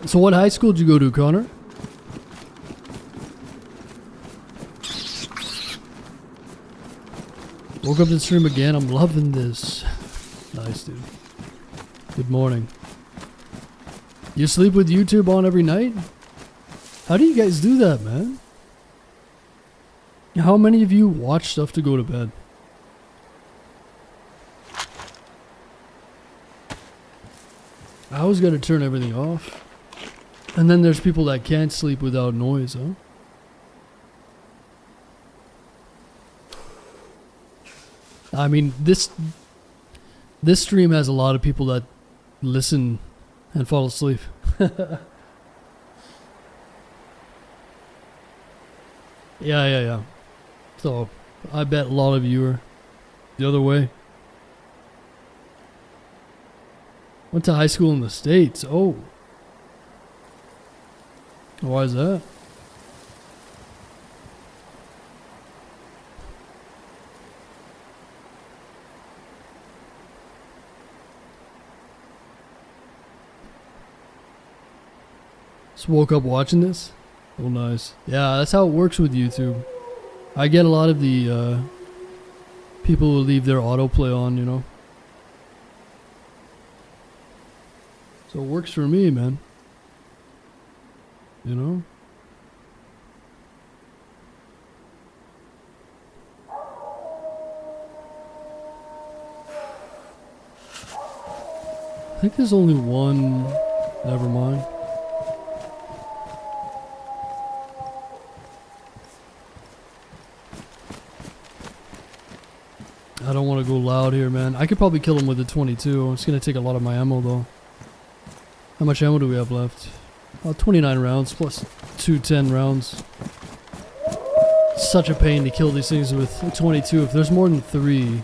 Speaker 1: So what high school did you go to, Connor? Woke up to the stream again. I'm loving this. Nice, dude. Good morning. You sleep with YouTube on every night? How do you guys do that, man? How many of you watch stuff to go to bed? I always gotta turn everything off. And then there's people that can't sleep without noise, huh? I mean, this stream has a lot of people that listen and fall asleep. Yeah. So, I bet a lot of you are the other way. Went to high school in the States. Oh. Why is that? Just woke up watching this? Oh, nice. Yeah, that's how it works with YouTube. I get a lot of the people who leave their autoplay on, you know. So it works for me, man. You know? I think there's only one. Never mind. I don't want to go loud here, man. I could probably kill him with a 22. It's going to take a lot of my ammo, though. How much ammo do we have left? 29 rounds plus 210 rounds. Such a pain to kill these things with a 22. If there's more than 3...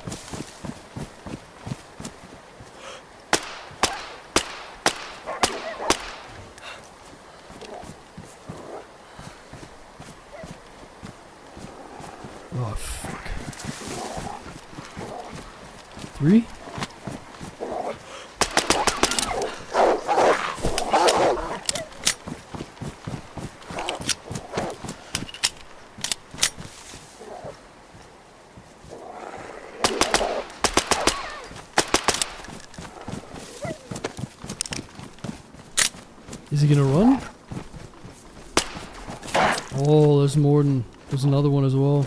Speaker 1: 3? Is he gonna run? Oh, there's more than... There's another one as well.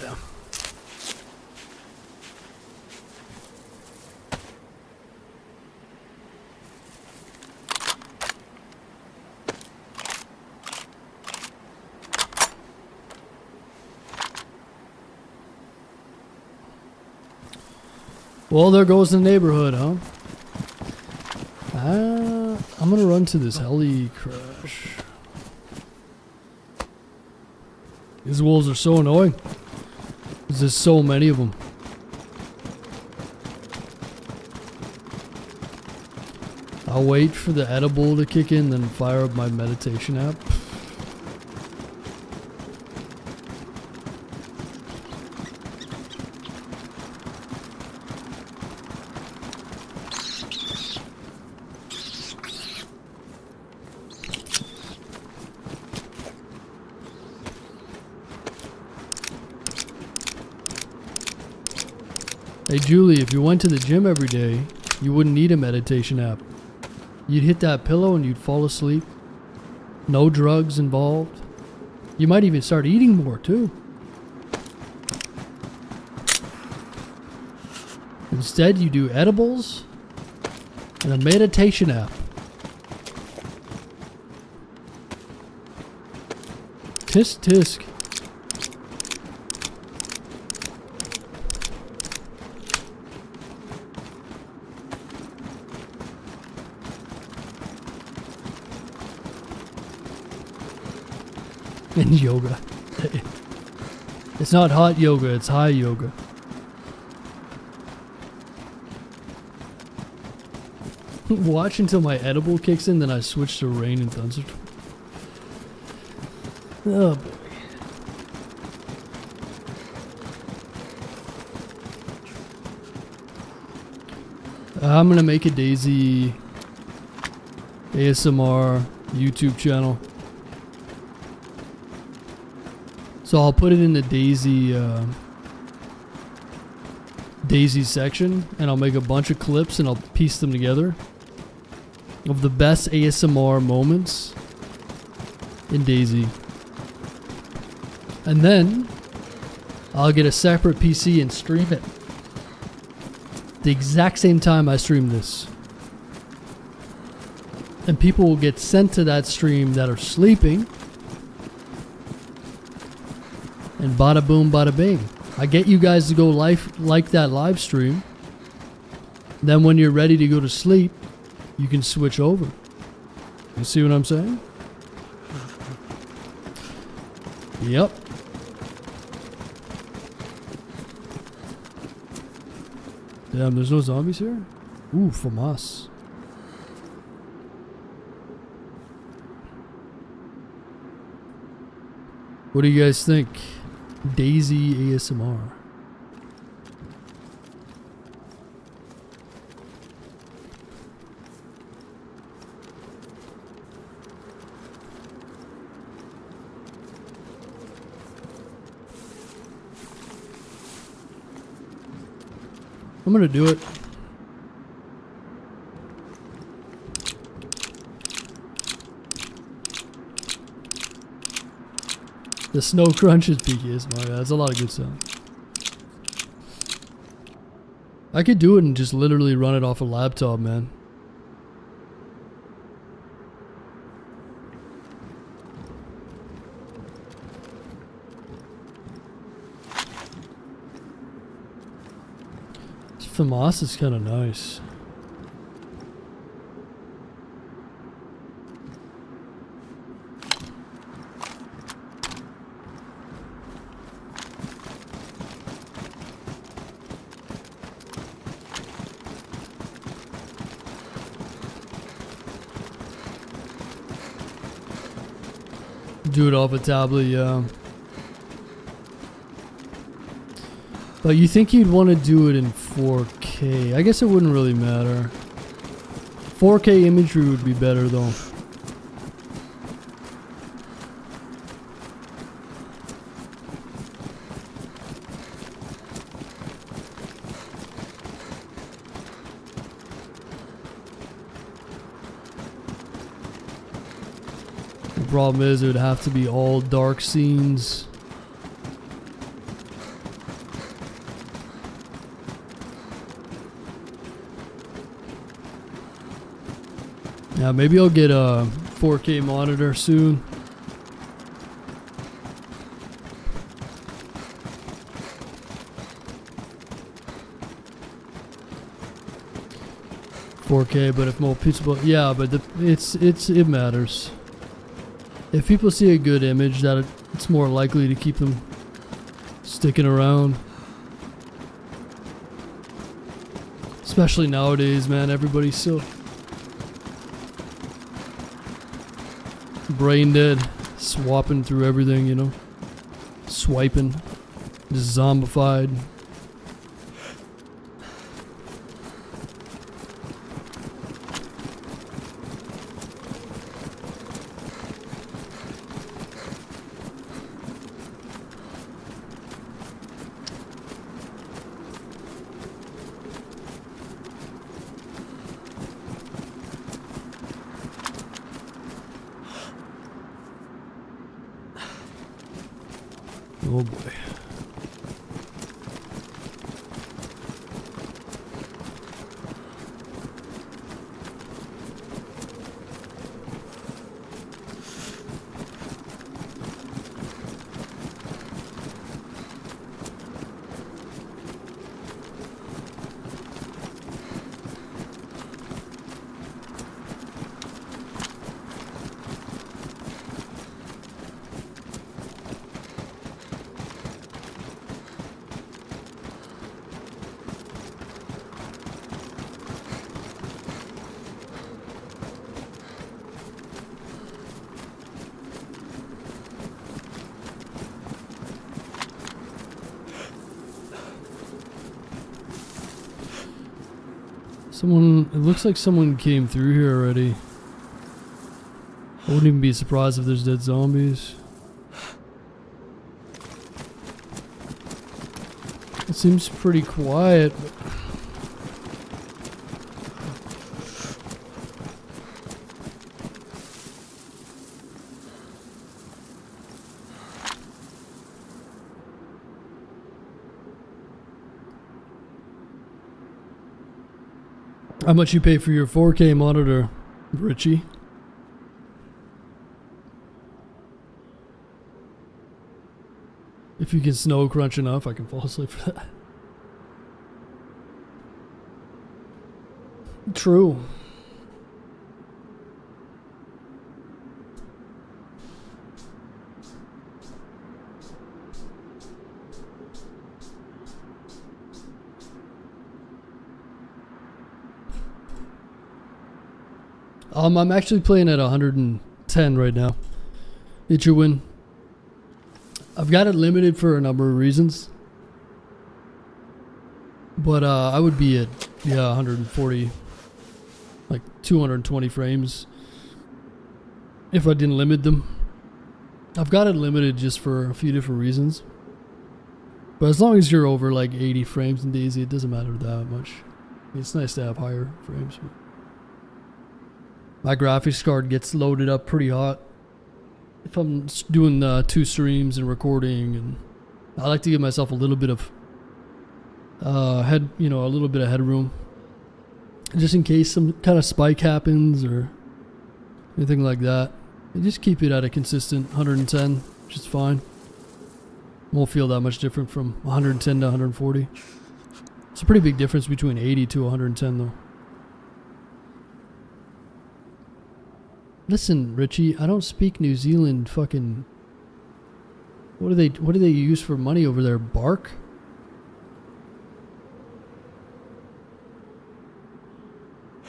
Speaker 1: Yeah. Well, there goes the neighborhood, huh? I'm gonna run to this heli crash. These wolves are so annoying. There's just so many of them. I'll wait for the edible to kick in, then fire up my meditation app. Hey Julie, if you went to the gym every day, you wouldn't need a meditation app. You'd hit that pillow and you'd fall asleep. No drugs involved. You might even start eating more too. Instead, you do edibles and a meditation app. Tisk tisk. And yoga. It's not hot yoga, it's high yoga. Watch until my edible kicks in, then I switch to rain and thunderstorm. Oh boy. I'm gonna make a DayZ ASMR YouTube channel. So I'll put it in the DayZ section, and I'll make a bunch of clips and I'll piece them together of the best ASMR moments in DayZ. And then I'll get a separate PC and stream it the exact same time I stream this. And people will get sent to that stream that are sleeping. And bada boom, bada bing. I get you guys to go like that live stream. Then when you're ready to go to sleep, you can switch over. You see what I'm saying? Yep. Damn, there's no zombies here? Ooh, FAMAS. What do you guys think? DayZ ASMR. I'm gonna do it. The snow crunch is peaky ASMR. Yeah, that's a lot of good sound. I could do it and just literally run it off a laptop, man. FAMAS is kind of nice. Do it off a tablet, yeah. But you think you'd want to do it in 4K? I guess it wouldn't really matter. 4K imagery would be better though. The problem is it would have to be all dark scenes. Yeah, maybe I'll get a 4K monitor soon. $4K, but if more people, yeah, but it matters. If people see a good image, that it's more likely to keep them sticking around. Especially nowadays, man. Everybody's so brain dead, swapping through everything, you know, swiping, just zombified. Oh boy. It looks like someone came through here already. I wouldn't even be surprised if there's dead zombies. It seems pretty quiet. How much you pay for your 4K monitor, Richie? If you can snow crunch enough, I can fall asleep for that. True. I'm actually playing at 110 right now. It's your win. I've got it limited for a number of reasons. But I would be at, 140, like 220 frames if I didn't limit them. I've got it limited just for a few different reasons. But as long as you're over like 80 frames in DayZ, it doesn't matter that much. I mean, it's nice to have higher frames. But my graphics card gets loaded up pretty hot if I'm doing 2 streams and recording, and I like to give myself a little bit of a little bit of headroom, just in case some kind of spike happens or anything like that. And just keep it at a consistent 110, which is fine. Won't feel that much different from 110 to 140. It's a pretty big difference between 80 to 110 though. Listen, Richie, I don't speak New Zealand fucking... What do they use for money over there? Bark?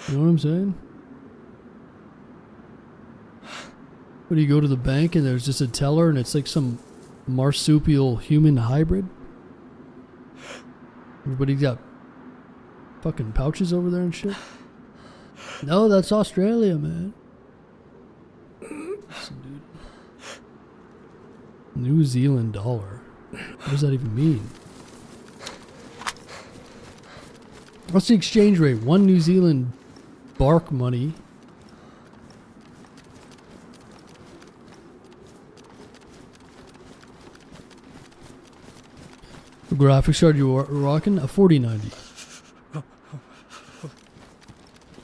Speaker 1: You know what I'm saying? When you go to the bank and there's just a teller and it's like some marsupial human hybrid. Everybody's got fucking pouches over there and shit. No, that's Australia, man. Listen, dude. New Zealand dollar. What does that even mean? What's the exchange rate? 1 New Zealand bark money. What graphics card you rocking? A 4090.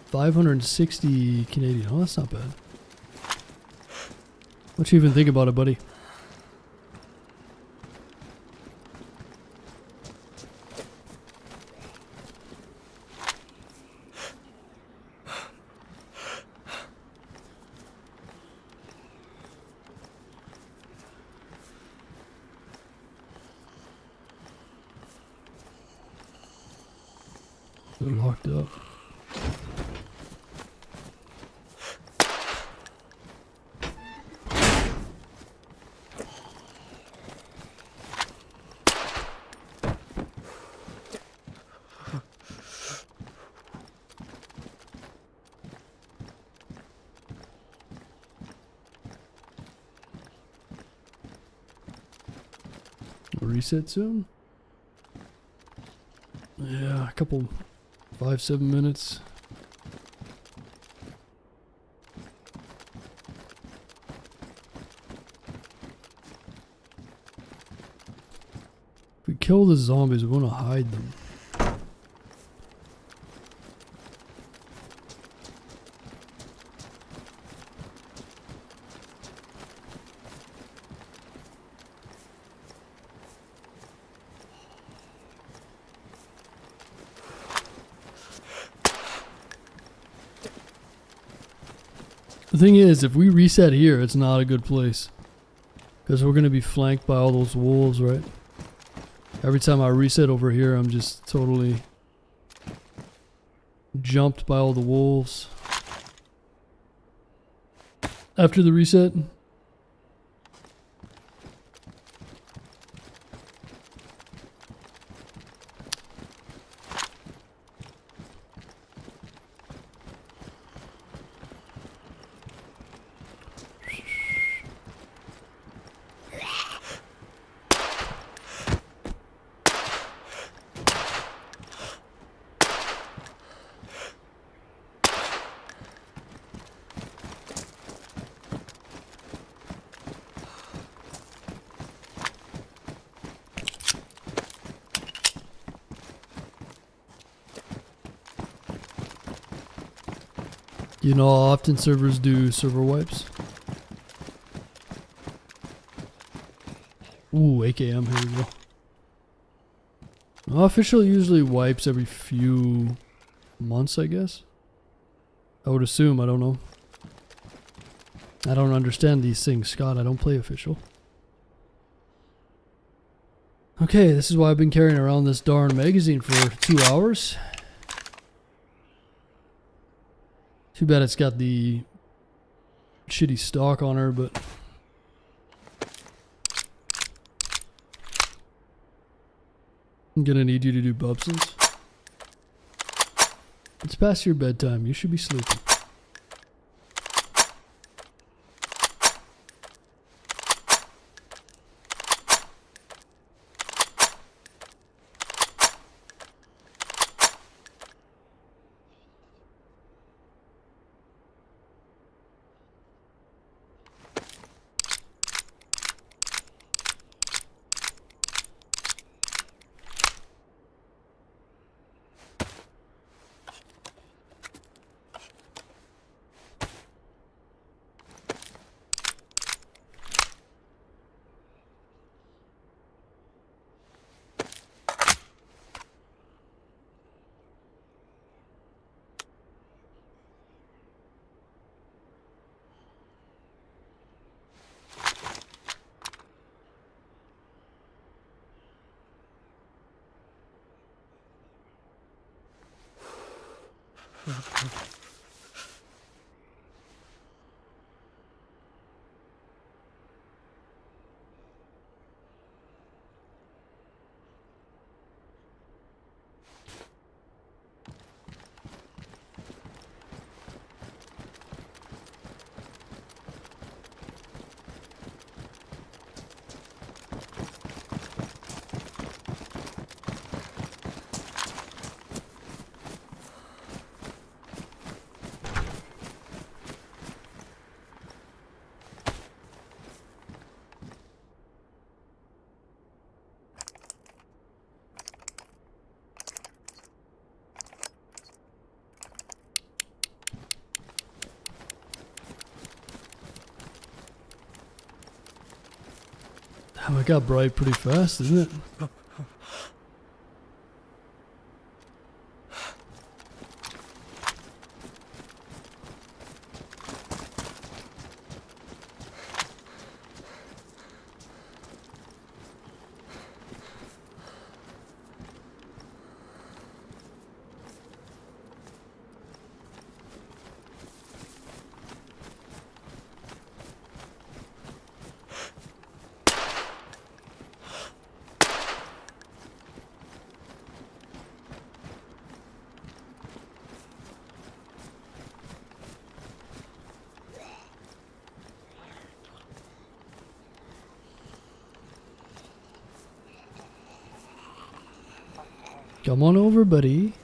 Speaker 1: 560 Canadian. Oh, that's not bad. What you even think about it, buddy? They're locked up. Reset soon? Yeah, a couple 5-7 minutes. If we kill the zombies, we want to hide them. The thing is, if we reset here, it's not a good place. Because we're going to be flanked by all those wolves, right? Every time I reset over here, I'm just totally jumped by all the wolves. After the reset. You know how often servers do server wipes? Ooh, AKM, here we go. Official usually wipes every few months, I guess. I would assume, I don't know. I don't understand these things, Scott. I don't play official. Okay, this is why I've been carrying around this darn magazine for 2 hours. Too bad it's got the shitty stock on her, but I'm gonna need you to do Bubsons. It's past your bedtime. You should be sleeping. Oh, it got bright pretty fast, isn't it? Come on over, buddy.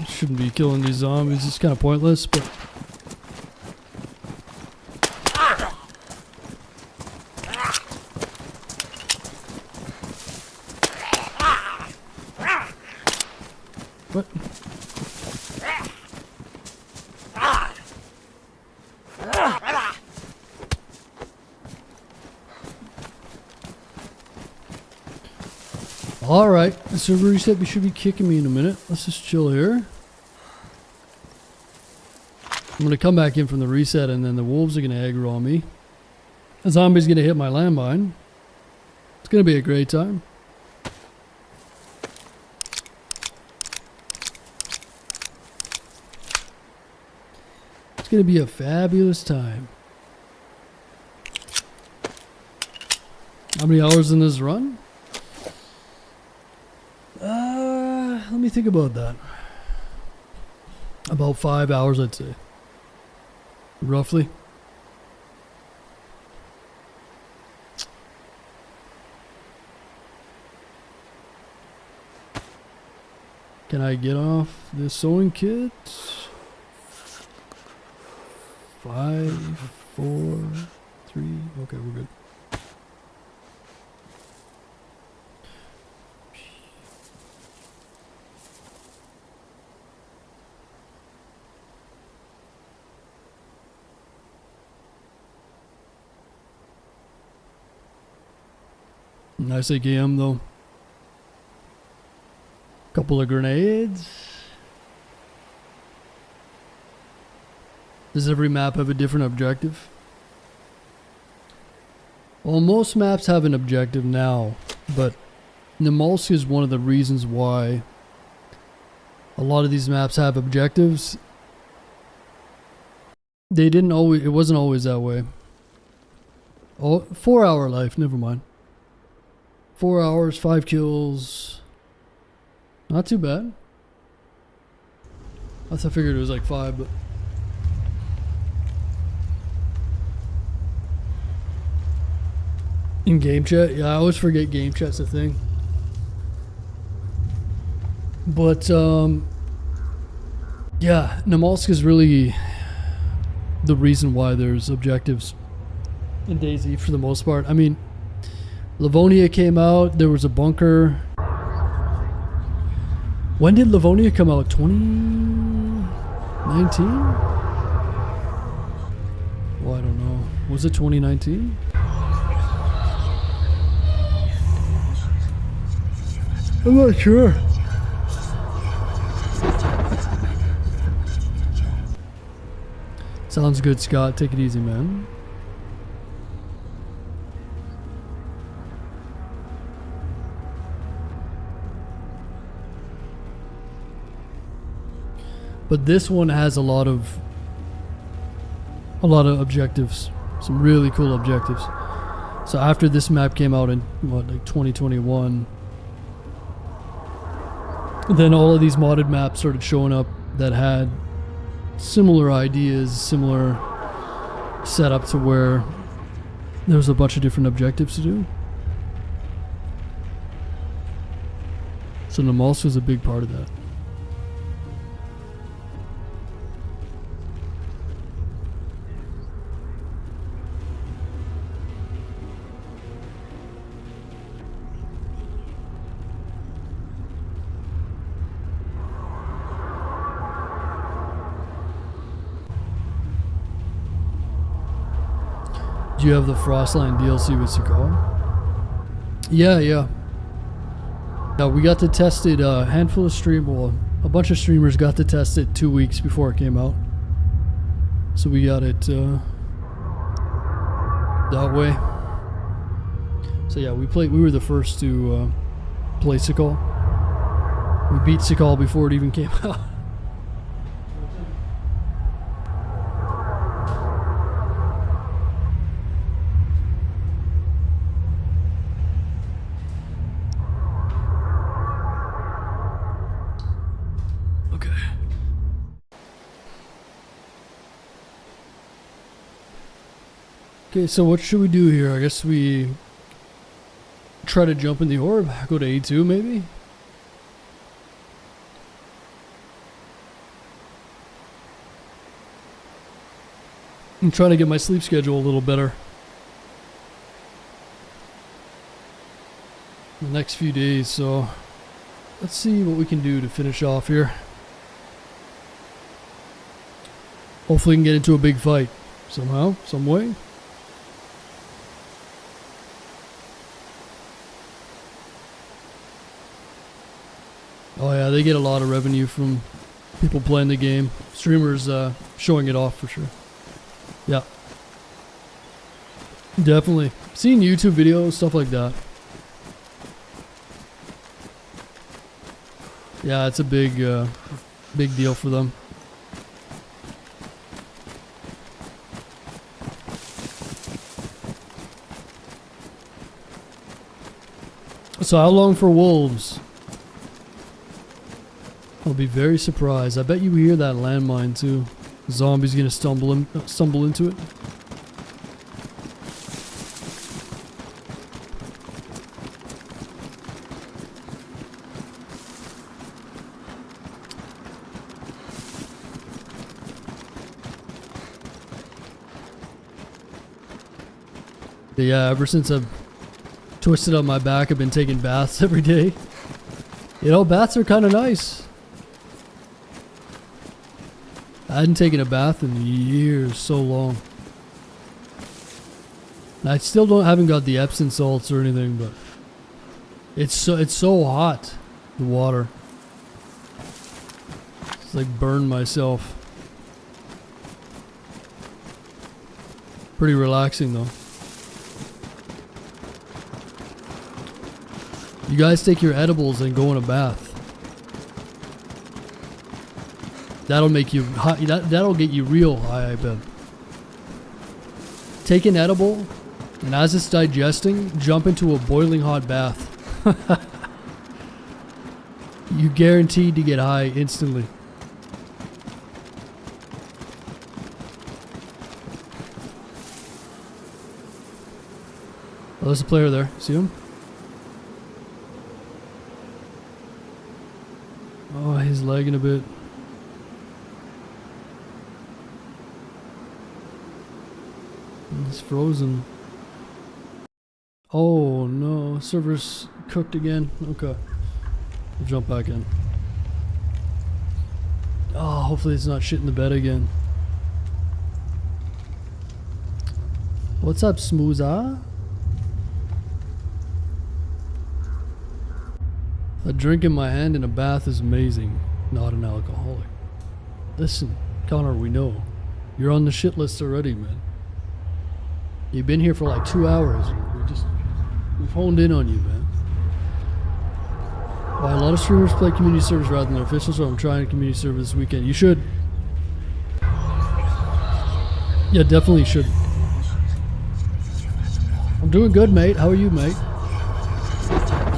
Speaker 1: Shouldn't be killing these zombies. It's kind of pointless, but what? All right, the server reset. You should be kicking me in a minute. Let's just chill here. I'm going to come back in from the reset, and then the wolves are going to aggro on me. The zombie's going to hit my landmine. It's going to be a great time. It's going to be a fabulous time. How many hours in this run? Let me think about that. About 5 hours, I'd say. Roughly. Can I get off this sewing kit? 5, 4, 3. Okay, we're good. Nice AKM though. Couple of grenades. Does every map have a different objective? Well, most maps have an objective now, but Namalsk is one of the reasons why a lot of these maps have objectives. They didn't always, it wasn't always that way. Oh, 4 hour life, never mind. 4 hours, 5 kills. Not too bad. I figured it was like 5, but in game chat, yeah, I always forget game chat's a thing. But yeah, Namalsk is really the reason why there's objectives in DayZ for the most part. I mean, Livonia came out, there was a bunker. When did Livonia come out? 2019? Well, I don't know. Was it 2019? I'm not sure. Sounds good, Scott. Take it easy, man. But this one has a lot of objectives, some really cool objectives. So after this map came out in what, like 2021, then all of these modded maps started showing up that had similar ideas, similar setup to where there was a bunch of different objectives to do. So Namalsk was a big part of that. Do you have the Frostline DLC with Sakal? Yeah. Yeah, we got to test it, a handful of a bunch of streamers got to test it 2 weeks before it came out. So we got it that way. So yeah, we were the first to play Sakal. We beat Sakal before it even came out. Okay, so what should we do here? I guess we try to jump in the orb, go to A2 maybe? I'm trying to get my sleep schedule a little better the next few days, so let's see what we can do to finish off here. Hopefully we can get into a big fight somehow, some way. Oh yeah, they get a lot of revenue from people playing the game. Streamers showing it off for sure. Yeah. Definitely. Seeing YouTube videos, stuff like that. Yeah, it's a big deal for them. So how long for wolves? I'll be very surprised. I bet you hear that landmine too. Zombie's gonna stumble into it. Yeah, ever since I've twisted up my back, I've been taking baths every day. You know, baths are kind of nice. I hadn't taken a bath in years, so long. And I still haven't got the Epsom salts or anything, but it's so hot, the water. It's like burned myself. Pretty relaxing though. You guys take your edibles and go in a bath. That'll make you high, that'll get you real high, I bet. Take an edible, and as it's digesting, jump into a boiling hot bath. You guaranteed to get high instantly. Oh, there's a player there. See him? Oh, he's lagging a bit. It's frozen. Oh no, server's cooked again. Okay. We'll jump back in. Oh, hopefully it's not shit in the bed again. What's up, Smooza? A drink in my hand in a bath is amazing. Not an alcoholic. Listen, Connor, we know. You're on the shit list already, man. You've been here for like 2 hours. We've honed in on you, man. Why a lot of streamers play community servers rather than official, so I'm trying a community server this weekend. You should. Yeah, definitely should. I'm doing good, mate. How are you, mate?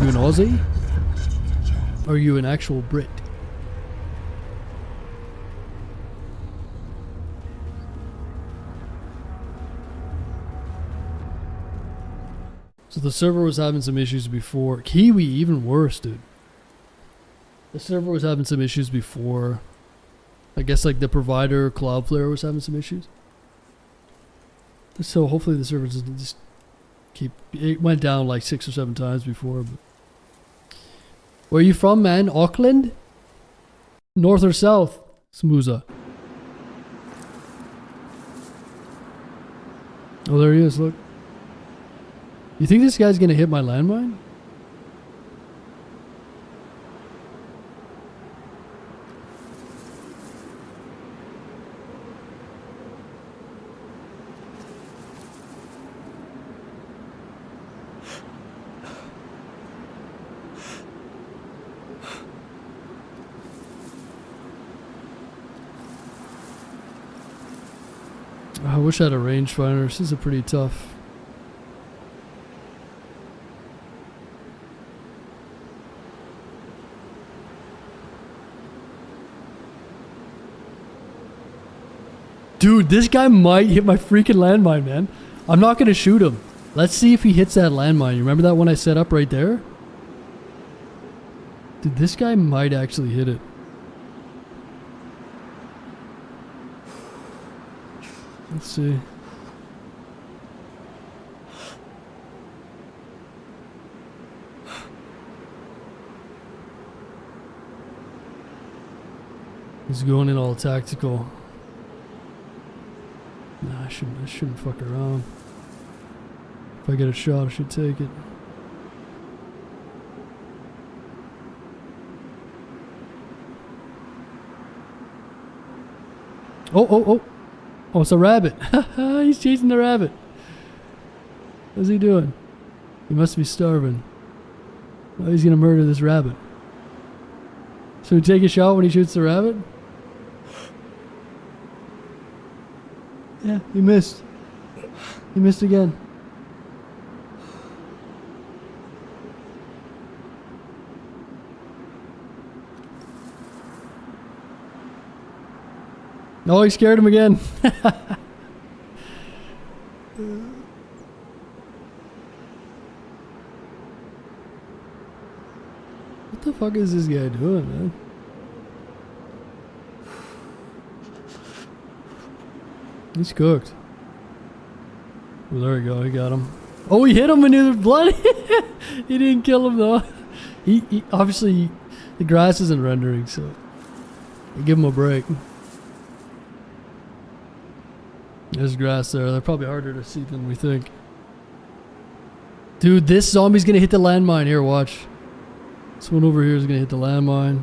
Speaker 1: You an Aussie? Are you an actual Brit? So the server was having some issues before. Kiwi, even worse, dude. The server was having some issues before. I guess like the provider, Cloudflare, was having some issues. So hopefully the server doesn't just keep... It went down like 6 or 7 times before. But. Where are you from, man? Auckland? North or south? Smooza. Oh, there he is, look. You think this guy's gonna hit my landmine? I wish I had a rangefinder. This is a pretty tough. Dude, this guy might hit my freaking landmine, man. I'm not gonna shoot him. Let's see if he hits that landmine. You remember that one I set up right there? Dude, this guy might actually hit it. Let's see. He's going in all tactical. Nah, I shouldn't fuck around. If I get a shot, I should take it. Oh, it's a rabbit. He's chasing the rabbit. What's he doing? He must be starving. Oh, he's gonna murder this rabbit. So we take a shot when he shoots the rabbit? Yeah, he missed. He missed again. Oh, he scared him again. What the fuck is this guy doing, man? He's cooked. Well, there we go. He got him. Oh, he hit him in his blood. He didn't kill him though. He obviously the grass isn't rendering, so give him a break. There's grass there. They're probably harder to see than we think. Dude, this zombie's gonna hit the landmine. Here, watch. This one over here is gonna hit the landmine.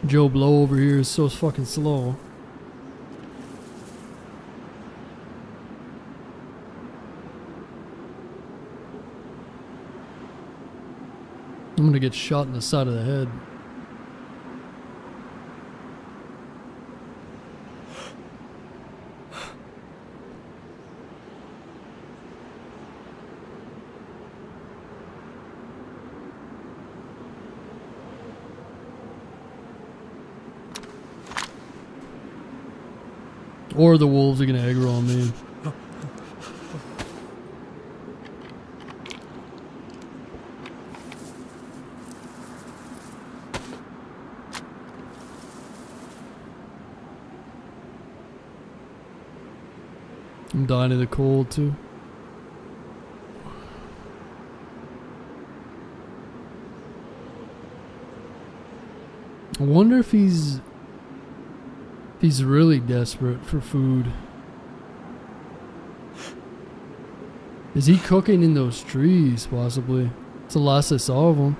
Speaker 1: Joe Blow over here is so fucking slow. I'm gonna get shot in the side of the head. Or the wolves are gonna aggro on me. I'm dying of the cold too. I wonder if he's really desperate for food. Is he cooking in those trees, possibly? It's the last I saw of him.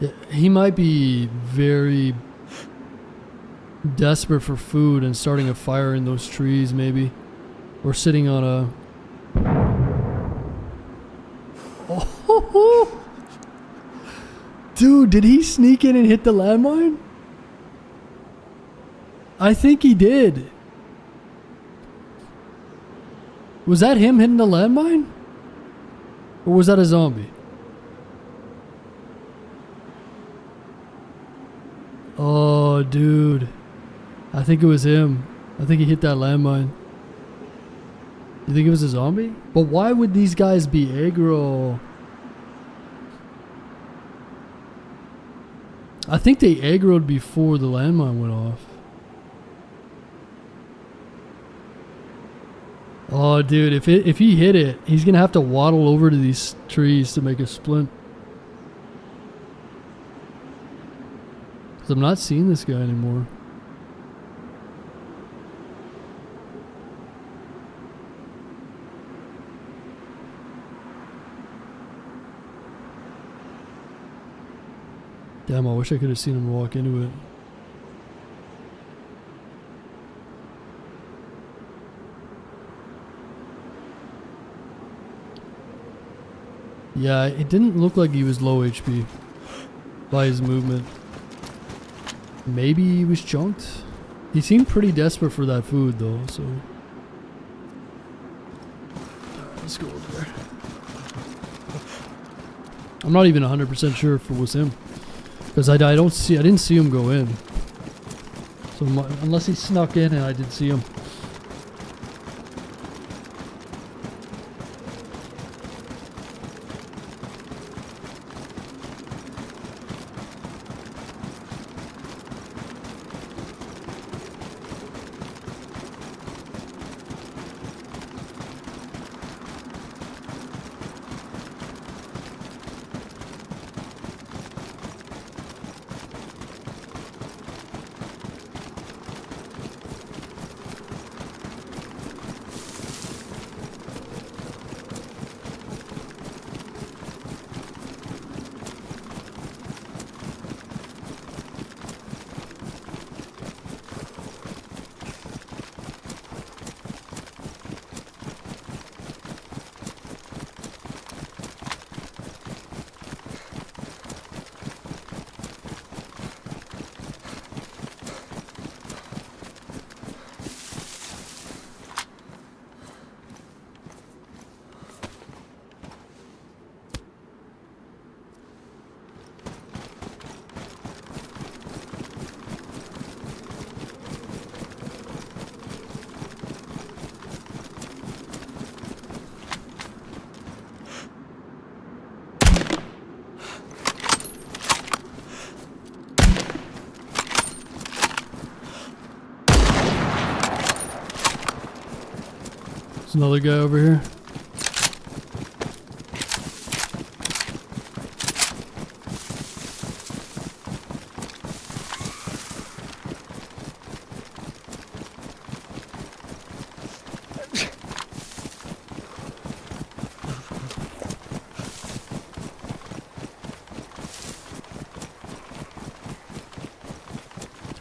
Speaker 1: Yeah, he might be very desperate for food and starting a fire in those trees, maybe. Or sitting on a... Oh, Dude, did he sneak in and hit the landmine? I think he did. Was that him hitting the landmine? Or was that a zombie? Oh, dude. I think it was him. I think he hit that landmine. You think it was a zombie? But why would these guys be aggro? I think they aggroed before the landmine went off. Oh, dude, if he hit it, he's gonna have to waddle over to these trees to make a splint. Cause I'm not seeing this guy anymore. Damn, I wish I could have seen him walk into it. Yeah, it didn't look like he was low HP by his movement. Maybe he was chunked? He seemed pretty desperate for that food though, so... Alright, let's go over there. I'm not even 100% sure if it was him. Because I didn't see him go in. So unless he snuck in and I didn't see him. There's another guy over here.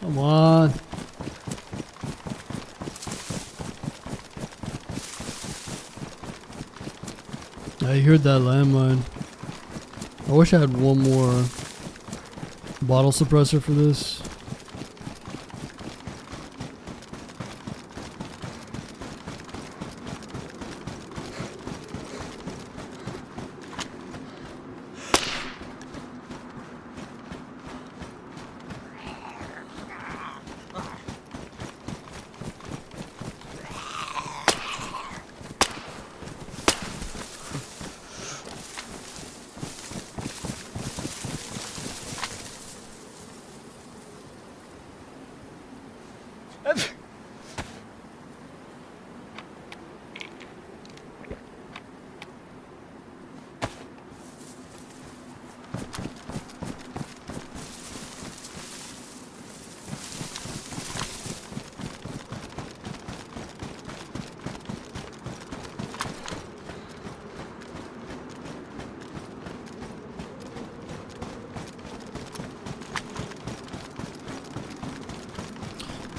Speaker 1: Come on. I heard that landmine. I wish I had one more bottle suppressor for this.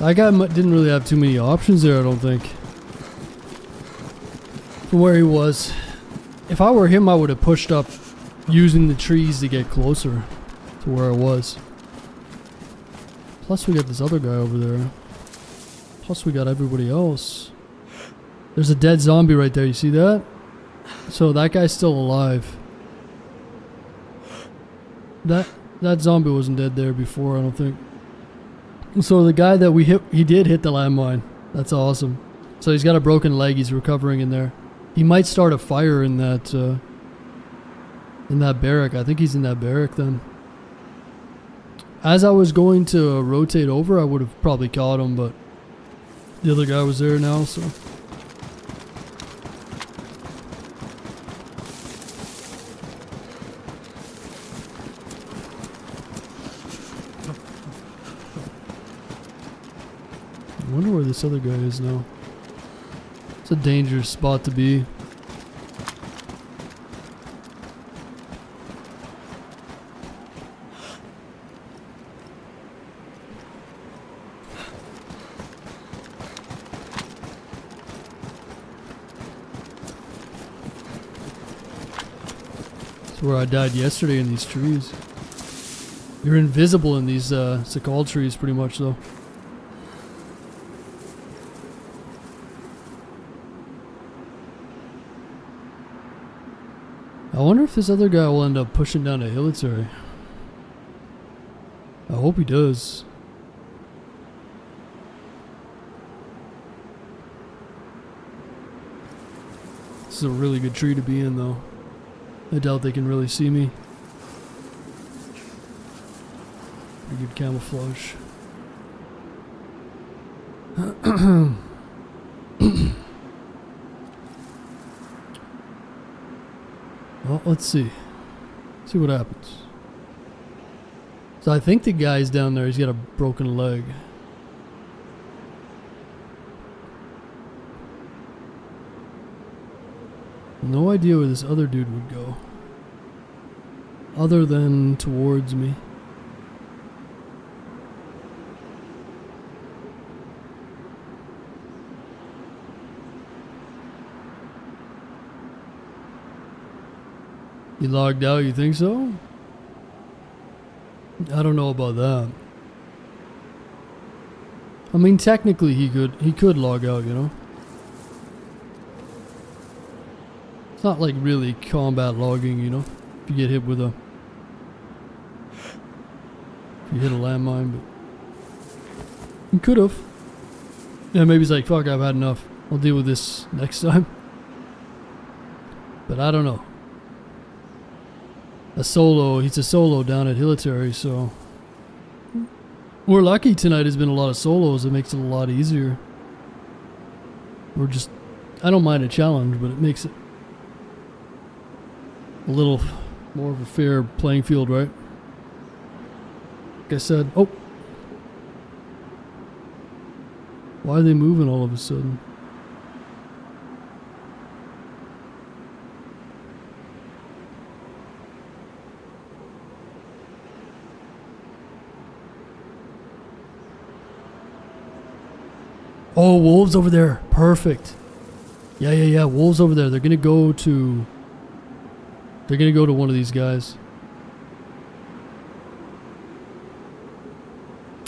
Speaker 1: That guy didn't really have too many options there, I don't think. From where he was. If I were him, I would have pushed up using the trees to get closer. to where I was. Plus we got this other guy over there. Plus we got everybody else. There's a dead zombie right there, you see that? So that guy's still alive. That zombie wasn't dead there before, I don't think. So the guy that we hit, he did hit the landmine. That's awesome. So he's got a broken leg, he's recovering in there. He might start a fire in that barrack. I think he's in that barrack then. As I was going to rotate over, I would have probably caught him, but the other guy was there now, so. I wonder where this other guy is now. It's a dangerous spot to be. It's where I died yesterday in these trees. You're invisible in these cicale trees pretty much though. I wonder if this other guy will end up pushing down a hilitary. I hope he does. This is a really good tree to be in though. I doubt they can really see me. Pretty good camouflage. Well, let's see. See what happens. So I think the guy's down there, he's got a broken leg. No idea where this other dude would go. Other than towards me. He logged out, you think so? I don't know about that. I mean, technically he could log out, you know? It's not like really combat logging, you know? If you get hit with a... If you hit a landmine, but... He could have. Yeah, maybe he's like, fuck, I've had enough. I'll deal with this next time. But I don't know. He's a solo down at Hilitary, so... We're lucky tonight has been a lot of solos. It makes it a lot easier. We're just... I don't mind a challenge, but it makes it... a little more of a fair playing field, right? Like I said... Oh! Why are they moving all of a sudden? Oh, wolves over there. Perfect. Yeah. Wolves over there. They're gonna go to one of these guys.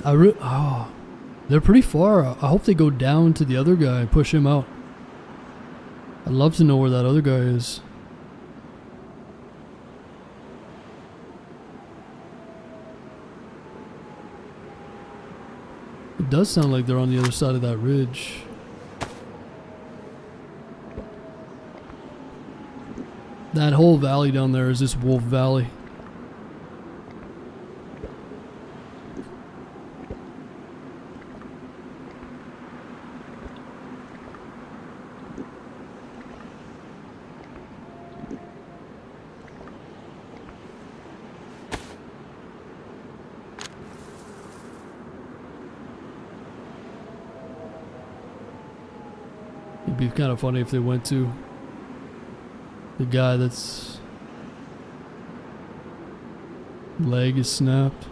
Speaker 1: They're pretty far. I hope they go down to the other guy and push him out. I'd love to know where that other guy is. It does sound like they're on the other side of that ridge. That whole valley down there is this Wolf Valley. It'd be kind of funny if they went to the guy that's leg is snapped.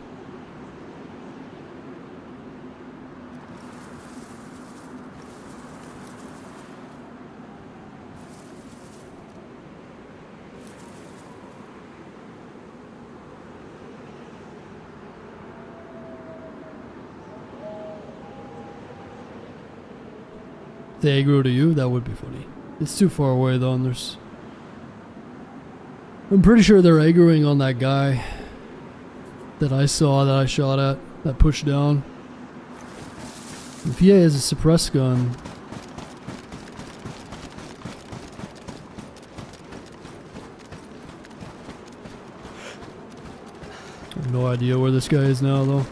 Speaker 1: they aggro to you, that would be funny. It's too far away though, and there's... I'm pretty sure they're aggroing on that guy that I saw, that I shot at, that pushed down. If he has a suppressed gun... I have no idea where this guy is now though.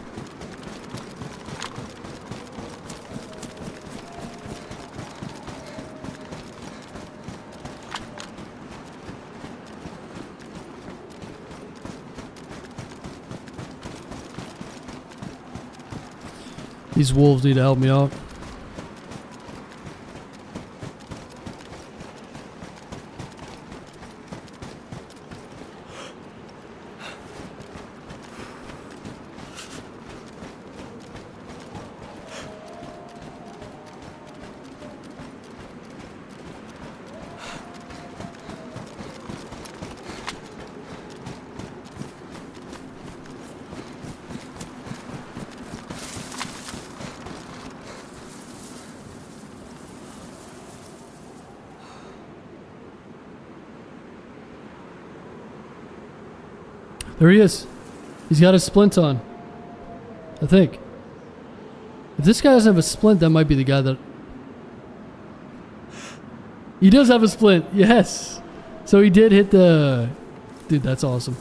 Speaker 1: These wolves need to help me out. There he is. He's got a splint on. I think. If this guy doesn't have a splint, that might be the guy that... He does have a splint. Yes. So he did hit the... Dude, that's awesome.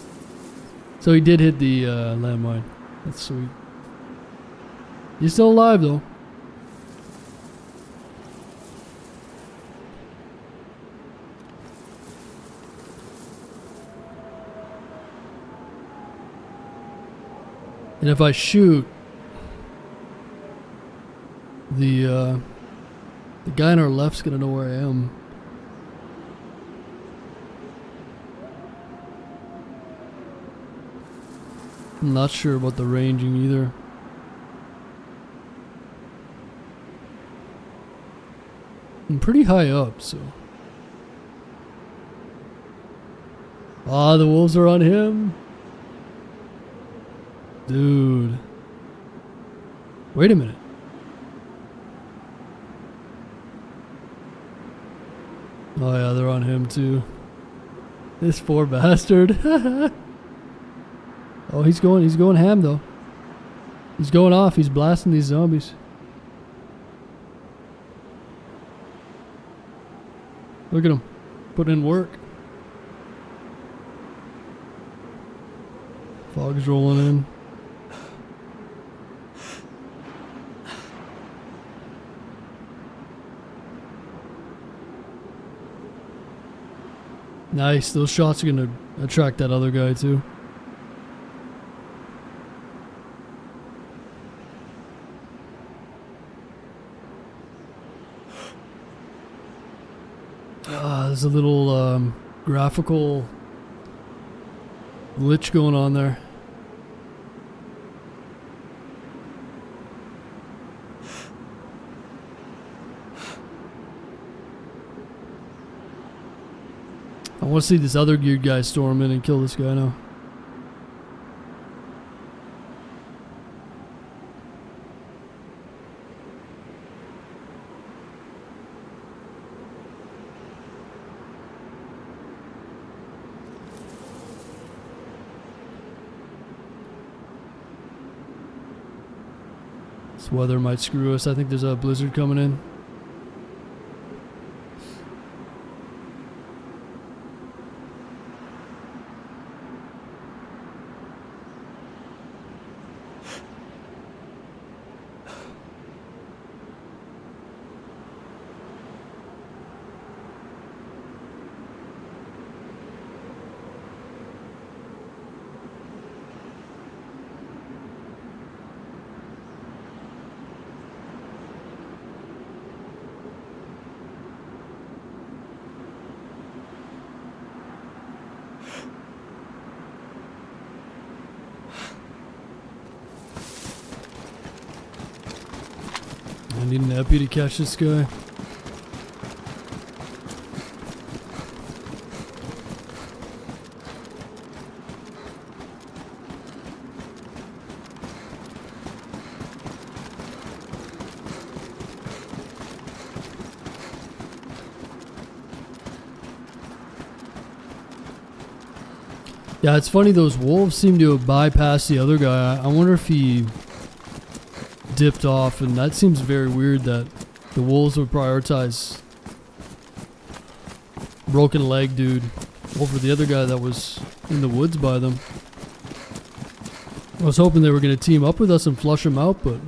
Speaker 1: So he did hit the landmine. That's sweet. He's still alive, though. And if I shoot, the guy on our left's gonna know where I am. I'm not sure about the ranging either. I'm pretty high up, so. Ah, the wolves are on him. Dude. Wait a minute. Oh yeah, they're on him too. This poor bastard. Oh, he's going ham though. He's going off, he's blasting these zombies. Look at him. Putting in work. Fog's rolling in. Nice, those shots are gonna attract that other guy too. There's a little graphical glitch going on there. I want to see this other geared guy storm in and kill this guy now. This weather might screw us. I think there's a blizzard coming in. I need an epi to catch this guy. Yeah, it's funny. Those wolves seem to have bypassed the other guy. I wonder if he dipped off, and that seems very weird that the wolves would prioritize broken leg dude over the other guy that was in the woods by them. I was hoping they were going to team up with us and flush him out, but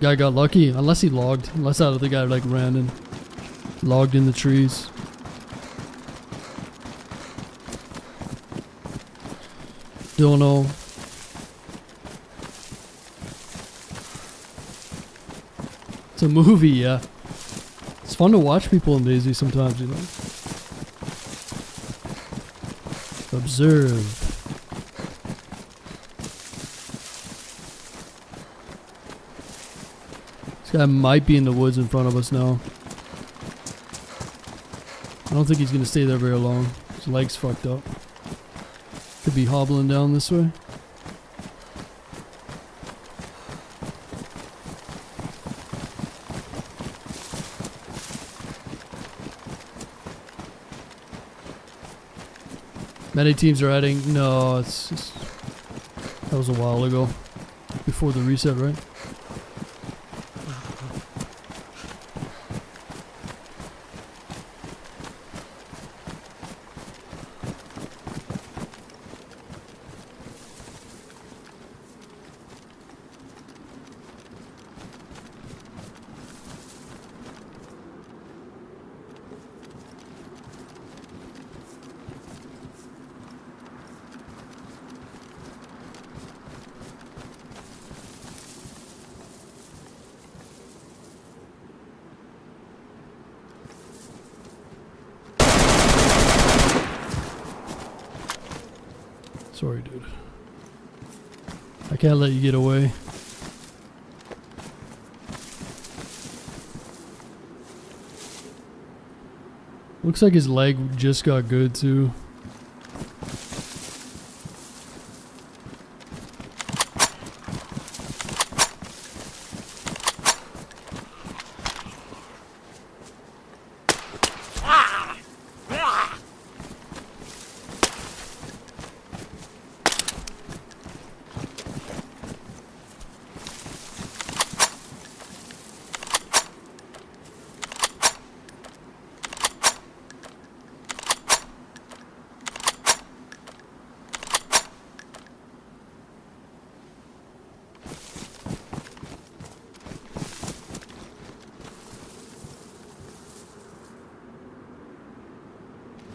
Speaker 1: guy got lucky. Unless he logged. Unless that other guy like ran and logged in the trees. Don't know. It's a movie, yeah. It's fun to watch people in DayZ sometimes, you know. Observe. This guy might be in the woods in front of us now. I don't think he's gonna stay there very long. His leg's fucked up. Could be hobbling down this way. Many teams are adding. No, it's just, that was a while ago. Before the reset, right? Sorry, dude. I can't let you get away. Looks like his leg just got good too.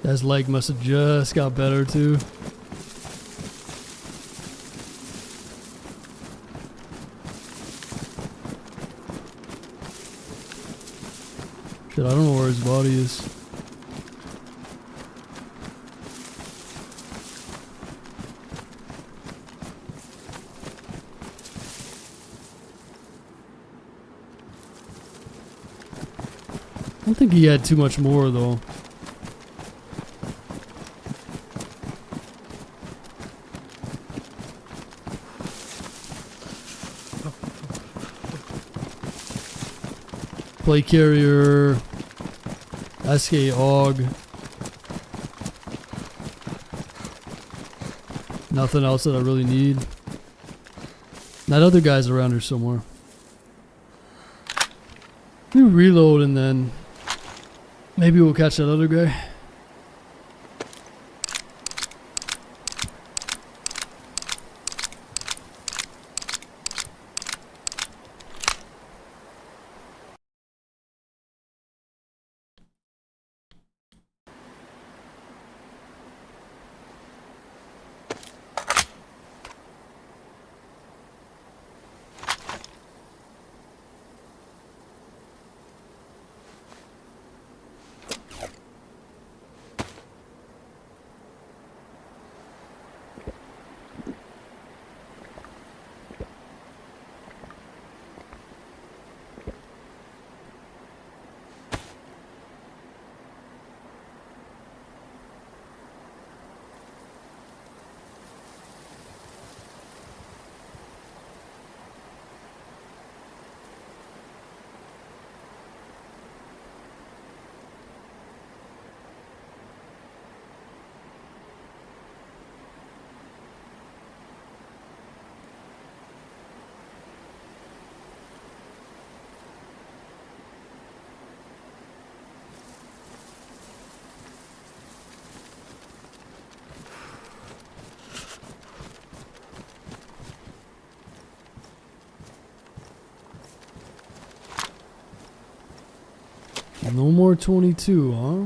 Speaker 1: His leg must have just got better too. Shit, I don't know where his body is. I don't think he had too much more though. Play carrier, SK AUG. Nothing else that I really need. That other guy's around here somewhere. We reload and then maybe we'll catch that other guy. No more 22, huh?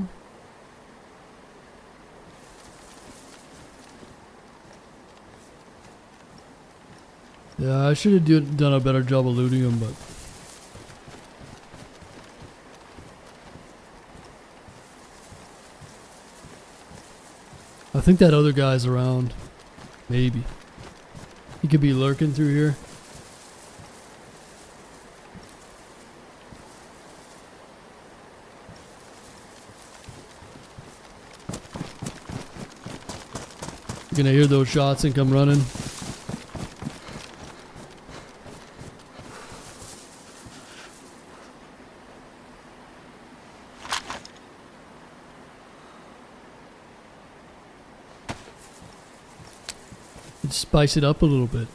Speaker 1: Yeah, I should have done a better job of looting them, but... I think that other guy's around. Maybe. He could be lurking through here. You're gonna hear those shots and come running. Spice it up a little bit.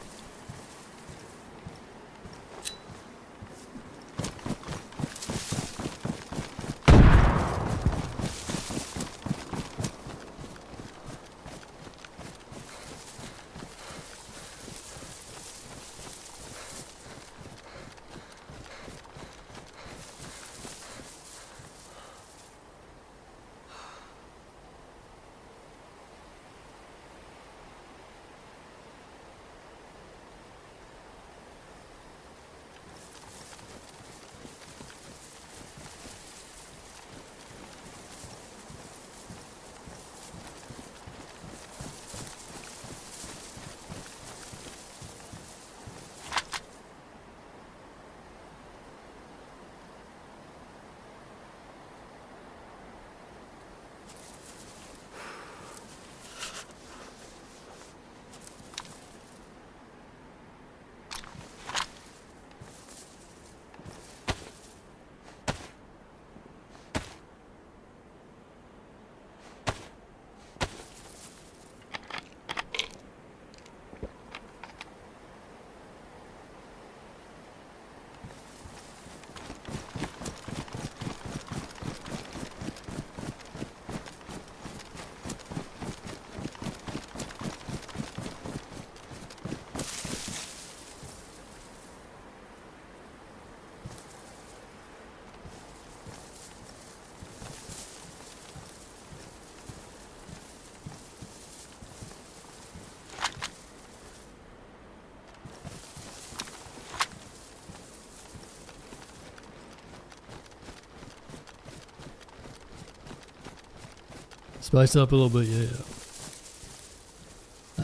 Speaker 1: Spice it up a little bit, yeah.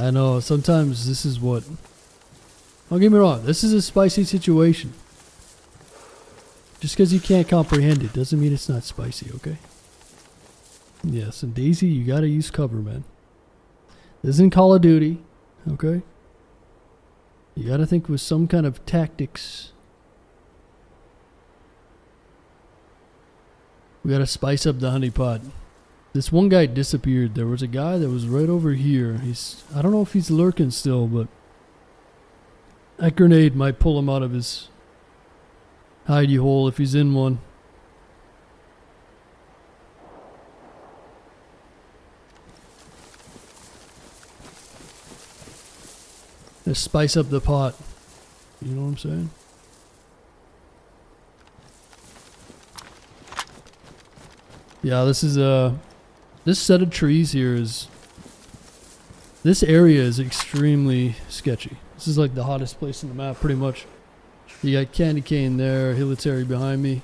Speaker 1: I know, sometimes this is what... Don't get me wrong, this is a spicy situation. Just because you can't comprehend it doesn't mean it's not spicy, okay? Yes, and DayZ, you gotta use cover, man. This isn't Call of Duty, okay? You gotta think with some kind of tactics. We gotta spice up the honeypot. This one guy disappeared. There was a guy that was right over here. I don't know if he's lurking still, but that grenade might pull him out of his hidey hole if he's in one. Just spice up the pot. You know what I'm saying? Yeah, this is this set of trees here is... This area is extremely sketchy. This is like the hottest place in the map, pretty much. You got candy cane there, hilitary behind me.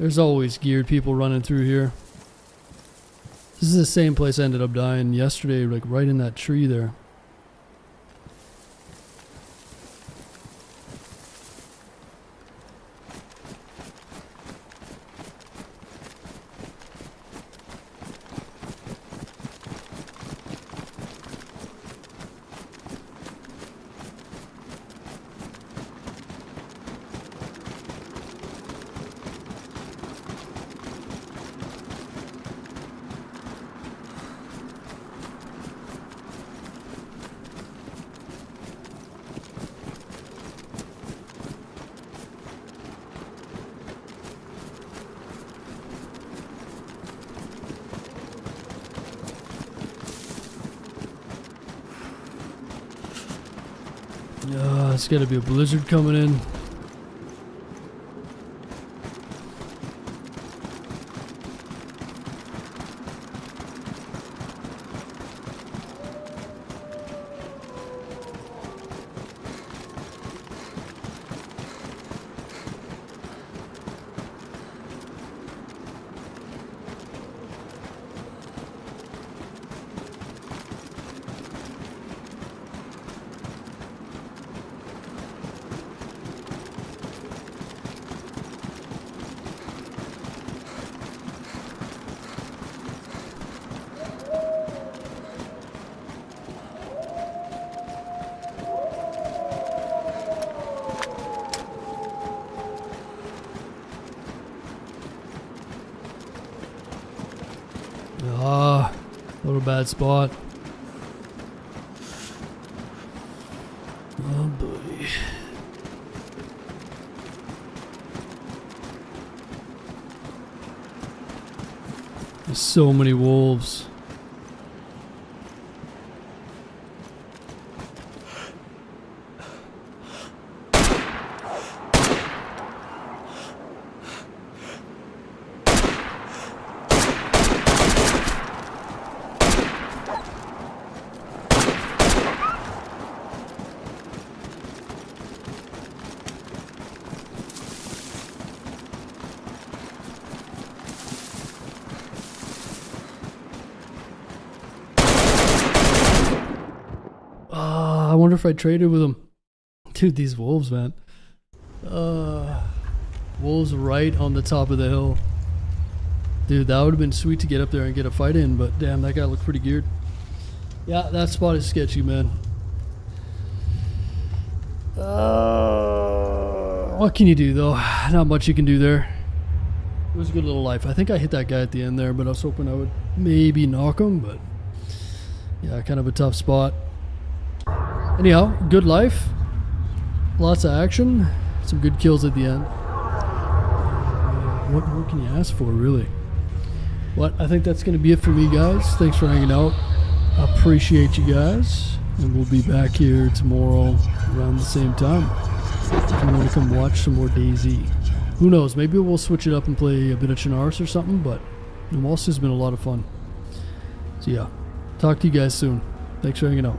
Speaker 1: There's always geared people running through here. This is the same place I ended up dying yesterday, like right in that tree there. It's gotta be a blizzard coming in. bad spot. Oh boy. There's so many wolves. I wonder if I traded with them. Dude, these wolves, man. Wolves right on the top of the hill. Dude, that would have been sweet to get up there and get a fight in, but damn, that guy looked pretty geared. Yeah, that spot is sketchy, man. What can you do, though? Not much you can do there. It was a good little life. I think I hit that guy at the end there, but I was hoping I would maybe knock him, but yeah, kind of a tough spot. Anyhow, good life. Lots of action. Some good kills at the end. What more can you ask for, really? But I think that's going to be it for me, guys. Thanks for hanging out. Appreciate you guys. And we'll be back here tomorrow around the same time. If you want to come watch some more DayZ. Who knows? Maybe we'll switch it up and play a bit of Chinaris or something. But Namalsk has been a lot of fun. So yeah. Talk to you guys soon. Thanks for hanging out.